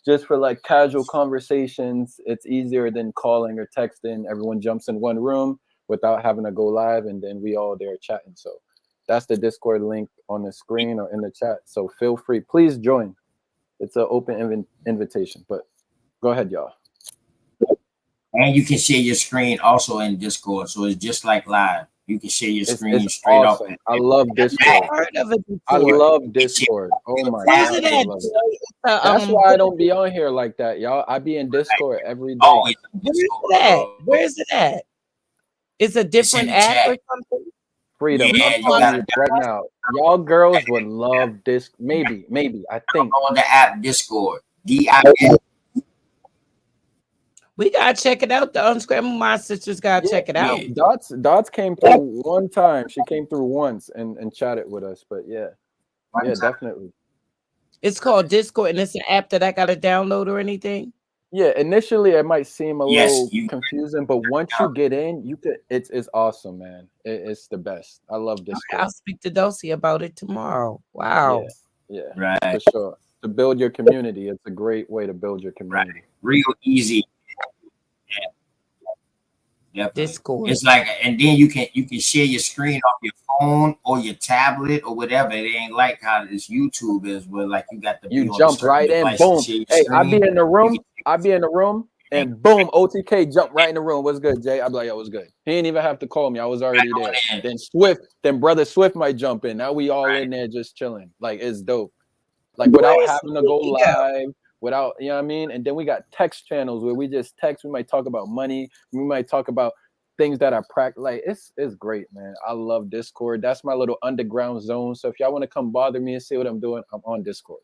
just for like casual conversations. It's easier than calling or texting. Everyone jumps in one room without having to go live, and then we all there chatting. So that's the Discord link on the screen or in the chat. So feel free, please join. It's an open invitation. But go ahead, y'all. And you can share your screen also in Discord, so it's just like live. You can share your screen It's straight awesome. up. I love Discord. Heard of it I before. love Discord. Oh my Where's god, it I at? love it. That's why I don't be on here like that, y'all. I be in Discord every day. Always Where's it at? Where's it at? It's a different the app or chat. something? Freedom. Yeah, I'm you telling gotta you right now. Y'all girls would love this. Maybe. I think. on the app Discord. DIS. We gotta check it out. The Unscrambled My sisters gotta check it out. Dots came through one time. She came through once and chatted with us. But yeah, definitely. It's called Discord, and it's an app that I gotta download or anything. Yeah, initially it might seem a Yes, little confusing, but once you get in, you could. It's awesome, man. It's the best. I love Discord. I'll speak to Dulcie about it tomorrow. Wow. Yeah, right, for sure. To build your community, it's a great way to build your community. Real easy. Yeah. Discord. It's like, and then you can share your screen off your phone or your tablet or whatever. It ain't like how this YouTube is, where like you got to You jump right in, boom. Hey, I be in the room, and boom, OTK jump right in the room. What's good, Jay? I be like, yo, what's good? He didn't even have to call me. I was already there. Then brother Swift might jump in. Now we all in there just chilling. Like it's dope. Like without having to go live. Without, you know what I mean? And then we got text channels where we just text. We might talk about money. We might talk about things that are practical. Like it's great, man. I love Discord. That's my little underground zone. So if y'all want to come bother me and see what I'm doing, I'm on Discord.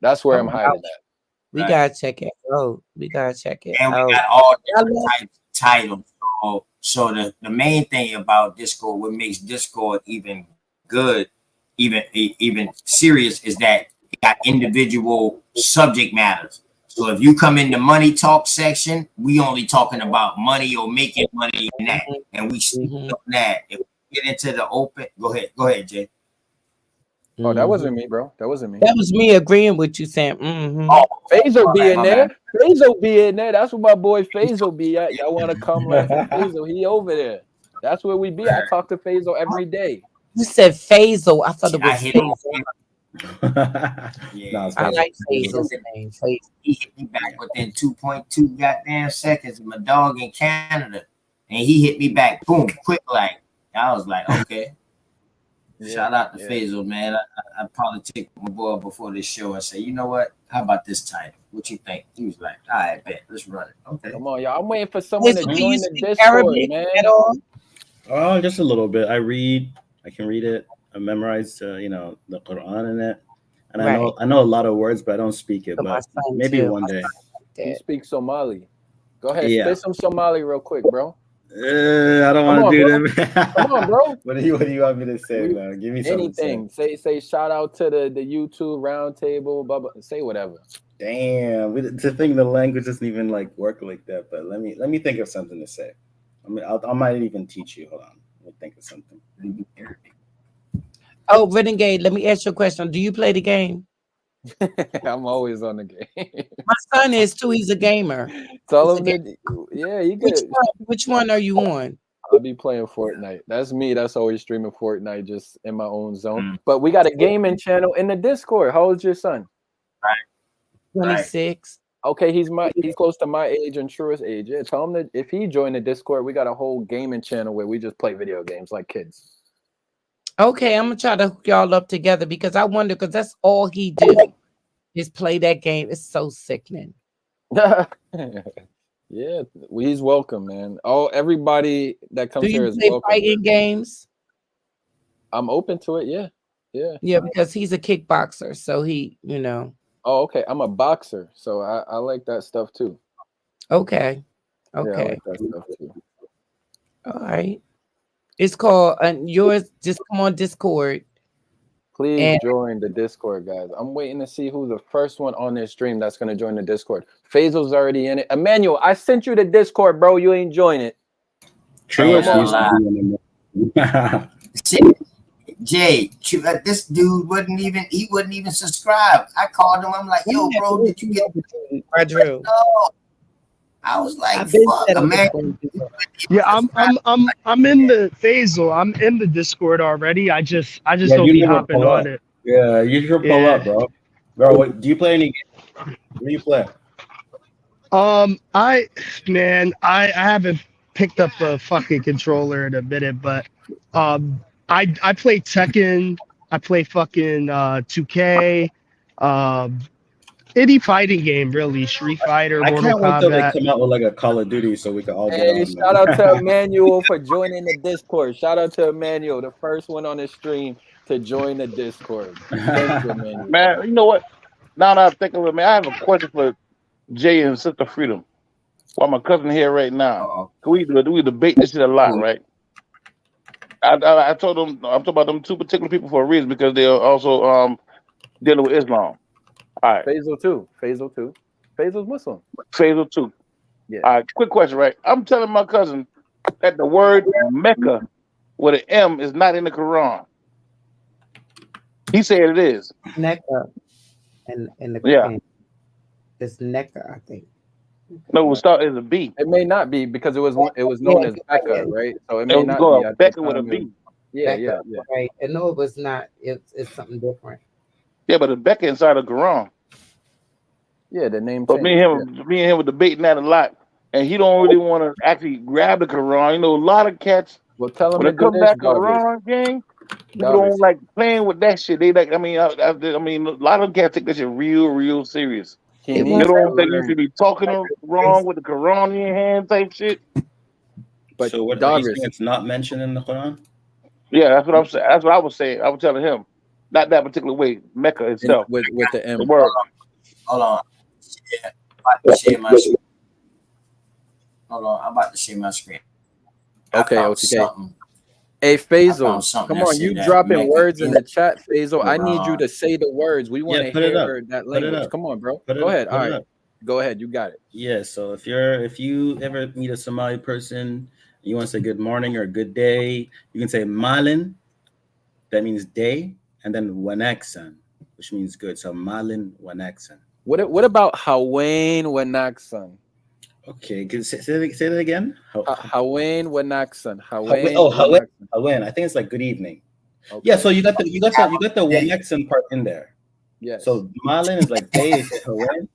That's where I'm hiding at. We gotta check it out. We gotta check it and out. we got all different types of titles. So the main thing about Discord, what makes Discord even good, even serious, is that got individual subject matters. So if you come in the money talk section, we only talking about money or making money and that, and we stick on that. If we get into the open, go ahead, Jay. Oh, that wasn't me, bro. That wasn't me. That was me agreeing with you, Sam. Oh, Faisal be in my there. bad. Faisal be in there. That's where my boy Faisal be at. Y'all want to come learn from Faisal? He over there. That's where we be. I talk to Faisal every day. You said Faisal. I thought it was Faisal. Yeah, I like Faisal's name. Faisal. He hit me back within 2.2 goddamn seconds. My dog in Canada, and he hit me back, boom, quick like. I was like, okay. Shout out to Faisal, man. I politic with my boy before this show and say, you know what? How about this title? What you think? He was like, all right, bet, let's run it. Okay. Come on, y'all. I'm waiting for someone to Do you join the speak Discord, Arabic man. at all? Oh, just a little bit. I can read it. I memorized, the Quran in it, and Right. I know a lot of words, but I don't speak it. So my But son maybe too. one day. You speak Somali. Go ahead, Yeah. spit some Somali real quick, bro. I don't Come want on, to do bro. that. Come on, bro. What do you want me to say, man? Give me something to Anything. Say shout out to the YouTube roundtable. Blah, blah. Say whatever. Damn, to think the language doesn't even like work like that. But let me think of something to say. I mean, I might even teach you. Hold on, let me think of something. Oh, Renegade, let me ask you a question. Do you play the game? I'm always on the game. My son is too. He's a gamer. Tell him that. Yeah, you good. Which one are you on? I'll be playing Fortnite. That's me. That's always streaming Fortnite just in my own zone. But we got a gaming channel in the Discord. How old's your son? 26. Okay, he's close to my age and True's age. Yeah, tell him that if he joined the Discord, we got a whole gaming channel where we just play video games like kids. Okay, I'm gonna try to hook y'all up together because I wonder because that's all he do is play that game. It's so sickening. Yeah, he's welcome, man. Everybody that comes here is play welcome. Fighting games? I'm open to it. Yeah, because he's a kickboxer, so he, Oh, okay. I'm a boxer, so I like that stuff too. Okay. Yeah, I like that stuff too. All right. It's called yours. Just come on Discord. Please join the Discord, guys. I'm waiting to see who's the first one on this stream that's going to join the Discord. Faisal's already in it. Emmanuel, I sent you the Discord, bro. You ain't join it. True used to be in Jay, this dude wouldn't even subscribe. I called him. I'm like, yo, bro, did you get Drew? No. I was like, fuck, man. Yeah, I'm in the Faisal. I'm in the Discord already. I just don't be hopping on it. Yeah, you should pull up, bro. Bro, what, do you play any games? What do you play? I haven't picked up a fucking controller in a minute, but I play Tekken. I play fucking 2K. Any fighting game, really. Street Fighter, I Mortal can't wait till they Kombat. come out with like a Call of Duty so we can all get Hey, on. shout out to Emmanuel for joining the Discord. Shout out to Emmanuel, the first one on the stream to join the Discord. Thank you, Emmanuel. Man, you know what? Now that I'm thinking of it, man, I have a question for Jay and Sister Freedom. While my cousin here right now, we debate this shit a lot, right? I told them I'm talking about them two particular people for a reason because they're also dealing with Islam. All right. Faisal too. Faisal's Muslim. Faisal too. Yeah. All right, quick question, right? I'm telling my cousin that the word Mecca with an M is not in the Quran. He said it is. Mecca. And the Quran. It's Mecca, I think. No, it start as a B. It may not be because it was known as Becca, right? So it may not be Becca with a B. Yeah. Right. And no, it was not. It's something different. Yeah, but it's Becca inside the Quran. Yeah, the name. But me and him were debating that a lot, and he don't really want to actually grab the Quran. You know, a lot of cats. Well, tell him when to it comes do back this, Quran gang, people don't like playing with that shit. They like, I mean, a lot of cats take that shit real serious. They don't think you should be talking wrong with the Quran in your hand type shit. But so what? Are you saying it's not mentioned in the Quran? Yeah, that's what I'm saying. That's what I was saying. I was telling him, not that particular way. Mecca itself with the M. The word. Hold on. Yeah, I'm about to share my screen. Hold on, I'm about to share my screen. Okay, OTK. Hey, I found Faisal, something come that on, said you that dropping Mecca words in is the chat, Faisal. I need you Quran. to say the words. We want Yeah, to put it up. hear that Put it language. up. Come on, bro. Put Go it ahead. put All it right. up. Go ahead. You got it. Yeah, so if you ever meet a Somali person, you want to say good morning or good day, you can say Malin, that means day, and then Wanaksan, which means good. So Malin Wanaksan. What about Hawain Wanaksan? Okay, say that again. Hawain Wanaksan. Hawen. Hawain Oh, Hawen. Wanaksan. Hawen. I think it's like good evening. Okay. Yeah, so you got the Wanaksan part in there. Yes. So Malin is like day, is Hawen.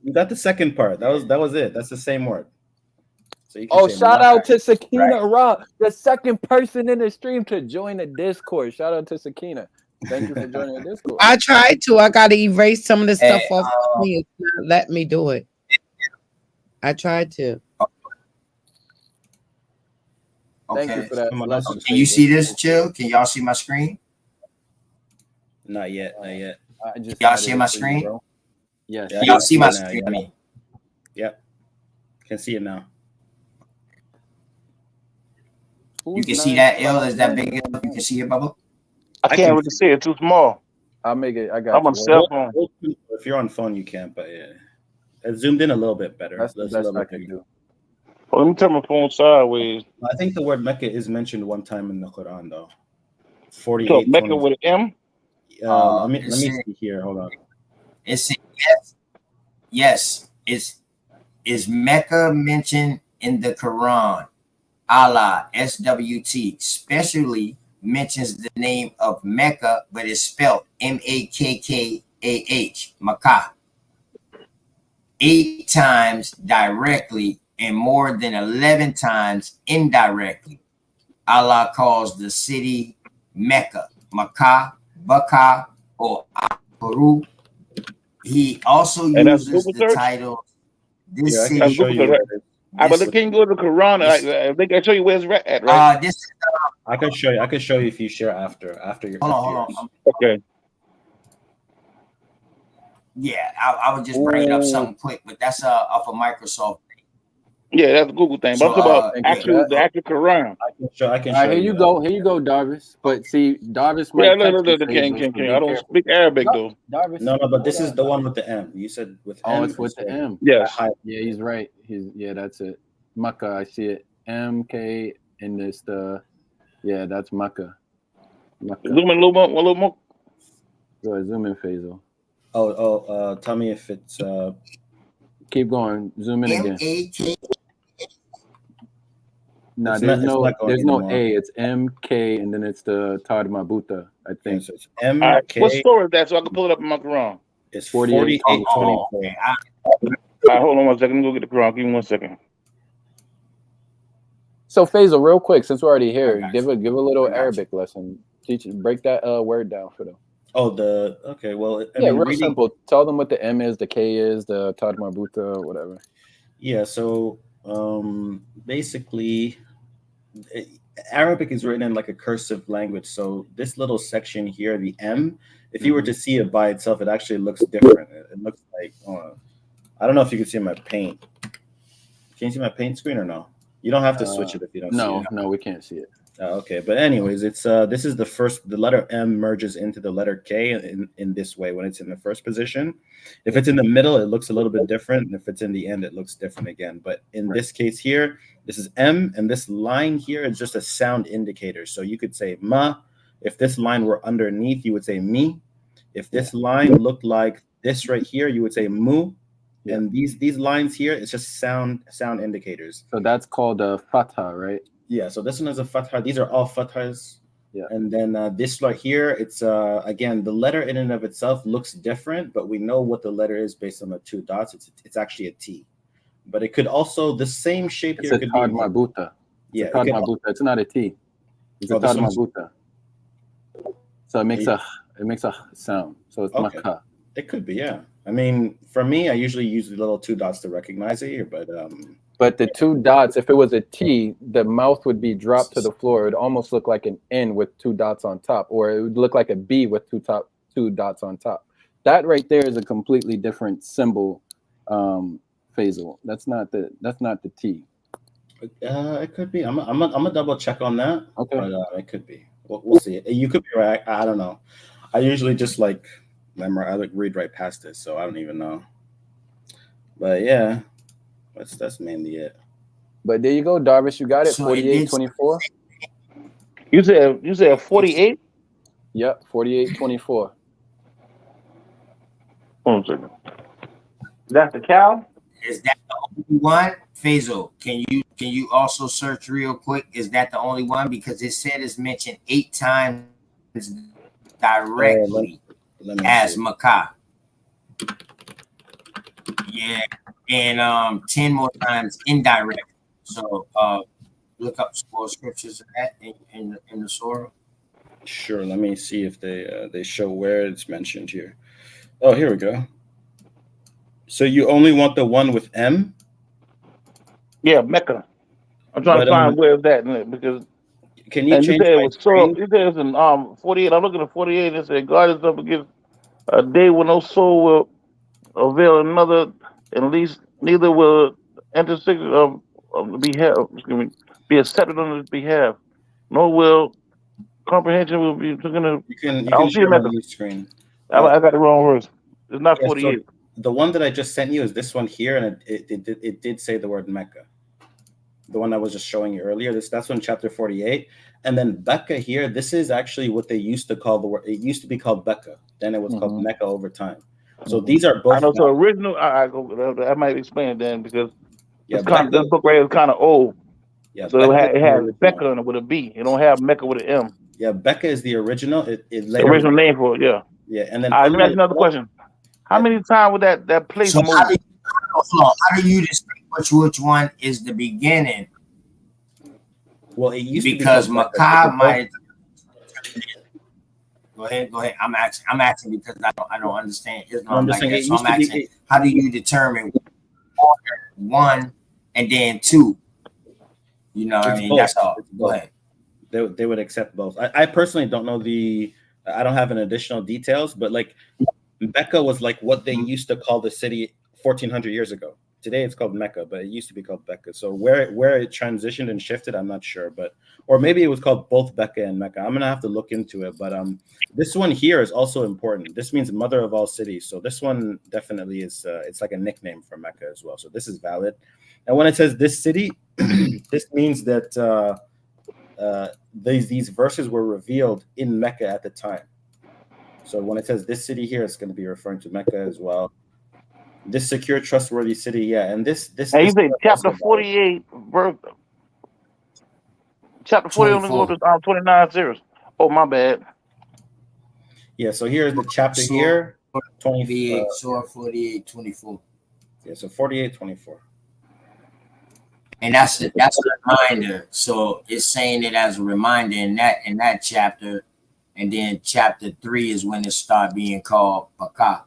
You got the second part. That was it. That's the same word. So you can Oh, say shout Malin. out to Sakina Right. Ra, the second person in the stream to join the Discord. Shout out to Sakina. Thank you for joining the Discord. I tried to. I got to erase some of the stuff Hey, off of me. It's not letting me do it. I tried to. Thank you okay. for that Someone else lesson. is Can you Faisal. see this, Chill? Can y'all see my screen? Not yet. Not yet. I just Y'all added see it my for you, screen? bro. Yes. Yeah, I Y'all can see see my it now. screen? Yeah. I mean, Yep. Can see it now. you can see that L. Is that big enough? You can see it, Bubba? I can't really see it. Too small. I'll make it. I got I'm on you. cell phone. If you're on phone, you can't. But yeah, it zoomed in a little bit better. That's the It's a best little I bit can bigger. do. Well, let me turn my phone sideways. I think the word Mecca is mentioned one time in the Quran, though. So 48. Mecca 20. with an M. Let me It said, see here. Hold on. it said yes. Is Mecca mentioned in the Quran? Allah, SWT, specially mentions the name of Mecca, but it's spelled Makkah, Makkah, 8 times directly and more than 11 times indirectly. Allah calls the city Mecca, Makkah, Bakah, or Peru. He also And that's uses Google the search. title, this Yeah, I can That's city. show Google you search. where it is. But can you go to the Quran? I think I show you where it's at, right? This I can show you. I can show you if you share after your. hold on. Okay. Yeah, I would just bring it up something quick, but that's off of Microsoft. Yeah, that's a Google thing. But So I'm talking about Thank you for the that. actual Quran. I can All right, show here you. you go. Here you go, Darvis. But see, Darvis Yeah, might catch you, King. Faisal, so I be don't careful. speak Arabic though. Darvis. No, but this hold is on. the one with the M. You said with Oh, M. it's with the M. Yes. Yeah, he's right. Yeah, that's it. Makkah, I see it. MK, and it's yeah, that's Makkah. Zoom in a little more. Go ahead, zoom in, Faisal. Tell me if it's Keep going. Zoom in again. M-A-K. No, It's there's not no going anymore. A. It's MK, and then it's the Tad Mabuta, I think. So it's All right. MK. What store is that so I can pull it up in my Quran? It's 48:24. 48:24. Okay. All right, hold on 1 second. Let me go get the Quran. Give me 1 second. So Faisal, real quick, since we're already here, I give a little got you. Arabic lesson. Break that word down for them. Oh, okay. Well, I Yeah, mean, real simple. Tell them what the M is, the K is, the Tad Marbuta, whatever. Yeah. So basically, Arabic is written in like a cursive language. So this little section here, the M, if you were to see it by itself, it actually looks different. It looks like I don't know if you can see my paint. Can you see my paint screen or no? You don't have to switch it if you don't see it. No, we can't see it. Okay, but anyways, it's this is the letter M merges into the letter K in this way when it's in the first position. If it's in the middle, it looks a little bit different, and if it's in the end, it looks different again. But in this case here, this is M, and this line here is just a sound indicator. So you could say ma. If this line were underneath, you would say mi. If this line looked like this right here, you would say mu. Yeah. And these lines here, it's just sound indicators. So that's called a fatha, right? Yeah, so this one is a fatha. These are all fathas. Yeah. And then this right here, it's again, the letter in and of itself looks different, but we know what the letter is based on the 2 dots. It's actually a T. But it could also, the same shape it's here a could Tad be Marbuta. Yeah, Tad Marbuta. It's not a T. It's a Tad Marbuta. So it makes a sound. So it's Makkah. It could be, yeah. I mean, for me, I usually use the little 2 dots to recognize it here, but the 2 dots, if it was a T, the mouth would be dropped to the floor. It would almost look like an N with 2 dots on top, or it would look like a B with 2 dots on top. That right there is a completely different symbol, Faisal. That's not the T. It could be. I'm a double check on that. Okay. But it could be. We'll see. You could be right. I don't know. I usually just like I like read right past it, so I don't even know. But yeah, that's mainly it. But there you go, Darvish. You got it. So it did. 48-24. You said 48. Yep, 48-24. Hold on a second. That's the cow. Is that the only one? Faisal, can you also search real quick? Is that the only one? Because it said it's mentioned 8 times directly let me as see. Makkah. Yeah, and 10 more times indirect. So look up more scriptures of that in the Surah. Sure. Let me see if they show where it's mentioned here. Oh, here we go. So you only want the one with M? Yeah, Mecca. I'm trying to find where that because. Can you And you change said it my was screen? you said it's in 48. I'm looking at 48 and it said God is up against a day when no soul will avail another, and at least neither will intercession be accepted on his behalf, nor will comprehension will be gonna. You can I don't see share the my method. new screen. I got the wrong verse. It's not Yeah, 48. so the one that I just sent you is this one here, and it did say the word Mecca. The one I was just showing you earlier. That's on chapter 48. And then Becca here, this is actually what they used to call the word. It used to be called Becca. Then it was called Mecca over time. So these are both. I know. So original. I might explain it then because Yeah, this book right here is kind of old. Yeah, So Becca it is the has original. Becca on it with a B. It don't have Mecca with an M. Yeah, Becca is the original. It The later. original name for it, yeah. Yeah, and then All right, let me ask you another question. How many times would that place So move? how do you distinguish which one is the beginning? Well, it used because to be Makkah might. Go ahead. I'm asking because I don't understand Islam like that. So I'm asking, how do you determine one and then two? You know what I mean? Both. That's all. Go ahead. They would accept both. I personally don't know I don't have an additional details, but like Mecca was like what they used to call the city 1400 years ago. Today it's called Mecca, but it used to be called Becca. So where it transitioned and shifted, I'm not sure, or maybe it was called both Becca and Mecca. I'm gonna have to look into it. But this one here is also important. This means mother of all cities. So this one definitely is. It's like a nickname for Mecca as well. So this is valid. And when it says this city, this means that these verses were revealed in Mecca at the time. So when it says this city here, it's going to be referring to Mecca as well. This secure, trustworthy city, yeah. And this. And you say chapter 48, verse. Chapter 40 only go to 29 zeros. Oh, my bad. Yeah. So here's the chapter here. 48, 48, 24. Yeah. So 48, 24. And that's a reminder. So it's saying it as a reminder in that chapter, and then chapter 3 is when it start being called Makkah.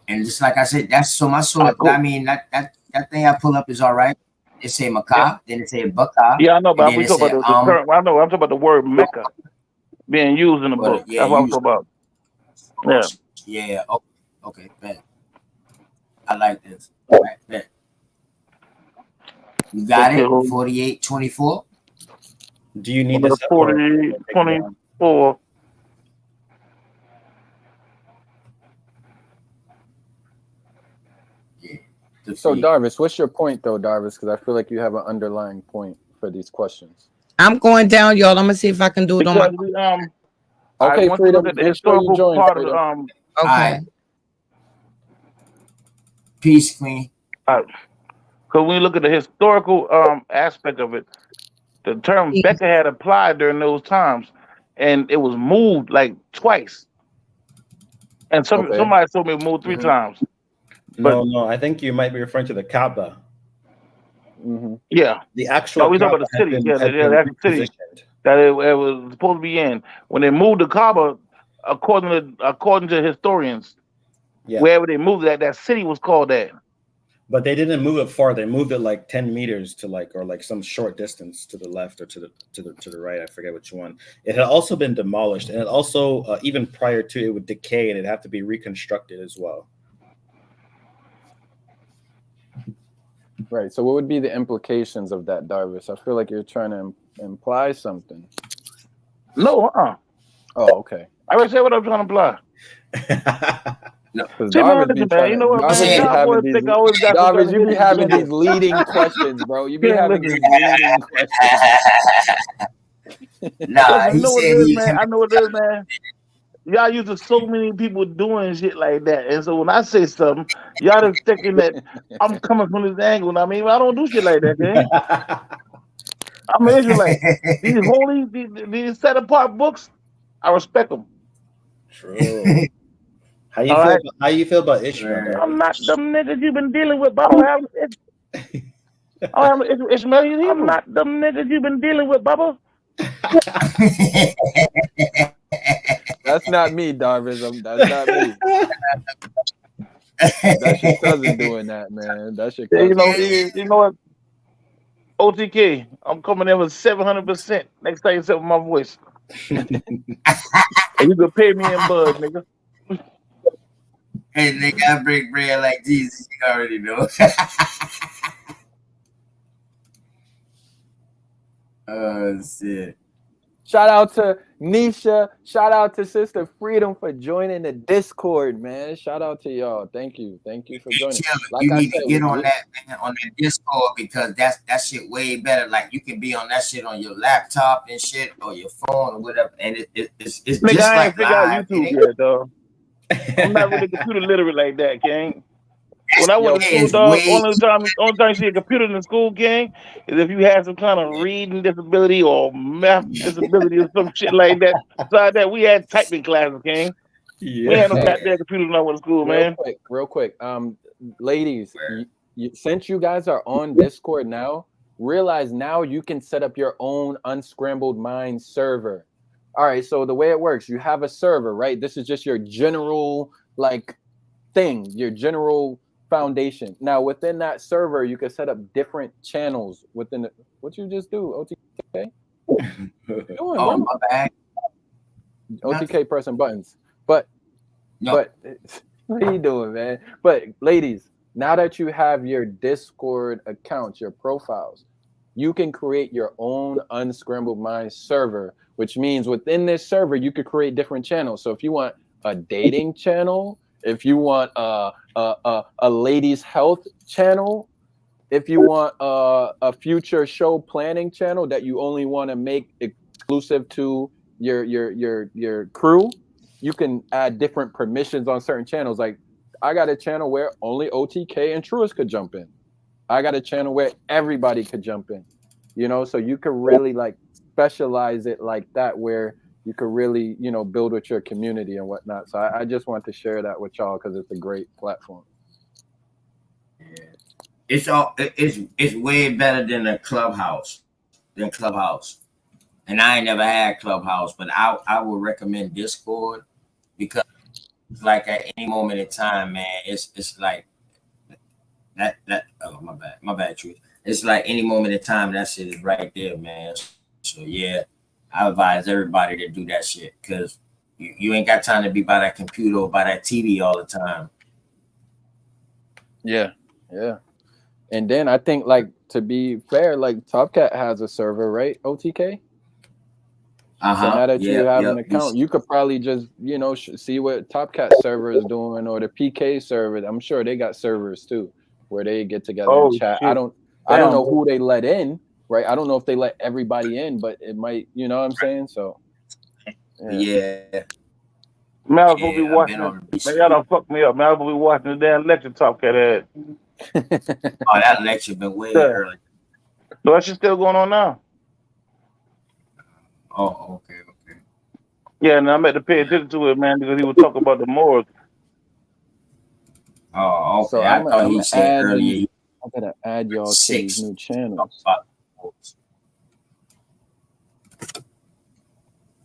And just like I said, that's so my soul. I mean that thing I pull up is all right. It say Makkah, then it say Bakah. Yeah, I know, but we talk about the term. I know. I'm talking about the word Mecca being used in the book. Yeah, that's what I'm talking about. Yeah. Okay. Bet. I like this. All right, bet. You got it. 48, 24. Do you need this? 48, 24. So Darvis, what's your point though, Darvis? Because I feel like you have an underlying point for these questions. I'm going down, y'all. I'm gonna see if I can do it on my. Okay, Freedom. The historical part of Okay. Peace, Queen. Because when you look at the historical aspect of it, the term Becca had applied during those times, and it was moved like twice. And somebody told me it moved 3 times. But no, I think you might be referring to the Kaaba. Yeah, the actual. we talk about the city. The actual city that it was supposed to be in. When they moved the Kaaba, according to historians, wherever they moved that city was called that. But they didn't move it far. They moved it like 10 meters to or some short distance to the left or to the right. I forget which one. It had also been demolished, and it also even prior to it would decay, and it'd have to be reconstructed as well. Right. So what would be the implications of that, Darvis? I feel like you're trying to imply something. No, Oh, okay. I already said what I'm trying to imply. Because See, man, Darvis be listen, man. trying You to know what, man? Darvis be Y'all having boys these think I always got some kind Darvis, of you be hidden having agenda. these leading questions, bro. You be King, having listen. these leading questions. Nah, Listen, you he know what said it is, he man. I know what it is, man. Y'all used to so many people doing shit like that, and so when I say something, y'all just thinking that I'm coming from this angle. And I mean, I don't do shit like that, man. I'm an Israelite. These holy, these set apart books, I respect them. True. How you All feel? right. How you feel about Ishmael, I'm Darby? not them niggas you've been dealing with, Bubba. I don't have Ishmael. He's Hebrew. I'm not them niggas you've been dealing with, Bubba. That's not me, Darvis. That's not me. That's your cousin doing that, man. That's your cousin. You know what? OTK, I'm coming in with 700% next time you set with my voice. And you can pay me in bud, nigga. Hey, nigga, I break bread like Jesus. You already know. Oh, shit. Shout out to Nisha. Shout out to Sister Freedom for joining the Discord, man. Shout out to y'all. Thank you. Thank you for joining. Like You I need said, to get on that, man, on that Discord, because that shit way better. Like, you can be on that shit on your laptop and shit, or your phone or whatever, and it's Nigga, just I ain't like figured out live. YouTube yet, though. I'm not really computer literate like that, King. When I went to school, It's dog, way only time you see a computer in the school, King, is if you had some kind of reading disability or math disability or some shit like that. Besides that, we had typing classes, King. We ain't had no goddamn computers when I went to school, man. Real quick. Ladies, since you guys are on Discord now, realize now you can set up your own Unscrambled Mind server. All right, so the way it works, you have a server, right? This is just your general thing, your general foundation. Now within that server, you can set up different channels within it. What you just do, OTK? Oh, my bad. OTK pressing buttons. But what are you doing, man? But ladies, now that you have your Discord accounts, your profiles, you can create your own Unscrambled Mind server, which means within this server, you could create different channels. So if you want a dating channel, if you want a ladies' health channel, if you want a future show planning channel that you only want to make exclusive to your crew, you can add different permissions on certain channels. Like I got a channel where only OTK and Truist could jump in. I got a channel where everybody could jump in. You know, so you could really specialize it like that, where you could really, build with your community and whatnot. So I just want to share that with y'all because it's a great platform. It's way better than Clubhouse. And I ain't never had Clubhouse, but I would recommend Discord, because it's like at any moment in time, man, it's like that oh, my bad truth. It's like any moment in time, that shit is right there, man. So yeah, I advise everybody to do that shit, because you ain't got time to be by that computer or by that TV all the time. Yeah. And then I think, to be fair, Top Cat has a server, right? OTK. So now that you have an account, you could probably just, see what Top Cat server is doing, or the PK server. I'm sure they got servers too, where they get together and chat. Shit. I don't know who they let in, right? I don't know if they let everybody in, but it might, you know what I'm saying? So yeah. Man, I was supposed to be watching it. Man, y'all done fucked me up. Man, I was supposed to be watching the damn lecture Top Cat had. Oh, that lecture been way early. So that shit still going on now. Oh, okay. Yeah, and I meant to pay attention to it, man, because he was talking about the morals. Oh, okay. So I thought he said earlier. I'm gonna add y'all to these new channels.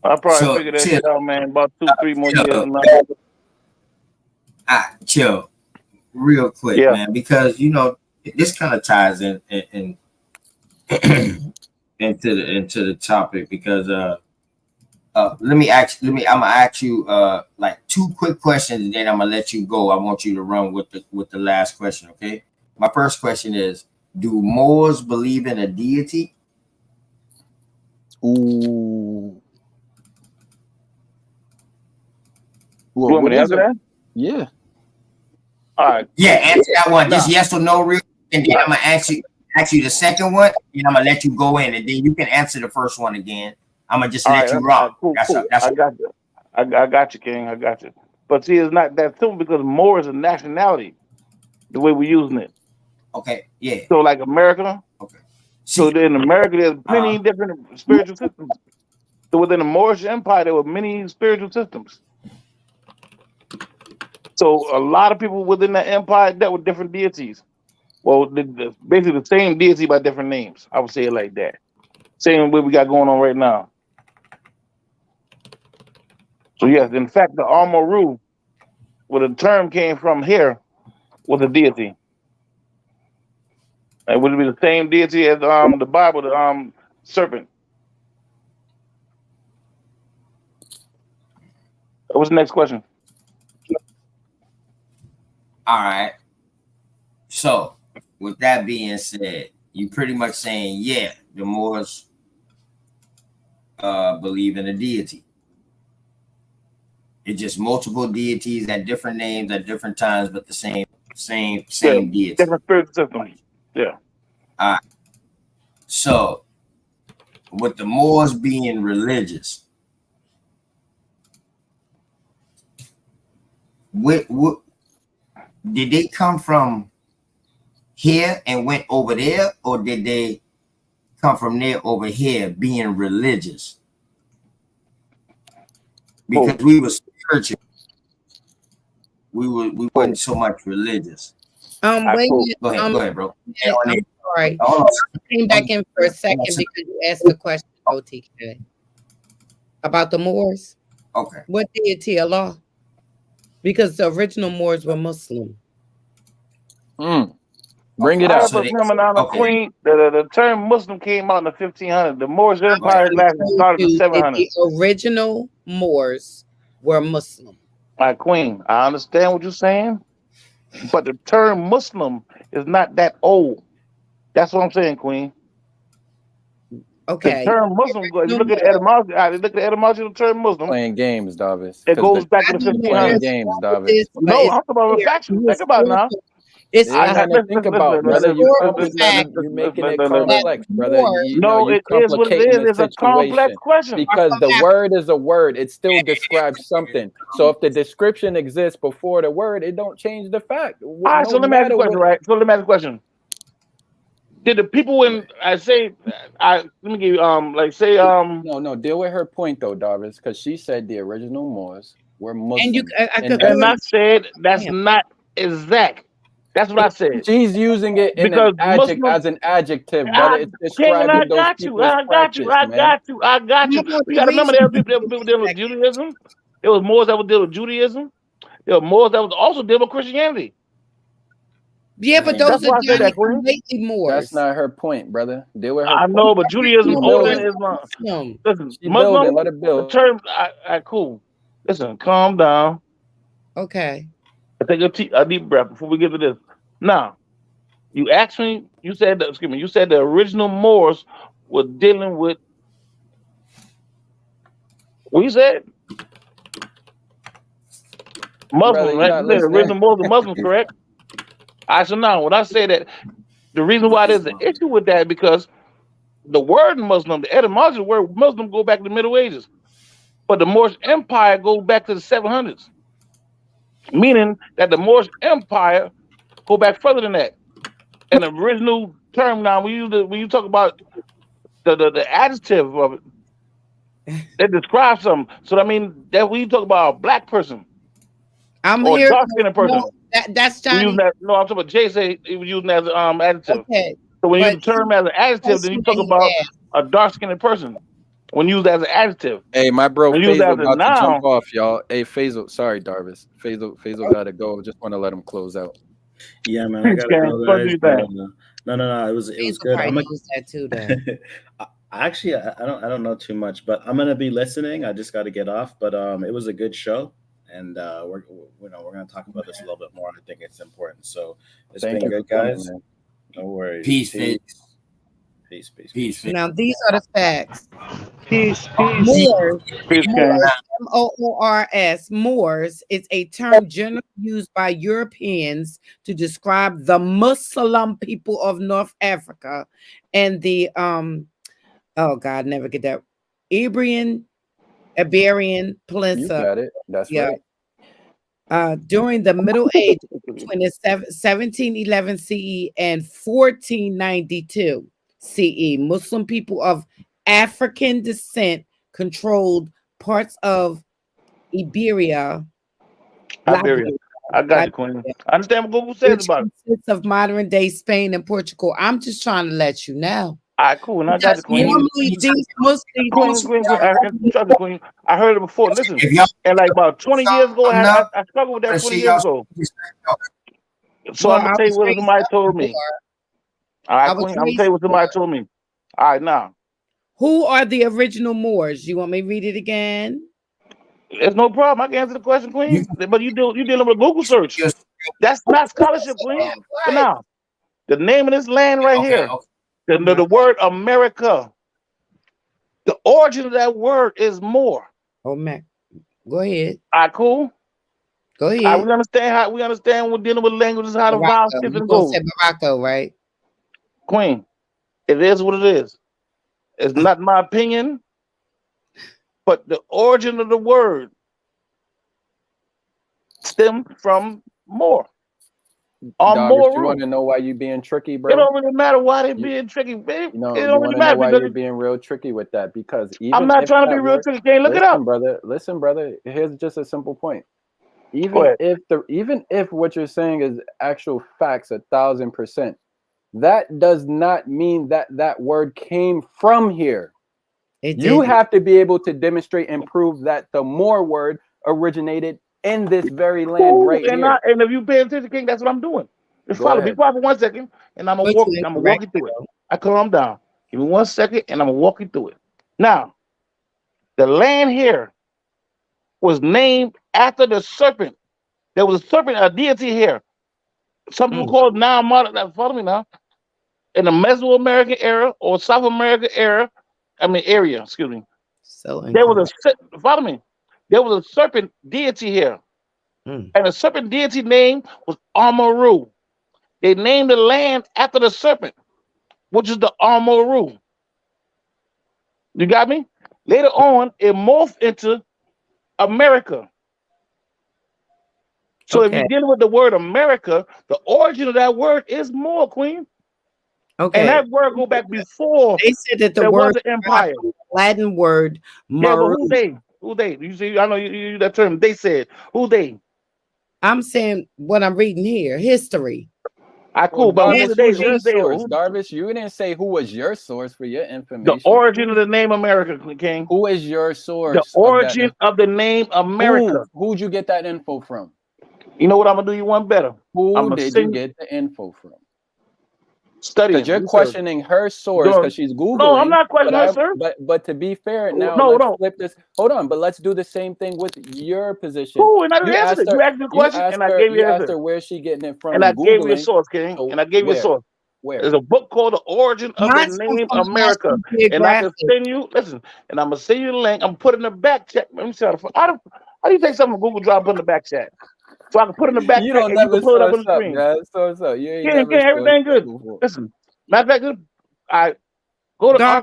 I probably figured that shit out, man, about 2-3 more years from now. Chill, real quick, man, because this kind of ties in into the topic, because I'm gonna ask you like 2 quick questions, and then I'm gonna let you go. I want you to run with the last question, okay? My first question is, Do Moors believe in a deity? Ooh. Well, You want me what to is answer it? that? Yeah. All right. Yeah, answer that one. Just Nah. yes or no, real. And then I'm gonna ask you the second one, and I'm gonna let you go in, and then you can answer the first one again. I'm gonna just All let right. you All rock. right, cool. That's Cool. that's I got you. I got you, King. I got you. But see, it's not that simple because more is a nationality. The way we're using it. okay. Yeah. So, like America. Okay. So See. in America, there's plenty different spiritual systems. So within the Moorish Empire, there were many spiritual systems. So a lot of people within that empire dealt with different deities. Well, basically the same deity by different names. I would say it like that. Same way we got going on right now. So yes, in fact, the Amaru, where the term came from here, was a deity. It would be the same deity as the Bible, the serpent. What's the next question? All right. So, with that being said, you pretty much saying, yeah, the Moors believe in a deity. It's just multiple deities at different names at different times, but the same deity. Different spiritual systems. Yeah. All right. So, with the Moors being religious, what did they come from here and went over there, or did they come from there over here being religious? Because we were spiritual, we weren't so much religious. Wait a minute. Go ahead, bro. I'm sorry. Hold on. I came back in for a second because you asked a question, OTK, about the Moors. Okay. What deity? Allah? Because the original Moors were Muslim. Bring it I out. have a phenomenon of Queen. The term Muslim came out in the 1500s. The Moorish Empire started in the 700s. The original Moors were Muslim. Queen, I understand what you're saying, but the term Muslim is not that old. That's what I'm saying, Queen. Okay. The term Muslim, if you look at the etymology of the term Muslim. Playing games, Davis. It goes back to the 1500s. Playing games, Davis. No, I'm talking about factual. Think about it now. It's nothing to think about, brother. You making it complex, brother. No, you it is what it complicating is. the It's a complex situation. question. Because the word is a word, it still describes something. So if the description exists before the word, it don't change the fact. All right, so let me ask you a question, right? So let me ask you a question. Did the people when let me give you no, deal with her point though, Darvis, because she said the original Moors were Muslim. And I said that's not exact. That's what I said. She's using it in because as an adjective, brother. It's describing those people's practice, man. I got you. We got to remember there were people dealing with Judaism. There was Moors that would deal with Judaism. There were Moors that was also dealing with Christianity. Yeah, but those are completely Moors. That's not her point, brother. Deal with her. I know, but Judaism older than Islam. Listen, Muslim, let it build. The term, cool. Listen, calm down. Okay. Take a deep breath before we get to this. Now, you asked me. You said the original Moors were dealing with. What you said? Muslim, right? You said the original Moors were Muslims, correct? So now, when I say that, the reason why there's an issue with that because the word Muslim, the etymology of the word Muslim, go back to the Middle Ages, but the Moorish Empire goes back to the 700s, meaning that the Moorish Empire go back further than that. And the original term now, when you talk about the adjective of it, it describes something. So I mean that when you talk about a black person, or a dark-skinned person, that's Johnny. I'm talking about Jay say he was using that as adjective. Okay. So when you use the term as an adjective, then you talk about a dark-skinned person. When used as an adjective. Hey, my bro when Faisal about to jump off, y'all. Hey, Faisal, sorry, Darvis. Faisal gotta go. Just want to let him close out. Yeah, man, I gotta go, guys. No, it was good. I'm use that too, though. Actually, I don't know too much, but I'm gonna be listening. I just got to get off, but it was a good show, and we're gonna talk about this a little bit more. I think it's important. So it's been good, guys. No worries. Peace, Peace. peace. Peace. Now these are the facts. Peace. Moors, Peace, King. Moors, Moors is a term generally used by Europeans to describe the Muslim people of North Africa and the oh God, never get that Iberian You Peninsula. got it. That's Yeah. right. During the Middle Age between 1711 CE and 1492 CE, Muslim people of African descent controlled parts of Iberia. Iberia. I got you, Queen. I understand what Google says Which about it. consists of modern day Spain and Portugal. I'm just trying to let you know. All right, cool. And I got Because you, Queen. normally these Muslims, Queen. Trust me, Queen. I heard it before. Listen, and like about 20 years ago, I struggled with that 20 years ago. So Well, I'm gonna I tell you was what raised somebody up told me. more. All I right, was Queen. I'm gonna raised tell you what somebody more. told me. All right, now. Who are the original Moors? You want me to read it again? It's no problem. I can answer the question, Queen. But you dealing with a Google search. That's not scholarship, Queen. But now, the name of this land right here, the word America, the origin of that word is more. Oh man, go ahead. All right, cool. Go ahead. We understand when we're dealing with languages how the vowel Morocco. You system gonna goes. say Morocco, right? Queen, it is what it is. It's not my opinion, but the origin of the word stem from more. Darvish, you More. want to know why you being tricky, It bro? don't really matter why they being tricky, babe. No, It you don't want really to know matter why because you're being real tricky with that? Because I'm even not if trying to be that real word, tricky. Can't look it up. listen, brother. Here's just a simple point. Go Even ahead. if what you're saying is actual facts, 1,000%, that does not mean that that word came from here. You have to be able to demonstrate and prove that the more word originated in this very land Cool. right here. And if you pay attention, King, that's what I'm doing. Just Go follow. Be ahead. quiet for 1 second, and I'm gonna But walk. you I'm gonna walk incorrect, you through it. though. I calm down. Give me 1 second, and I'm gonna walk you through it. Now, the land here was named after the serpent. There was a serpent, a deity here. Some people call it now modern. Follow me now. In the Mesoamerican era or South American area, excuse me. So There was incorrect. follow me. There was a serpent deity here, and the serpent deity name was Amaru. They named the land after the serpent, which is the Amaru. You got me? Later on, it morphed into America. So if you're Okay. dealing with the word America, the origin of that word is more, Queen. Okay. And that word go back before They said that the there was word an empire. from the Latin word Yeah, but maru. who they? Who they? You see, I know you use that term. They said, who they? I'm saying what I'm reading here, history. Cool, but who Darvish, they? who's your Who's they? source? Darvish, you didn't say who was your source for your The information. origin of the name America, King. Who is your source? The origin of the name America. Who'd you get that info from? You know what I'm gonna do? You one better. Who did you get the info from? Studying. Because you're research. questioning her source because she's Googling. No, I'm not questioning her, sir. But to be fair, now No, let's no. flip this. Hold on, but let's do the same thing with your position. Cool, and I You answered asked it. her, You asked me a question, and I gave you an answer. where she getting it from And I gave you a Googling. source, King. So and I gave you a source. Where? There's a book called The Origin of the Mine's Name from America. National And I can Geographic. send you, listen, and I'm gonna send you the link. I'm putting the back chat. Let me see how do you take something from Google Drive, put in the back chat? So I can put it in the back You chat don't and you never can pull it up source on the up, screen. guys. Source up. You ain't Yeah, never everything sourced up good. before. Listen, matter of fact, I go to Darvish, I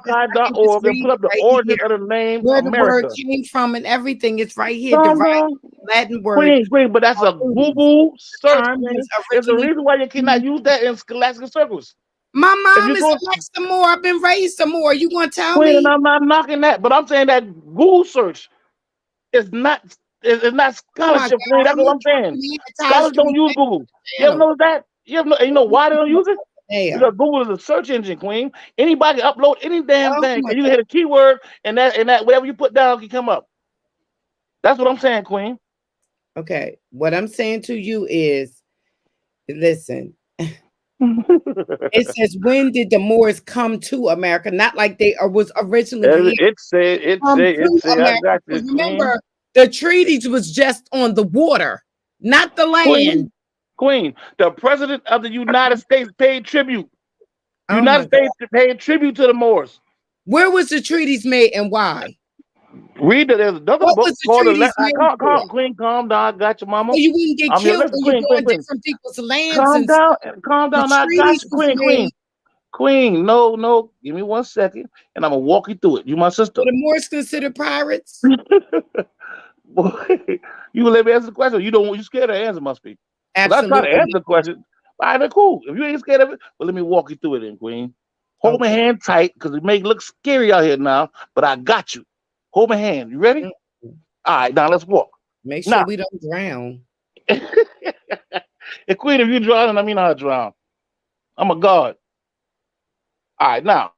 can just archive.org and read put up the right origin here of the name where the word America. came from and everything. It's right here. Calm Derived down. Latin word. Queen, but that's a Google search. Term Queen. was There's a originally. reason why you cannot use that in scholastic circles. My If mom you is go, Alexa Moore. I've been raised some more. You gonna tell Queen, and me? I'm not knocking that, but I'm saying that Google search is not Oh my scholarship, Queen. God! That's I'm what not I'm saying. monetized Scholars don't through use the Google. You ever channel. notice that? You know why they don't use it? Yeah. Because Google is a search engine, Queen. Anybody can upload any damn Oh thing, my and you God. hit a keyword, and that whatever you put down can come up. That's what I'm saying, Queen. Okay. What I'm saying to you is, listen. It says, when did the Moors come to America? Not like they was originally here. It say. I America. got you, Because Queen. remember, the treaties was just on the water, not the land. Queen, the president of the United States paid tribute. Oh my United States paid tribute to the Moors. Where was the treaties made and why? Read that. There's another What book was the called the treaties made for? Queen, calm down. I got you, mama. So you wouldn't get I'm here. killed Listen, when you Queen, go Queen, on Queen. different people's lands Calm and down, stuff. calm down. The I got treaties you, was Queen, Queen. made. Queen, no. Give me 1 second, and I'm gonna walk you through it. You my sister. Were the Moors considered pirates? Boy, you gonna let me answer the question? You scared of the answer? Must be. Because I try to Absolutely. answer the question. All right, then cool. If you ain't scared of it, well, let me walk you through it, then, Queen. Hold my hand tight, because it may look scary out here now, but I got you. Hold my hand. You ready? All right, now let's walk. Make sure we don't drown. And Queen, if you drown, I mean I drown. I'm a god. All right, now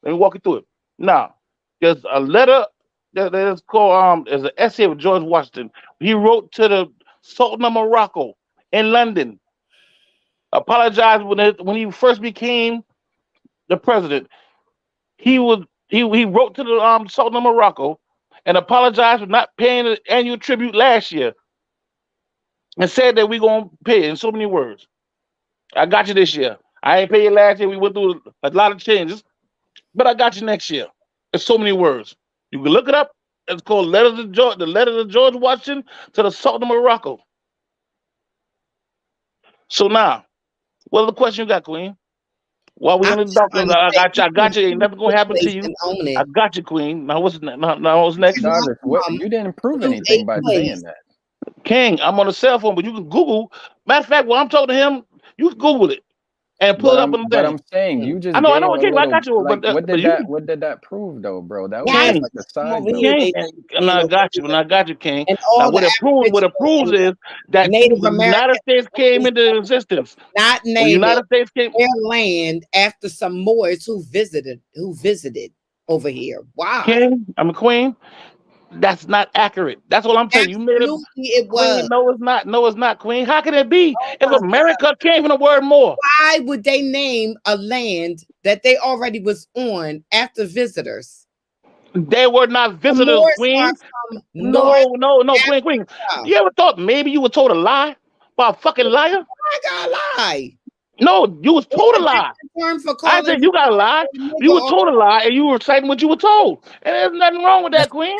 let me walk you through it. Now, there's a letter that is called there's an essay of George Washington. He wrote to the Sultan of Morocco in London. Apologized when he first became the president. He wrote to the Sultan of Morocco and apologized for not paying the annual tribute last year, and said that we're gonna pay it in so many words. I got you this year. I ain't pay you last year. We went through a lot of changes, but I got you next year. It's so many words. You can look it up. It's called the letter to George Washington to the Sultan of Morocco. So now, what are the question you got, Queen? While we in the darkness, I got you. Ain't nothing gonna happen to you. I got you, Queen. Now what's next? Jarvis, you didn't prove anything by saying that. King, I'm on the cell phone, but you can Google. Matter of fact, what I'm talking to him, you can Google it and pull it up on the thing. But I'm saying you just I know, gave King, I got you. Like, but what did that prove though, bro? That was King, like a side note. King, and I got you, King. And Now all what it proves is that Native the United States came into existence. Not When the name United it, States came their land after some Moors who visited over here. Why? King, I'm a Queen. That's not accurate. That's what I'm telling you. You made it. Absolutely, it Queen, was. no, it's not. No, it's not, Queen. How can it be? Oh If my America came from the word more. Why would they name a land that they already was on after visitors? They were not visitors, Moors Queen. are from North No, Queen. You ever thought maybe you were told a lie by a fucking liar? I got a lie. No, you was told a lie. Term for I said you got a lie. You were told a lie, and you were reciting what you were told. And there's nothing wrong with that, Queen.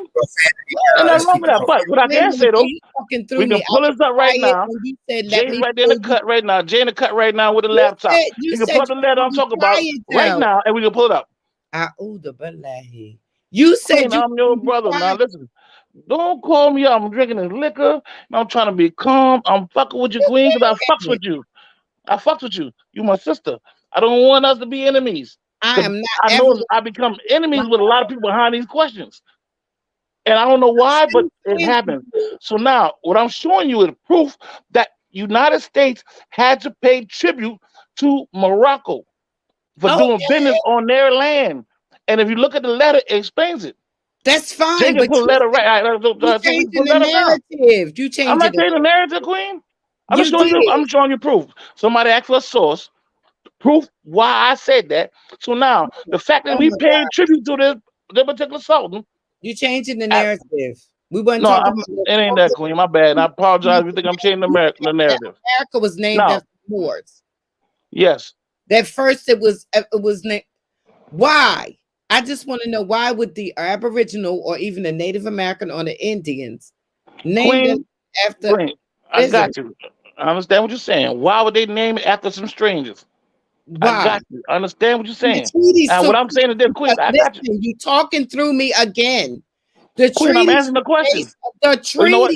There's nothing wrong with that. But what I can say though, we can pull this up right now. Jay's right there in the cut right now. Jay in the cut right now with the laptop. You can pull up the letter I'm talking about right now, and we can pull it up. You said Queen, I'm your brother. Now listen, don't call me up. I'm drinking this liquor. I'm trying to be calm. I'm fucking with you, Queen, because I fucks with you. I fucks with you. You my sister. I don't want us to be enemies. I am not. I know I become enemies with a lot of people behind these questions. And I don't know why, but it happens. So now what I'm showing you is proof that United States had to pay tribute to Morocco for doing business on their land. And if you look at the letter, it explains it. That's fine. Jay can put a letter right. You changing the narrative. You changing I'm not saying the narrative, Queen. I'm showing you proof. Somebody asked for a source, proof why I said that. So now the fact that we paid tribute to this particular Sultan. You changing the narrative. We wasn't No, talking about it ain't that, Queen. My bad. And I apologize if you think I'm changing the narrative. America was named after Moors. Yes. That first it was named. Why? I just want to know why would the Aboriginal or even the Native American or the Indians name them after? Queen, I got you. I understand what you're saying. Why would they name it after some strangers? Why? I got you. I understand what you're saying. And what I'm saying is this, Queen, I got you. You talking through me again. The Queen, I'm answering the question. The treaty. Well, you know what?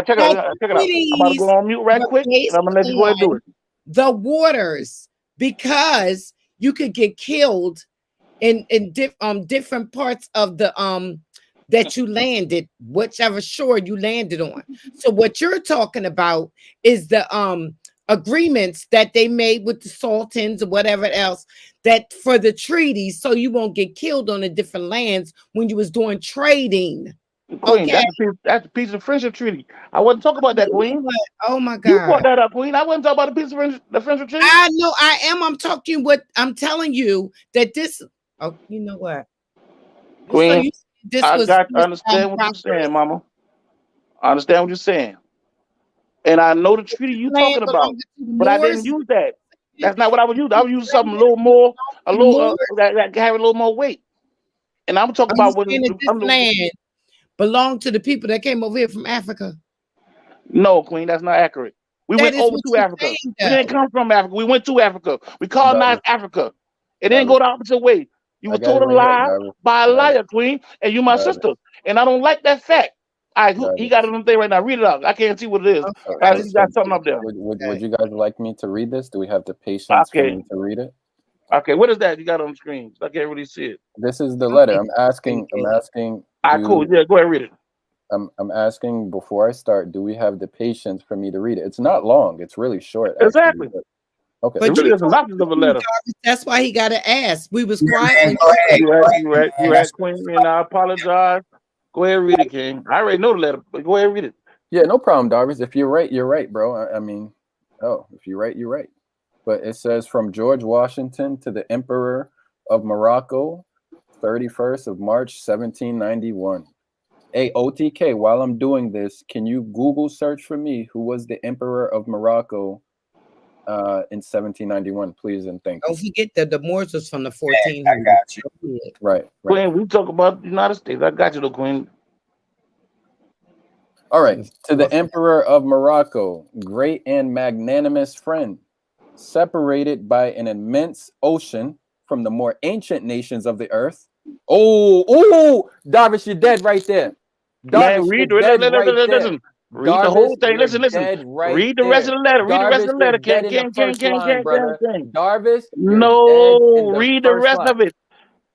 Check it out. I'm about to go on mute right quick. And I'm gonna let you go ahead and do it. The waters, because you could get killed in different parts of the that you landed, whichever shore you landed on. So what you're talking about is the agreements that they made with the sultans or whatever else, that for the treaties, so you won't get killed on the different lands when you was doing trading. Queen, that's a piece of friendship treaty. I wasn't talking about that, Queen. Oh my God. You brought that up, Queen. I wasn't talking about a piece of the friendship treaty. I know I am. I'm talking what I'm telling you that this. Oh, you know what? Queen, so I understand what you're saying, Mama. I understand what you're saying. And I know the treaty you're talking about, but I didn't use that. That's not what I would use. I would use something a little more, that have a little more weight. And I'm talking about when this land belonged to the people that came over here from Africa. No, Queen, that's not accurate. We went over to Africa. We didn't come from Africa. We went to Africa. We colonized Africa. It didn't go the opposite way. You were told a lie by a liar, Queen, and you my sister. And I don't like that fact. He got it on the thing right now. Read it out. I can't see what it is. I see got something up there. Would you guys like me to read this? Do we have the patience for me to read it? Okay, what is that you got on the screen? I can't really see it. This is the letter. I'm asking. All right, cool. Yeah, go ahead and read it. I'm asking before I start, do we have the patience for me to read it? It's not long. It's really short. Exactly. Okay. But really, there's a lot of the letter. That's why he got to ask. We was quiet. You had Queen, and I apologize. Go ahead and read it, King. I already know the letter, but go ahead and read it. Yeah, no problem, Darvis. If you're right, bro. I mean, if you're right, you're right. But it says from George Washington to the Emperor of Morocco, 31st of March, 1791. Hey, OTK, while I'm doing this, can you Google search for me who was the Emperor of Morocco in 1791, please and thank you. Don't forget that the Moors was from the 1400s. I got you. Right. Queen, we talk about the United States. I got you, though, Queen. All right. To the Emperor of Morocco, great and magnanimous friend, separated by an immense ocean from the more ancient nations of the earth. Oh, Darvish, you're dead right there. Man, read listen. Read the whole thing. Listen. Read the rest of the letter. Read the rest of the letter. King. Darvish. No, read the rest of it.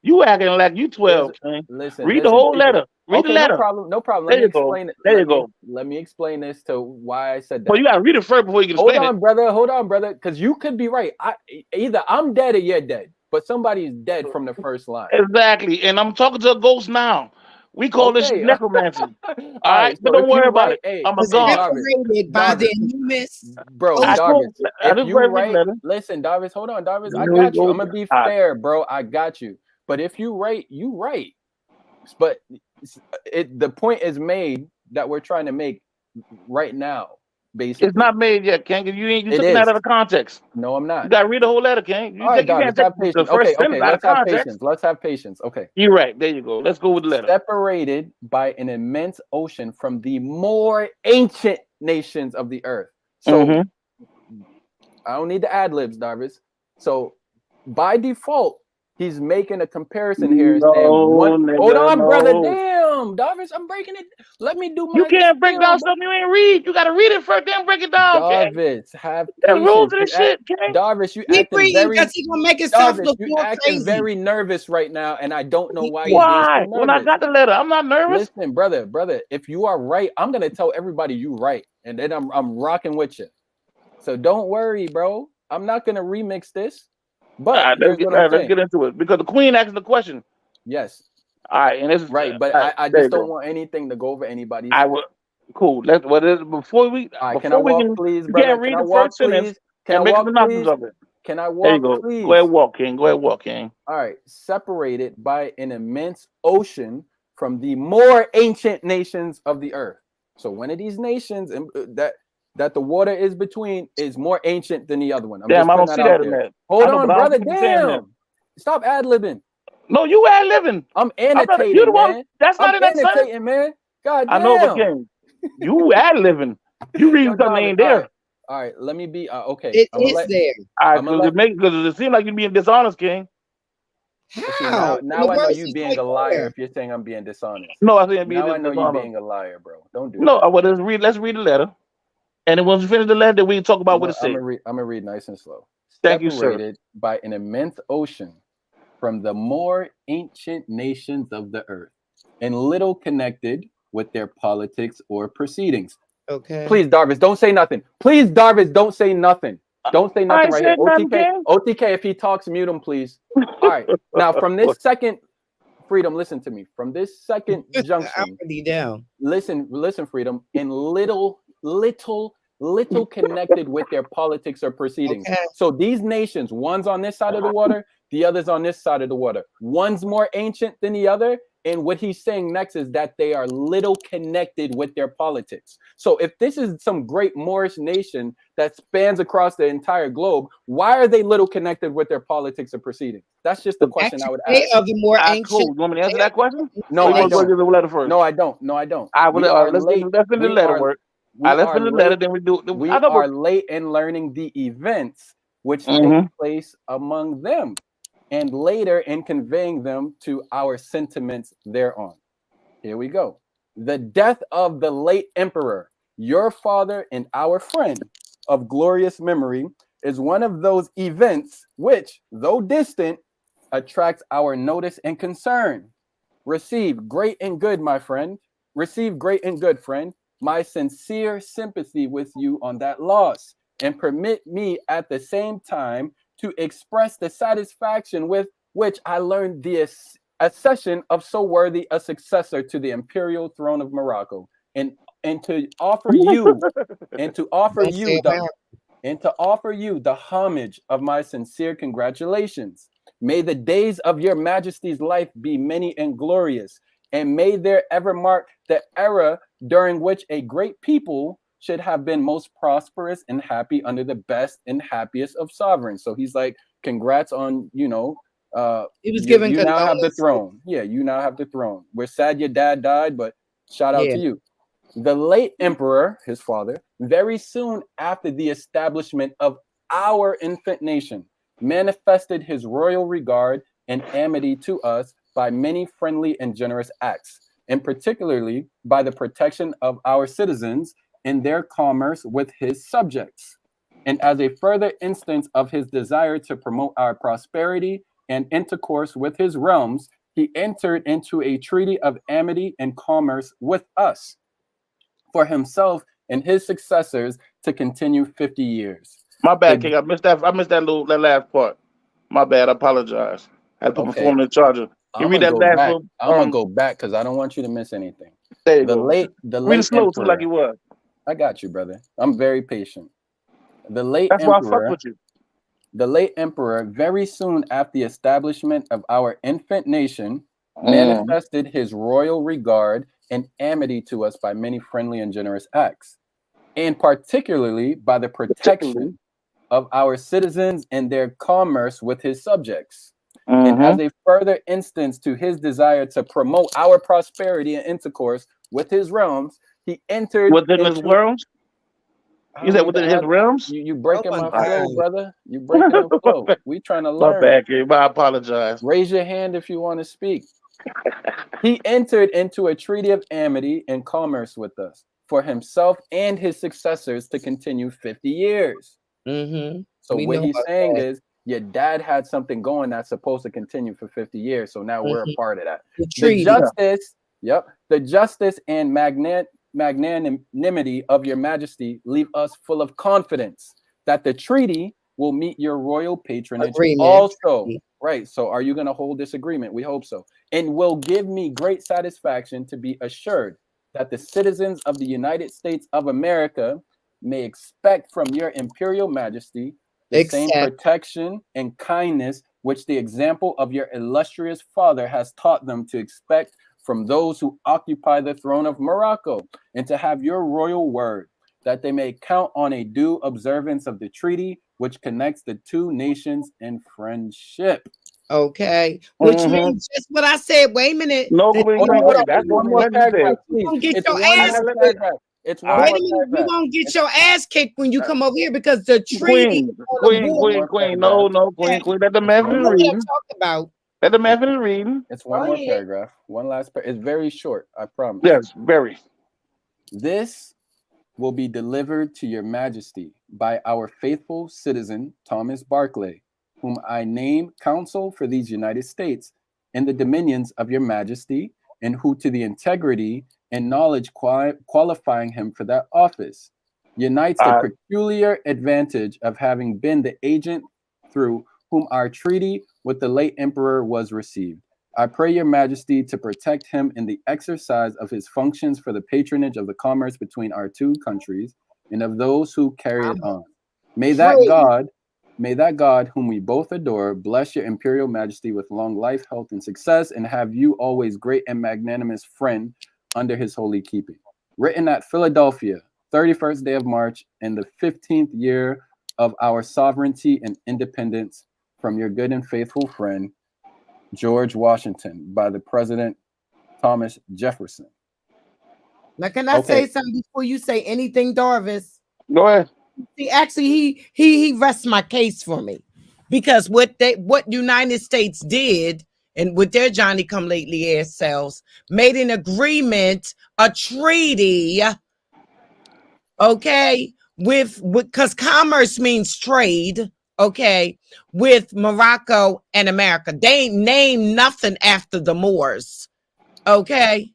You acting like you 12. Listen. Read the whole letter. Read the letter. No problem. There you go. There you go. Let me explain this to why I said that. Well, you gotta read it first before you can explain it. Hold on, brother. Because you could be right. Either I'm dead or you're dead. But somebody is dead from the first line. Exactly. And I'm talking to a ghost now. We call this necromancy. All right, but don't worry about it. I'm a god. By the Anubis. Bro, Darvis, if you right, listen, Darvis, hold on, Darvis. I got you. I'm gonna be fair, bro. I got you. But if you right, you right. But the point is made that we're trying to make right now. Basically, it's not made yet, King. You took that out of context. No, I'm not. You gotta read the whole letter, King. You can't take the first sentence out of context. Let's have patience. Okay. You're right. There you go. Let's go with the letter. Separated by an immense ocean from the more ancient nations of the earth. So I don't need the ad libs, Darvis. So by default, he's making a comparison here. Hold on, brother. Damn, Darvis, I'm breaking it. Let me do my. You can't break down something you ain't read. You got to read it first, then break it down. Darvis, have patience. Rules of this shit, Darvis, you acting very. He gonna make himself look more crazy. Very nervous right now, and I don't know why. Why? When I got the letter, I'm not nervous. Listen, brother, if you are right, I'm gonna tell everybody you right, and then I'm rocking with you. So don't worry, bro. I'm not gonna remix this. But let's get into it because the Queen asked the question. Yes. All right, and it's right, but I just don't want anything to go over anybody's. I will. Cool. Let's. Before we. Can I walk, please, brother? You can't read the first sentence. Can I walk, please? Can I walk, please? Go ahead, walk, King. Go ahead, walk, King. All right. Separated by an immense ocean from the more ancient nations of the earth. So one of these nations that the water is between is more ancient than the other one. Damn, I don't see that in that. Hold on, brother. Damn. Stop ad-libbing. No, you ad-libbing. I'm annotating, you're the one. man. That's not in that sentence, man. God damn. I know, but King, you ad-libbing. You reading something ain't there. All right, let me be okay. It is there. All right, because it seems like you're being dishonest, King. How? Now I know you being a liar if you're saying I'm being dishonest. No, I think now I know you being a liar, bro. Don't do that. No, well, let's read the letter. And then once we finish the letter, then we can talk about what it says. I'm gonna read nice and slow. Thank you, sir. Separated by an immense ocean from the more ancient nations of the earth, and little connected with their politics or proceedings. Okay. Please, Darvis, don't say nothing. Please, Darvis, don't say nothing. Don't say nothing right here. OTK, if he talks, mute him, please. All right. Now, from this second, Freedom, listen to me. From this second junction, listen, Freedom, in little connected with their politics or proceedings. Okay. So these nations, one's on this side of the water, the other's on this side of the water. One's more ancient than the other, And what he's saying next is that they are little connected with their politics. So if this is some great Moorish nation that spans across the entire globe, why are they little connected with their politics and proceedings? That's just the question I would ask. They are the more Cool. ancient. You want me to answer that question? No, Or I you don't. do the letter first? No, I don't. No, I don't. I will. We are Let's late. finish the We letter are. work. We Let's are finish the letter. late. Then we do. We I know, are but late in learning the events which Mhm. take place among them, and later in conveying them to our sentiments thereon. Here we go. The death of the late emperor, your father and our friend of glorious memory, is one of those events which, though distant, attracts our notice and concern. Receive great and good, my friend. Receive great and good, friend, my sincere sympathy with you on that loss, and permit me at the same time to express the satisfaction with which I learned the accession of so worthy a successor to the imperial throne of Morocco, and to offer you and to offer Don't say you the America. and to offer you the homage of my sincere congratulations. May the days of your majesty's life be many and glorious, and may there ever mark the era during which a great people should have been most prosperous and happy under the best and happiest of sovereigns. So he's like, congrats on, He was you, giving you now have the condolences. throne. Yeah, you now have the throne. We're sad your dad died, but shout out Yeah. to you. The late emperor, his father, very soon after the establishment of our infant nation, manifested his royal regard and amity to us by many friendly and generous acts, and particularly by the protection of our citizens in their commerce with his subjects. And as a further instance of his desire to promote our prosperity and intercourse with his realms, he entered into a treaty of amity and commerce with us for himself and his successors to continue 50 years. My bad, The- King. I missed that. I missed that last part. My bad. I apologize. I had to put my okay, phone in the charger. Can you I'm read gonna that go last back. little? I'm gonna go back because I don't want you to miss anything. There you The go. the Read it late slow too, like emperor. you was. I got you, brother. I'm very patient. The late That's why I fuck emperor. with you. The late emperor, very soon after the establishment of our infant nation, Mm. manifested his royal regard and amity to us by many friendly and generous acts, and particularly by the protection of our citizens and their commerce with his subjects. And as a further instance to his desire to promote our prosperity and intercourse with his realms, he entered Within his into. realms. I You don't said need within to his add. realms. You breaking my God. flow, brother. You breaking the flow. We trying to My learn. bad, King. I apologize. Raise your hand if you want to speak. He entered into a treaty of amity and commerce with us for himself and his successors to continue 50 years. Mm-hmm. So We what know he's about saying that. is your dad had something going that's supposed to continue for 50 years. So now we're a Mhm. part of that. The The treaty. justice, the justice and magnanimity of your majesty leave us full of confidence that the treaty will meet your royal patronage Agreement. also. Right. So are you going to hold this agreement? We hope so. And will give me great satisfaction to be assured that the citizens of the United States of America may expect from your imperial majesty the same Accept. protection and kindness which the example of your illustrious father has taught them to expect from those who occupy the throne of Morocco, and to have your royal word that they may count on a due observance of the treaty which connects the two nations in friendship. Okay. Which means just what I said. Wait a minute. No, That Queen, you Hold on, Queen, know hold Queen. on. that That's It's you what one we more let you paragraph, say. please. gonna get It's your one ass more kicked. paragraph. It's one I, Wait more a minute. You're paragraph. gonna get It's your ass kicked when you come over here because the treaty is Queen, on the Queen, board. Queen, more Queen. paragraph. No, Queen, Queen. Let the It's man one finish What more. did I reading. talk about? Let the man It's, finish reading. it's one Go more ahead. paragraph. One last paragraph. It's very short. I promise. Yes, very. This will be delivered to your majesty by our faithful citizen, Thomas Barclay, whom I name counsel for these United States in the dominions of your majesty, and who to the integrity and knowledge qualifying him for that office unites the peculiar advantage of having been the agent through whom our treaty with the late emperor was received. I pray your majesty to protect him in the exercise of his functions for the patronage of the commerce between our two countries and of those who carry it on. May that Free. God May that God, whom we both adore, bless your imperial majesty with long life, health, and success, and have you always great and magnanimous friend under his holy keeping. Written at Philadelphia, 31st day of March, in the 15th year of our sovereignty and independence, from your good and faithful friend, George Washington, by the President Thomas Jefferson. Now, can I say something before you say anything, Darvis? Go ahead. See, actually, he rests my case for me, because what United States did, and with their Johnny come lately ass selves, made an agreement, a treaty, okay, with because commerce means trade, okay, with Morocco and America. They ain't named nothing after the Moors, okay.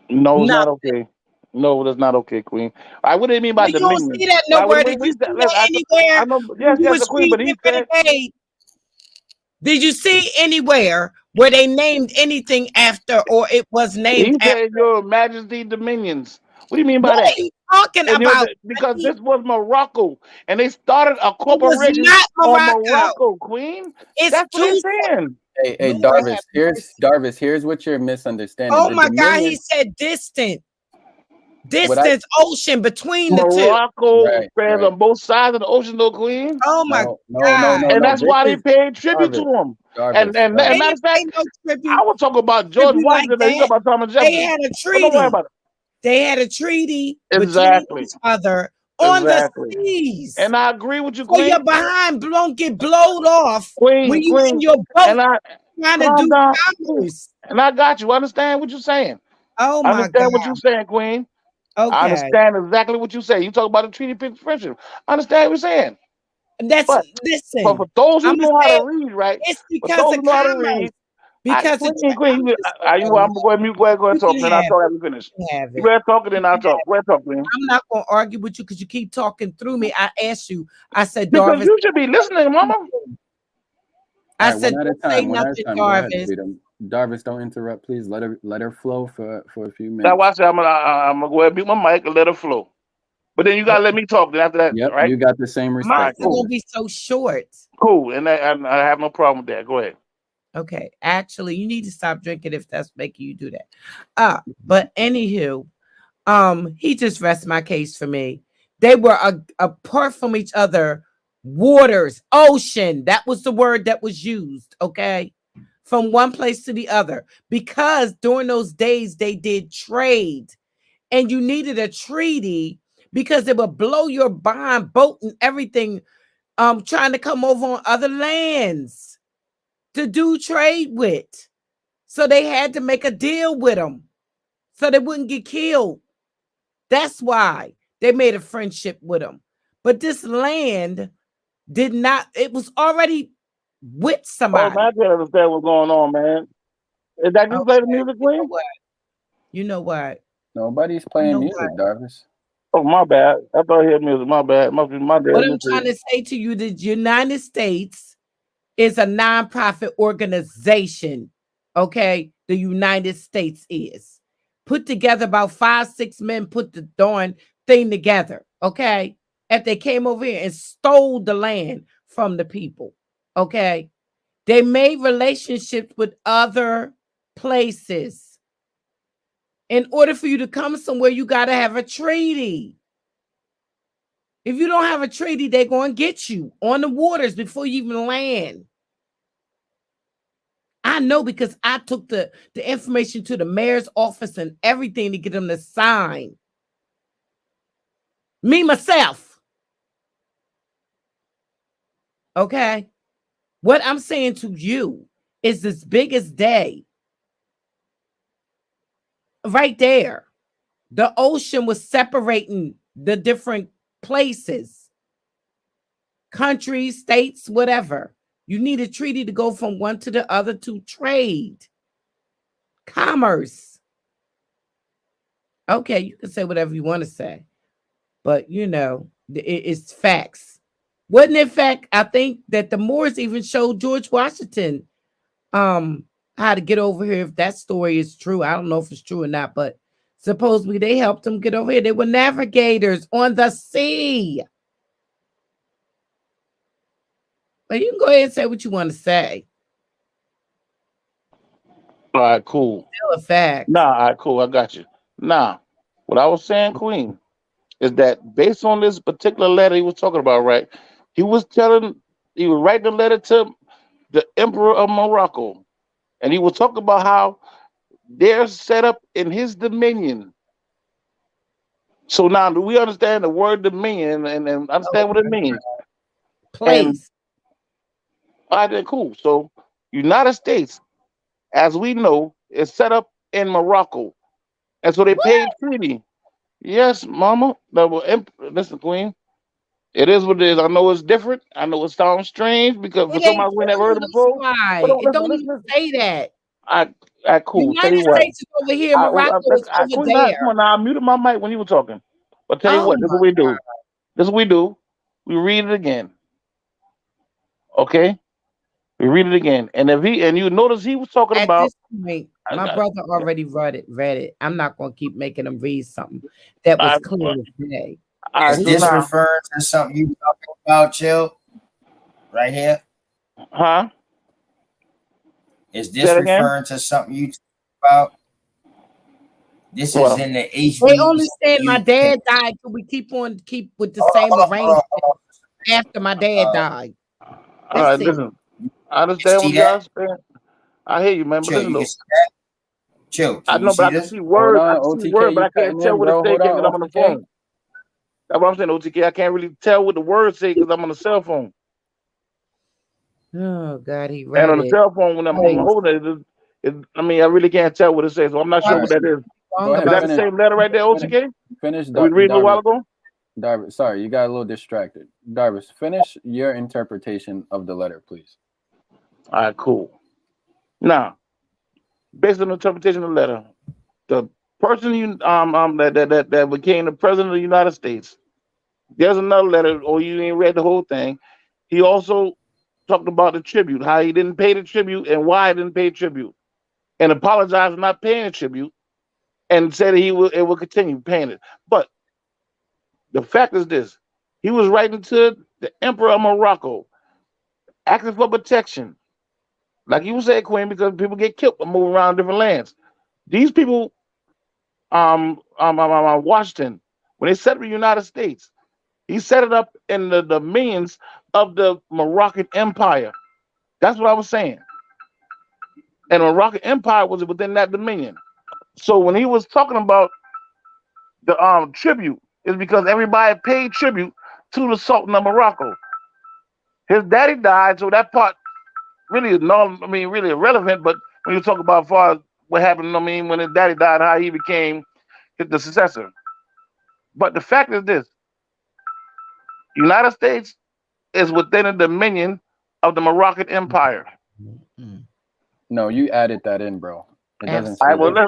No, it's not okay. No, that's not okay, Queen. What do you mean by You don't dominion? see that nowhere. Did you see Listen, that I anywhere? know, When yes, you yes, was Queen, reading but he the said Renegade, did you see anywhere where they named anything after, or it was named he after? said your Majesty dominions. What do you mean by What are that? you talking And about? because this was Morocco, and they started a It was corporation not on Morocco. Morocco, Queen. It's That's what they're two. saying. Hey, Lord have Darvis, here's what you're misunderstanding. Oh The my God, dominion, he said distant. what I Distance, ocean between the two. Morocco right, stands right. on both sides of the ocean, though, Queen. Oh my God. And that's This why they is paid tribute to Darvis, him. Darvis, And They matter didn't of fact, pay no I tribute, was talking about George like Washington. You talk that. about Thomas They Jefferson. had a But don't worry treaty. about it. They had a treaty between Exactly. each other on the Exactly. seas. And I agree with you, So Queen. your behind don't get blowed off when you in Queen. your And boat I trying to calm do down. commerce. And I got you. I understand what you're saying. Oh I my understand what God. you're saying, Queen. I Okay. understand exactly what you're saying. You talk about a treaty friendship. I understand what you're saying. That's But listen. for those who I'm gonna know how say to read, right? it's For because those of who know how to commerce. read, Because of Queen, I'm just I'm going to go ahead and mute. Go ahead and you talk, can man. I'll have talk it. after you finish. You can have You it. go ahead talk, and then You I'll can have talk. Go ahead talk, Queen. I'm not gonna argue with you because you keep talking through me. I asked you. I said, Because Darvis. you should be listening, Mama. I All right, said, one at a don't say time. One at a nothing, time. Go ahead, Darvis. freedom. Darvis, don't interrupt, please. Let her flow for a few That's why I minutes. said I'm gonna go ahead and mute my mic and let it flow. But then you gotta let me talk. Then after that, Yep, right? you got the same All Mine's right, respect. not gonna cool, be so short. cool, and I have no problem with that. Go ahead. Okay. Actually, you need to stop drinking if that's making you do that. But anywho, he just rests my case for me. They were apart from each other, waters, ocean. That was the word that was used, okay? From one place to the other. Because during those days they did trade. And you needed a treaty because it would blow your behind boat and everything, trying to come over on other lands to do trade with. So they had to make a deal with them so they wouldn't get killed. That's why they made a friendship with them. But this land did not, it was already with Oh somebody. man, I can't understand what's going on, man. Is that you play the music, Queen? You know what? Nobody's playing music, Darvis. Oh my bad. I thought he had music. My bad. Must be my dad. What I'm trying to say to you, the United States is a nonprofit organization. Okay, the United States is put together about 5-6 men put the darn thing together. Okay, if they came over here and stole the land from the people. Okay, they made relationships with other places. In order for you to come somewhere, you got to have a treaty. If you don't have a treaty, they're going to get you on the waters before you even land. I know because I took the information to the mayor's office and everything to get them to sign. Me, myself. Okay? What I'm saying to you is this biggest day. Right there. The ocean was separating the different places. Countries, states, whatever. You need a treaty to go from one to the other to trade. Commerce. Okay, you can say whatever you want to say, but you know, it's facts. Wasn't it fact? I think that the Moors even showed George Washington how to get over here. If that story is true, I don't know if it's true or not, but supposedly they helped him get over here. They were navigators on the sea. But you can go ahead and say what you want to say. All right, cool. Still a fact. Nah, all right, cool. I got you. Nah, what I was saying, Queen, is that based on this particular letter he was talking about, right? He was writing a letter to the Emperor of Morocco, and he was talking about how they're set up in his dominion. So now, do we understand the word dominion and understand what it means? And Place. all right, then cool. So, United States, as we know, is set up in Morocco, and so they What? paid treaty. Yes, Mama. Listen, Queen. It is what it is. I know it's different. I know it sounds strange because for It ain't somebody we never heard true. it That's before. But why. don't It listen, don't listen, even listen. say that. I cool. Tell you United what. States is over here. Morocco is over Queen, there. come on now. I muted my mic when you were talking. But tell you Oh what. This is my what we do. This is what we do. We read it again. Okay. We read it again. And you notice he was talking At about. this point, I my got. brother already read it. I'm not gonna keep making him read something that was clear as day. All Is right. So this now, referring to something you talking about, Chill? Right here? huh? Is Say this it again. referring to something you talking about? This is Well, in the They only said my HBCU. dad died. Could we keep with the same arrangement after my dad died? all That's right. it. Listen. I You understand see what you that? guys saying. I hear you, man. But Chill, listen you can though. see that? Chill, I can you know, but see I can this? see Hold word. I on, can see OTK, word, but you I can't cutting tell in, what it's bro. saying Hold because on, I'm on the OTK. phone. That's what I'm saying, OTK. I can't really tell what the words say because I'm on the cell phone. Oh God, he And read on the it. cell phone, when I'm Place. holding I mean, I really can't tell what it says. So I'm not All sure what right, that is. go ahead, Is that the finish, same letter right there, finish, OTK? finish, That we read a little while Darvis. ago? Darvis, sorry, you got a little distracted. Darvis, finish your interpretation of the letter, please. All right, cool. Now, based on the interpretation of the letter, the person that became the president of the United States, there's another letter, or you ain't read the whole thing. He also talked about the tribute, how he didn't pay the tribute and why he didn't pay tribute, and apologized for not paying the tribute, and said it will continue paying it. But the fact is this: he was writing to the Emperor of Morocco, asking for protection, like you said, Queen, because people get killed and move around different lands. These people, Washington, when they set up the United States, he set it up in the dominions of the Moroccan Empire. That's what I was saying. And the Moroccan Empire was within that dominion. So when he was talking about the tribute, it's because everybody paid tribute to the Sultan of Morocco. His daddy died, so that part really is really irrelevant. But when you talk about as far as what happened, when his daddy died, how he became the successor. But the fact is this: United States is within the dominion of the Moroccan Empire. No, you added that in, bro. It doesn't All say right, well, that.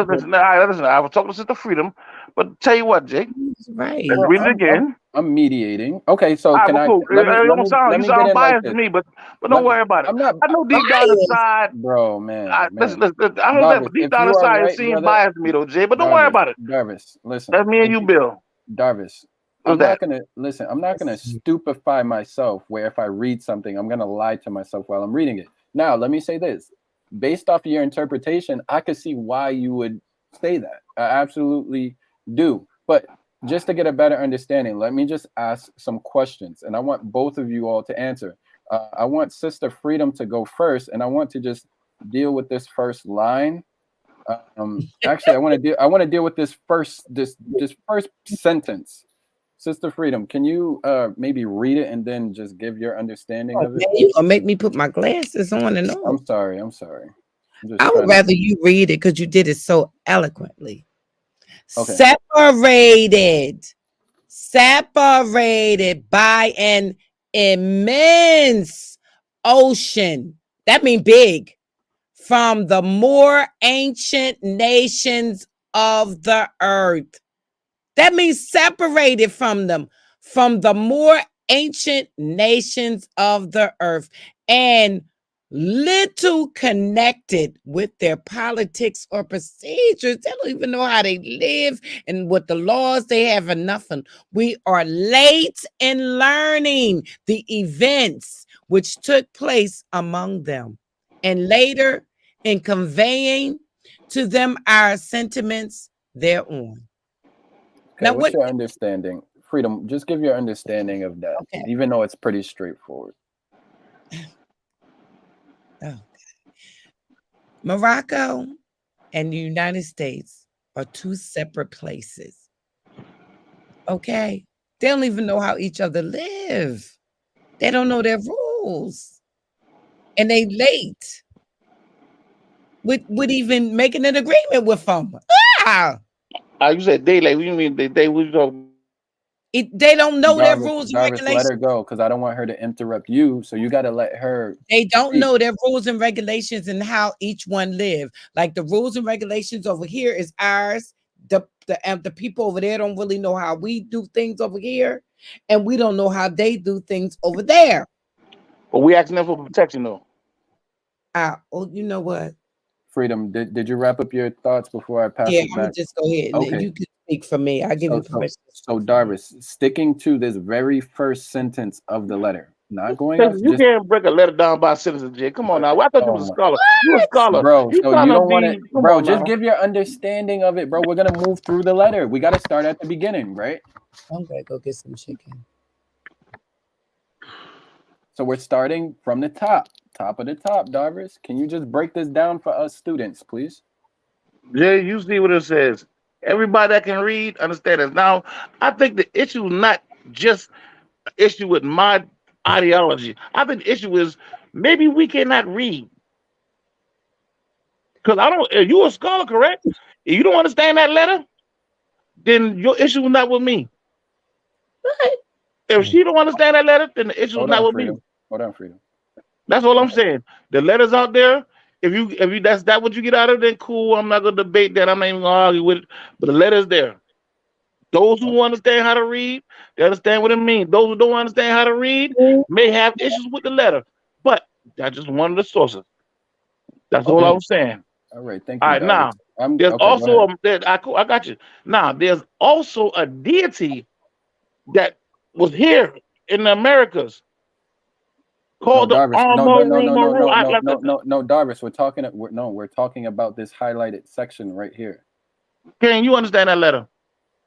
listen. All right, listen. I was talking to Sister Freedom, but tell you what, Jake. Right. Let's Well, read it again. I'm mediating. Okay, so All right, can well, I cool. let me You let don't me sound let you me get sound in like biased to this? me, but don't Let me, worry about it. I'm not I know deep down Bias. inside. bro, man, Listen, I know that, Darvis, but deep if down you are inside it right, seems brother, biased to me, though, Jay. But don't worry Darvis, about it. Darvis, listen. That's me and If you, you, Bill. Darvis, What's I'm that? not gonna listen. I'm not gonna stupefy myself where if I read something, I'm gonna lie to myself while I'm reading it. Now, let me say this: based off of your interpretation, I could see why you would say that. I absolutely do. But just to get a better understanding, let me just ask some questions, and I want both of you all to answer. I want Sister Freedom to go first, and I want to just deal with this first line. Actually, I want to deal with this first sentence. Sister Freedom, can you maybe read it and then just give your understanding Oh, of it? man, you gonna make me put my glasses on and on. I'm sorry. I'm sorry. I'm just I would trying to. rather you read it because you did it so eloquently. Okay. Separated by an immense ocean. That means big. From the more ancient nations of the earth. That means separated from the more ancient nations of the earth, and little connected with their politics or procedures. They don't even know how they live and what the laws they have or nothing. We are late in learning the events which took place among them, and later in conveying to them our sentiments thereon. Okay, Now, what's what? your understanding? Freedom, just give your understanding of that, Okay. even though it's pretty straightforward. Oh, Morocco and the United States are two separate places. Okay? They don't even know how each other live. They don't know their rules. And they late with even making an agreement with them. Ah! You said they like, what you mean they what you talking? They don't know their Darvis, rules and Darvis, let regulations. her go because I don't want her to interrupt you. So you got to let her. They don't speak. know their rules and regulations and how each one live. Like the rules and regulations over here is ours. The people over there don't really know how we do things over here, and we don't know how they do things over there. But we asking them for protection though. Oh, you know what? Freedom, did you wrap up your thoughts before I pass Yeah, it I'm gonna back? just go ahead and Okay. you can speak for me. I give you permission. So Darvis, sticking to this very first sentence of the letter, not going off. You can't break a letter down by citizens, Jay. Come on now. I thought you was a scholar. You a scholar. Bro, You so trying you to don't want be. to, Come bro. on Just now. give your understanding of it, bro. We're gonna move through the letter. We got to start at the beginning, right? I'm gonna go get some chicken. So we're starting from the top of the top, Darvis. Can you just break this down for us students, please? Jay, you see what it says. Everybody that can read, understand this. Now, I think the issue is not just an issue with my ideology. I think the issue is maybe we cannot read. Because I don't, if you a scholar, correct? If you don't understand that letter, then your issue is not with me. If she don't understand that letter, then the issue is Hold not on, with Freedom. me. Hold on, Freedom. That's all I'm saying. The letters out there. If you that's that what you get out of it, then cool. I'm not gonna debate that. I'm not even gonna argue with it. But the letters there. Those who understand how to read, they understand what it means. Those who don't understand how to read may have issues with the letter. But that's just one of the sources. That's all I'm saying. All right, thank All you, right, Darvis. now there's Okay, go also ahead. I got you. Now there's also a deity that was here in the Americas No, called the Darvis. No, no, no, Maru no, no, Maru. no, no, no, Darvis. We're talking about this highlighted section right here. Can you understand that letter?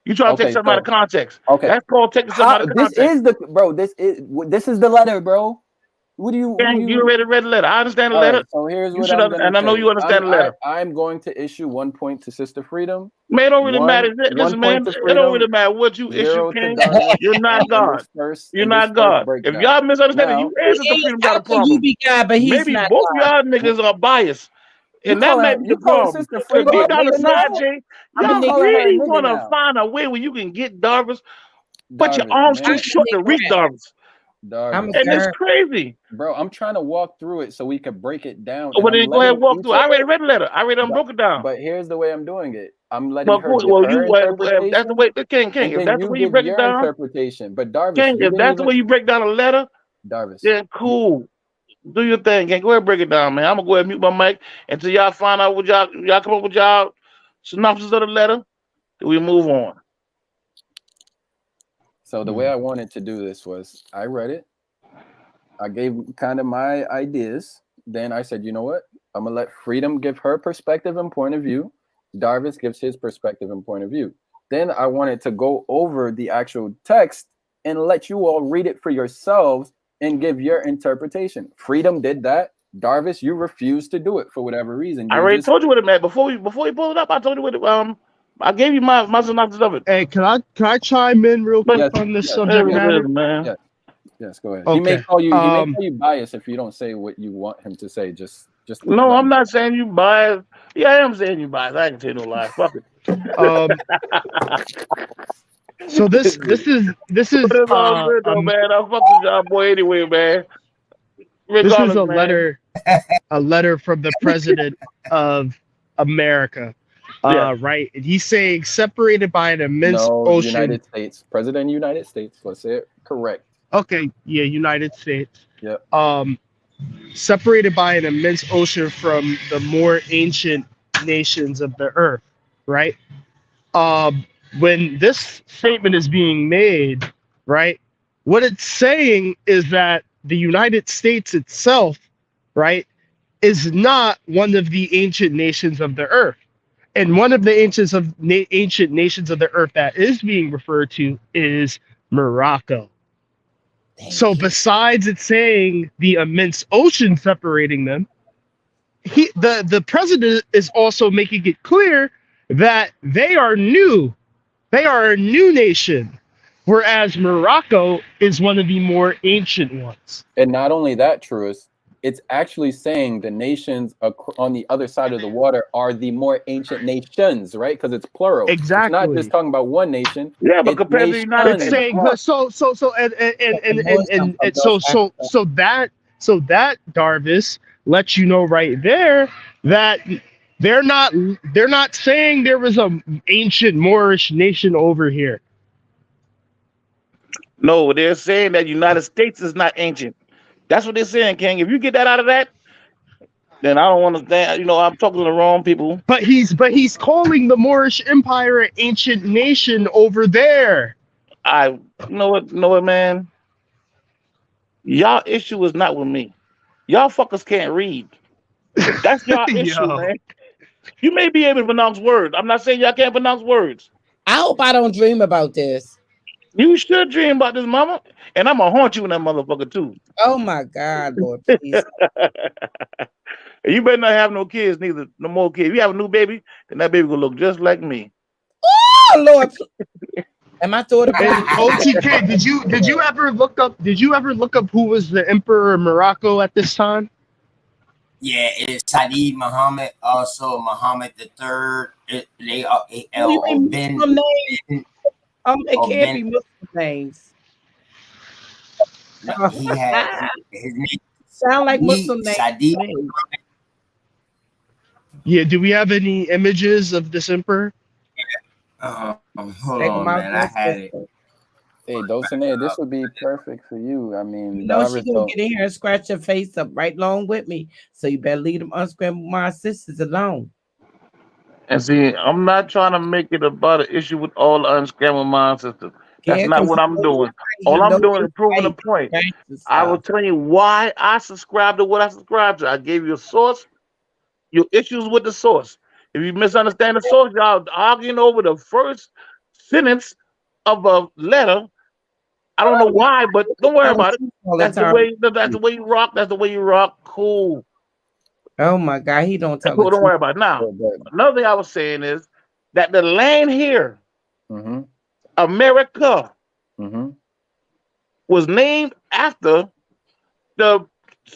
You trying to take Okay, something out of context. okay. That's called taking something out of This context. is the bro. This is the letter, bro. What do you? You already read the letter. I understand the All letter. right. So here's You what should I'm gonna and I know say. you understand the letter. I'm going to issue 1 point to Sister Freedom. Man, it don't really matter. 1 Listen, man, point to it don't really Freedom. matter what you issue, 0 to King. Darvis. You're not God. In You're this not first God. If breakdown. y'all misunderstand it, Now, you and Sister Freedom got a How can you problem. be God, but he's Maybe not both God? y'all niggas are biased. And that might be the you calling problem. Sister Because Freedom deep a down nigga inside, now? Jay, I'm a y'all nigga. really nigga want to now. find a way where you can get Darvis, but your Darvis, arms man. too short to reach Darvis. I'm a And it's girl. crazy. Bro, I'm trying to walk through it so we can break it down. But And then I'm go ahead letting and walk each through. I of already read the letter. I already broke it down. But here's the way I'm doing it. I'm letting Well, her cool. give Well, her if that's the interpretation, way, King, and if then that's the you way you give break it your down, interpretation. But Darvis, King, you if didn't that's the even way you break down a letter, Darvis. then cool. Do your thing, King. Go ahead and break it down, man. I'm gonna go ahead and mute my mic until y'all find out what y'all come up with y'all synopsis of the letter. Then we move on. So the way I wanted to do this was I read it. I gave kind of my ideas. Then I said, you know what? I'm gonna let Freedom give her perspective and point of view. Darvis gives his perspective and point of view. Then I wanted to go over the actual text and let you all read it for yourselves and give your interpretation. Freedom did that. Darvis, you refused to do it for whatever reason. I already told you what it meant before you pulled it up. I told you what it I gave you my synopsis of it. Hey, can I chime in real quick on this subject matter? Man. Yes, go ahead. Okay. He may call you biased if you don't say what you want him to say. Just no, I'm not saying you biased. Yeah, I am saying you biased. I can tell you no lie. Fuck it. So this is But it's all good though, man. I fuck with y'all boy anyway, man. Regardless, this is a man. letter from the president of America. Right. And he's saying separated by an immense ocean. United States. President United States. Let's say it correct. Okay, yeah, United States. Yep. Separated by an immense ocean from the more ancient nations of the earth, right? When this statement is being made, right, what it's saying is that the United States itself, right, is not one of the ancient nations of the earth. And one of the ancient nations of the earth that is being referred to is Morocco. So besides it saying the immense ocean separating them, the president is also making it clear that they are new. They are a new nation, whereas Morocco is one of the more ancient ones. And not only that, Truist, it's actually saying the nations on the other side of the water are the more ancient nations, right? Because it's plural. Exactly. It's not just talking about one nation. Yeah, but it's compared to the United It's States, saying so that Darvis lets you know right there that they're not saying there was a ancient Moorish nation over here. no, they're saying that United States is not ancient. That's what they're saying, King. If you get that out of that, then I don't understand. You know, I'm talking to the wrong people. But he's calling the Moorish Empire an ancient nation over there. You know what, man? Y'all issue is not with me. Y'all fuckers can't read. That's your issue, man. You may be able to pronounce words. I'm not saying y'all can't pronounce words. I hope I don't dream about this. You should dream about this, mama. And I'm gonna haunt you in that motherfucker too. Oh my God, Lord, please. You better not have no kids, neither. No more kids. If you have a new baby, then that baby gonna look just like me. Oh Lord. Am I thought about OTK, did you ever look up who was the emperor of Morocco at this time? Yeah, it's Saeed Muhammad, also Muhammad III. They are it can't be Muslim names. He had his name. Sound like Muslim names. Yeah, do we have any images of this emperor? Hold on, man. I had it. Hey, Dulcinea, this would be perfect for you. I mean, you know she's gonna get in here and scratch your face up right along with me. So you better leave them unscrambled my sisters alone. And see, I'm not trying to make it about an issue with all the unscrambled mind sisters. That's not what I'm doing. All I'm doing is proving a point. I was telling you why I subscribe to what I subscribe to. I gave you a source. Your issues with the source. If you misunderstand the source, y'all arguing over the first sentence of a letter. I don't know why, but don't worry about it. That's the way. That's the way you rock. That's the way you rock. Cool. Oh my God, he don't tell. Cool. Don't worry about it. Now. Another thing I was saying is that the land here, America, was named after the.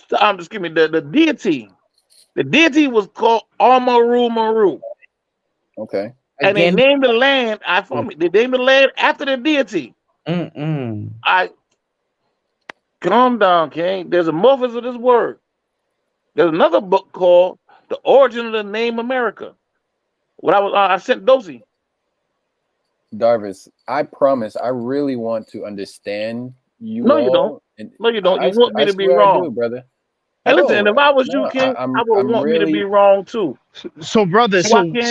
Just give me the deity. The deity was called Amaru Maru. Okay. And they named the land. They named the land after the deity. Calm down, King. There's a morphism of this word. There's another book called The Origin of the Name America. What I sent Dosey. Darvis, I promise, I really want to understand you. No, you don't. No, you don't. You want me to be wrong, I do, brother. And listen, if I was you, King, I would want me to be wrong too. So, brother, so did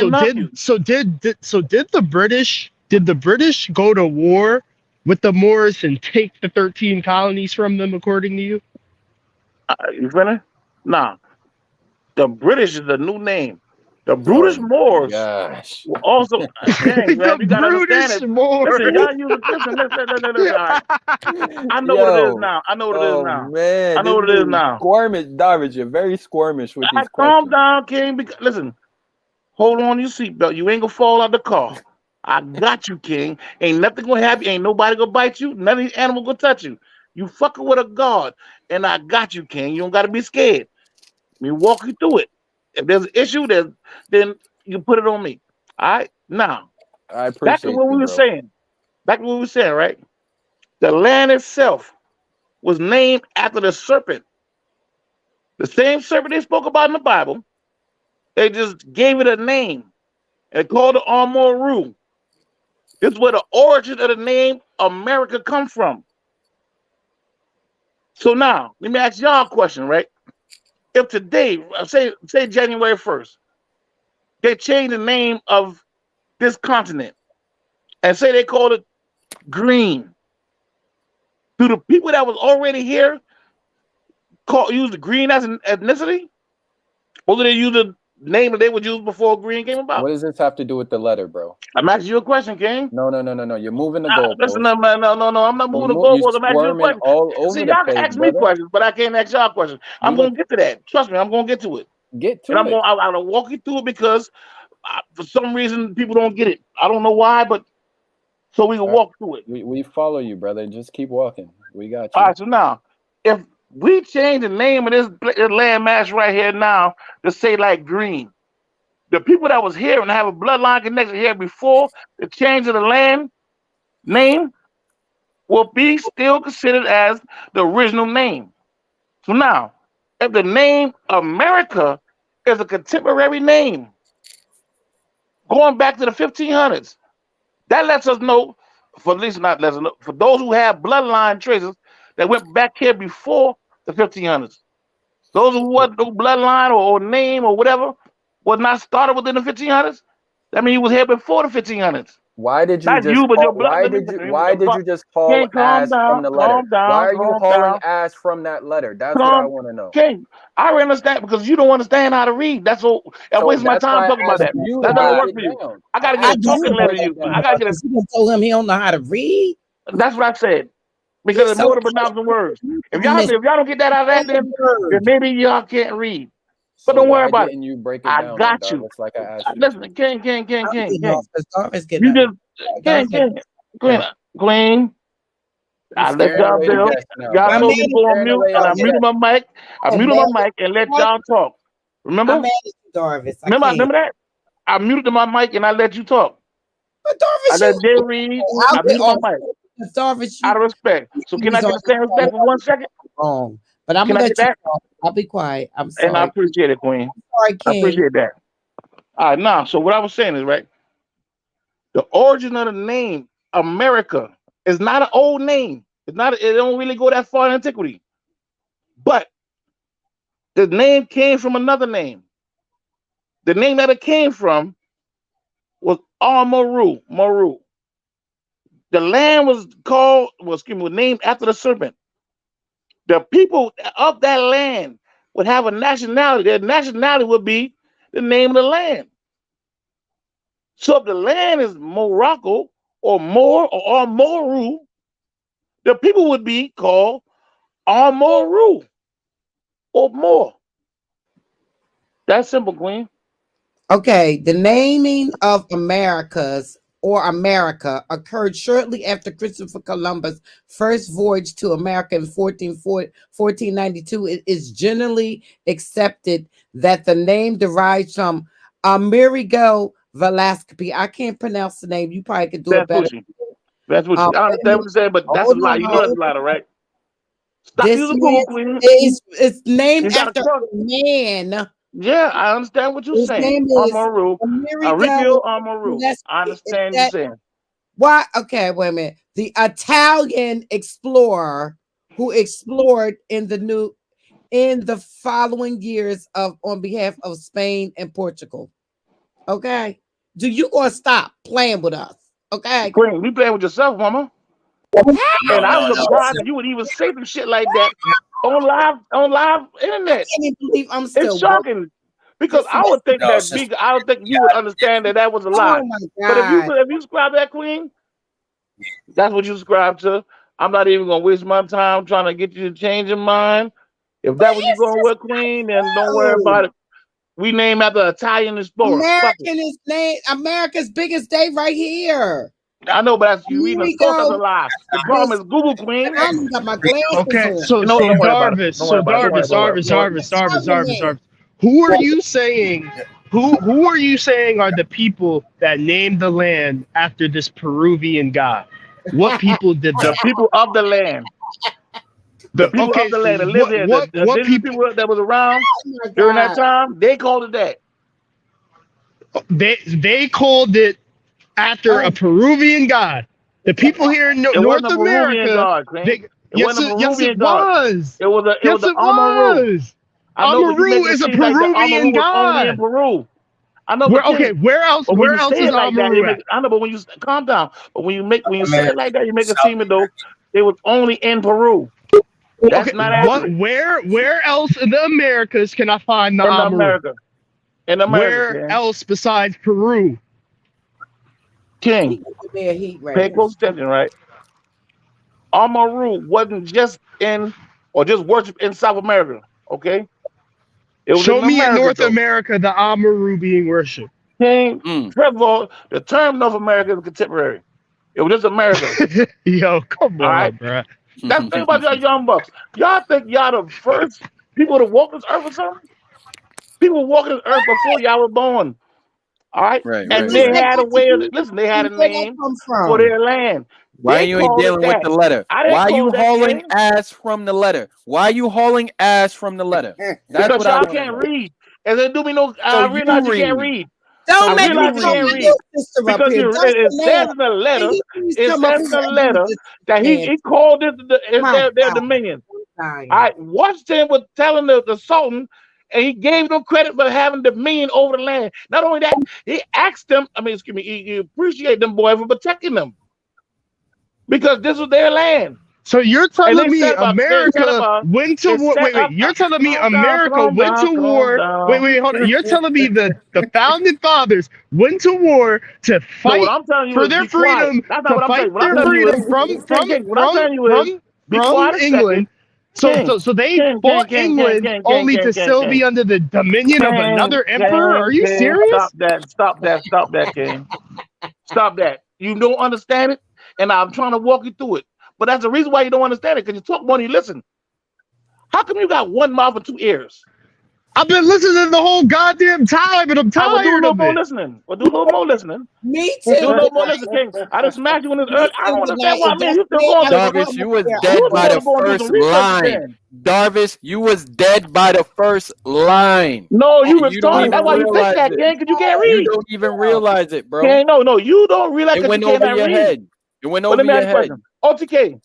the British go to war with the Moors and take the 13 colonies from them, according to you? You finished? Nah. The British is the new name. The Brutish Moors were also dang, man, you gotta understand it. Listen, y'all use listen. All right. I know what it is now. I know what it is now. Man, I know what it is now. Squirmish, Darvish, you're very squirmish with these questions. Calm down, King. Because, listen, hold on your seatbelt. You ain't gonna fall out the car. I got you, King. Ain't nothing gonna happen. Ain't nobody gonna bite you. None of these animals gonna touch you. You fucking with a god, and I got you, King. You don't gotta be scared. Let me walk you through it. If there's an issue, then you put it on me. All right. Now, I appreciate back to what we were saying. Back to what we were saying, right? The land itself was named after the serpent. The same serpent they spoke about in the Bible. They just gave it a name and called it Amaru. This is where the origin of the name America comes from. So now, let me ask y'all a question, right? If today, say January 1st, they change the name of this continent and say they called it green, do the people that was already here use the green as an ethnicity? Or did they use the name that they would use before green came about? What does this have to do with the letter, bro? I'm asking you a question, King. No. You're moving the goalposts. Listen, no. I'm not moving the goalposts. I'm asking you a question. all over See, the y'all place, can ask me brother. questions, but I can't ask y'all questions. I'm going to get to that. Trust me, I'm going to get to it. Get to and it. I'm going to walk you through it because for some reason people don't get it. I don't know why, but so we can walk through it. We follow you, brother. Just keep walking. We got you. All right, so now, if we change the name of this landmass right here now to say like green, the people that was here and have a bloodline connection here before the change of the land name will be still considered as the original name. So now, if the name America is a contemporary name, going back to the 1500s, that lets us know, for at least not lets us know, for those who have bloodline traces that went back here before the 1500s, those who wasn't no bloodline or name or whatever was not started within the 1500s. That means he was here before the 1500s. Why did you not just you, but call, your blood? why did you just haul ass from the letter? Why are you hauling ass from that letter? That's what I want to know. Okay, I understand because you don't understand how to read. That's all. I'm wasting my time talking about that. That doesn't work for you. I gotta get a talking letter to you. I gotta get a. You told him he don't know how to read. That's what I said. Because it's more than pronouncing words. If y'all don't get that out of that, then maybe y'all can't read. But don't worry about it. You break it I down, got you. Like I asked you. Listen, King. You just Queen. I let y'all build. Y'all told me to go on mute, and I muted my mic. I muted my mic and let y'all talk. Remember? Remember that? I muted my mic and I let you talk. I let Jay read. I muted my mic. Out of respect. So can I get the same respect for 1 second? But I'm gonna let you talk. I'll be quiet. I'm sorry. And I appreciate it, Queen. Sorry, King. I appreciate that. All right, now, so what I was saying is, right, the origin of the name America is not an old name. It don't really go that far in antiquity. But the name came from another name. The name that it came from was Maru. The land was named after the serpent. The people of that land would have a nationality. Their nationality would be the name of the land. So if the land is Morocco or Moru, the people would be called Moru or More. That's simple, Queen. Okay, the naming of Americas or America occurred shortly after Christopher Columbus' first voyage to America in 1492. It is generally accepted that the name derives from Amerigo Vespucci. I can't pronounce the name. You probably could do it better. That's what you. I understand what you're saying, but that's a lie. You know that's a lie, right? Stop using Google, Queen. It's named after a man. Yeah, I understand what you're saying. Amaru. Enrico Amaru. I understand what you're saying. Why? Okay, wait a minute. The Italian explorer who explored in the following years on behalf of Spain and Portugal. Okay, do you gonna stop playing with us? Okay, Queen, you playing with yourself, mama. And I'm surprised that you would even say some shit like that on live internet. I can't even believe I'm still. It's shocking because I would think I would think you would understand that was a lie. Oh my but if God. you subscribe to that, Queen, that's what you subscribe to. I'm not even gonna waste my time trying to get you to change your mind. If that's what you're going with, Queen, then don't worry about it. We name after Italian explorer. America's biggest day right here. I know, but you reading a source that's a lie. The problem is Google, Queen. I got my glasses Okay, on. so Darvis, who are you saying? Who are you saying are the people that named the land after this Peruvian god? What people did that? The people of the land. The people of the land that lived there. The people that was around during that time, they called it that. They called it after a Peruvian god. The people here in North America. Yes, it was. It was Amaru. Amaru is a Peruvian god. Only in Peru. I know. Okay, where else? Where else is Amaru at? I know, but when you calm down. But when you say it like that, you make it seem as though it was only in Peru. That's Okay, not accurate. where else in the Americas can I find the In Amaru? America. In America, Where King. else besides Peru? King, Their heat pay ray. close attention, right? Amaru wasn't just in or just worship in South America, okay? It was Show in me in America, North though. America the Amaru being worshipped. King, first of all, the term North America is contemporary. It was just America. Yo, come All right? on, bro. That's the thing about y'all young bucks. Y'all think y'all the first people to walk this earth or something? People walking this earth before y'all were born. All right? Right, And right, they right. had a way of, listen, they had a Where that name come for from? their land. Why They you ain't called it dealing with that. the letter? I didn't Why call you that hauling game ass from the letter? Why you hauling ass from the letter? That's because what I y'all want to can't know. read. And they do me no, So I you realize you can't read. read. Don't I make You realize me you call can't my read. read. little sister up Because here. That's it the says man. in the Can letter, you please it come up says in here the and use letter this that man? he called this My their God. dominion. I'm All right, Washington was telling the Sultan, and he gave them credit for having dominion over the land. Not only that, he asked them, he appreciated them boys for protecting them because this was their land. So you're And telling me America went to war? Wait. You're telling me America went to war? Wait. Hold on. You're telling me the founding fathers went to war to No, what fight I'm telling you for is their be quiet. freedom, That's not to what I'm fight saying. What I'm their telling you is, freedom King, what I'm telling you is, be from quiet a second. England. King, So they King, King, fought King, King, England King, King, only King, to King, still be King. under the dominion of King, another emperor? Are King, you King, serious? stop that, King. Stop that. You don't understand it, and I'm trying to walk you through it. But that's the reason why you don't understand it, because you talk more than you listen. How come you got one mouth and two ears? I've been listening the whole goddamn time, and I'm I will do a tired little of more it. listening. We'll do a little more listening. Me Do a too. little more listening, King. I just smacked you in this early. I don't understand why, If man. that's You the still man, going I through will some Darvis, come you up was here. You dead I by still the promise. going through some first research line. then. Darvis, you was dead by the first line. No, you And you don't retarded. even That's why you think realize that, it. King, because you can't You read. don't even realize it, bro. King, no, you don't realize It because you went over cannot your read. head. It went But over let me ask your you a head. question. OTK.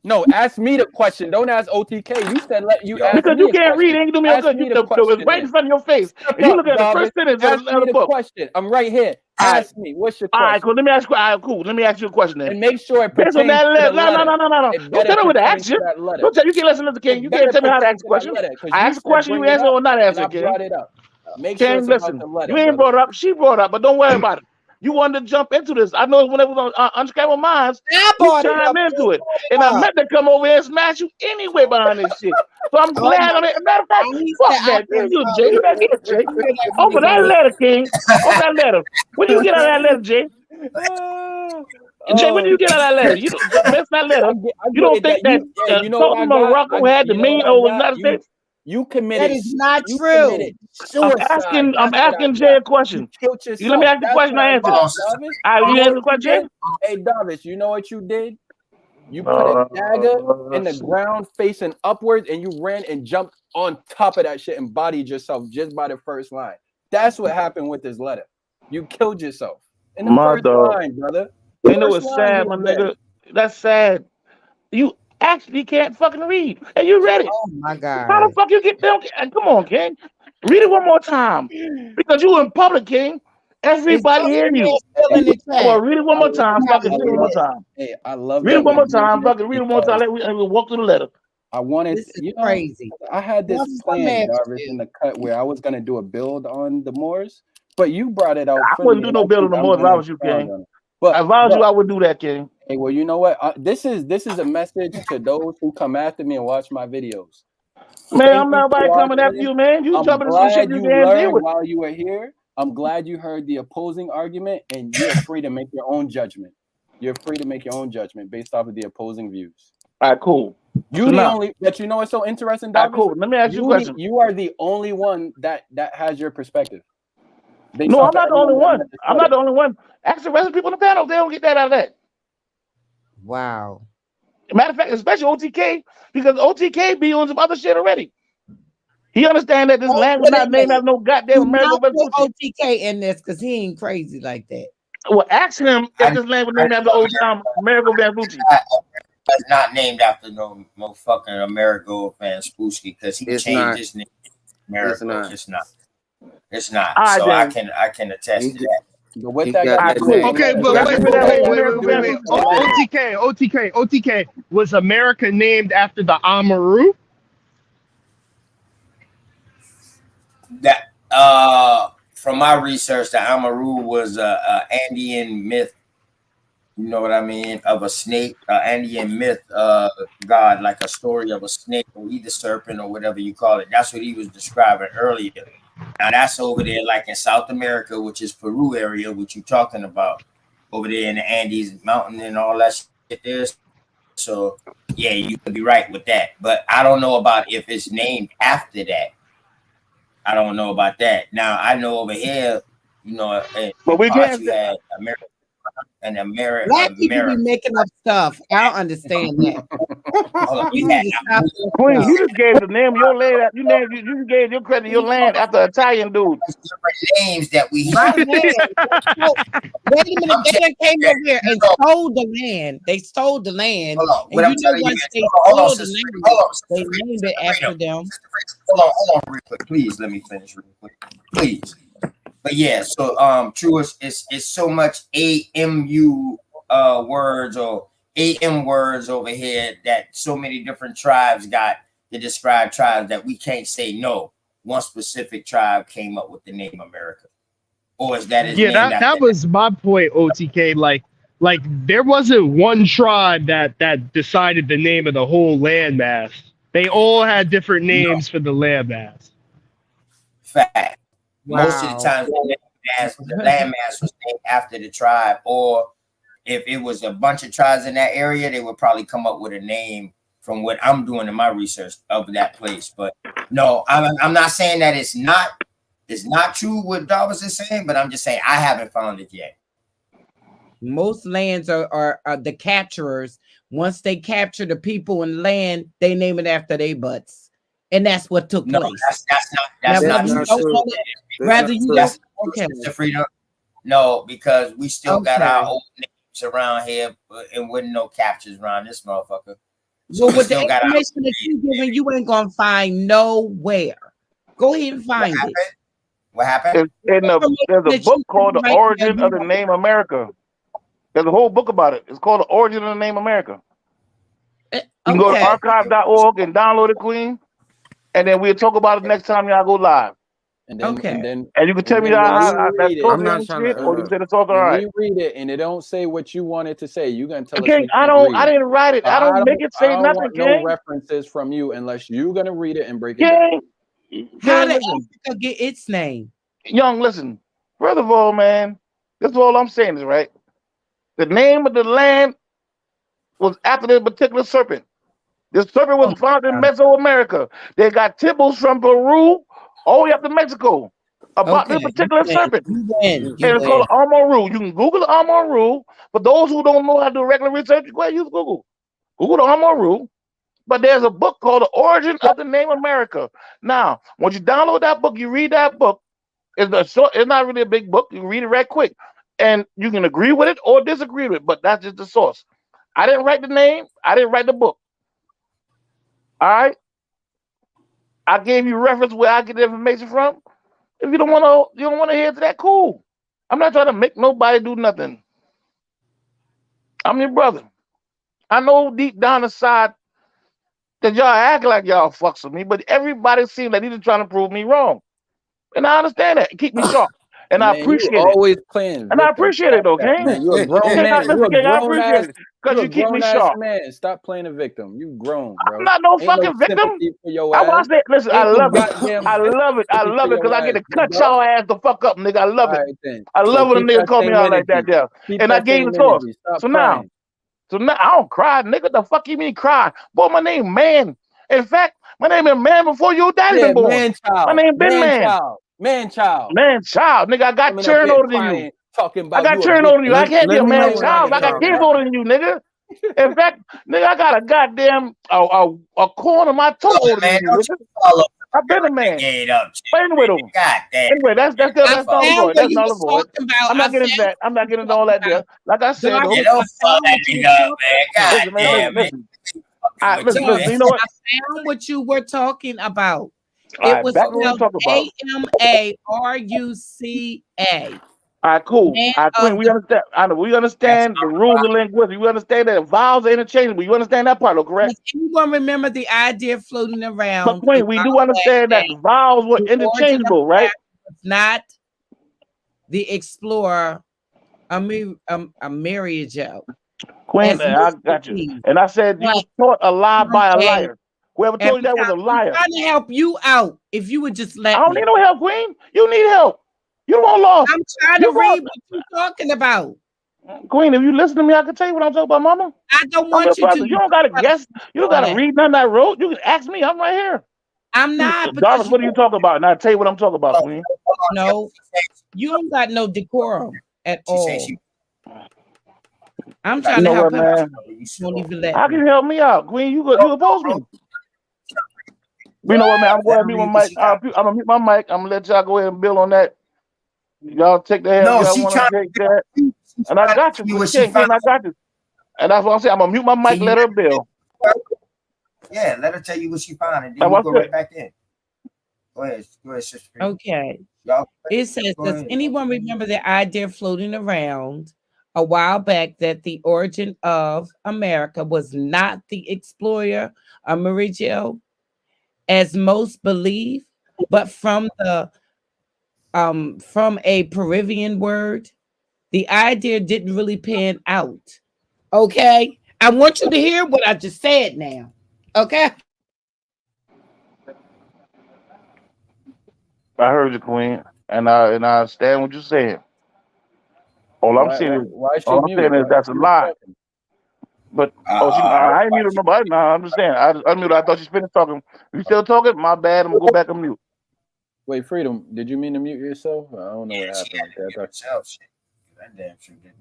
No, ask me the question. Don't ask OTK. You said you ask Because you me a can't read, question. ain't do me no Ask good. me You the it's question right in then. front of your face. Shut And you up, look at the Darvis. first sentence Ask of me the the book. question. I'm right here. All right. Ask me. What's your All right, question? cool. Let me ask you. All right, cool. Let me ask you a question then. And make sure it Based on pertains that to the letter. letter. No. It Don't better tell me what to pertain ask to you. that letter. Don't tell you can't listen to the King. It You better can't tell me how to pertain ask a to that question. letter. Because I you ask a said question, bring you it answer up, or not and answer, I King. brought it up. Make sure King, it's about the listen. letter, You ain't brother. brought it up. She brought it up, but don't worry about it. You wanted to jump into this. I know when it was on Unscrambled Minds, I you brought it up. chimed You into it. brought it And I up. meant to come over here and smash you anyway behind this shit. So I'm Oh glad my on it. Matter of fact, God. He fuck said I that. can You, Jay. You better get it, Jay. hear that Over that nigga. letter, King. Over that letter. When do you get out of that letter, Jay? Jay, when do you get out of that letter? You don't miss that letter. I You get don't it that think that you know what I Sultan got? Morocco had the You know what main I over the got? United States? You That committed is not you true. committed suicide. I'm That's what I asking Jay got. a question. You killed You let me yourself. ask the That's question, what I I answer. got, All Darvis. right, You you know answer what the you question, did? Hey, Darvis, you know what you did? You Jay? put a dagger in the ground facing upwards and you ran and jumped on top of that shit and bodied yourself just by the first line. That's what happened with this letter. You killed yourself in the My first dog. line, brother. You know First what's line, sad, you my was dead. nigga? That's sad. You actually can't fucking read. And you read it. Oh my How God. the fuck you get them? Come on, King. Read it one more time. Because you in public, King. Is Everybody other hear man you. still in the Well, chat? read it one more time. Have Fucking to read it one more time. Hey, I love Read it that one we're more doing time. this Fucking read it one more time. because Let me walk through the letter. I wanted, This is crazy. I had this Once plan, I Darvis, in the cut where I was gonna do a build on the Moors, but you brought it out I for wouldn't me, do and no I building think no I'm more if I gonna was you, expound King. on it. But If I was you, I would do that, King. hey, well, you know what? This is a message to those who come after me and watch my videos. Man, Thank I'm you not for nobody coming after watching. you, man. You I'm jumping into some shit glad you you can't deal learned with. while you were here. I'm glad you heard the opposing argument, and you're free to make your own judgment. You're free to make your own judgment based off of the opposing views. All right, cool. You So the now, only, but you know what's so interesting, all right, Darvis? cool. Let me ask you a question. You are the only one that has your perspective based No, off I'm of not the only everyone that one. read this I'm not letter. the only one. Ask the rest of the people in the panel. They don't get that out of that. Wow. Matter of fact, especially OTK, because OTK be on some other shit already. He understand that this Don't land was put not in named there. after no goddamn Do American not put Vespucci. OTK in this because he ain't crazy like that. Well, ask him if this land was named after Amerigo Vespucci. It's not named after no fucking Amerigo Vespucci because he It's changed not. his name. It's Amerigo. not. It's not. It's not. All right, So then. I can attest to that. But with He that got got that to be name. Okay, said, but Let's wait, give it whoa, that whoa, whole wait, American wait, wait, wait. family. OTK. Was America named after the Amaru? That from my research, the Amaru was a Andean myth. You know what I mean? Of a snake, Andean myth, god, like a story of a snake or either serpent or whatever you call it. That's what he was describing earlier. Now that's over there, like in South America, which is Peru area, which you're talking about, over there in the Andes mountain and all that shit there. So yeah, you could be right with that. But I don't know about if it's named after that. I don't know about that. Now I know over here, you know, But in we parts can't. you had America and Black people be America. making up stuff. I don't understand that. Hold on, You you had need to stop that Queen, stuff. you just gave the name of your land. You just gave your credit to your land after an Italian dude. different names that we My have. land. Wait a minute. I'm They telling done came you, over here and no, stole the land. They stole the land. hold on. And What I'm you know, telling you once is, they hold on, stole the Sister Freedom. land, Hold on, they Sister Freedom. named Sister it after Freedom. them. Sister Freedom. Hold on, real quick. Please let me finish real quick. Please. But yeah, so truest it's so much AMU words or AM words over here that so many different tribes got to describe tribes that we can't say no. One specific tribe came up with the name America. Or is that is Yeah, named that after that was my point, OTK. Like there wasn't one tribe that decided the name of the whole landmass. They all had different no names for the landmass. fact. Most of the Wow. times the landmass was named after the tribe, or if it was a bunch of tribes in that area, they would probably come up with a name from what I'm doing in my research of that place. But no, I'm not saying that it's not true what Darvis is saying, but I'm just saying I haven't found it yet. Most lands are the capturers. Once they capture the people and land, they name it after their butts. And that's what took No, place. that's Now, not whether That's you not don't true. want it, That's rather not you true. don't, that's okay. Sister Freedom. No, because we still got our Okay. old names around here, and with no captures around this motherfucker. So Well, we with the still got our. information that you giving, you ain't gonna find nowhere. Go ahead and What find it. happened? What happened? There's a That book you called The right now, Origin you of the Name America. There's a whole book about it. It's called The Origin of the Name America. You can go to okay. archive.org and download it, Queen. And then we'll talk about it next time y'all go live. And then Okay. And you can tell me when how we that's read it, I'm totally not ain't trying shit, or you to. can say it's all when right. we read it and it don't say what you want it to say, you gonna tell us King, we can't read I it. didn't write it. I don't make it I say don't nothing, want no King. references from you unless you're gonna read it and break it down. How King, did listen. Africa get its name? Young, listen. First of all, man, this is all I'm saying is right. The name of the land was after this particular serpent. This serpent Oh, was found in Mesoamerica. They got tipbles from Peru all the way up to Mexico about this okay. particular serpent. You win. And You it's called win. an Amaru. You can Google the Amaru. For those who don't know how to do regular research, go ahead and use Google. Google the Amaru. But there's a book called The Origin of the Name America. Now, once you download that book, you read that book. It's not really a big book. You can read it right quick. And you can agree with it or disagree with it, but that's just the source. I didn't write the name. I didn't write the book. All right? I gave you reference where I get the information from. If you don't want to hear that, cool. I'm not trying to make nobody do nothing. I'm your brother. I know deep down inside that y'all act like y'all fucks with me, but everybody seems like they're just trying to prove me wrong. And I understand that. Keep me sharp. And I Man, you appreciate it. always playing And I victim. appreciate it, Stop though, that, King. man. You a grown King, man. listen, You a King, I grown appreciate ass. it. Because You a you keep me grown ass sharp. man. Stop playing a victim. You grown, I'm bro. not no Ain't no fucking victim. sympathy for your I ass. watch it. Listen, I Ain't no love it. goddamn I love it. I sympathy for love it because your I get ass, to big cut dog. y'all ass the fuck up, nigga. I love All it. right then. I So love when a keep nigga that call me same out like that energy. there. Keep And I that gave you same the source. energy. Stop So now crying. I don't cry, nigga. The fuck you mean cry? Boy, my name Man. In fact, my name is Man before your daddy Yeah, been born. man My child. name been Man Man. child. Man child. Man child. Nigga, I got Coming up churn here older than you. crying, talking I about got you a churn older than you. victim. I can't be Let a me man know when I child. can I got talk, kids man. older than you, nigga. In fact, nigga, I got a goddamn a corner of my toe Hold on, older than man. you, Don't nigga. you follow I've been a man. gate up, chick, But anyway, though. man. God damn. Anyway, that's Man, I null and found void. what That's you null was and void. talking about. I'm I not getting found into that. I'm not what you getting into was all that talking there. about. Like I said, You though. Jarvis, don't I fuck found that what you nigga was up, talking man. about. God Listen, man, damn, man. All right, With listen, your listen. Jarvis, You ass. know what? I found what you were talking about. All It right, was back to what we spelled talk about. AMARUCA. All right, cool. Man All right, Queen, of we the understand. I know we understand the rules of linguistics. We understand that vowels are interchangeable. You understand that part, though, correct? Does anyone remember the idea floating But around a Queen, we do while back understand that that the vowels were the origin of interchangeable, right? America was not the explorer Amerigo, Queen, as I most got you. believe. And I said you But was taught a lie by a okay, liar. Whoever told every you that was a time I'm liar. trying to help you out, if you would just I let don't need me. no help, Queen. You need help. You won't lost. I'm trying You to read what you're talking about. lost. Queen, if you listen to me, I can tell you what I'm talking about, Mama. I don't I'm your want you to. brother. You You don't gotta gotta guess. You don't go gotta ahead. read nothing I wrote. You can ask me. I'm right here. I'm not Jarvis, because what are you talking about? And I'll tell you what I'm talking about, Queen. no, you don't got no decorum at all. I'm You trying to know help what, him out. man? You won't even let How me. can you help me out, Queen? You oppose me. You know what, man? I'm going to mute my mic. I'm gonna mute my mic. I'm gonna let y'all go ahead and build on that. Y'all take the help No, y'all she want trying to take that. And I got you, to see what she King. found. I got you. And that's what I'm saying. I'm gonna mute my mic. Can you Let her build. Yeah, let her tell you what she found, and then Now, you what's go that? right back in. Go ahead, Sister. Okay. Y'all, It says, go does ahead. anyone remember the idea floating around a while back that the origin of America was not the explorer Amerigo, as most believe, but from a Peruvian word? The idea didn't really pan out. Okay? I want you to hear what I just said now. Okay? I heard you, Queen, and I understand what you're saying. All I'm Why saying why is, why is she all I'm saying muted? is Why is that's a she not lie. talking? But I ain't muted nobody. No, I'm just saying. I unmuted. I thought she finished talking. You still talking? My bad. I'm gonna go back and mute. Wait, Freedom, did you mean to mute yourself? I don't know what happened with that. That damn shit didn't.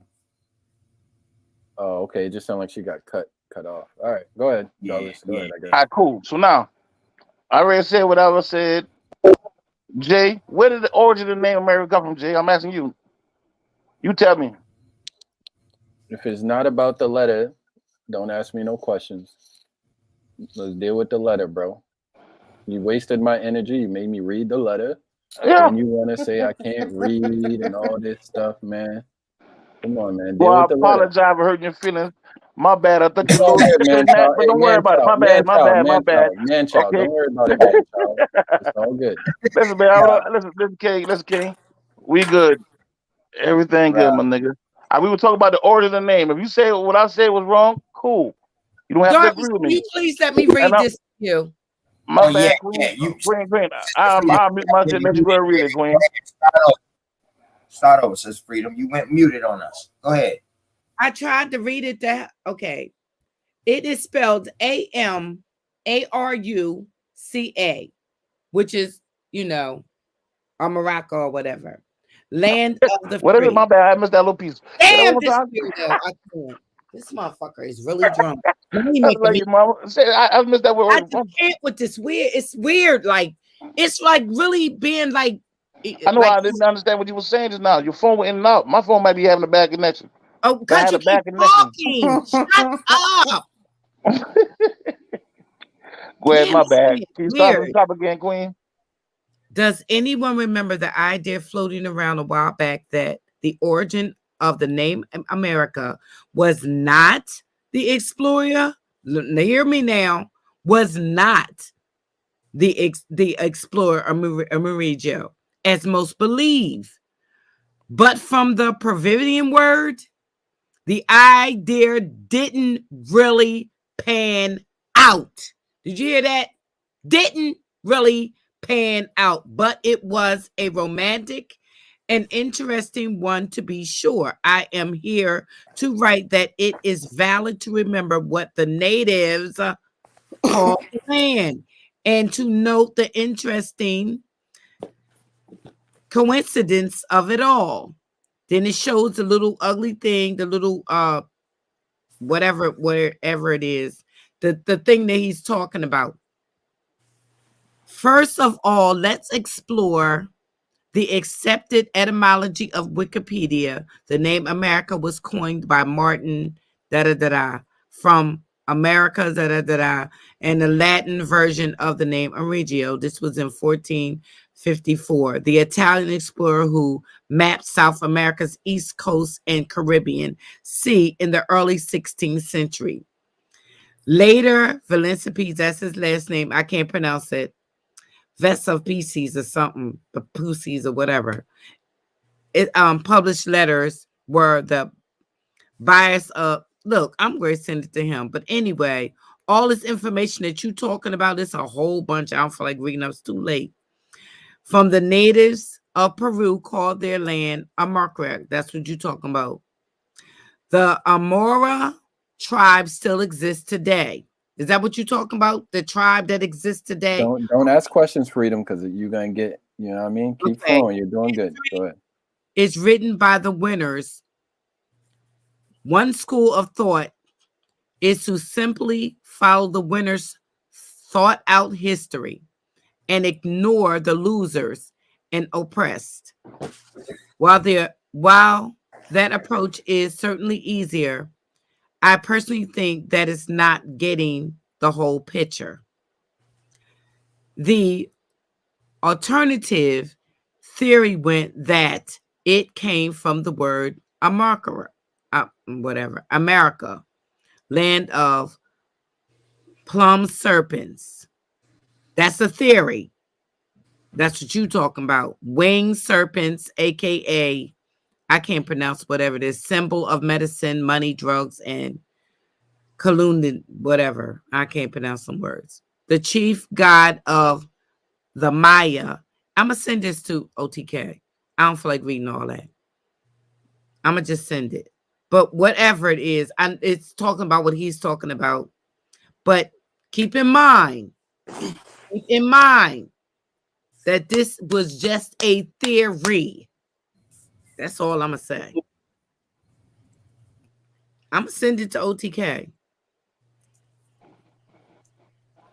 Oh, okay. It just sounded like she got cut off. All right, go ahead, Jarvis. Go ahead, I guess. All right, cool. So now, I already said what I said. Jay, where did the origin of the name America come from, Jay? I'm asking you. You tell me. If it's not about the letter, don't ask me no questions. Let's deal with the letter, bro. You wasted my energy. You made me read the letter. Yeah. Then you want to say I can't read and all this stuff, man. Come on, man. Well, Deal I with the letter. apologize for hurting your feelings. My bad. I thought It's you were a all little good, deeper man than that, child. but Hey, don't worry man about it. child, My man bad. My child, bad. My man bad. child, man child. Okay. Don't worry about it, man child. It's all good. Listen, man. Listen, King. Listen, King. We good. Everything good, my nigga. We were talking about the origin of the name. If you say what I said was wrong, cool. You don't have to Jarvis, agree with can me. you please let me And read this to you? my bad, Queen. Queen. I'll mute my shit. Let you go and read it, Queen. Start over, says Freedom. You went muted on us. Go ahead. I tried to read it that okay. It is spelled Amaruca, which is, Morocco or whatever. Land of the What is it? free. My bad. I missed that little piece. Say that Damn one this more time. weirdo. I can't. This motherfucker is really drunk. Now he That's making like me. your mama. Say, I missed that word. I just can't with this weird. It's weird. Like it's like really being like. I know I didn't understand what you were saying just now. Your phone went in and out. My phone might be having a bad connection. Oh, But I because had you a bad keep connection. talking. Shut up. Go ahead, Damn, my this bad. thing Can you is start from weird. the top again, Queen? Does anyone remember the idea floating around a while back that the origin of the name America was not the explorer? Hear me now. Was not the explorer Amerigo, as most believe, but from the Peruvian word, the idea didn't really pan out. Did you hear that? Didn't really pan out, but it was a romantic and interesting one to be sure. I am here to write that it is valid to remember what the natives called the land and to note the interesting coincidence of it all. Then it shows the little ugly thing, the little wherever it is, the thing that he's talking about. First of all, let's explore the accepted etymology of Wikipedia. The name America was coined by Martin from America and the Latin version of the name Amerigo. This was in 14 54. The Italian explorer who mapped South America's East Coast and Caribbean Sea in the early 16th century. Later, Valencia, that's his last name. I can't pronounce it. Vespucci's or something, the Pussies or whatever. It published letters were the bias of. Look, I'm going to send it to him. But anyway, all this information that you're talking about is a whole bunch. I don't feel like reading. It's too late. From the natives of Peru called their land Amurca. That's what you're talking about. The Amora tribe still exists today. Is that what you're talking about? The tribe that exists today? Don't ask questions, Freedom, because you're going to get, you know what I mean? Keep flowing. You're doing good. Go ahead. It's written by the winners. One school of thought is to simply follow the winners' thought out history and ignore the losers and oppressed. While that approach is certainly easier, I personally think that it's not getting the whole picture. The alternative theory went that it came from the word America, America, land of plum serpents. That's a theory. That's what you're talking about. Winged serpents, aka, I can't pronounce whatever it is, symbol of medicine, money, drugs, and Kalundin, whatever. I can't pronounce some words. The chief god of the Maya. I'm going to send this to OTK. I don't feel like reading all that. I'm going to just send it. But whatever it is, it's talking about what he's talking about. But keep in mind that this was just a theory. That's all I'm going to say. I'm going to send it to OTK.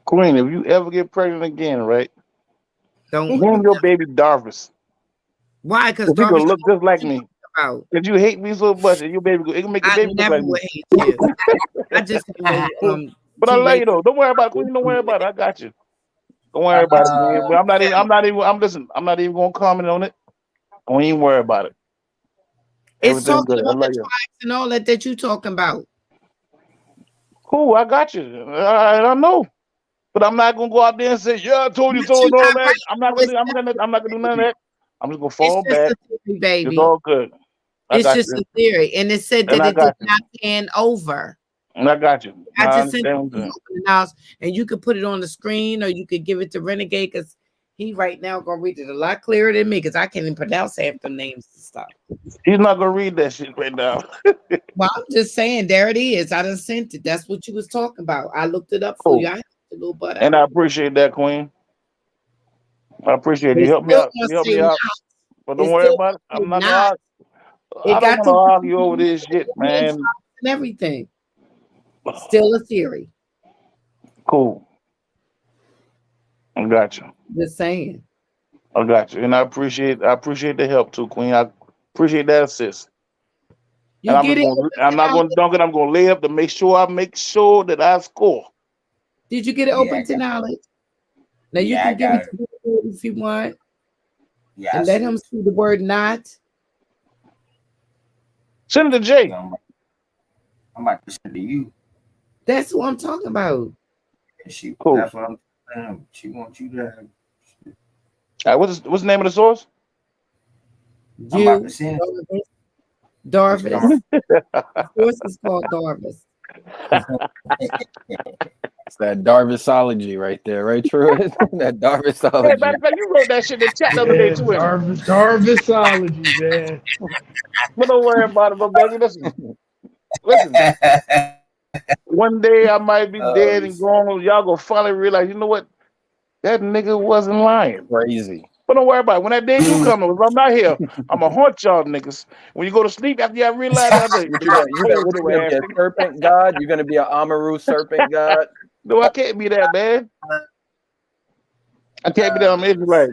Queen, if you ever get pregnant again, right? Don't name your baby Darvis. Why? Because he Darvis gonna look just like me. If you hate me so much, and your baby, it can make your baby look like me. Hate you. I just but I love you though. Don't worry about it, Queen. Don't worry about it. I got you. Don't worry about it, Queen. But I'm not even gonna comment on it. Don't even worry about it. It's talking about the tribes and all that you talking about. Cool, I got you. I know. But I'm not gonna go out there and say, "Yeah, I told you so," and all that. Right. I'm not gonna do none of that. I'm just gonna fall back. Theory, baby. It's all good. It's just a theory, and it said that it did not pan over. And I got you. I just sent you the house, and you could put it on the screen, or you could give it to Renegade, because he right now gonna read it a lot clearer than me, because I can't even pronounce half the names and stuff. He's not gonna read that shit right now. Well, I'm just saying, there it is. I done sent it. That's what you was talking about. I looked it up for you. I had a little butt out. And I appreciate that, Queen. I appreciate you. Help me out. You help me out. But don't worry about it. I'm not gonna argue. I don't want to argue over this shit, man. And everything. Still a theory. Cool. I got you. Just saying. I got you. And I appreciate the help too, Queen. I appreciate that assist. And I'm not going to dunk it. I'm going to lay up to make sure that I score. Did you get it open to knowledge? Now you can give it to him if you want. Yeah. And let him see the word not. Send it to Jay. I'm about to send it to you. That's what I'm talking about. Cool. That's what I'm saying. She wants you to have. All right, what's the name of the source? I'm about to send it. Darvis. The source is called Darvis. It's that Darvisology right there, right, True? That Darvisology. Hey, matter of fact, you wrote that shit in the chat the other day too. Darvisology, man. But don't worry about it, but baby. Listen. One day I might be dead and gone. Y'all gonna finally realize, you know what? That nigga wasn't lying. Crazy. But don't worry about it. When that day do come, if I'm not here, I'm gonna haunt y'all niggas. When you go to sleep after y'all realize that you're gonna be a serpent god. You're gonna be an Amaru serpent god. No, I can't be that, man. I can't be that. I'm Israelite.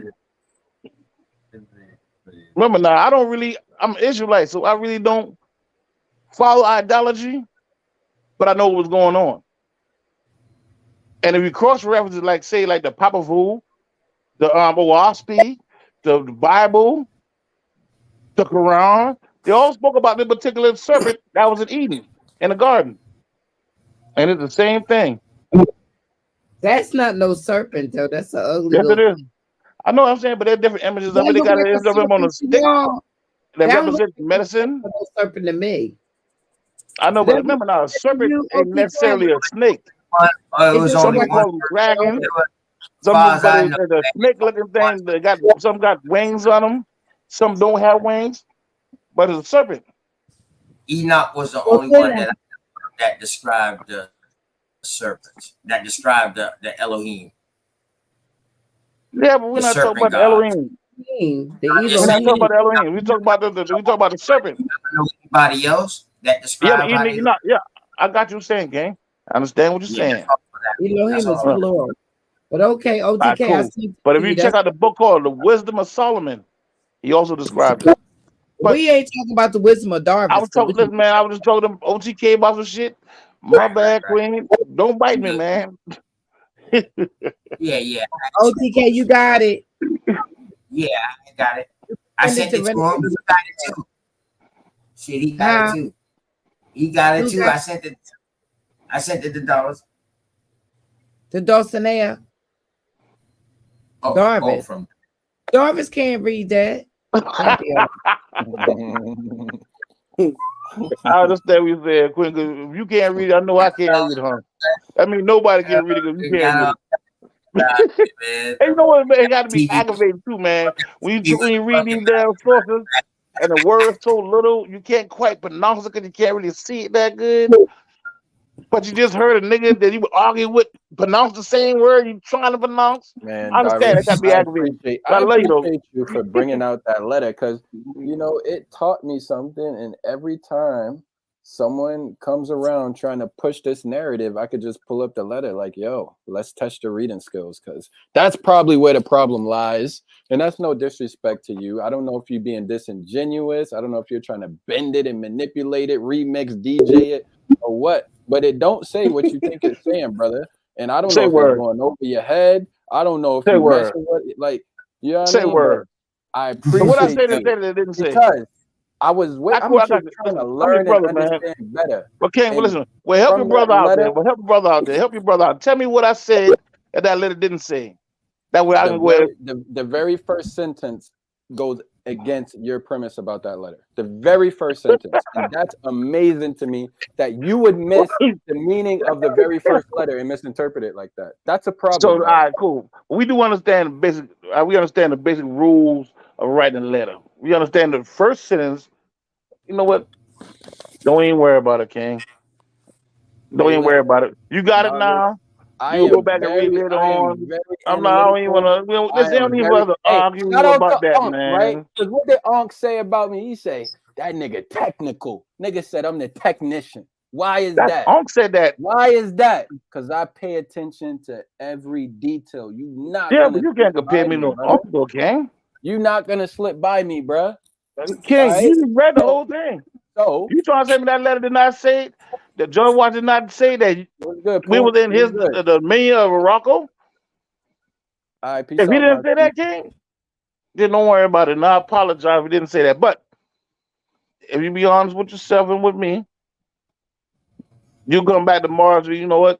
Remember now, I'm Israelite, so I really don't follow idolatry, but I know what's going on. And if you cross references, like say, like the Papa Fool, the Owaspy, the Bible, the Quran. They all spoke about the particular serpent that was in Eden in the garden, and it's the same thing. That's not no serpent though. That's an ugly Yes, it little. is. I know what I'm saying, but there's different images of That it. They look got an like a image of him on a serpent to stick y'all. that That don't look represents like medicine. no serpent to me. I know, Does but that look remember now, a like to serpent you, ain't OTK? necessarily a snake. It It was just look Some only like people a one call them serpent. dragons. As far as But I it's know, a snake-looking thing. They got some got wings on them. Some don't have wings, but it's a serpent. Enoch was the well, only one that described the serpents, that described the Elohim, Yeah, but we're the not talking serpent about the gods. Elohim. the I just We're not said talking Elohim. about the Elohim. We talk about we talk about the serpent. I know anybody else that Yeah, but described how they you look. know, yeah, I got you saying, gang. I understand what you're Yeah, saying. that's Elohim is all. plural. But okay, All right, OTK, I cool. sent it But to if you you. check That's out the book called The Wisdom of Solomon, he also described it. But we ain't talking about the wisdom of I Darvis was because talking, listen, man, I was just talking to OTK about some shit. My bad, Queen. Don't bite me, man. Yeah. OTK, you got it. Yeah, I got it. I Send it sent to it to him. Renegade. He got it too. Shit, he got it Huh? too. He got it Who too. got I sent it to Dollars. the Dulcinea? Darvis. From Darvis can't read that. Thank you. I understand what you're saying, Queen. 'Cause if you can't read it, I know I can't read it, huh? I mean, nobody can read it because you can't read it. man. And you know what, man? It got to be TV. aggravating too, man. When you read these damn sources and the word's so little, you can't quite pronounce it because you can't really see it that good. But you just heard a nigga that you would argue with pronounce the same word you trying to pronounce. Man, I understand Darvis, it got to be aggravating. But I I love you though. appreciate you for bringing out that letter because you know it taught me something, and every time someone comes around trying to push this narrative, I could just pull up the letter like, yo, let's test your reading skills because that's probably where the problem lies. And that's no disrespect to you. I don't know if you're being disingenuous. I don't know if you're trying to bend it and manipulate it, remix, DJ it, or what. But it don't say what you think it's saying, brother. And I don't Say know if it's word. going over your head. I don't know if Say you word. messing with it. Like, you know what I Say mean? But word. I So what I appreciate said and you said that it didn't say. because I'm I got just you. trying to Listen, I'm your learn and brother, man. understand better. Okay, well, And listen. Well, help your from that brother out there. letter, Well, help your brother out there. Help your brother out. Tell me what I said that letter didn't say. That way I can go ahead. the very first sentence goes against your premise about that letter. The very first sentence. And that's amazing to me that you would miss the meaning of the very first letter and misinterpret it like that. That's a problem, So, all dog. right, cool. We do understand the basic. We understand the basic rules of writing a letter. We understand the first sentence. You know what? Don't even worry about it, King. Don't Hey, even worry listen, about it. You got it Darvis, now. You will go back and read later I am on. very I'm not. I don't even analytical. want to. I Listen, I am don't even very want to hey, shout argue out to about that, Unc, right? man. Because what did Unc say about me? He say, that nigga technical. Nigga said I'm the technician. Why is That's that? Unc said that. Why is that? Because I pay attention to every detail. You not Yeah, gonna but you slip can't compare by me me, to brother. Unc, though, King. You not gonna slip by me, bruh. All King, right. you read the So, whole thing. so You trying to say me that letter did not say that John Watts did not say that what's good, we Pooh? was in his What's good? the million of Morocco? All right, peace If he out, didn't say Marquis. that, King, then don't worry about it. And I apologize if he didn't say that. But if you be honest with yourself and with me, you come back tomorrow. So you know what?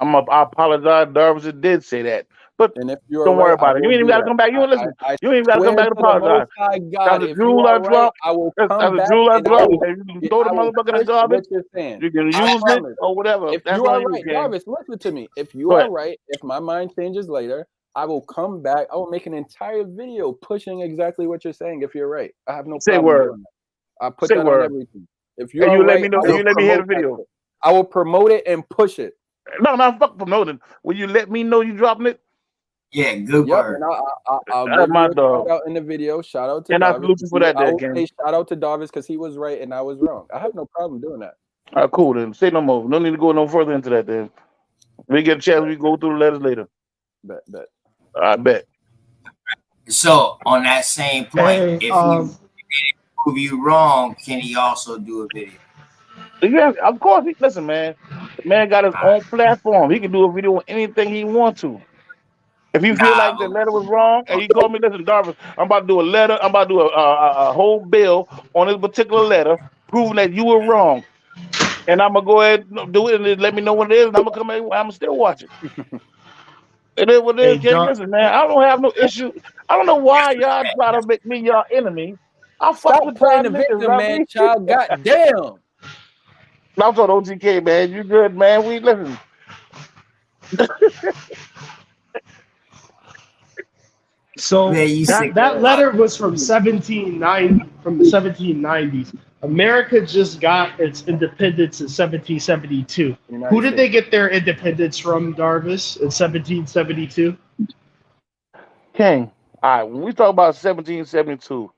I apologize. Darvis did say that, but And if you are don't worry right, I about it. You will ain't even do got to that. come back. You ain't listen. I You ain't even got to come swear back to and the Most apologize. High That's God, a if you jewel are I right, dropped. I will That's come a back jewel I and I dropped. will And you can throw the I will motherfucker at push Jarvis. what you're saying. You can I use it promise. or whatever. If That's you on are you, right, King. Jarvis, listen to me. If you Go are ahead. right, if my mind changes later, I will come back. I will make an entire video pushing exactly what you're saying. If you're right, I have no Say problem word. doing that. I put Say that on word. everything. If you And are you let right, me know. I And will you let me hear the promote that video. shit. I will promote it and push it. No, fuck promoting. Will you let me know you dropping it? Yeah, good Yep, word. and I'll That's give my you a dog. shout out in the video. Shout out to And I Darvis. salute you for that, I there, will King. say shout out to Darvis because he was right and I was wrong. I have no problem doing that. All right, cool then. Say no more. No need to go no further into that then. We get a chance, we go through the letters later. Bet. I bet. So on that same point, Hey, if he prove you wrong, can he also do a video? Yeah, of course. Listen, man. The man got his own platform. He can do a video on anything he wants to. If you feel like the letter was wrong and you call me, listen, Darvin, I'm about to do a letter. I'm about to do a whole bill on this particular letter proving that you were wrong. And I'm gonna go ahead and do it and then let me know what it is, and I'm gonna come in. I'm gonna still watch it. It is what it Hey, is, King. Listen, man, I don't have no issue. I don't know why y'all try to make me y'all enemy. I fuck Stop with playing y'all the niggas, victim, I man, mean. child. God damn. I'm talking OTK, man. You good, man? We listen. So Man, you sick that ass. letter was from 1790, from the 1790s. America just got its independence in 1772. Who United did they States. get their independence from, Darvis, in 1772? King. All right, when we talk about 1772,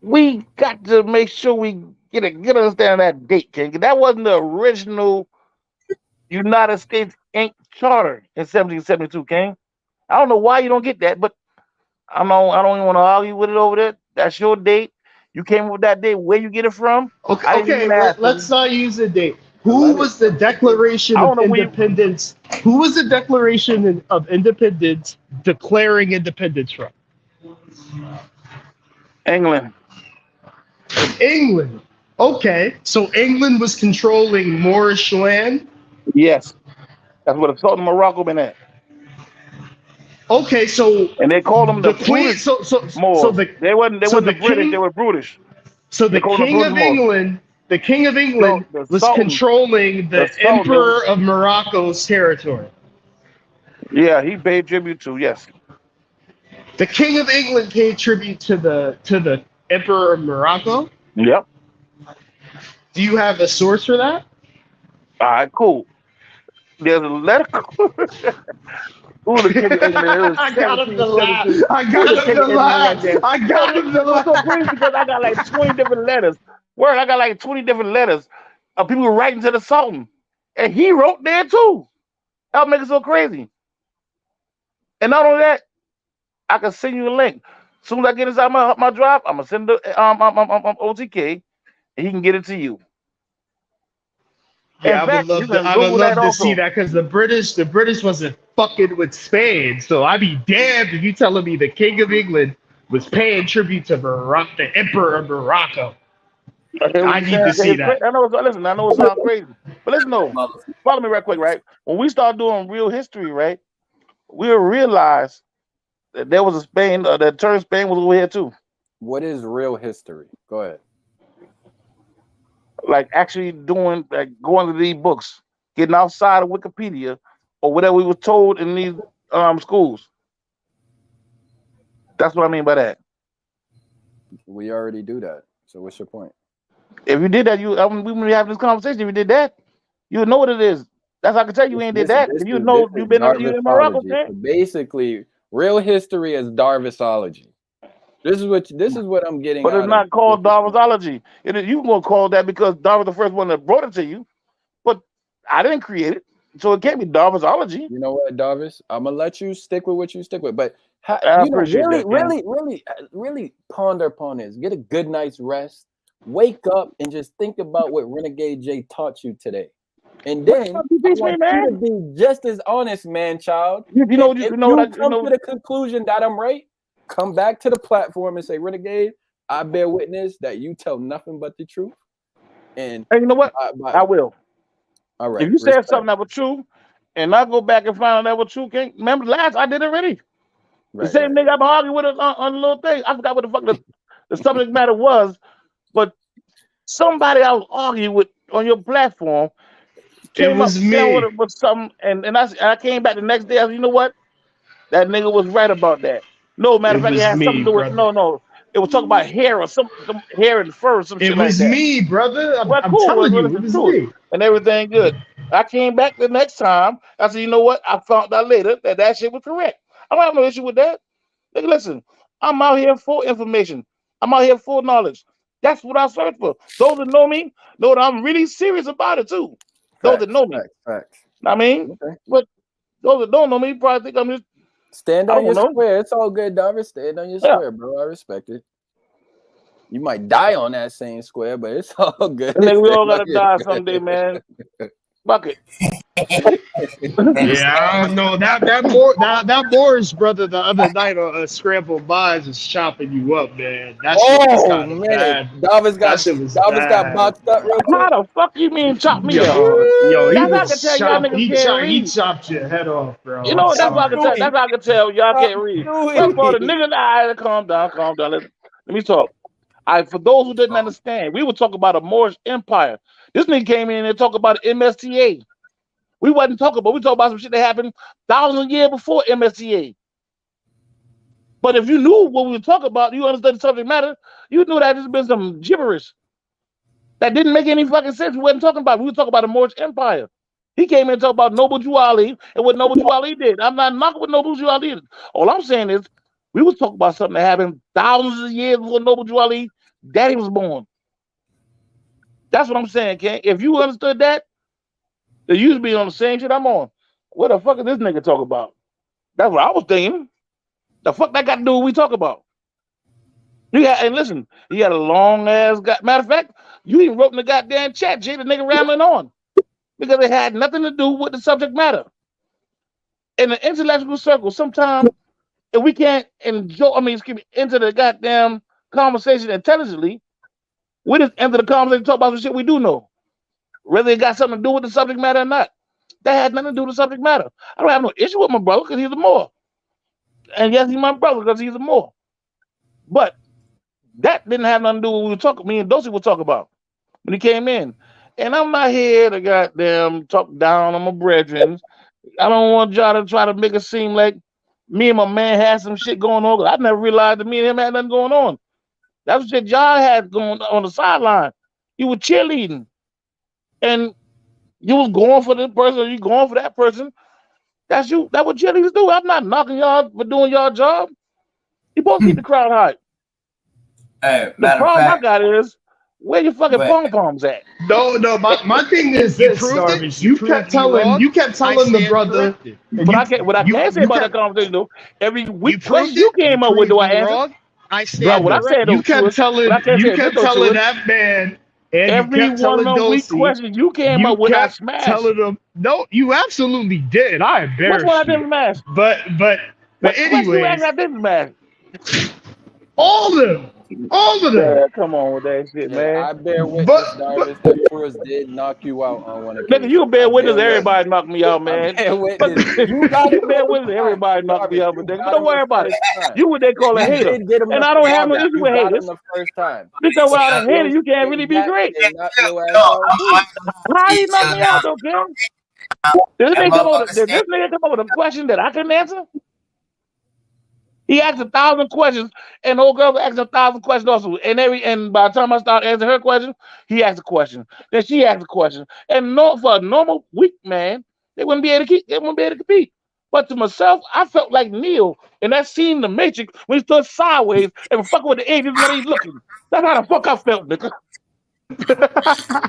we got to make sure we get a good understanding of that date, King. That wasn't the original United States Inc. Charter in 1772, King. I don't know why you don't get that, but I don't even want to argue with it over there. That's your date. You came up with that date. Where you get it from? Okay, I didn't okay, even ask let's you. not use a date. The Who letter. was the Declaration I of don't know where you. Independence? Who was the Declaration of Independence declaring independence from? England. England. Okay, so England was controlling Moorish land. Yes, that's where the Sultan of Morocco been at, Okay, so and they called them the the queen, Brutish so Moors. the They wasn't. They so wasn't the the British. They king, were Brutish. so They the called them the king Brutish of Moors. England, the king of No, England the was Sultan. controlling The the Sultan. They was, emperor of Morocco's territory. yeah, he paid tribute to. Yes. The king of England paid tribute to the emperor of Morocco. Yep. Do you have a source for that? All right. Cool. There's a letter. Who the king of England? It was I got him to laugh. 1772. I Who got the him king to of England right laugh. there? I Yo, got him to it was so laugh. crazy because I got like 20 different letters. Word, I got like 20 different letters of people writing to the Sultan. And he wrote there too. That'll make it so crazy. And not only that, I can send you a link. As soon as I get inside my drive, I'm gonna send the OTK and he can get it to you. In Yeah, fact, you can I would Google that love to see also. that because the British wasn't fucking with Spain. So I'd be damned if you telling me the King of England was paying tribute to the Emperor of Morocco. I hear what I you're need to saying. see that. I know. Listen, I know it sounds crazy, but listen, no. Follow me right quick, right? When we start doing real history, right, we'll realize that there was a Spain. That turned Spain was over here too. What is real history? Go ahead. Like actually doing, like going to these books, getting outside of Wikipedia or whatever we were told in these schools. That's what I mean by that. We already do that. So what's your point? If you did that, we wouldn't be having this conversation. If you did that, you would know what it is. That's how I can tell you ain't did that. You This know is you in Morocco, Darvisology. okay? So basically, real history is Darvisology. This is what I'm getting But it's out of not called Darwinology. You gonna call that because Darwin was the first one that brought it to you, but I didn't create it, so it can't be Darwinology. You know what, Darvis? I'm gonna let you stick with what you stick with, but I appreciate really, that, King. really ponder upon this. Get a good night's rest. Wake up and just think about what Renegade J taught you today, and then I want you to be just as honest, man, child. If you come to the conclusion that I'm right, come back to the platform and say, Renegade, I bear witness that you tell nothing but the truth. And you know what? I will. All right. If you said something that was true, and I go back and find out that was true, King, remember last I did it already. The same nigga I've been arguing with on a little thing. I forgot what the fuck the subject matter was, but somebody I was arguing with on your platform came up was saying me. with something, and I came back the next day. I said, you know what? That nigga was right about that. No, matter It of fact, it was had something me, to do with brother. no. It was talking about hair or some hair and fur or some It shit like was that. me, brother. Well, I'm cool. telling Well, you, it listen was to it me. and everything good. I came back the next time. I said, you know what? I found out later that shit was correct. I don't have no issue with that. Nigga, listen, I'm out here for information. I'm out here for knowledge. That's what I search for. Those that know me know that I'm really serious about it too. Those that know me. Facts. I mean, Okay. but those that don't know me probably think I'm just stand I on your don't know. square. It's all good, Darvis. Stand on your Yeah. square, bro. I respect it. You might die on that same square, but it's all good. And then we all gotta die someday, man. Fuck it. Yeah, I don't know. That Morris brother the other night on Scrambled Minds was chopping you up, man. That shit was Oh kind of man, bad. Davis That got shit was bad. boxed up real quick. How the fuck you mean chop me up? Yo, he That's how I can was tell y'all chopped. niggas can't He read. chopped your head off, bro. You I'm know, that's Stop what I can sorry. tell. That's doing. how I can tell y'all Stop can't read. First of all, the doing. niggas, all right, calm down, calm down. Let me talk. For those who didn't understand, we would talk about a Moorish empire. This nigga came in and talk about MSTA. We wasn't talking about. We talk about some shit that happened thousands of years before MSTA. But if you knew what we were talking about, you understood the subject matter. You knew that this been some gibberish that didn't make any fucking sense. We wasn't talking about. We were talking about a Moorish empire. He came in and talked about Noble Jew Ali and what Noble Jew Ali did. I'm not knocking what Noble Jew Ali did. All I'm saying is we was talking about something that happened thousands of years before Noble Jew Ali daddy was born. That's what I'm saying, Ken. If you understood that, then you should be on the same shit I'm on. What the fuck is this nigga talking about? That's what I was thinking. The fuck that got to do with what we talk about? And listen, he had a long ass. Matter of fact, you even wrote in the goddamn chat, Jay, the nigga rambling on because it had nothing to do with the subject matter. In the intellectual circle, sometimes if we can't enter the goddamn conversation intelligently, we just enter the conversation and talk about some shit we do know, whether it got something to do with the subject matter or not. That had nothing to do with the subject matter. I don't have no issue with my brother because he's a Moor. And yes, he's my brother because he's a Moor. But that didn't have nothing to do with what we were talking. Me and Dosey were talking about when he came in. And I'm not here to goddamn talk down on my brethren. I don't want y'all to try to make it seem like me and my man had some shit going on. 'Cause I never realized that me and him had nothing going on. That's what shit y'all had going on the sideline. You were cheerleading. And you was going for this person, or you going for that person. That's you. That's what cheerleaders do. I'm not knocking y'all for doing y'all job. You supposed to keep the crowd hype. Hey, The matter of problem I fact, got is where your fucking but pom poms at? No, my thing is this, Darvish. You kept telling the brother. But I can't. What I can say about that conversation though, every week question you came up with, do I answer? What I said though, You kept Truist, what I can't say is this though, telling Truist. that man, and you Every kept one telling of them weak Dosey. questions you came You up with, I kept smashed. telling him. No, you absolutely did. I Which one I embarrassed didn't you. smash? But What question you asked anyways, I didn't smash? all of them. Man, come on with that shit, Yeah, man. I bear witness, But Darvis, that Truist did knock you out on one Nigga, you occasion. bear I witness. bear witness. Everybody knocked me out, I man. bear witness. You got You him the bear first witness. time, Everybody knocked me Darvis. out, You but got don't him the worry about it. first time. You what they call a You hater, did get him and the I don't first have no time. issue You with got him haters the first time. because without a hater, Truist you can't really came be back great. and knocked your ass no, out too. How he knock me out though, Kim? Did this that nigga motherfucker did stand. this nigga come up with a question that I couldn't answer? He asked 1,000 questions, and the old girl asked 1,000 questions also. And by the time I start answering her question, he asked a question. Then she asked a question. And no, for a normal weak man, they wouldn't be able to compete. But to myself, I felt like Neo in that scene in the Matrix when he stood sideways and was fucking with the agents when he's looking. That's how the fuck I felt, nigga.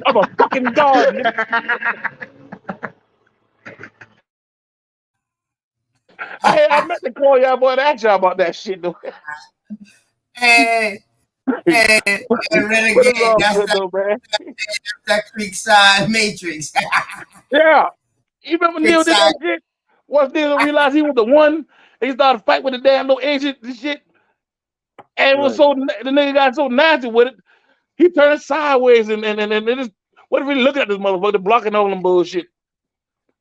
I'm a fucking god, nigga. I meant to call y'all boy to ask y'all about that shit though. Hey, hey, But renegade. it's all That's good though, man. that Creekside Matrix. Yeah. You remember Neil did Creekside. that shit? Once Neil realized he was the one, he started fighting with the damn little agent and shit. And it was Right. the nigga got so nasty with it, he turned sideways and it just wasn't really looking at this motherfucker, blocking all them bullshit.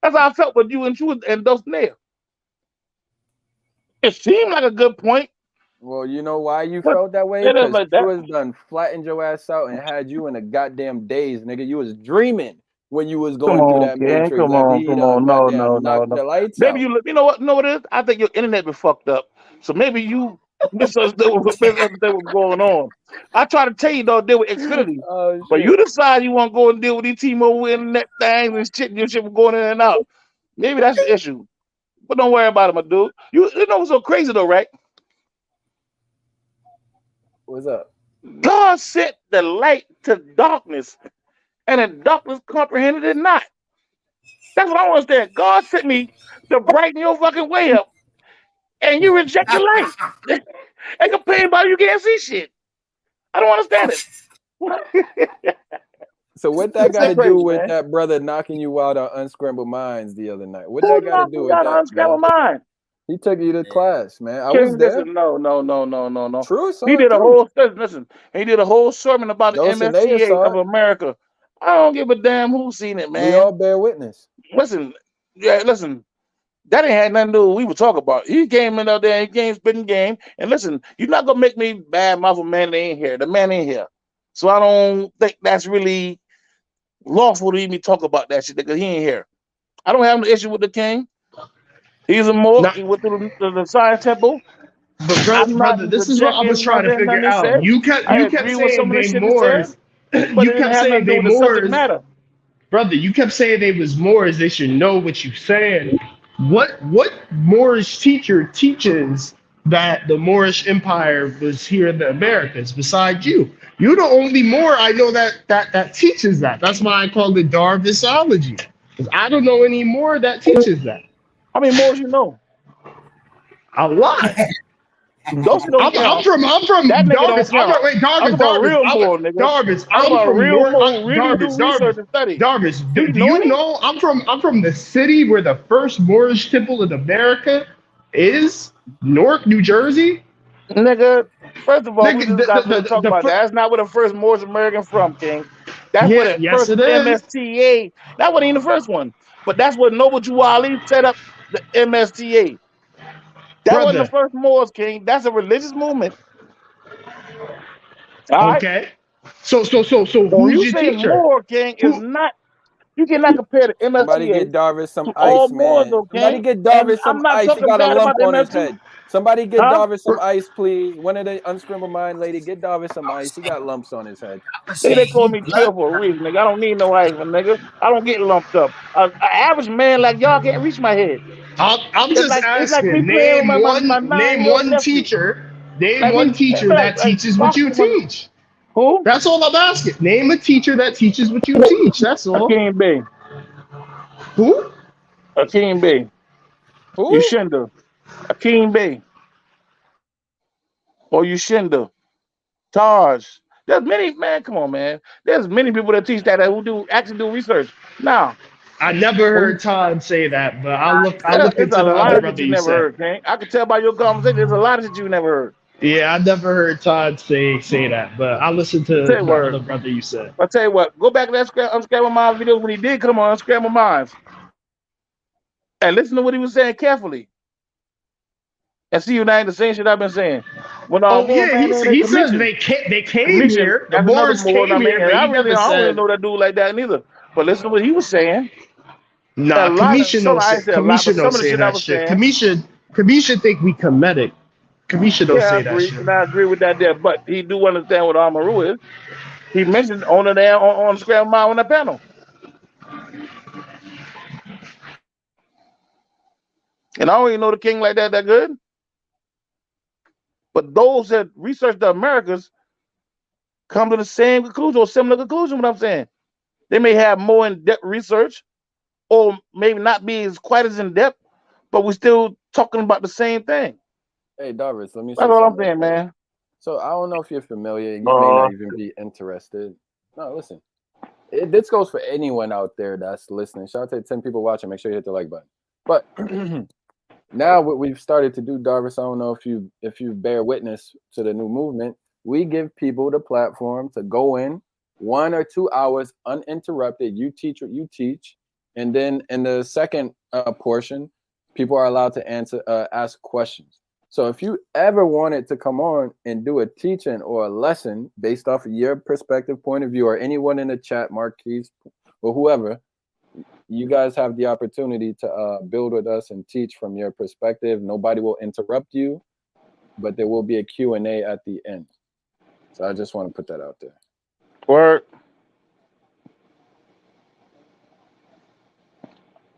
That's how I felt with you and Dustin there. It seemed like a good point, Well, you know why you but felt that way? it ain't Because like that. Truist done flattened your ass out and had you in a goddamn daze, nigga. You was dreaming when you was Come going through on, that Ken. matrix Come after on, he come done on. No, goddamn no, no, knocked no. the lights Maybe out. you know what it is? I think your internet been fucked up. So maybe you misunderstood what's going on. I try to tell you don't deal with Xfinity. Oh But shit. you decide you want to go and deal with these T-Mobile internet things and shit, your shit was going in and out. Maybe that's the issue. But don't worry about it, my dude. You know what's so crazy though, right? What's up? God sent the light to darkness, and the darkness comprehended it not. That's what I don't understand. God sent me to brighten your fucking way up, and you reject the light. And complain about you can't see shit. I don't understand it. So what that got to do crazy, with man. that brother knocking you out on Unscrambled Minds the other night? What Who that got to knocked do me with out that, on Unscrambled man? Mind? He took you to class, man. I was King, there. listen, no. True, He saw it did a too. whole listen. He did a whole sermon about the Those Shania MSTA saw of it. America. I don't give a damn who's seen it, We man. all bear witness. Listen, listen. That ain't had nothing to do with what we were talking about. He came in out there, he came spitting game. And listen, you're not gonna make me bad mouth a man that ain't here. The man ain't here. So I don't think that's really lawful to even talk about that shit because he ain't here. I don't have no issue with the king. He's a more. Not, He went through the science temple. but I'm not brother, this is what I rejecting, was you know trying what to I'm saying, figure nothing they out. said. I You kept agree with some saying of the they shit they said, Moors. but You it didn't kept have saying nothing to do they with the subject Moors. matter. Brother, you kept saying they was Moors. They should know what you saying. What Moorish teacher teaches that the Moorish Empire was here in the Americas besides you? You're the only Moor I know that teaches that. That's why I call it Darvisology. Because I don't know any more that teaches that. How many more you know? A lot. Those shit don't count. I'm from That nigga don't Darvis. count. Wait, Talk Darvis, about Darvis. real more, nigga. Darvis. Talk I'm about from real North. more. Really do research Darvis. and study. Darvis. Do you Do know you any? know I'm from the city where the first Moorish temple in America is? Newark, New Jersey. Nigga, first of all, we Nigga, just got to talk the about that. That's not where the first Moorish American from, King. That's where yeah, the yes first it is. MSTA. That wasn't even the first one, but that's what Noble Jew Ali set up the MSTA. That wasn't the Brother. first Moors, King. That's a religious movement. All right. Okay. So So when who's you your say teacher? Moor, King, is Who not you cannot compare the Somebody MSTA get Darvis some to all ice, Moors, man. though, Somebody King. get And Darvis I'm some not ice. He talking got a bad about lump the on his MST, head. Somebody get huh? Darvis some ice, please. One of the unscrambled mind lady, get Darvis some ice. He got lumps on his head. They call me chill for a reason, nigga. I don't need no ice, my nigga. I don't get lumped up. An average man like y'all can't reach my head. I'm It's just like me asking. playing with my Name 9-year-old one nephew. teacher. Name Like me one teacher that like teaches what boxing you with my teach. who? That's all I'm asking. Name a teacher that teaches what you teach. That's all. Akeem B. Who? Akeem B. Who? Yushinda. Akeem B. Or Yushinda. Taj. There's many, man, come on, man. There's many people that teach that who do actually do research. Now, I never when heard Todd say that, but I'll look it's into a the lot other of shit brother you you never said. heard, King. I can tell by your conversation, there's a lot of shit you never heard. Yeah, I never heard Todd say that, but I'll listen I to tell you the what, other brother you said. I tell you what, go back to that Unscramble Minds videos when he did come on Unscramble Minds and listen to what he was saying carefully and see if that ain't the same shit I've been saying. When Oh what yeah, man named it? he says Commission. they came Commission, here. The that's another Moors more, came I mean, here, and but I he never don't really said. know that dude like that neither. But listen to what he was saying. A Nah, lot of Kamisha some don't I say ain't say a lot, but Kamisha don't some of the say shit I that was shit. saying, Kamisha think we comedic. Kamisha don't yeah, I say that agree, shit. and I agree with that there. But he do understand what Amaru is. He mentioned on the there on Scramble Mind on that panel. And I don't even know the king like that good. But those that research the Americas come to the same conclusion or similar conclusion. What I'm saying, they may have more in-depth research, or maybe not be as quite as in-depth, but we're still talking about the same thing. Hey, Darvis, let me That's say all I'm something real saying, quick. man. So I don't know if you're familiar. You may not even be interested. No, listen. This goes for anyone out there that's listening. Shout out to 10 people watching. Make sure you hit the like button. But now what we've started to do, Darvis, I don't know if you bear witness to the new movement. We give people the platform to go in 1 or 2 hours uninterrupted. You teach what you teach, and then in the second portion, people are allowed to ask questions. So if you ever wanted to come on and do a teaching or a lesson based off of your perspective, point of view, or anyone in the chat, Marquise or whoever, you guys have the opportunity to build with us and teach from your perspective. Nobody will interrupt you, but there will be a Q&A at the end. So I just want to put that out there. Word.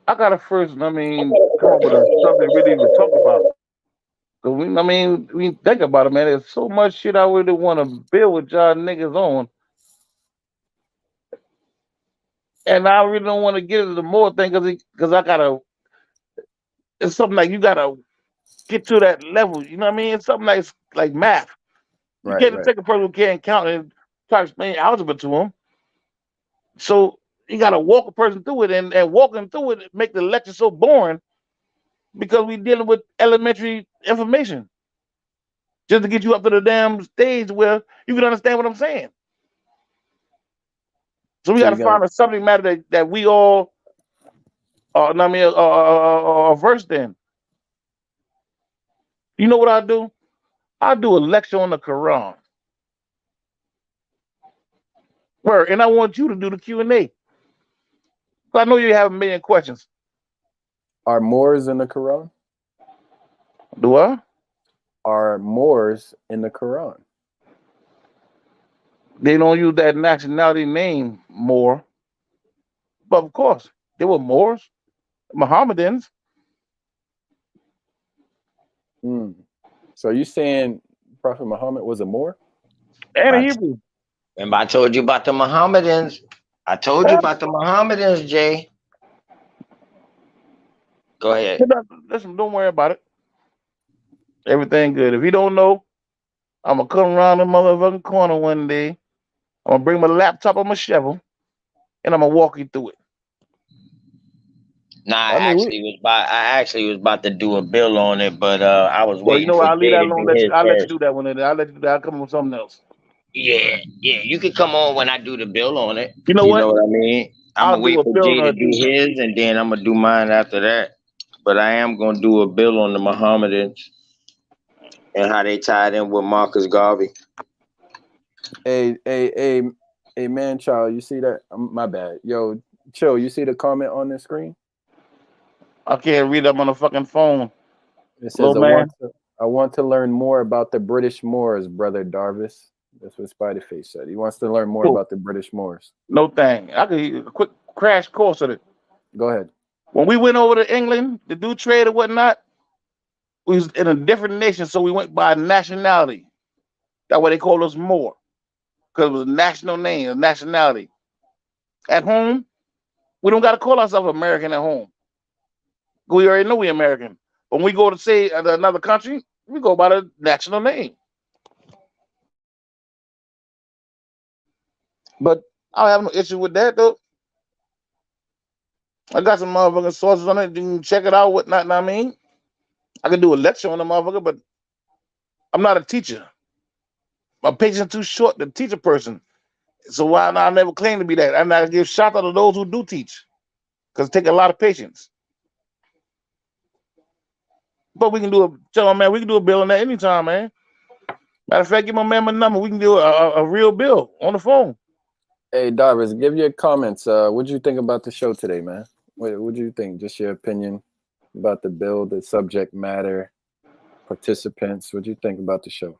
I gotta first, come up with something really to talk about. We think about it, man. There's so much shit I really want to build with y'all niggas on, and I really don't want to get into the more thing because I gotta. It's something like you gotta get to that level. You know what I mean? It's something like math. You Right, can't right. take a person who can't count and try to explain algebra to them. So you got to walk a person through it, and walking through it make the lecture so boring because we dealing with elementary information just to get you up to the damn stage where you can understand what I'm saying. So we So got you to gonna find a subject matter that we all are versed in. You know what I do? I do a lecture on the Quran. Word, and I want you to do the Q&A. I know you have a million questions. are Moors in the Quran? Do I? Are Moors in the Quran? They don't use that nationality name more. But of course, they were Moors, Mohammedans. So you saying Prophet Muhammad was a Moor? And a Hebrew. Remember, I told you about the Mohammedans. I told you about the Mohammedans, Jay. Go ahead. Listen, don't worry about it. Everything good. If you don't know, I'm gonna come around the motherfucking corner one day. I'm gonna bring my laptop and my shovel, and I'm gonna walk you through it. Nah, I actually was about to do a bill on it, but I was Well, you waiting know for what? I'll leave Jay that to alone. do his I'll let you first. do that one. I'll let you do that. I'll come up with something else. Yeah, you could come on when I do the bill on it. You know what? You know what I mean? I'm I'll gonna do wait a for bill Jay on to it do too. his, and then I'm gonna do mine after that. But I am gonna do a bill on the Mohammedans and how they tied in with Marcus Garvey. Hey, man, child, you see that? My bad. Yo, chill, you see the comment on the screen? I can't read up on the fucking phone. It says, Little man. I want to learn more about the British Moors, Brother Darvis. That's what Spiderface said. He wants to learn more about the British Moors. No thing. I could a quick crash course of it. Go ahead. When we went over to England to do trade or whatnot, we was in a different nation, so we went by nationality. That's why they call us Moor, because it was a national name, a nationality. At home, we don't got to call ourselves American at home. We already know we American. When we go to say another country, we go by the national name. But I don't have no issue with that though. I got some motherfucking sources on it. You can check it out, whatnot. Know what I mean, I can do a lecture on the motherfucker, but I'm not a teacher. My patience too short to teach a person. So why not? I never claim to be that. And I give shout out to those who do teach, because it take a lot of patience. But we can do man. We can do a bill on that anytime, man. Matter of fact, give my man my number. We can do a real bill on the phone. Hey, Darvis, give your comments. What do you think about the show today, man? What do you think? Just your opinion about the bill, the subject matter, participants. What do you think about the show?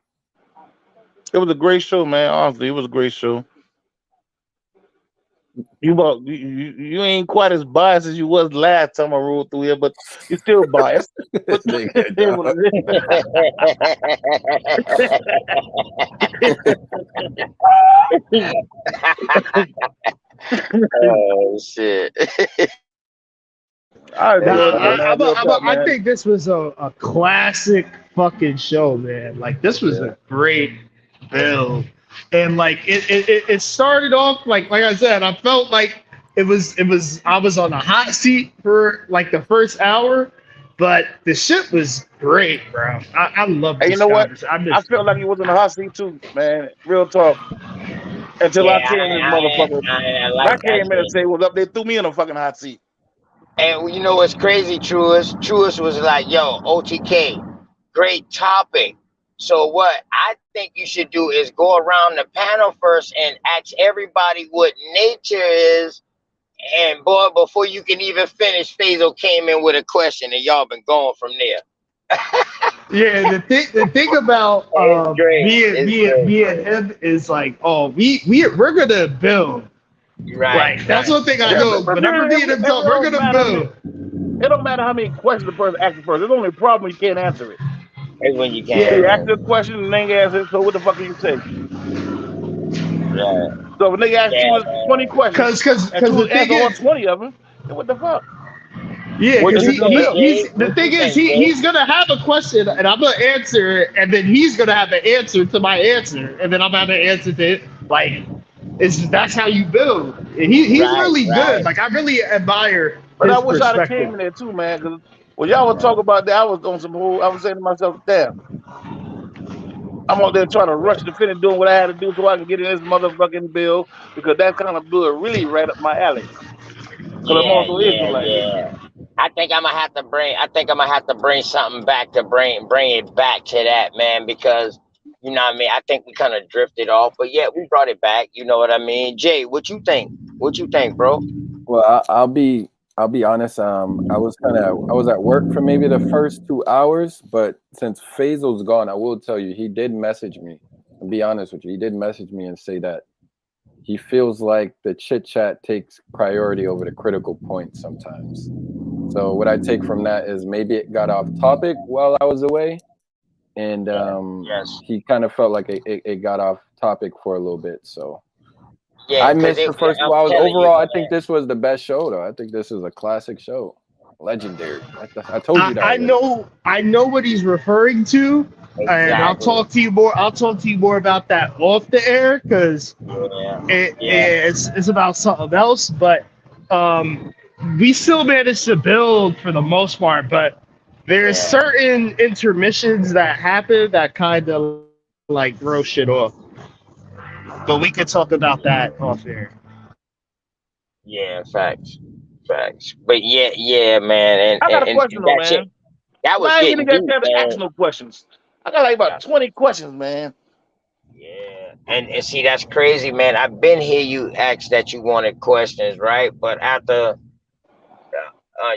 It was a great show, man. Honestly, it was a great show. You ain't quite as biased as you was last time I rolled through here, but you're still biased. But Oh shit! I think this was a classic fucking show, man. Like this was a great build, and like it started off like I said, I felt like it was I was on a hot seat for like the first hour, but the shit was great, bro. I love this. You know what? I felt like he was in the hot seat too, man. Real talk. Until I came in this motherfucker. I came in and say what's up. They threw me in a fucking hot seat. And you know what's crazy, Truist? Truist was like, yo, OTK, great topic. So what I think you should do is go around the panel first and ask everybody what nature is. And boy, before you can even finish, Faisal came in with a question and y'all been going from there. Yeah, the thing about me and him is like, oh, we're gonna build. Right. That's one thing I know. Whenever me and him talk, we're gonna build. It don't matter how many questions the person asks first. There's only a problem you can't answer it. It's when you can't. You ask the question and then answer it. So what the fuck can you say? Yeah. So if a nigga asks you 20 questions, and you answer all 20 of them, then what the fuck? Yeah, because the thing is, he's gonna have a question and I'm gonna answer it, and then he's gonna have an answer to my answer, and then I'm gonna have an answer to it. Like, that's how you build. And he's Right, really good. right. Like I really admire But I his wish I'd have came perspective. in there too, man. Because when y'all were talking about that, I was on some whole. I was saying to myself, "Damn, I'm out there trying to rush to finish doing what I had to do so I can get in this motherfucking bill because that kind of bill really right up my alley. Because I'm Yeah, also yeah, Israelite. yeah. I think I'm gonna have to bring. I think I'm gonna have to bring something back to bring it back to that, man, because you know what I mean. I think we kind of drifted off, but yeah, we brought it back. You know what I mean, Jay? What you think? What you think, bro? Well, I'll be honest. I was at work for maybe the first 2 hours, but since Faisal's gone, I will tell you he did message me. And be honest with you, he did message me and say that he feels like the chit chat takes priority over the critical points sometimes. So what I take from that is maybe it got off topic while I was away, and Yes. he kind of felt like it got off topic for a little bit. So Yeah, I because missed the first I'm 2 hours. telling you, Overall, I man. think this was the best show, though. I think this is a classic show, legendary. I told you that I already. know what he's referring to, and I'll Exactly. talk to you more. I'll talk to you more about that off the air because Yeah. Yeah. it's about something else. But we still managed to build for the most part. But there's Yeah. certain intermissions that happen that kind of like throw shit off. But we could talk about that off air. Yeah. Facts. Facts. But yeah, yeah, man, I got a and question though, that shit, man. that was I ain't even getting got deep, time to ask man. no questions. I got like Yeah. about 20 questions, man. Yeah. And see, that's crazy, man. I've been here. You asked that you wanted questions, right? But after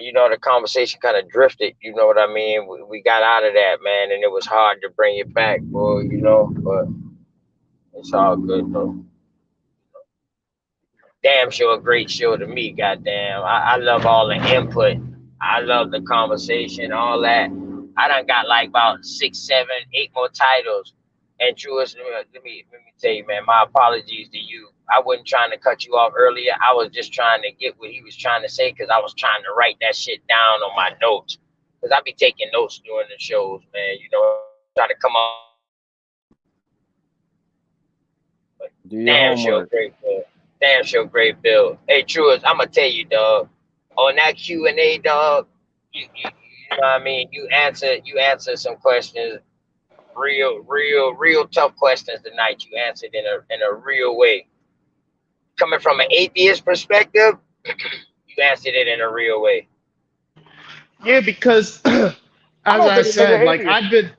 you know, the conversation kind of drifted. You know what I mean? We got out of that, man, and it was hard to bring it back, bro. You know, but it's all good though. Damn sure a great show to me, goddamn. I love all the input. I love the conversation, all that. I done got like about 6, 7, 8 more titles. And Truist, let me tell you, man, my apologies to you. I wasn't trying to cut you off earlier. I was just trying to get what he was trying to say because I was trying to write that shit down on my notes. Because I be taking notes during the shows, man. You know, try to come up. Do your Damn sure homework. great bill. Damn sure great bill. Hey Truist, I'ma tell you, dog. On that Q&A, dog, you know what I mean? You answer some questions, real tough questions tonight. You answered in a real way. Coming from an atheist perspective, you answered it in a real way. Yeah, because as I don't I think the said, nigga like atheist.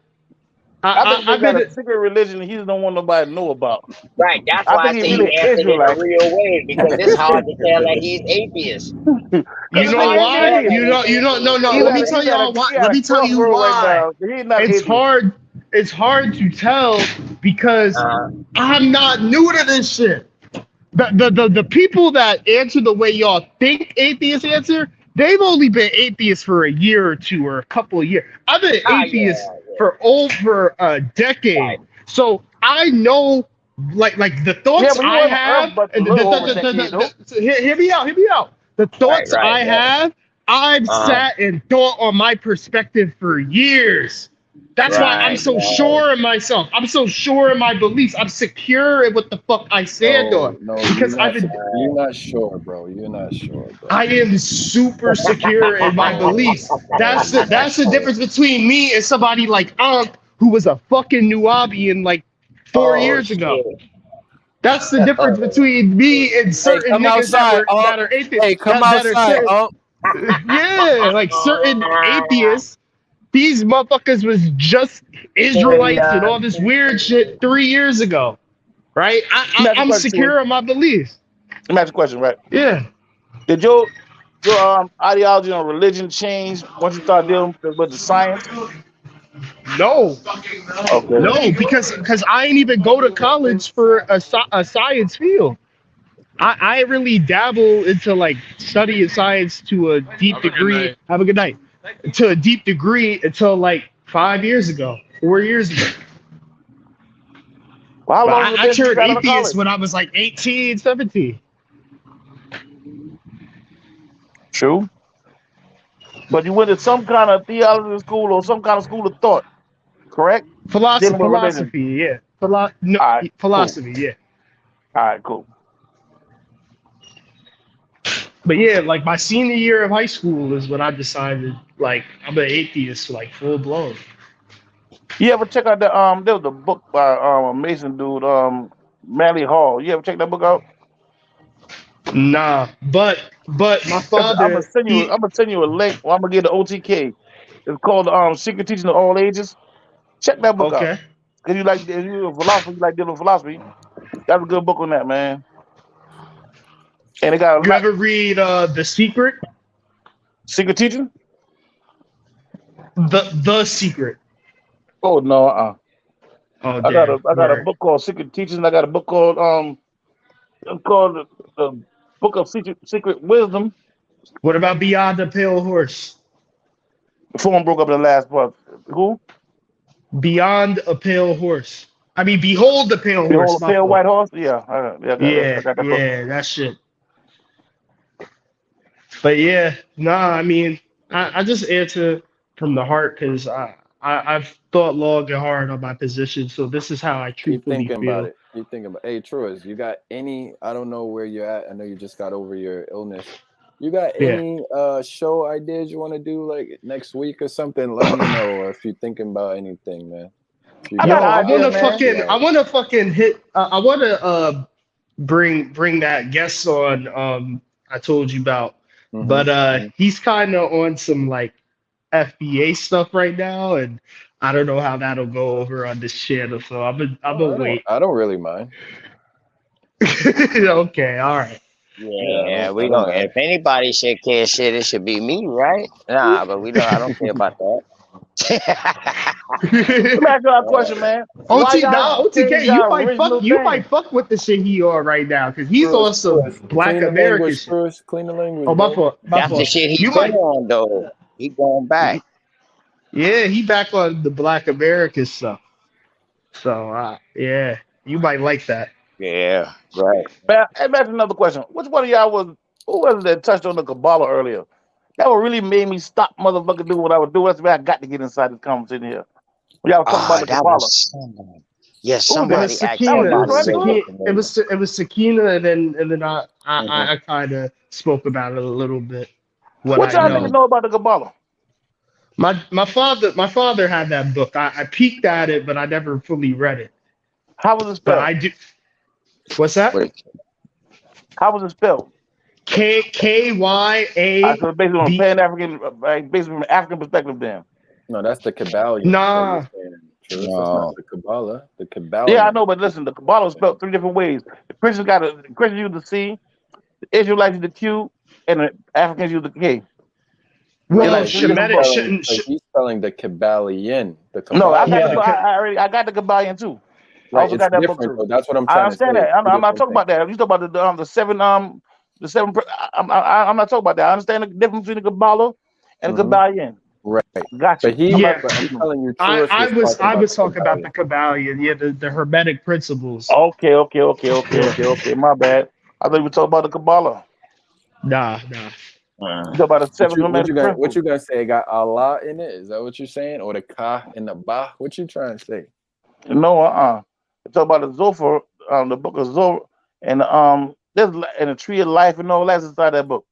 I think they I've got a been secret religion he don't want nobody to know about. Right. That's I why I think he say he really answered in a Israelite. real way because it's hard to tell that he's atheist. Cause You the It's know hard nigga to ain't why? tell atheist. that he's No. atheist. Let me tell y'all why. He got Let a me tell you crossroad right why. now. He's not It's atheist. hard. It's hard to tell because Uh, I'm not new to this shit. The people that answer the way y'all think atheists answer, they've only been atheists for a year or two or a couple of years. I've been atheist yeah, for over a decade, right. so I know like the Yeah, thoughts but he I wasn't on Earth have. but a And little over a decade though. hear me out. Hear me out. The Right, thoughts right, I right. have, I've Uh-huh. sat and thought on my perspective for years. That's why I'm Right, so right. sure in myself. I'm so sure in my beliefs. I'm secure in what the fuck I stand on No, because I've been. you're not sure, bro. You're not sure, bro. I am super secure in my beliefs. That's the difference between me and somebody like Ankh, who was a fucking Nubian like 4 years ago. shit. That's the difference between me and Hey, certain come niggas that outside, were Unc. that are atheists. Hey, come That are outside, certain, Unc. yeah, like certain atheists. These motherfuckers was just Maybe Israelites and all this weird shit 3 years ago, right? Let me ask you a I'm question, Stuart. secure in my beliefs. Let me ask you a question, right? Yeah. Did your ideology on religion change once you start dealing with the science? No, Okay. no, because I ain't even go to college for a science field. I really dabble into like studying science to a deep degree. Have a good night. To a deep degree until like 5 years ago, 4 years ago. Well, how But long has it I been since you turned got out of atheist college? when I was like 18, 17. True. But you went to some kind of theology school or some kind of school of thought, correct? Dealing with religion. Philosophy, yeah. No, All right, cool. philosophy, yeah. All right, cool. But yeah, like my senior year of high school is when I decided like I'm an atheist, like full blown. You ever check out there was a book by a Mason dude, Manly Hall. You ever check that book out? Nah, but my I'm gonna father, send you. I'm gonna send you a link. Or I'm gonna get the OTK. It's called Secret Teaching of All Ages. Check that book out. okay. If you're a philosopher, you like dealing with philosophy. That's a good book on that, man. And it got a You lot. ever read The Secret? Secret Teaching? The Secret. Oh no, Oh I got damn. a Word. book called Secret Teachings. I got a book called it's called the Book of Secret Wisdom. What about Beyond the Pale Horse? The phone broke up in the last part. Who? Beyond a Pale Horse. I mean, Behold the Pale Horse. Behold a My Pale fault. White Horse? Yeah, I Yeah, got that book. yeah, that shit. But yeah, nah. I mean, I just answer from the heart because I've thought long and hard on my position. So this is how I Keep truthfully thinking about feel. it. Keep thinking about. Hey, Truist, you got any? I don't know where you're at. I know you just got over your illness. You got Yeah. any show ideas you want to do like next week or something? Let me know. Or if you're thinking about anything, man. If you I Yo, got an got I idea, wanna man. fucking, I wanna fucking hit. I wanna bring that guest on. I told you about, but he's kind of on some like FBA stuff right now, and I don't know how that'll go over on this channel. So I'm gonna wait. I don't really mind. Okay, all right. Yeah, I we don't don't. mind. If anybody should care shit, it should be me, right? Nah, but we don't. I don't care about that. Let me ask y'all a question, man. Why y'all change OTK, y'all original you thing? might fuck with the shit he on right now because he's on some Black Clean the American language shit. first. Clean the language, Oh, my bro. fault, my That's the fault. shit he You been might, on though. He going back. yeah, he back on the Black American stuff. So yeah, you might like that. Yeah, right. Man, hey, that's another question. Which one of y'all who was it that touched on the Kabbalah earlier? That what really made me stop motherfucking doing what I was doing. That's why I got to get inside this conversation here. When y'all was talking about the That Kabbalah. was somebody. Yes, Who was It that? was somebody asked That was Sakina. you, It somebody was to Brandon, make was it it? Sakina. familiar. It was Sakina, and then I Mhm. kind of spoke about it a little bit. What What I y'all niggas know. know about the Kabbalah? My father had that book. I peeked at it, but I never fully read it. How was it But spelled? I do. What's that? Wait, How was it spelled? KYA So based on a B. Pan African, based from an African perspective, then. No, that's the Kabbalion that you're Nah. saying. Truist. That's not no. the Kabbalah. The Yeah, I Kabbalion. know, but listen, the Kabbalah is spelled 3 different ways. The Christians use the C, the Israelites use the Q, and the Africans use the K. They Well, like But 3 different books. he's spelling the Kabbalion. The No, I got Kabbalion. I got the Kabbalion too. I Right, also it's got that book different too. though. That's what I'm I trying to say. understand that. It's two I'm not different talking things. about that. You talk about the seven the seven. I'm not talking about that. I understand the difference between the Kabbalah and the Kabbalion. Right. Got you. But I'm telling you, Truist was talking I about was the talking about Kabbalion. the Kabbalion, yeah, the Hermetic principles. Okay. My bad. I thought you were talking about the Kabbalah. Nah. You talk about the seven Hermetic What principles. you gonna say? It got Allah in it? Is that what you're saying? Or the Ka and the Ba? What you trying to say? No, You talk about the Zophar, the book of Zophar, and there's and the tree of life and all that's inside that book.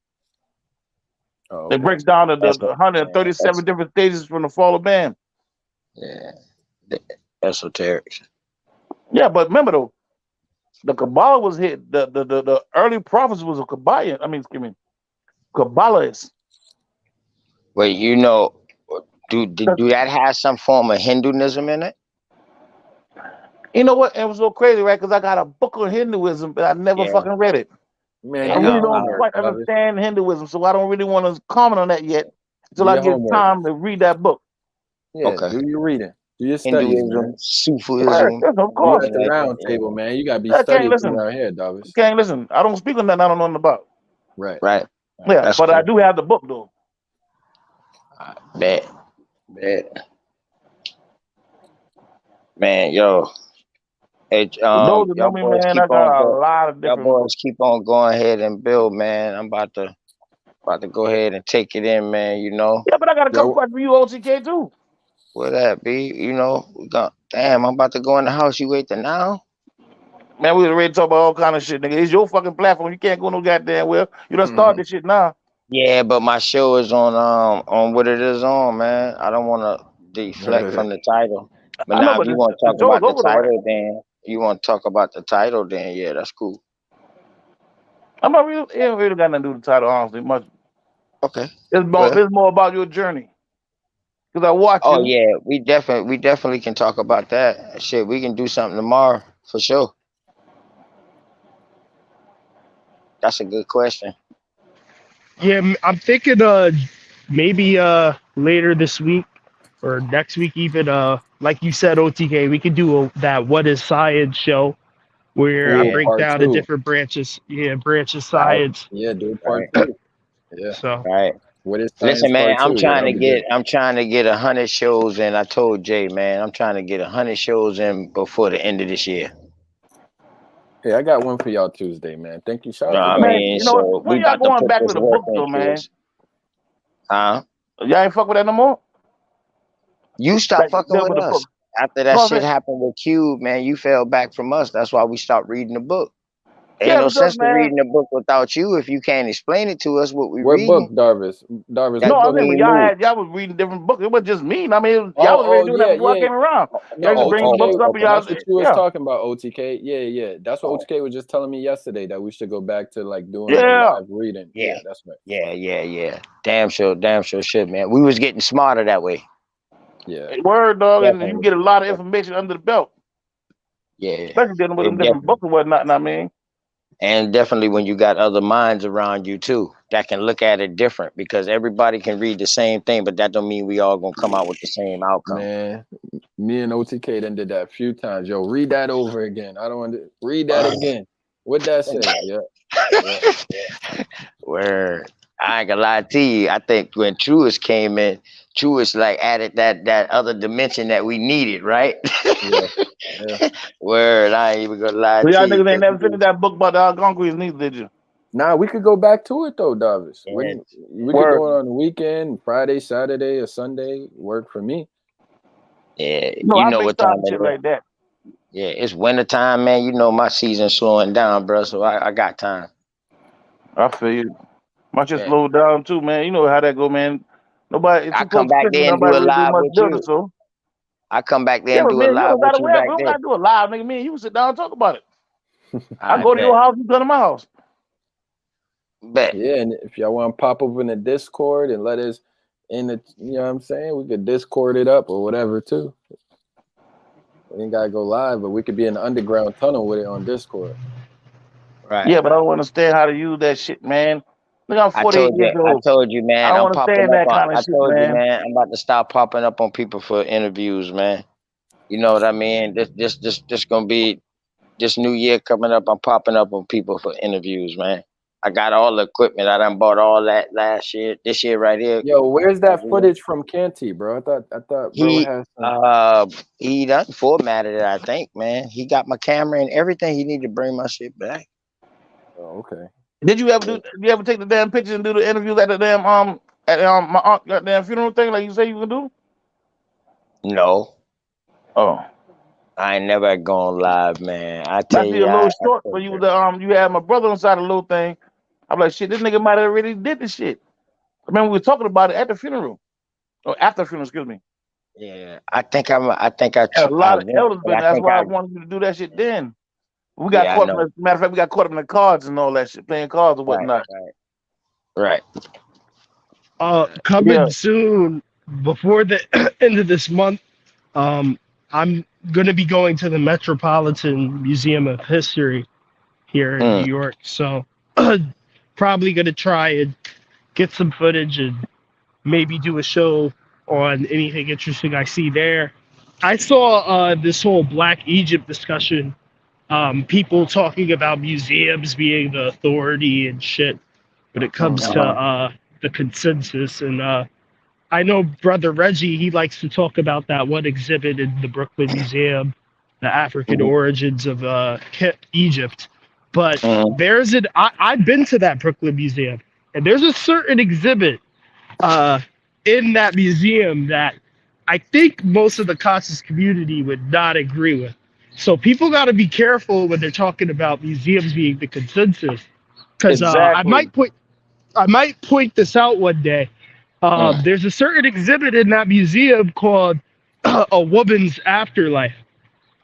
Oh, It breaks down the That's 137 different stages from the fall of man. yeah. The esoterics. Yeah, but remember though, the Kabbalah was hit. The early prophets was a Kabbalah. Kabbalists. Wait, do that have some form of Hinduism in it? You know what? It was so crazy, right? Because I got a book on Hinduism, but I never Yeah. fucking read it. Man, I do your really don't homework, quite Travis. understand Hinduism, so I don't really want to comment on that yet until Do I your get homework. time to read that book. Yeah, Okay. do your reading. Do your studies, Hinduism, man. Sufism, Yes, of You course. at the like round that. table, man. You gotta be I can't studying listen. around here, Davis. Can't listen. I don't speak on that I don't know nothing about. Right. Right. Yeah, That's but I cool. do have the book though. Bet. Man, yo. Hey, For those that know y'all me, boys man, I keep on got a go. lot of Y'all different boys books. keep on going ahead and build, man. I'm about to go ahead and take it in, man. Yeah, but I got a couple questions for you, OTK too. Where that be? We got. Damn, I'm about to go in the house. You wait till now? Man, we was ready to talk about all kind of shit, nigga. It's your fucking platform. You can't go no goddamn well. You done start this shit now. Yeah, but my show is on what it is on, man. I don't want to deflect from the title. But I know, now, if but you want to the talk show's about the over though, right? title, then yeah, that's cool. I'm not really, it ain't really got nothing to do with the title, honestly. Much. Okay. It's more about your journey. Cause I watch Oh you. yeah, we definitely can talk about that. Shit, we can do something tomorrow for sure. That's a good question. Yeah, I'm thinking maybe later this week or next week even like you said, OTK, we could do that What is Science show where I break Part down the 2. different branches of Right. science. Yeah, do part Right. 2. Yeah. So Right. What is Listen, science man, part 2? Yeah, that'll be good. I'm trying to get 100 shows in. I told Jay, man, I'm trying to get 100 shows in before the end of this year. Hey, I got one for y'all Tuesday, man. Thank you. Shout out to I Dr. Man, mean, you know what? so When we y'all about to going put back this to the work book in, though, man? kids. Huh? Y'all ain't fuck with that no more. You stopped fucking Deal with with the us book. after that No, I'm shit saying, happened with Cube, man. You fell back from us. That's why we stopped reading the book. Ain't yeah, no because sense to man, reading the book without you if you can't explain it to us what we What book, reading. Darvis? Darvis, That no, what I book? mean, when mean move. y'all was reading different books. It was just me. I mean, y'all was already Oh, doing that yeah, before I yeah. came around. No, Y'all just bring OTK. books up and y'all, That's what you was yeah, talking about, OTK. Yeah. That's what OTK was just telling me yesterday, that we should go back to like doing the yeah. live reading. Yeah. Yeah, that's right. Yeah. Damn sure shit, man. We was getting smarter that way. Yeah. Word, dog, and you Definitely. get a lot of information under the belt, Yeah. especially dealing with It them different definitely. books and whatnot. And I mean, And definitely when you got other minds around you too that can look at it different, because everybody can read the same thing, but that don't mean we all gonna come out with the same outcome. Man, me and OTK done did that a few times. Yo, read that over again. I don't want to read that again. What'd that say? Yeah. Where I ain't gonna lie to you, I think when Truist came in, Truist like added that other dimension that we needed, right? Yeah. Word, I ain't even gonna lie so to y'all you. niggas ain't never finished that book about the Algonquins, neither did you? Nah, we could go back to it though, Davis. Yeah. We could do it on the weekend, Friday, Saturday, or Sunday. Work for me. Yeah, No, you I know make what time time it shit is. like that. Yeah, it's winter time, man. You know my season's slowing down, bro. So I got time. I feel you. My shit Yeah. slowed down too, man. You know how that go, man. Nobody, it's I too come close to back Christmas. there and do Nobody a really do live much with building, you. so. I come back there Yeah, and but do a man, you live don't with gotta you we back don't there. gotta do a live, nigga. Me and you can sit down and talk about it. I I go to your bet. house, you come to my house. Bet. Yeah, and if y'all want to pop up in the Discord and let us in the, you know what I'm saying, we could Discord it up or whatever too. We ain't gotta go live, but we could be in the underground tunnel with it on Discord. Right. Yeah, but I don't understand how to use that shit, man. Look, I'm 48 years I old. told you, I man. don't I'm popping understand up that on. kind of I shit, told you, man. man. I'm about to start popping up on people for interviews, man. You know what I mean? This gonna be this new year coming up. I'm popping up on people for interviews, man. I got all the equipment. I done bought all that last year. This year right here. Yo, where's that footage from Canty, bro? I thought bro had some. He done formatted it, I think, man. He got my camera and everything. He need to bring my shit back. Oh, okay. Did you ever take the damn pictures and do the interviews at the damn my aunt goddamn funeral thing like you say you can do? No. Oh. I ain't never gone live, man. I tell I see you, a little I short think where you you had my brother inside the little thing. I'm like, shit, this nigga might have already did this shit. I remember we were talking about it at the funeral. Or after the funeral, excuse me. yeah, I think I And a lot of went, elders but been I there. That's think why I wanted you to do that shit then. We got yeah, I caught up know. matter of fact, we got caught up in the cards and all that shit, playing cards and whatnot. Right. Coming Yeah. soon before the end of this month. I'm gonna be going to the Metropolitan Museum of History here in New York, so probably gonna try and get some footage and maybe do a show on anything interesting I see there. I saw this whole Black Egypt discussion, people talking about museums being the authority and shit when it comes to the consensus. And I know Brother Reggie, he likes to talk about that one exhibit in the Brooklyn Museum, the African origins of Egypt. But I've been to that Brooklyn Museum, and there's a certain exhibit in that museum that I think most of the conscious community would not agree with. So people got to be careful when they're talking about museums being the consensus, because Exactly. I might point this out one day. There's a certain exhibit in that museum called A Woman's Afterlife,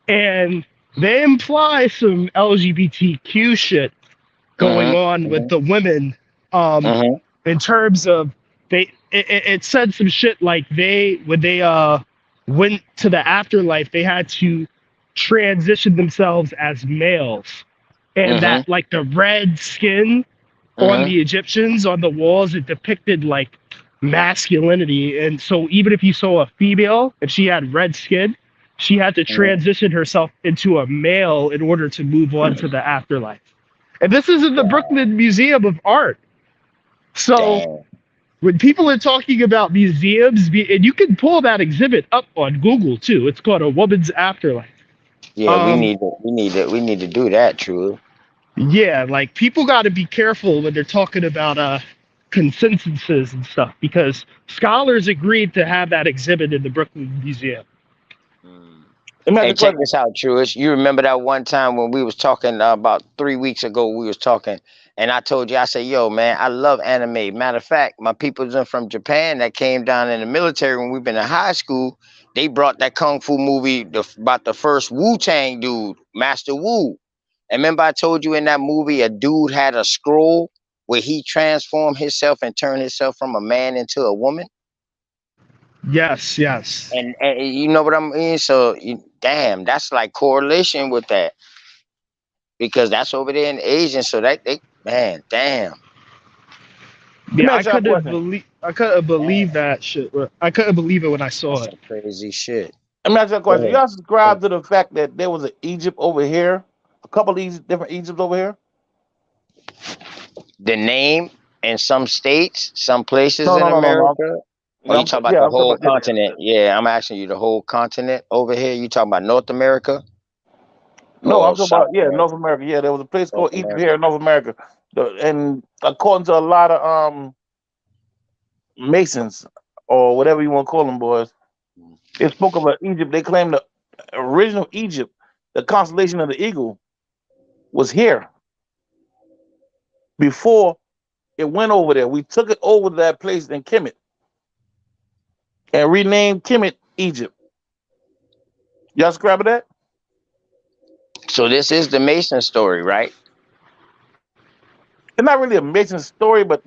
and they imply some LGBTQ shit going on with the women, in terms of it said some shit like when they went to the afterlife, they had to transition themselves as males, and that like the red skin on the Egyptians on the walls, it depicted like masculinity. And so even if you saw a female, if she had red skin, she had to transition herself into a male in order to move on to the afterlife. And this is in the Brooklyn Museum of Art. So when people are talking about museums, and you can pull that exhibit up on Google too. It's called A Woman's Afterlife. Yeah, we need to do that, True. Yeah, like people got to be careful when they're talking about consensuses and stuff, because scholars agreed to have that exhibit in the Brooklyn Museum. Hey, check this out, Truist. You remember that one time when we was talking about 3 weeks ago? We was talking, and I told you, I said, "Yo, man, I love anime." Matter of fact, my people's from Japan that came down in the military when we've been in high school. They brought that kung fu movie about the first Wu Tang dude, Master Wu. And remember, I told you in that movie, a dude had a scroll where he transformed himself and turned himself from a man into a woman. Yes, yes. And you know what I mean? So, damn, that's like correlation with that, because that's over there in Asian. So man, damn. Yeah, I couldn't believe that shit. I couldn't believe it when I saw it. Some crazy shit. Let me ask you a question. Y'all subscribe to the fact that there was an Egypt over here, a couple of these different Egypts over here? The name in some states, some places in America. Oh, you talking about the whole continent? Yeah, I'm asking you the whole continent over here. You talking about North America? No, I'm talking about North America. Yeah, there was a place called Egypt here in North America, and according to a lot of Masons or whatever you want to call them, boys, they spoke about Egypt. They claim the original Egypt, the constellation of the eagle, was here before it went over there. We took it over to that place in Kemet and renamed Kemet Egypt. Y'all subscribe to that? So this is the Mason story, right? It's not really a Mason story, but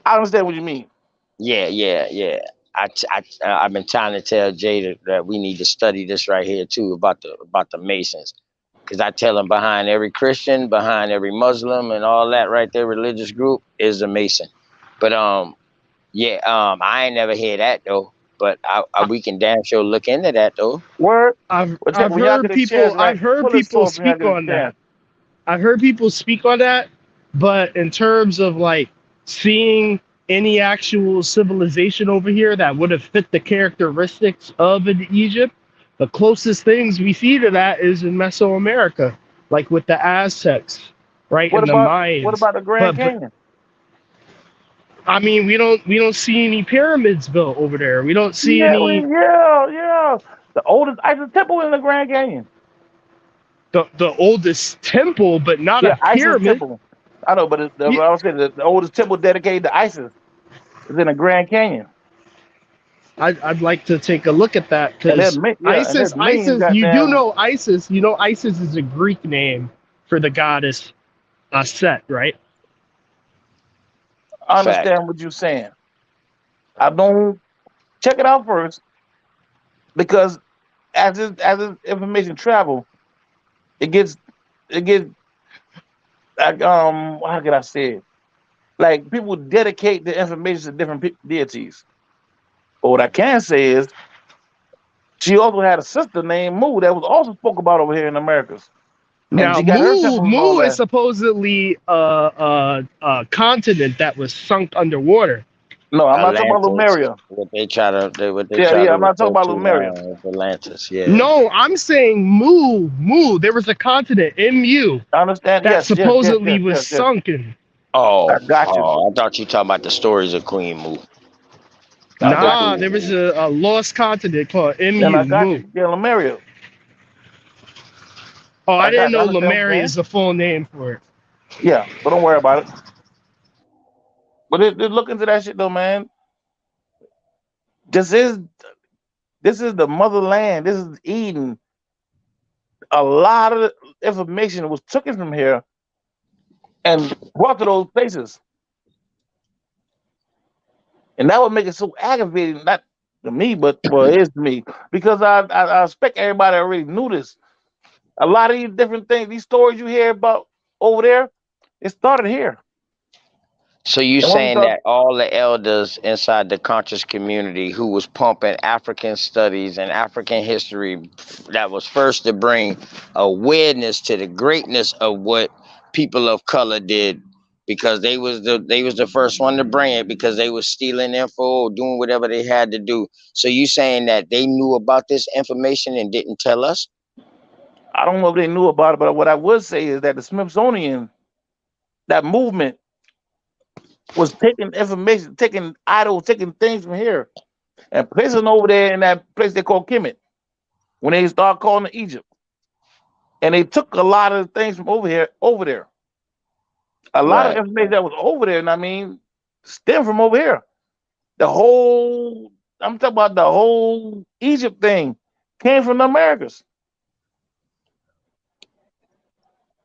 I understand what you mean. Yeah. I've been trying to tell Jay that we need to study this right here too about the Masons, because I tell them behind every Christian, behind every Muslim, and all that right there religious group is a Mason. But I ain't never hear that though. But we can damn sure look into that though. Word. I've heard people speak on that. I've heard people speak on that, but in terms of like seeing any actual civilization over here that would have fit the characteristics of in Egypt, the closest things we see to that is in Mesoamerica, like with the Aztecs, right? What and about the Mayans. What about the Grand Canyon? I mean, we don't see any pyramids built over there. We don't see any. Yeah. The oldest ISIS temple in the Grand Canyon. The oldest temple, but not a pyramid. ISIS temple. I know, but I was saying the oldest temple dedicated to ISIS is in the Grand Canyon. I'd like to take a look at that, because ISIS. You do know ISIS. You know ISIS is a Greek name for the goddess Set, right? I understand what you're saying. I don't check it out first, because as this information travel, it gets like how can I say it? Like people dedicate the information to different deities. But what I can say is, she also had a sister named Mu that was also spoke about over here in the Americas. Now, Mu is supposedly a continent that was sunk underwater. No, I'm not talking about Lemuria. What they try to I'm not talking about Lemuria. Atlantis, yeah. No, I'm saying Mu. There was a continent, Mu. I understand. That supposedly was sunken. Oh, I got you. I thought you talking about the stories of Queen Mu. Nah, there was a lost continent called Mu. Yeah, Lemuria. Oh, I didn't I know understand what you're Lemuri saying. is the full name for it. Yeah, but don't worry about it. But look into that shit though, man. This is the motherland. This is Eden. A lot of information was taken from here and brought to those places, and that would make it so aggravating. Not to me, but well, it is to me because I expect everybody already knew this. A lot of these different things, these stories you hear about over there, it started here. So you And when we saying talk, that all the elders inside the conscious community who was pumping African studies and African history that was first to bring awareness to the greatness of what people of color did because they was the first one to bring it because they was stealing info, doing whatever they had to do. So you saying that they knew about this information and didn't tell us? I don't know if they knew about it, but what I would say is that the Smithsonian, that movement, was taking information, taking idols, taking things from here, and placing over there in that place they call Kemet when they start calling it Egypt. And they took a lot of things from over there. A lot of Right. information that was over there, and I mean, stem from over here. The whole, I'm talking about the whole Egypt thing came from the Americas.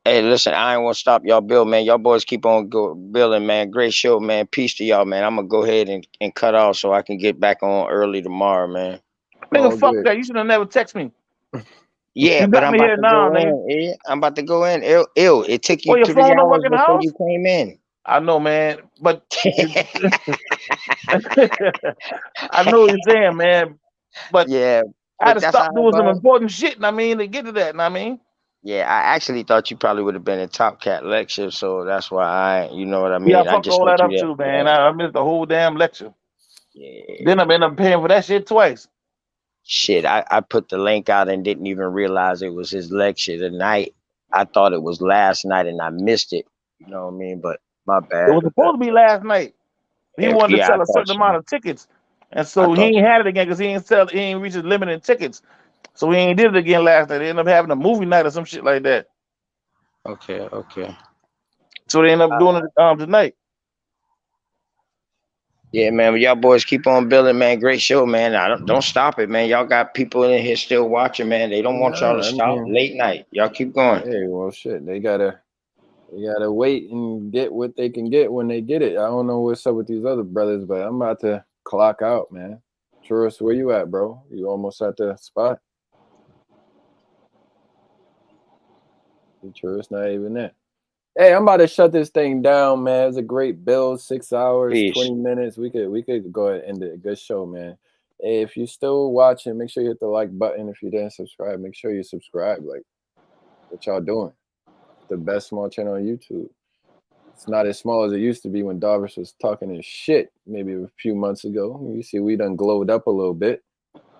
Hey, listen, I ain't want to stop y'all build, man. Y'all boys keep on building, man. Great show, man. Peace to y'all, man. I'm going to go ahead and cut off so I can get back on early tomorrow, man. Nigga, All fuck good. that. You should have never text me. Yeah, You but got I'm me about here to now, go nigga. in. I'm about to go in. Ill. It took Oh, you your 3 phone don't work hours in the before house? you came in. I know, man. But I know what you're saying, man. But Yeah, I had but to that's stop all right, doing some bro. important shit, and I mean, to get to that, and I mean. Yeah, I actually thought you probably would have been in Top Cat lecture, so that's why you know what I Yeah, I mean? I fucked just all sent that you up that. too, man. I missed the whole damn lecture. Yeah. Then I ended up paying for that shit twice. Shit, I put the link out and didn't even realize it was his lecture tonight. I thought it was last night and I missed it. You know what I mean? But my It bad was with that. supposed to be last night. He wanted to Yeah, I sell a thought certain amount so. of tickets, and I so he thought ain't had it again because he ain't reached his limit in tickets. So he ain't did it again last night. They ended up having a movie night or some shit like that. okay. So they ended up doing it tonight. Yeah, man. But y'all boys keep on building, man. Great show, man. I don't stop it, man. Y'all got people in here still watching, man. They don't want y'all to Nah, I stop. mean, Late night. Y'all keep going. hey, well, shit. They gotta wait and get what they can get when they get it. I don't know what's up with these other brothers, but I'm about to clock out, man. Tourist, where you at, bro? You almost at the spot? The tourist not even there. Hey, I'm about to shut this thing down, man. It was a great build, 6 hours, Peace. 20 minutes. We could go ahead and end it. A good show, man. Hey, if you're still watching, make sure you hit the like button. If you didn't subscribe, make sure you subscribe. Like, what y'all doing? The best small channel on YouTube. It's not as small as it used to be when Darvish was talking his shit maybe a few months ago. You see, we done glowed up a little bit.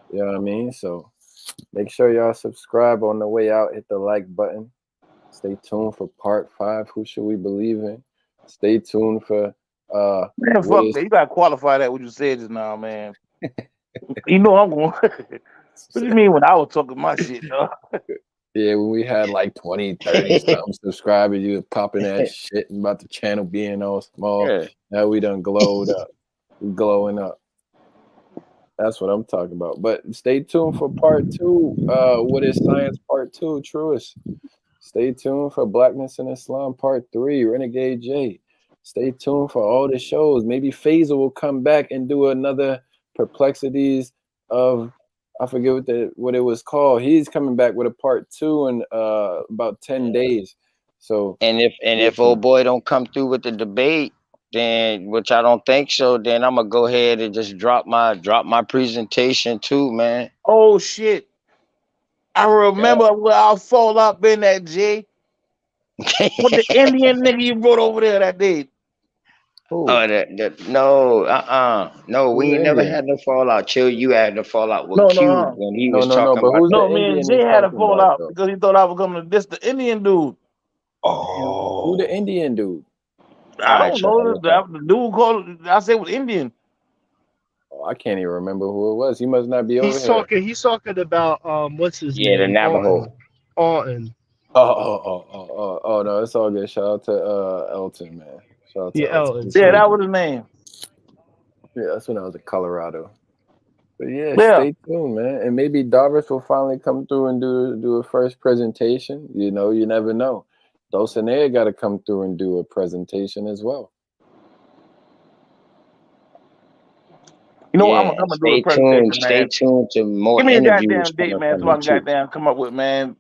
You know what I mean? So make sure y'all subscribe on the way out. Hit the like button. Stay tuned for part 5. Who should we believe in? Stay tuned for Man, what fuck is that. You gotta qualify that what you said just now, man. You know I'm going. What you mean when I was talking my shit, dog? yeah, when we had like 20, 30 something subscribers, you was popping that shit about the channel being all small. Yeah. Now we done glowed up. We glowing up. That's what I'm talking about. But stay tuned for part 2. What is science part 2, Truest? Stay tuned for Blackness and Islam part 3, Renegade J. Stay tuned for all the shows. Maybe Phaser will come back and do another Perplexities of, I forget what it was called. He's coming back with a part 2 in about 10 days. So And if old boy don't come through with the debate, then which I don't think so, then I'm gonna go ahead and just drop my presentation too, man. Oh shit. I remember where I fall up in that J. With the Indian nigga you brought over there that day. Who? No, Who's we the ain't never Indian? had no fallout. Chill, you had the fallout with No, Cube no. when he No, was no, no. talking But about who's the. No, the me and Indian Jay he's had a talking about fallout though? because he thought I was coming to diss the Indian dude. Who the Oh, Indian dude? I all right, don't so know. listen. The dude called, I said was Indian. Oh, I can't even remember who it was. He must not be over He's here. talking. He's talking about what's his Yeah, the name? Navajo. Alton. Oh, no, it's all good. Shout out to Elton, man. Shout out to Yeah, Elton. Yeah, that was his name. Yeah, that's when I was in Colorado. But yeah, Yeah. stay tuned, man. And maybe Darvis will finally come through and do a first presentation. You know, you never know. Dulcinea got to come through and do a presentation as well. You know what? Yeah, I'm gonna do a stay presentation, tuned. Stay man. tuned to more Give me a interviews goddamn date, coming man, from so I you can too. goddamn come up with, man.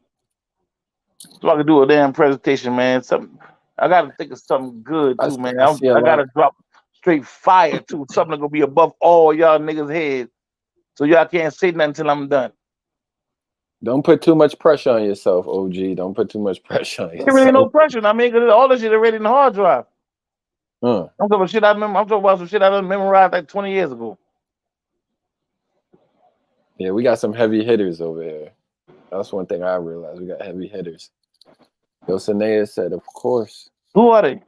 So I can do a damn presentation, man. Something I gotta think of something good too, man. I see a I lot. gotta drop straight fire too. Something that gonna be above all y'all niggas' heads. So y'all can't say nothing until I'm done. Don't put too much pressure on yourself, OG. Don't put too much pressure on There really no yourself. pressure. I mean, 'cause all this shit already in the hard drive. Huh. I'm talking about shit I remember. I'm talking about some shit I done memorized like 20 years ago. Yeah, we got some heavy hitters over here. That's one thing I realized. We got heavy hitters. Dulcinea said, of course. Who are they?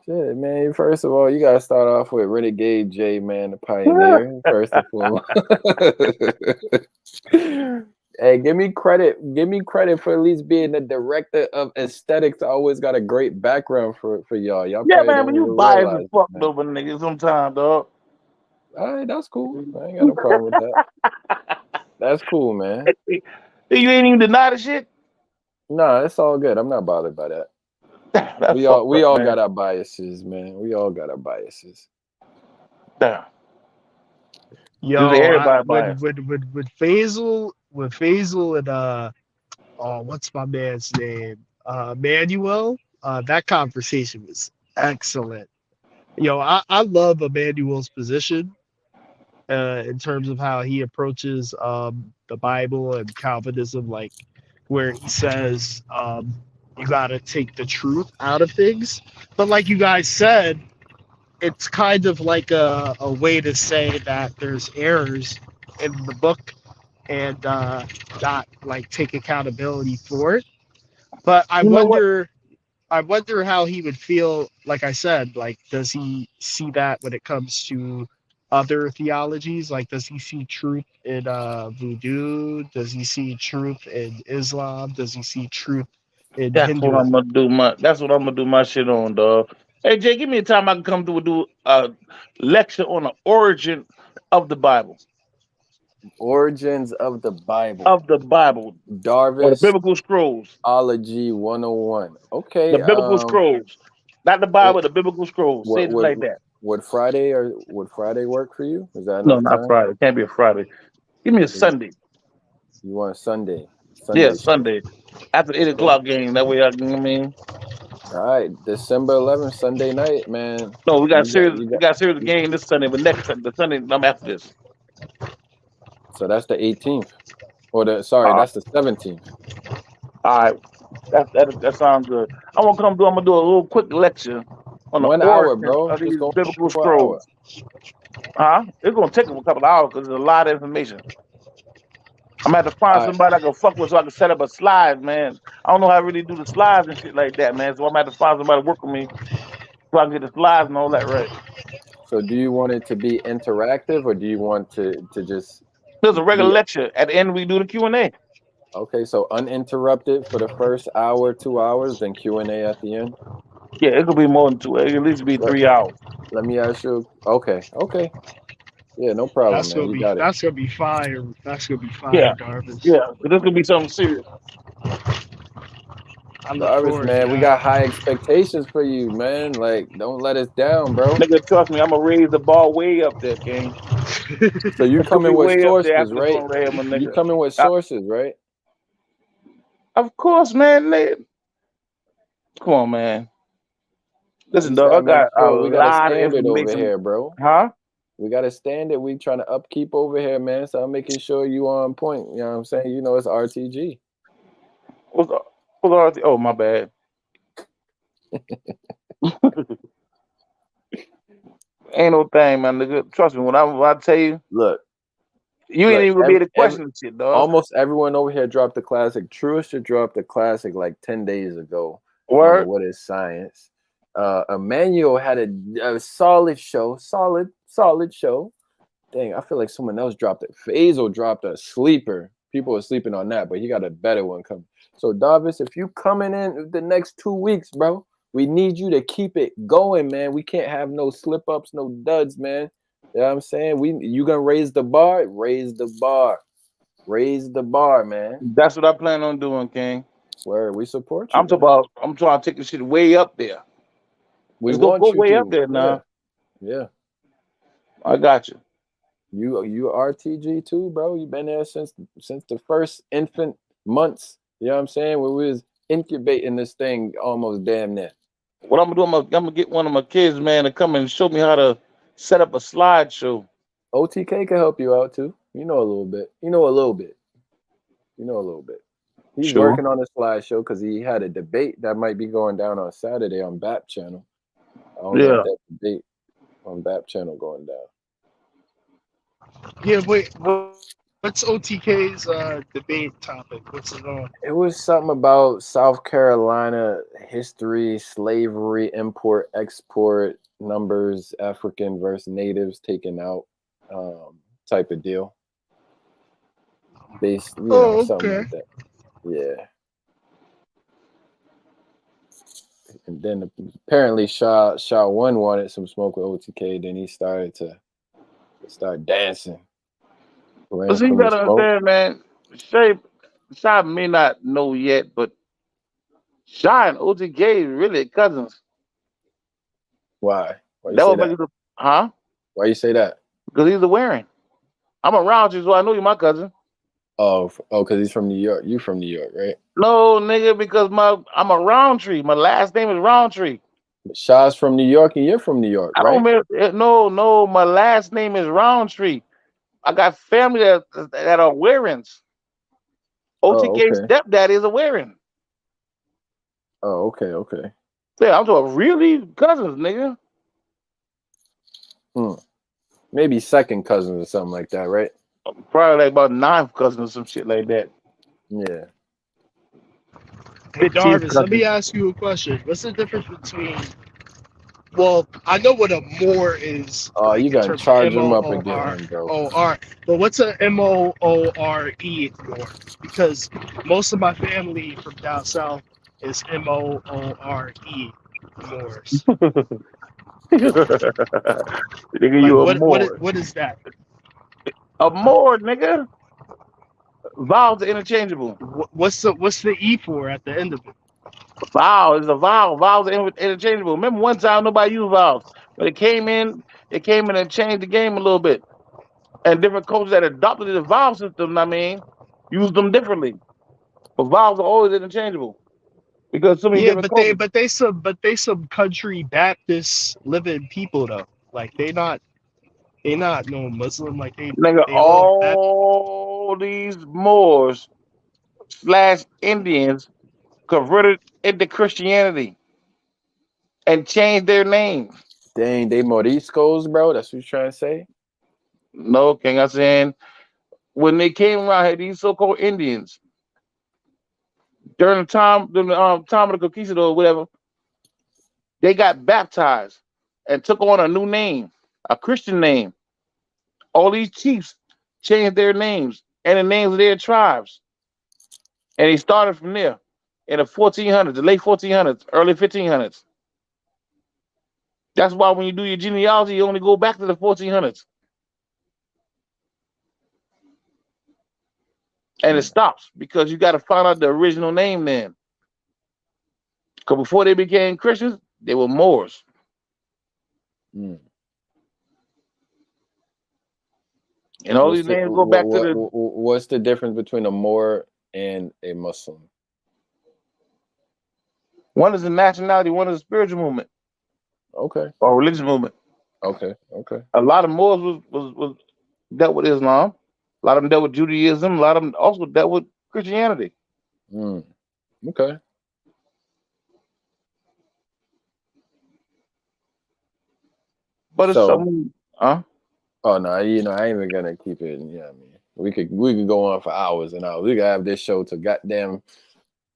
Shit, man. First of all, you gotta start off with Renegade J, man, the pioneer. First and foremost. Hey, give me credit. Give me credit for at least being the director of aesthetics. I always got a great background for y'all. Y'all Yeah, probably man, don't but you even biased as realize it, fuck man. over niggas sometimes, dog. All right, that's cool. I ain't got no problem with that. That's cool, man. You ain't even deny the shit? Nah, it's all good. I'm not bothered by that. That's we all fucked up, man. got our biases, man. We all got our biases. Damn. Yo, Everybody with biased. Faisal and what's my man's name? Manuel. That conversation was excellent. Yo, I love Emmanuel's position in terms of how he approaches the Bible and Calvinism, like where he says you got to take the truth out of things. But like you guys said, it's kind of like a way to say that there's errors in the book and not like take accountability for it. But You know what? I wonder how he would feel. Like I said, like does he see that when it comes to other theologies? Like does he see truth in voodoo? Does he see truth in Islam? Does he see truth in That's what I'm Hinduism? gonna do. That's what I'm gonna do my shit on, dog. Hey Jay, give me a time I can come through and do a lecture on the origin of the Bible. Origins of the Bible. Of the Bible. Or the Darvis biblical scrolls. Ology 101. Okay. The biblical scrolls. Not the Bible, the biblical scrolls. Say it like that. Would Friday work for you? Is that No, enough not time? Friday. It can't be a Friday. Give me a Sunday. You want a Sunday? Yeah, Sunday. After the 8 o'clock game. That way I can, I mean. All right, December 11th, Sunday night, man. No, we got You serious game this Sunday, but the Sunday I'm after this. So that's the 18th. Or that's the 17th. All right. That sounds good. I'm gonna do a little quick lecture on the 1 hour, origin bro. of Just these go biblical for an hour. scrolls. It's gonna take them a couple of hours because there's a lot of information. I'm gonna have to find somebody I can fuck with so I can set up a slide, man. I don't know how to really do the slides and shit like that, man. So I'm gonna have to find somebody to work with me so I can get the slides and all that right. So do you want it to be interactive or do you want to just There's a regular lecture. At the end we do the Q&A. Okay, so uninterrupted for the first hour, 2 hours, then Q&A at the end? Yeah, it could be more than 2. It could at least be 3 hours. Let me ask you. Okay. Yeah, no problem, That's man. gonna We be got it. that's gonna be fire. That's gonna be fire, Yeah. Darvis. Yeah, but this could be something serious. I look Darvis, forward man, to we that. got high expectations for you, man. Like, don't let us down, bro. Nigga, trust me, I'm gonna raise the bar way up there, King. So you It's gonna be coming with way up there sources, after this right? one right here, my nigga. You coming with sources, right? Of course, man. Come on, man. Listen, Just dog, I gotta make got a sure we got a lot of standard over information. here, bro. Huh? We got a standard we trying to upkeep over here, man. So I'm making sure you on point. You know what I'm saying? You know it's RTG. What's RTG? Oh, my bad. Ain't no thing, man, nigga. Trust me, when I tell you, look, you ain't even gonna be able to question shit, dog. Almost everyone over here dropped the classic. Truist dropped the classic like 10 days ago. Word. What is science? Emmanuel had a solid show. Solid show. Dang, I feel like someone else dropped it. Faisal dropped a sleeper. People are sleeping on that, but he got a better one coming. So Davis, if you coming in the next 2 weeks, bro, we need you to keep it going, man. We can't have no slip ups, no duds, man. You know what I'm saying? You gonna raise the bar? Raise the bar. Raise the bar, man. That's what I plan on doing, King. Where we support you, I'm trying to take the shit way up there. We Let's go want you way to. up there now. Yeah. I got you. You RTG too, bro. You been there since the first infant months. You know what I'm saying? Where we was incubating this thing almost damn near. What I'm gonna do, I'm gonna get one of my kids, man, to come and show me how to set up a slideshow. OTK can help you out too. You know a little bit. You know a little bit. He's Sure. working on a slideshow because he had a debate that might be going down on Saturday on BAP channel. I don't know if that debate on BAP channel going down. Yeah, wait. What's OTK's debate topic? What's it on? It was something about South Carolina history, slavery, import, export, numbers, African versus natives taken out, type of deal. Based, something like that. Yeah. And then apparently Shaw One wanted some smoke with OTK. Then he started to start dancing. But see, you gotta understand, man. Shay may not know yet, but Shy and OTK really cousins. Why? Why you That say would that? make it, huh? Why you say that? Because he's a wearing. I'm around you, so I know you're my cousin. Oh, because he's from New York. You from New York, right? No, nigga, because I'm a Roundtree. My last name is Roundtree. Shaw's from New York and you're from New York, I right? don't remember. No. My last name is Roundtree. I got family that are wearings. OTK's stepdaddy is a wearing. Oh, okay. Yeah, I'm talking really cousins, nigga. Maybe second cousins or something like that, right? Probably like about 9th cousin or some shit like that. Yeah. Hey, Darvis, let me ask you a question. What's the difference between? Well, I know what a Moor is. Oh, like, you gotta charge him up again, bro. M-O-O-R. But what's a M-O-O-R-E Moor? Because most of my family from down south is M-O-O-R-E Moors. Nigga, you a Moor. What is that? A Moor, nigga. Vowels are interchangeable. What's the E for at the end of it? Vowel is a vowel. Vowels are interchangeable. Remember one time nobody used vowels. But it came in and changed the game a little bit. And different cultures that adopted the vowel system, used them differently. But vowels are always interchangeable. Because so many different cultures. but they some country Baptist living people though. Like they not no Muslim. Like Nigga, they all these Moors / Indians converted into Christianity and changed their names. Dang, they Moriscos, bro. That's what you're trying to say? No, King. I'm saying when they came around here, these so-called Indians, during the time of the conquistador or whatever, they got baptized and took on a new name, a Christian name. All these chiefs changed their names and the names of their tribes. And they started from there in the 1400s, the late 1400s, early 1500s. That's why when you do your genealogy, you only go back to the 1400s. And it stops because you got to find out the original name then. Because before they became Christians, they were Moors. And all these names go back to the... What's the difference between a Moor and a Muslim? One is a nationality, one is a spiritual movement. Okay. Or religious movement. Okay. A lot of Moors was dealt with Islam. A lot of them dealt with Judaism. A lot of them also dealt with Christianity. Okay. But it's something, huh? Oh no, I ain't even gonna keep it. Yeah, I mean, we could go on for hours and hours. We could have this show till goddamn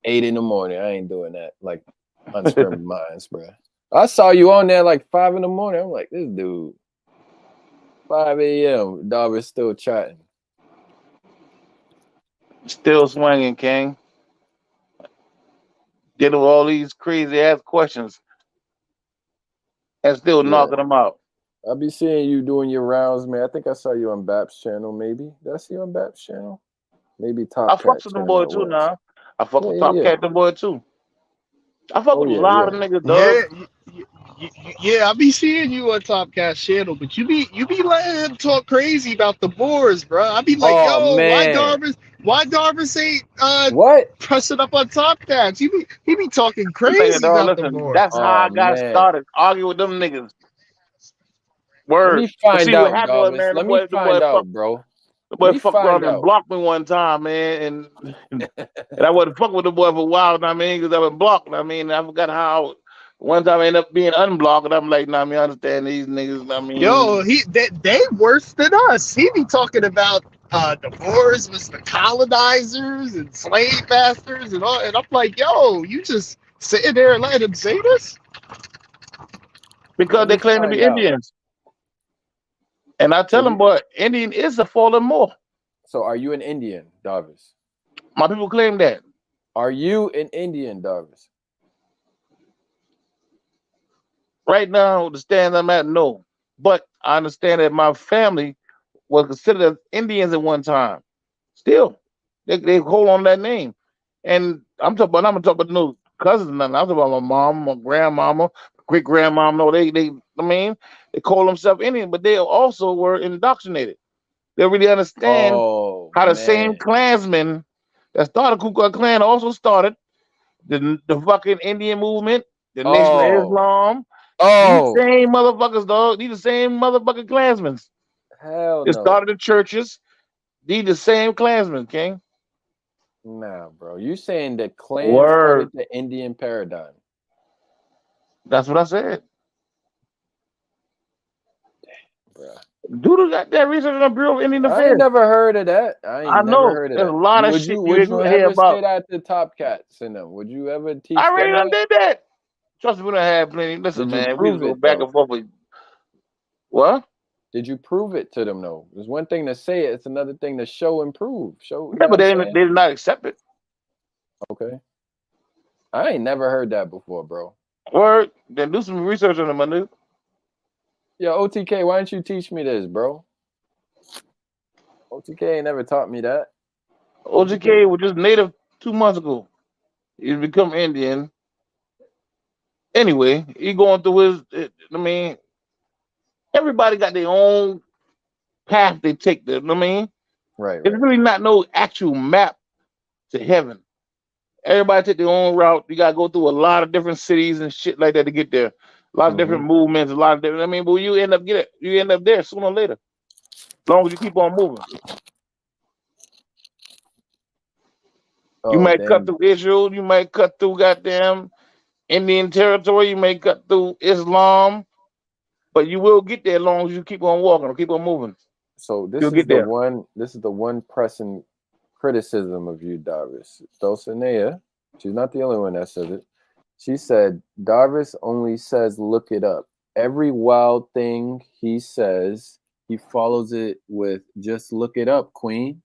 8 in the morning. I ain't doing that. Like unscrambled minds, bro. I saw you on there like 5 in the morning. I'm like, this dude. 5 a.m. Dog is still chatting. Still swinging, King. dealing with all these crazy ass questions and still Yeah. knocking them out. I'll be seeing you doing your rounds, man. I think I saw you on Bap's channel, maybe. Did I see you on Bap's channel? Maybe I Top Cat fucks with them channel boy it too was. now. I fuck Yeah, with yeah, Top yeah. Cat them boy too. I fuck Oh with a yeah, lot yeah. of niggas, Yeah, dog. yeah, I be seeing you on Topcast channel, but you be letting him talk crazy about the Boers, bro. I be like, Oh yo, man. why Darvis ain't What? pressing up on Topcast? He be talking Nigga, crazy dog, about the listen, Boers. that's how I Oh got man. started arguing with them niggas. Let Word. me But find see what out, happened was, Darvis. man, Let me find out, bro. the Let boy me fucked find around and out. blocked me one time, man, and I wasn't fucking with the boy for a while, I mean, because I was blocked. I mean, I forgot how one time I ended up being unblocked, and I'm like, I mean, I understand these niggas, I Yo, mean, they worse than us. He be talking about the Boers was the colonizers and slave masters and all, and I'm like, yo, you just sitting there and letting him say this? because Let they me claim to find be out. Indians. And I So tell them, boy, Indian is a fallen more. so are you an Indian, Darvis? My people claim that. Are you an Indian, Darvis? Right now, the stand I'm at, no. But I understand that my family was considered as Indians at one time. Still, they hold on to that name. And I'm gonna talk about no cousins and nothing. I'm talking about my mom, my grandmama, great grandmama. No, I mean, they call themselves Indian, but they also were indoctrinated. They really understand Oh how the same man. Klansmen that started Ku Klux Klan also started the fucking Indian movement, the Nation of Oh. Islam. These Oh. same motherfuckers, dog. These the same motherfucking Klansmen. Hell They no. started the churches. These the same Klansmen, King. Nah, bro. You saying that Klan started Word. the Indian paradigm? That's what I said. Bro. Doodle got that research on the Bureau of Indian I ain't Affairs. never heard of that. I ain't I never know. heard of There's a that. lot of Would shit you you would ain't you gonna hear ever say about. that to Top Cats and them? Would you ever I teach already them done that? did that. Trust me, we done had plenty. Listen, Did you man, we just prove go it back though? and forth with what? Did you prove it to them though? It's one thing to say it, it's another thing to show and prove. Show, you Yeah, know what but I'm they saying? did not accept it. Okay. I ain't never heard that before, bro. Word. Then do some research on it, my dude. Yo, OTK, why don't you teach me this, bro? OTK ain't never taught me that. OGK was just native 2 months ago. He's become Indian. Anyway, he going through I mean, everybody got their own path they take. I mean, Right, it's right. really not no actual map to heaven. Everybody take their own route. You gotta go through a lot of different cities and shit like that to get there. A lot of different movements, a lot of different. I mean, but you end up there sooner or later. As long as you keep on moving. You Oh, might cut damn. through Israel. You might cut through goddamn Indian territory. You may cut through Islam. But you will get there as long as you keep on walking or keep on moving. So You'll get there. this is the one pressing criticism of you, Darvis. Dulcinea, she's not the only one that says it. She said Darvis only says look it up. Every wild thing he says, he follows it with just look it up, Queen.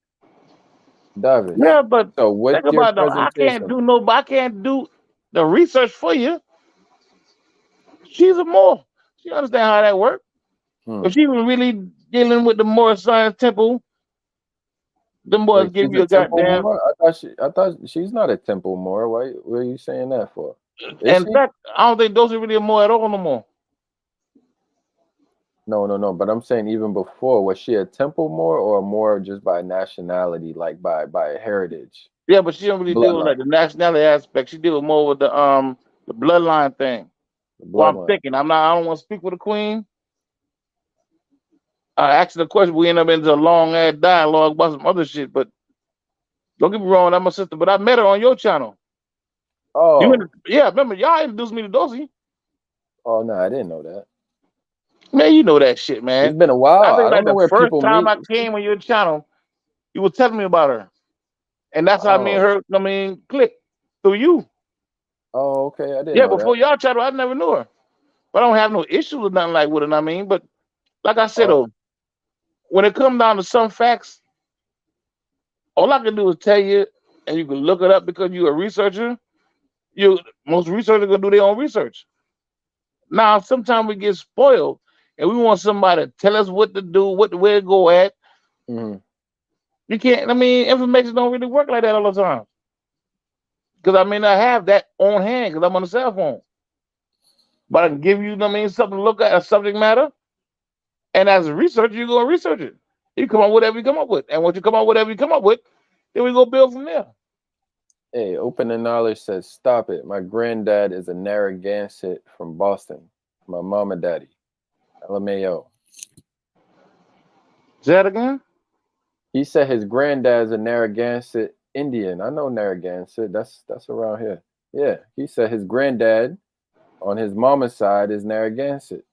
Darvis. Yeah, but So what's think your about it though. presentation? I can't do the research for you. She's a Moor. She understand how that works. If she was really dealing with the Moor Science Temple, them boys Wait, give she's you a a temple goddamn. Moor? I thought she's not a temple Moor. What are you saying that for? Is In she? fact, I don't think those are really a Moor at all no more. No. But I'm saying even before, was she a temple Moor or more just by nationality, like by heritage, Yeah, but she don't really deal with bloodline, like the nationality aspect. She deal more with the bloodline thing. the Well, I'm bloodline? thinking. I don't want to speak for the queen. I asked her the question. We end up into a long ass dialogue about some other shit. But don't get me wrong, I'm my sister. But I met her on your channel. Oh, Remember y'all introduced me to Dosey. oh no, I didn't know that. Man, you know that shit, It's man. been a I while. think I don't like know the where first people time meet. I came on your channel, you were telling me about her, and that's how me and Oh, her, click through you. oh, okay, I didn't Yeah, know that. before y'all channel, I never knew her, but I don't have no issue with nothing like with it. I mean, but like I said, Oh, though, when it comes down to some facts, all I can do is tell you, and you can look it up because you're a researcher. Most researchers are gonna do their own research. Now, sometimes we get spoiled and we want somebody to tell us what to do, where to go at. Mm-hmm. You can't. I mean, information don't really work like that all the time. Because I may not have that on hand because I'm on the cell phone. But I can give you, something to look at, a subject matter. And as a researcher, you go and research it. You come up with whatever you come up with. And once you come up with whatever you come up with, then we go build from there. Hey, Open and Knowledge says, stop it. My granddad is a Narragansett from Boston. My mom and daddy. LMAO. Say that again? He said his granddad's a Narragansett Indian. I know Narragansett. That's around here. Yeah. He said his granddad on his mama's side is Narragansett.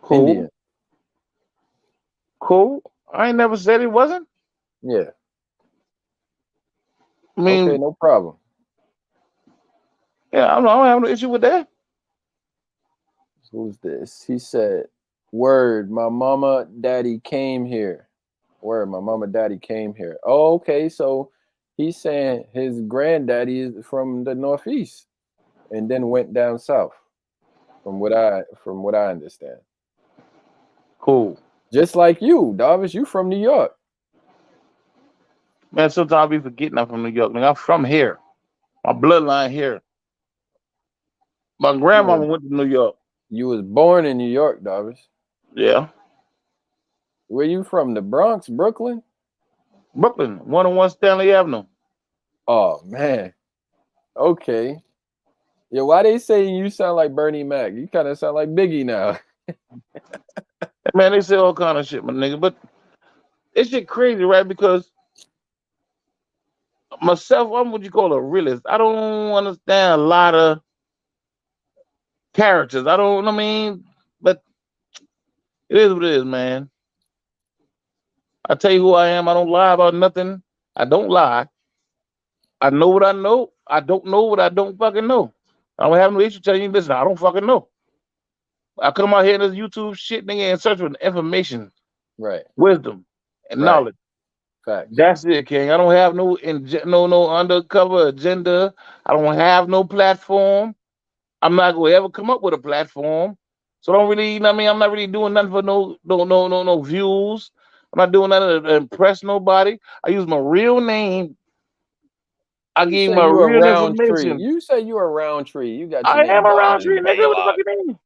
Cool. Indian. Cool. I ain't never said it wasn't. Yeah. I mean, okay, no problem. Yeah, I don't have no issue with that. Who's this? He said, word, my mama, daddy came here. Word, my mama, daddy came here. Oh, okay. So he's saying his granddaddy is from the Northeast and then went down south, from what I understand. Cool. Just like you, Davis, you from New York. Man, sometimes I be forgetting I'm from New York. I'm from here. My bloodline here. My grandmama went to New York. You was born in New York, Davis. Yeah. Where you from? The Bronx, Brooklyn? Brooklyn, 101 Stanley Avenue. Oh, man. Okay. Yeah, why they saying you sound like Bernie Mac? You kind of sound like Biggie now. Man, they say all kind of shit, my nigga. But it's shit crazy, right? Because myself, I'm what you call a realist. I don't understand a lot of characters. But it is what it is, man. I tell you who I am. I don't lie about nothing. I don't lie. I know what I know. I don't know what I don't fucking know. I don't have no issue telling you, listen, I don't fucking know. I come out here in this YouTube shit, nigga, and search for information, right, wisdom, and knowledge. Fact. That's it, King. I don't have no undercover agenda. I don't have no platform. I'm not gonna ever come up with a platform. So don't really, I'm not really doing nothing for no views. I'm not doing nothing to impress nobody. I use my real name. I give you my real information. You say you a Roundtree. You got your I name am a Davis Roundtree, nigga. What the fuck Baylock. you mean?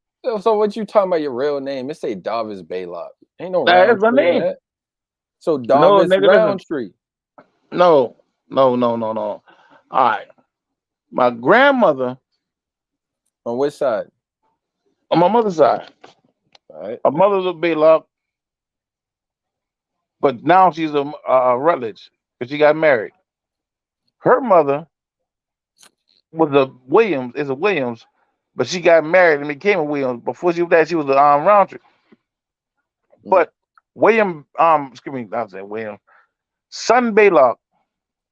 So what you talking about your real name? It say Davis Baylock. Ain't no That's my Roundtree in name. that. So No, Davis nigga, Roundtree. No. All right. My grandmother. On which side? On my mother's side. All right. My mother's a Baylock, but now she's a Rutledge because she got married. Her mother was a Williams, but she got married and became a Williams. Before she was that, she was a Roundtree. But William, excuse me, I said William, son Baylock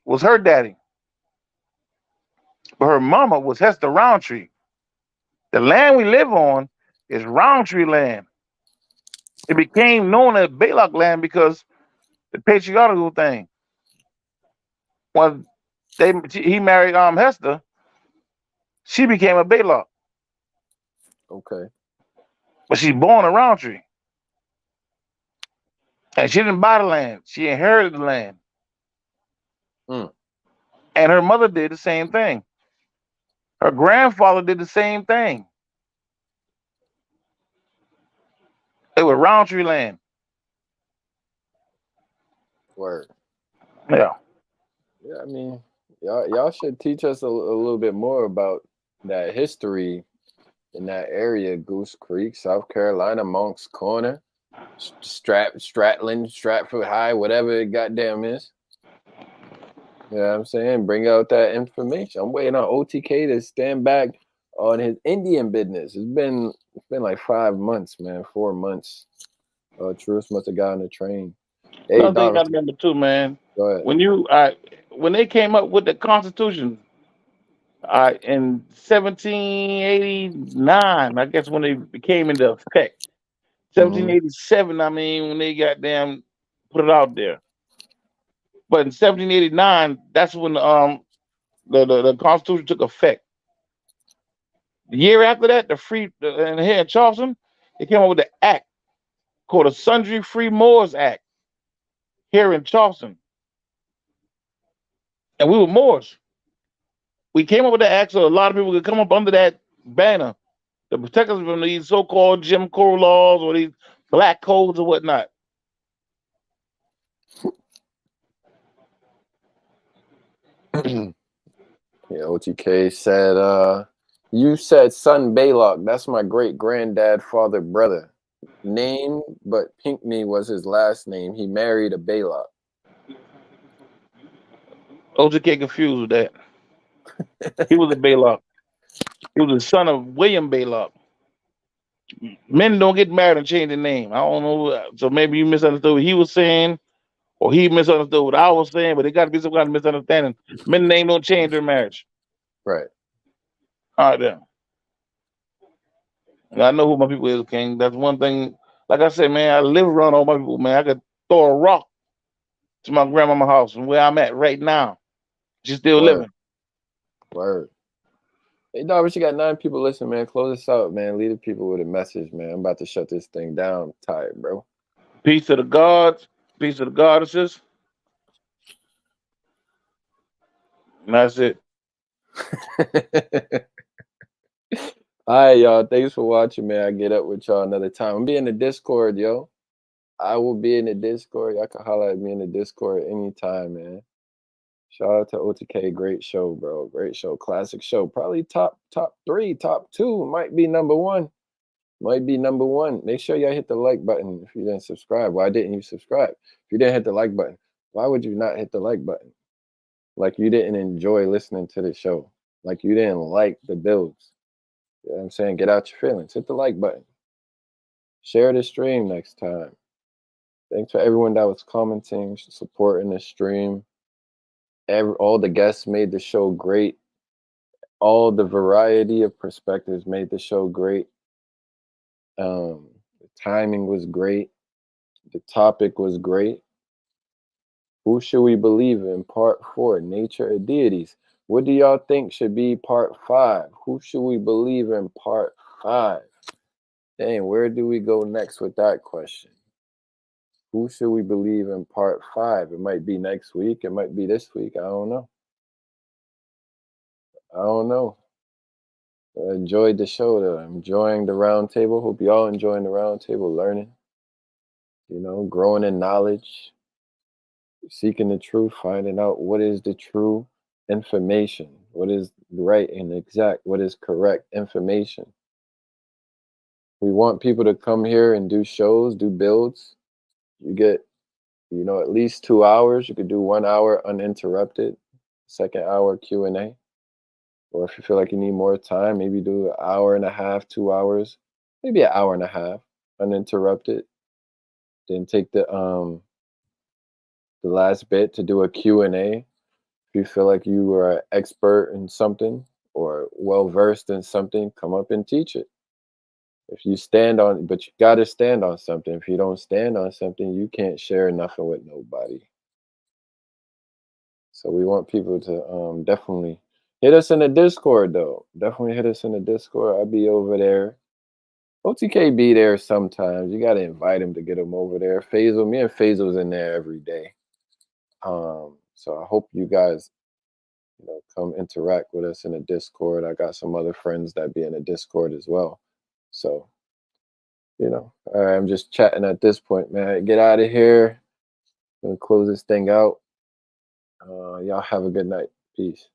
was her daddy, but her mama was Hester Roundtree. The land we live on is Roundtree land. It became known as Baylock land because the patriarchal thing. When he married Hester, she became a Baylock. Okay. But she's born a Roundtree. And she didn't buy the land. She inherited the land. And her mother did the same thing. Her grandfather did the same thing. It was Roundtree land. Word. Yeah. Yeah, I mean, y'all should teach us a little bit more about that history in that area. Goose Creek, South Carolina, Monk's Corner, Stratland, Stratford High, whatever it goddamn is. You know what I'm saying? Bring out that information. I'm waiting on OTK to stand back on his Indian business. It's been like 5 months, man, 4 months. Truist must have gotten a train. Hey, Another thing I remember too, man. Go ahead. When they came up with the Constitution, in 1789, I guess when they came into effect. 1787, I mean, when they got put it out there. But in 1789, that's when the Constitution took effect. The year after that, and here in Charleston, they came up with the act called the Sundry Free Moors Act here in Charleston. And we were Moors. We came up with the act so a lot of people could come up under that banner to protect us from these so-called Jim Crow laws or these black codes or whatnot. Yeah, OTK said, you said son Baylock. That's my great granddad father brother. Name, but Pinkney was his last name. He married a Baylock. OTK confused with that. He was a Baylock. He was the son of William Baylock. Men don't get married and change their name. I don't know. So maybe you misunderstood what he was saying, or he misunderstood what I was saying, but there got to be some kind of misunderstanding. Men name don't change their marriage. Right. All right, then. And I know who my people is, King. That's one thing. Like I said, man, I live around all my people, man. I could throw a rock to my grandmama's house from where I'm at right now. She's still living. Word. Hey, dog, but you got 9 people listening, man. Close this out, man. Leave the people with a message, man. I'm about to shut this thing down. I'm tired, bro. Peace to the gods. Peace to the goddesses. And that's it. All right, y'all. Thanks for watching, man. I get up with y'all another time. I'm be in the Discord, yo. I will be in the Discord. Y'all can holler at me in the Discord anytime, man. Shout out to OTK. Great show, bro. Great show. Classic show. Probably top 3, top 2. Might be number 1. Might be number 1. Make sure y'all hit the like button if you didn't subscribe. Why didn't you subscribe? If you didn't hit the like button, why would you not hit the like button? Like you didn't enjoy listening to the show. Like you didn't like the builds. You know what I'm saying? Get out your feelings. Hit the like button. Share the stream next time. Thanks for everyone that was commenting, supporting the stream. All the guests made the show great. All the variety of perspectives made the show great. The timing was great. The topic was great. Who should we believe in? Part 4, nature or deities. What do y'all think should be part 5? Who should we believe in part 5? Dang, where do we go next with that question? Who should we believe in part 5? It might be next week. It might be this week. I don't know. I enjoyed the show, though. I'm enjoying the round table. Hope y'all enjoying the round table, learning, growing in knowledge, seeking the truth, finding out what is the true information, what is right and exact, what is correct information. We want people to come here and do shows, do builds. You get, at least 2 hours. You could do 1 hour uninterrupted, second hour Q&A. Or if you feel like you need more time, maybe do an hour and a half, 2 hours, maybe an hour and a half uninterrupted. Then take the last bit to do a Q&A. If you feel like you are an expert in something or well-versed in something, come up and teach it. If you but you got to stand on something. If you don't stand on something, you can't share nothing with nobody. So we want people to definitely hit us in the Discord, though. Definitely hit us in the Discord. I'll be over there. OTK be there sometimes. You got to invite him to get him over there. Faisal, me and Faisal's in there every day. So I hope you guys, come interact with us in the Discord. I got some other friends that be in the Discord as well. So, all right, I'm just chatting at this point, man. Get out of here. I'm gonna close this thing out. Y'all have a good night. Peace.